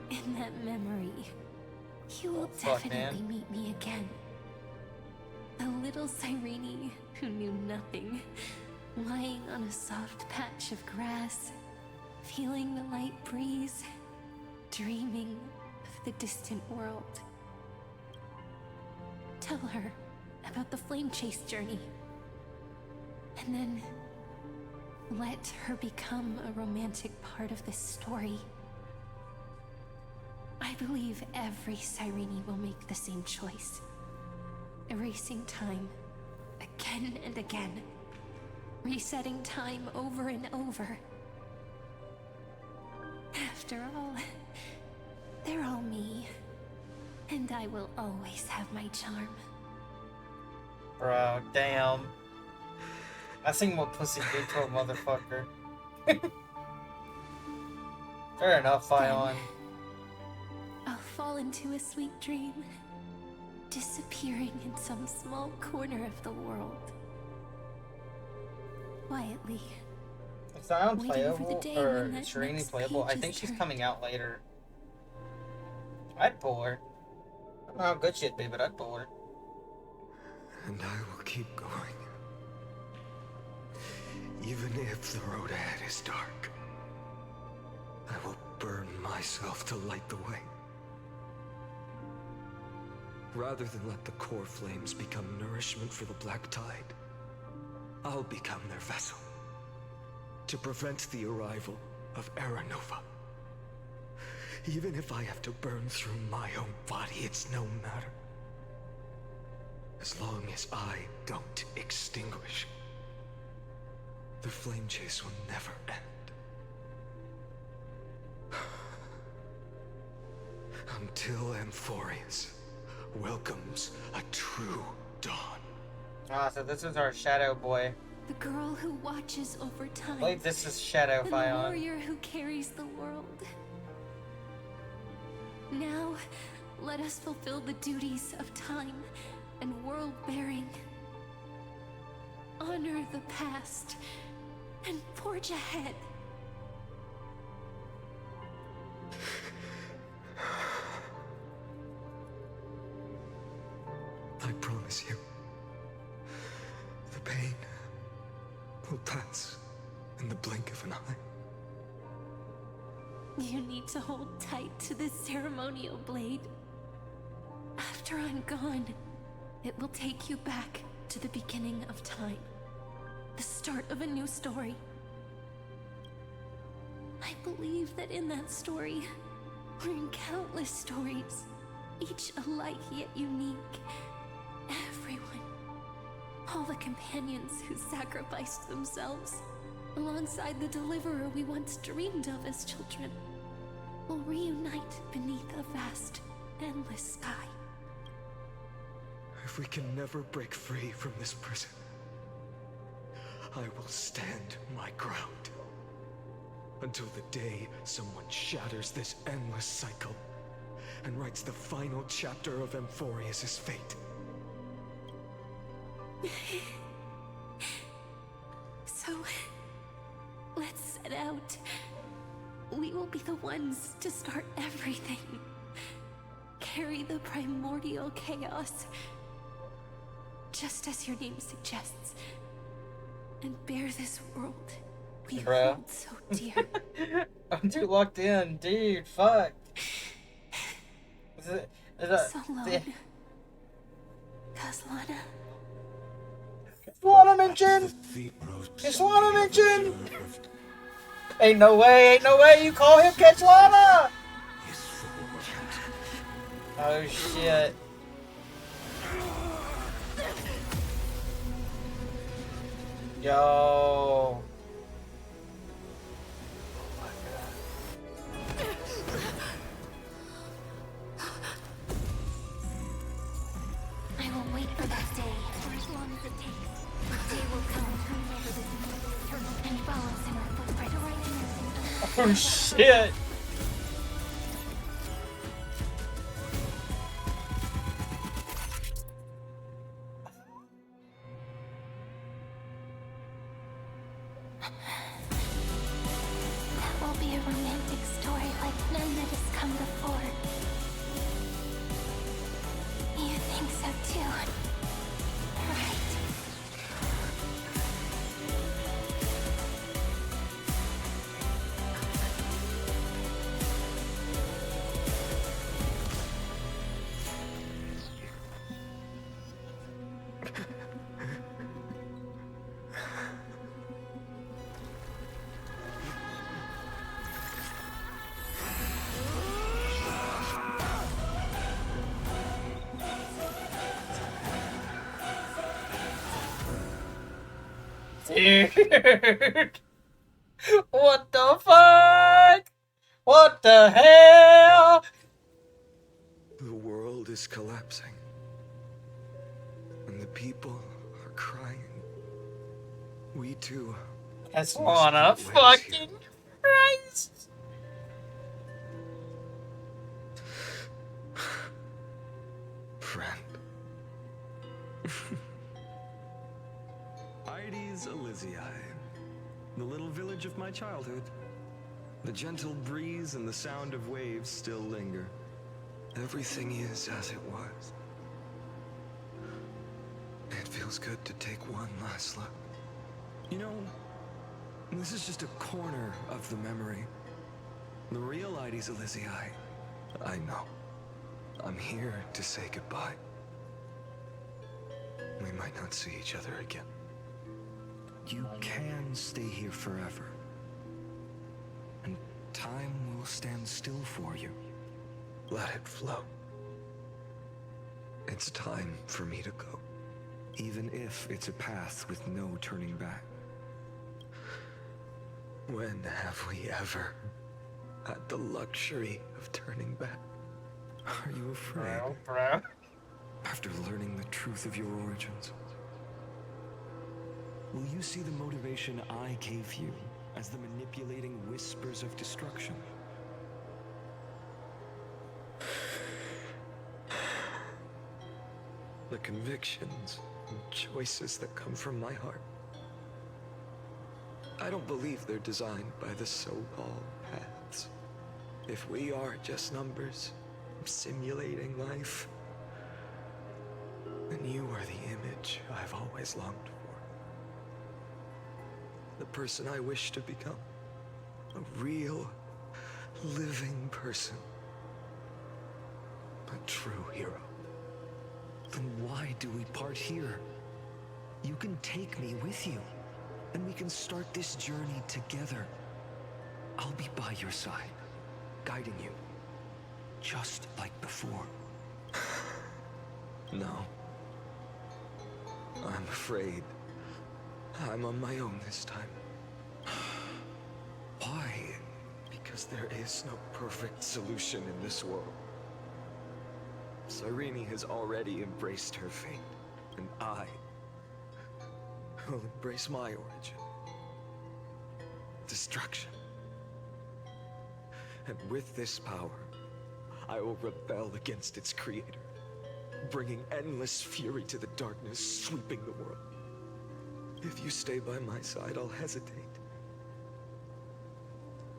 In that memory, you will definitely meet me again. A little Cyrene who knew nothing, lying on a soft patch of grass, feeling the light breeze, dreaming of the distant world. Tell her about the flame chase journey, and then let her become a romantic part of this story. I believe every Cyrene will make the same choice, erasing time again and again, resetting time over and over. After all, they're all me, and I will always have my charm. Bro, damn. I sing what pussy did to a motherfucker. Fair enough, Ion. I'll fall into a sweet dream, disappearing in some small corner of the world. Quietly. It's not Waiting for the unplayable day or when that Shireen next playable. I page think is she's turned. coming out later. I'd pull her. I don't know how good she'd be, but I'd pull her. And I will keep going. Even if the road ahead is dark, I will burn myself to light the way. Rather than let the core flames become nourishment for the Black Tide, I'll become their vessel to prevent the arrival of Era Nova. Even if I have to burn through my own body, it's no matter. As long as I don't extinguish, the flame chase will never end. Until Amphorius welcomes a true dawn. Ah, so this is our Shadow Boy. The girl who watches over time. I believe this is Shadow and Fion. the warrior who carries the world. Now, let us fulfill the duties of time and world-bearing. Honor the past and forge ahead. I promise you, the pain will pass in the blink of an eye. You need to hold tight to this ceremonial blade. After I'm gone, it will take you back to the beginning of time. The start of a new story. I believe that in that story, we're in countless stories, each alike yet unique. Everyone, all the companions who sacrificed themselves, alongside the deliverer we once dreamed of as children, will reunite beneath a vast, endless sky. If we can never break free from this prison, I will stand my ground. Until the day someone shatters this endless cycle and writes the final chapter of Amphorius' fate. So, let's set out. We will be the ones to start everything. Carry the primordial chaos, just as your name suggests, and bear this world we hold so dear. I'm too locked in, dude. Fuck. Is that So alone. Caslana. Lana mention? Is Lana mention? Ain't no way you call him Catch Lana! Oh shit. Yo. I will wait for that day, for as long as it takes. The day will come whenever this eternal and follows in our footprint right now. Oh shit. That will be a romantic story like none that has come before. You think so too, right? Dude. What the fuck? What the hell? The world is collapsing. And the people are crying. We too. That's must Lana. put ways Fucking Christ. Friend. Ides Elysiae. The little village of my childhood. The gentle breeze and the sound of waves still linger. Everything is as it was. It feels good to take one last look. You know, this is just a corner of the memory. The real Ides Elysiae, I know. I'm here to say goodbye. We might not see each other again. You can stay here forever. And time will stand still for you. Let it flow. It's time for me to go. Even if it's a path with no turning back. When have we ever had the luxury of turning back? Are you afraid? Bro. After learning the truth of your origins, will you see the motivation I gave you as the manipulating whispers of destruction? The convictions and choices that come from my heart. I don't believe they're designed by the so-called paths. If we are just numbers, simulating life, then you are the image I've always longed for. The person I wish to become. A real, living person. A true hero. Then why do we part here? You can take me with you, and we can start this journey together. I'll be by your side, guiding you, just like before. No. I'm afraid I'm on my own this time. Why? Because there is no perfect solution in this world. Cyrene has already embraced her fate, and I will embrace my origin. Destruction. And with this power, I will rebel against its creator, bringing endless fury to the darkness sweeping the world. If you stay by my side, I'll hesitate.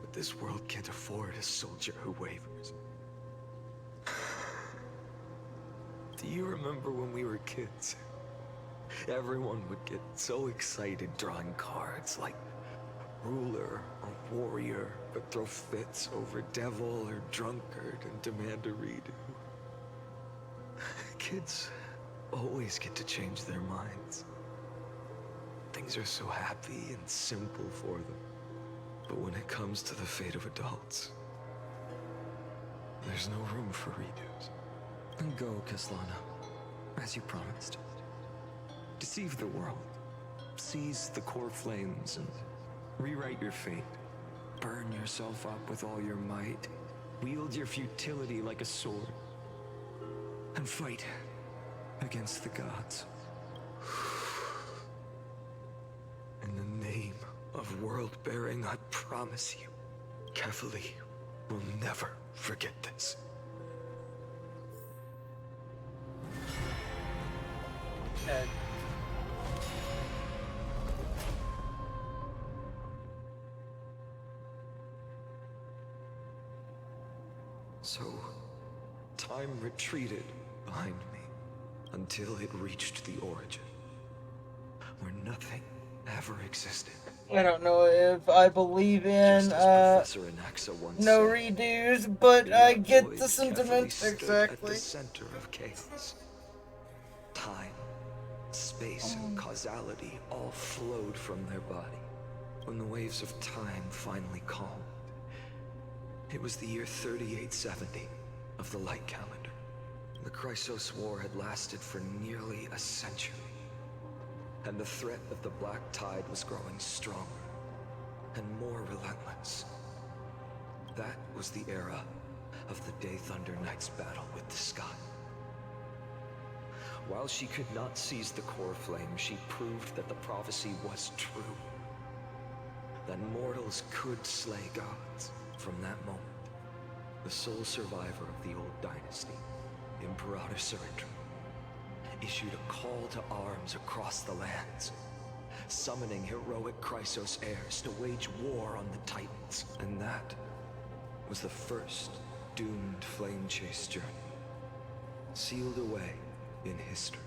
But this world can't afford a soldier who wavers. Do you remember when we were kids? Everyone would get so excited drawing cards like ruler or warrior, but throw fits over devil or drunkard and demand a redo. Kids always get to change their minds. Things are so happy and simple for them. But when it comes to the fate of adults, there's no room for redos. Then go, Kaslana, as you promised. Deceive the world. Seize the core flames and rewrite your fate. Burn yourself up with all your might. Wield your futility like a sword. And fight against the gods. In the name of world-bearing, I promise you, Kefali will never forget this. And so, time retreated behind me until it reached the origin, where nothing ever existed. I don't know if I believe in no redos, but I get the sentiment exactly. At the center of chaos. Time, space, and causality all flowed from their body. When the waves of time finally calmed, it was the year 3870 of the light calendar. The Chrysos War had lasted for nearly a century, and the threat of the Black Tide was growing stronger and more relentless. That was the era of the Day Thunder Knight's battle with the sky. While she could not seize the core flame, she proved that the prophecy was true. That mortals could slay gods. From that moment, the sole survivor of the old dynasty, Imperator Surrender, issued a call to arms across the lands. summoning heroic Chrysos heirs to wage war on the Titans. And that was the first doomed flame chase journey, sealed away in history.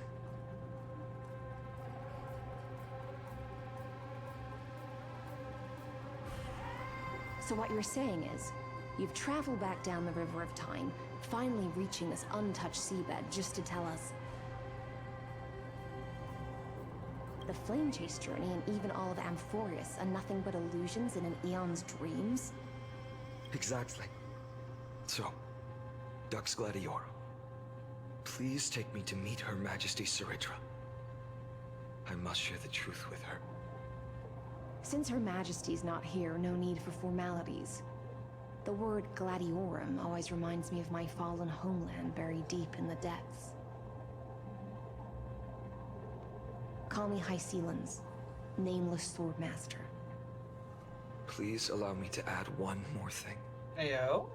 So what you're saying is, you've traveled back down the River of Time, finally reaching this untouched seabed just to tell us the flame chase journey and even all of Amphorius are nothing but illusions in an eon's dreams? Exactly. So, Dux Gladiora, please take me to meet Her Majesty Saritra. I must share the truth with her. Since Her Majesty's not here, no need for formalities. The word Gladiorum always reminds me of my fallen homeland buried deep in the depths. Call me Hycelans, nameless swordmaster. Please allow me to add one more thing. Heyo.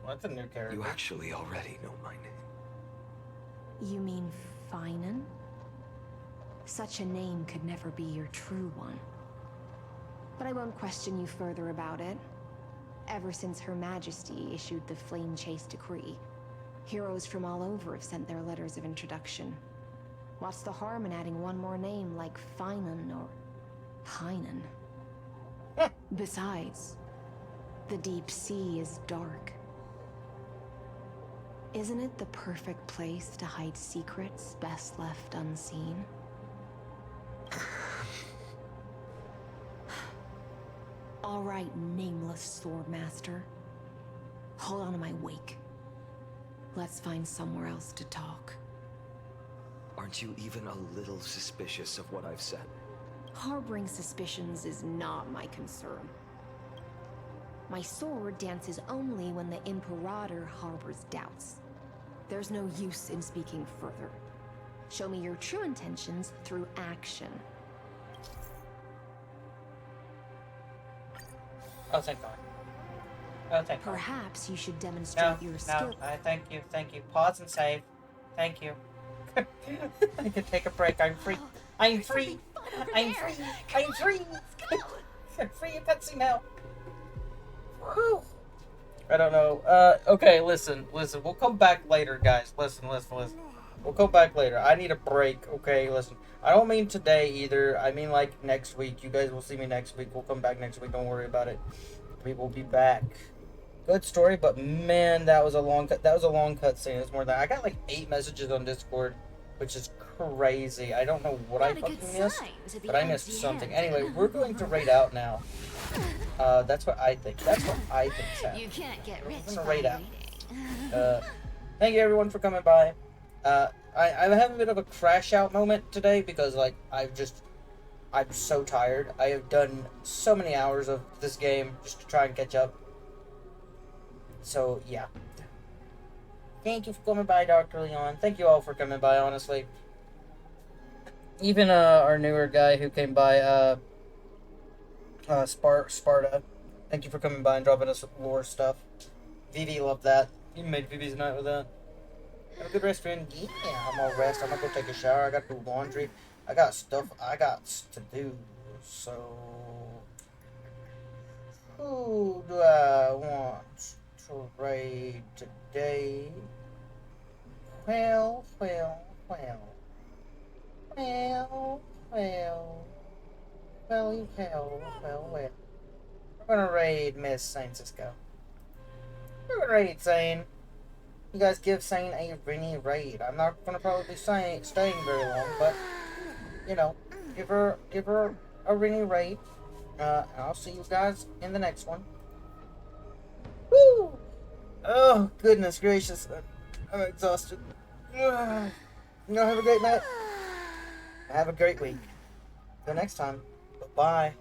What's a new character? You actually already know my name. You mean Finan? Such a name could never be your true one. But I won't question you further about it. Ever since Her Majesty issued the Flame Chase Decree, heroes from all over have sent their letters of introduction. What's the harm in adding one more name like Finan or Hynan? Besides, the deep sea is dark. Isn't it the perfect place to hide secrets best left unseen? All right, nameless swordmaster. Hold on to my wake. Let's find somewhere else to talk. Aren't you even a little suspicious of what I've said? Harboring suspicions is not my concern. My sword dances only when the Imperator harbors doubts. There's no use in speaking further. Show me your true intentions through action. Oh, thank God. Oh, thank God. Perhaps you should demonstrate your skill. Thank you. Pause and save. Thank you. I can take a break. I'm free. I'm free. I'm free. I'm free. I'm free. You cutscene now. Whew. I don't know. Okay, listen. We'll come back later, guys. Listen. We'll come back later. I need a break. Okay, listen. I don't mean today either. I mean like next week. You guys will see me next week. We'll come back next week. Don't worry about it. We will be back. Good story, but man, that was a long cutscene. It's more than I got like 8 messages on Discord, which is crazy. I don't know what I fucking missed, but I missed something. Anyway, we're going to raid out now. That's what I think. Sam. You can't get rich. I'm gonna raid out. Thank you everyone for coming by. I'm having a bit of a crash out moment today because like I'm so tired. I have done so many hours of this game just to try and catch up. So, yeah. Thank you for coming by, Dr. Leon. Thank you all for coming by, honestly. Even our newer guy who came by, Sparta. Thank you for coming by and dropping us lore stuff. Vivi loved that. You made Vivi's night with that. Have a good rest, friend. Yeah, I'm all rest. I'm gonna go take a shower. I gotta do laundry. I got stuff I got to do. So, who do I want to raid today? Well. We're gonna raid Miss Saint Cisco. We're gonna raid Sane. You guys give Sane a rainy raid. I'm not gonna probably be staying very long, but you know, give her a rainy raid. I'll see you guys in the next one. Woo! Oh, goodness gracious. I'm exhausted. Y'all have a great night. Have a great week. Till next time. Bye-bye.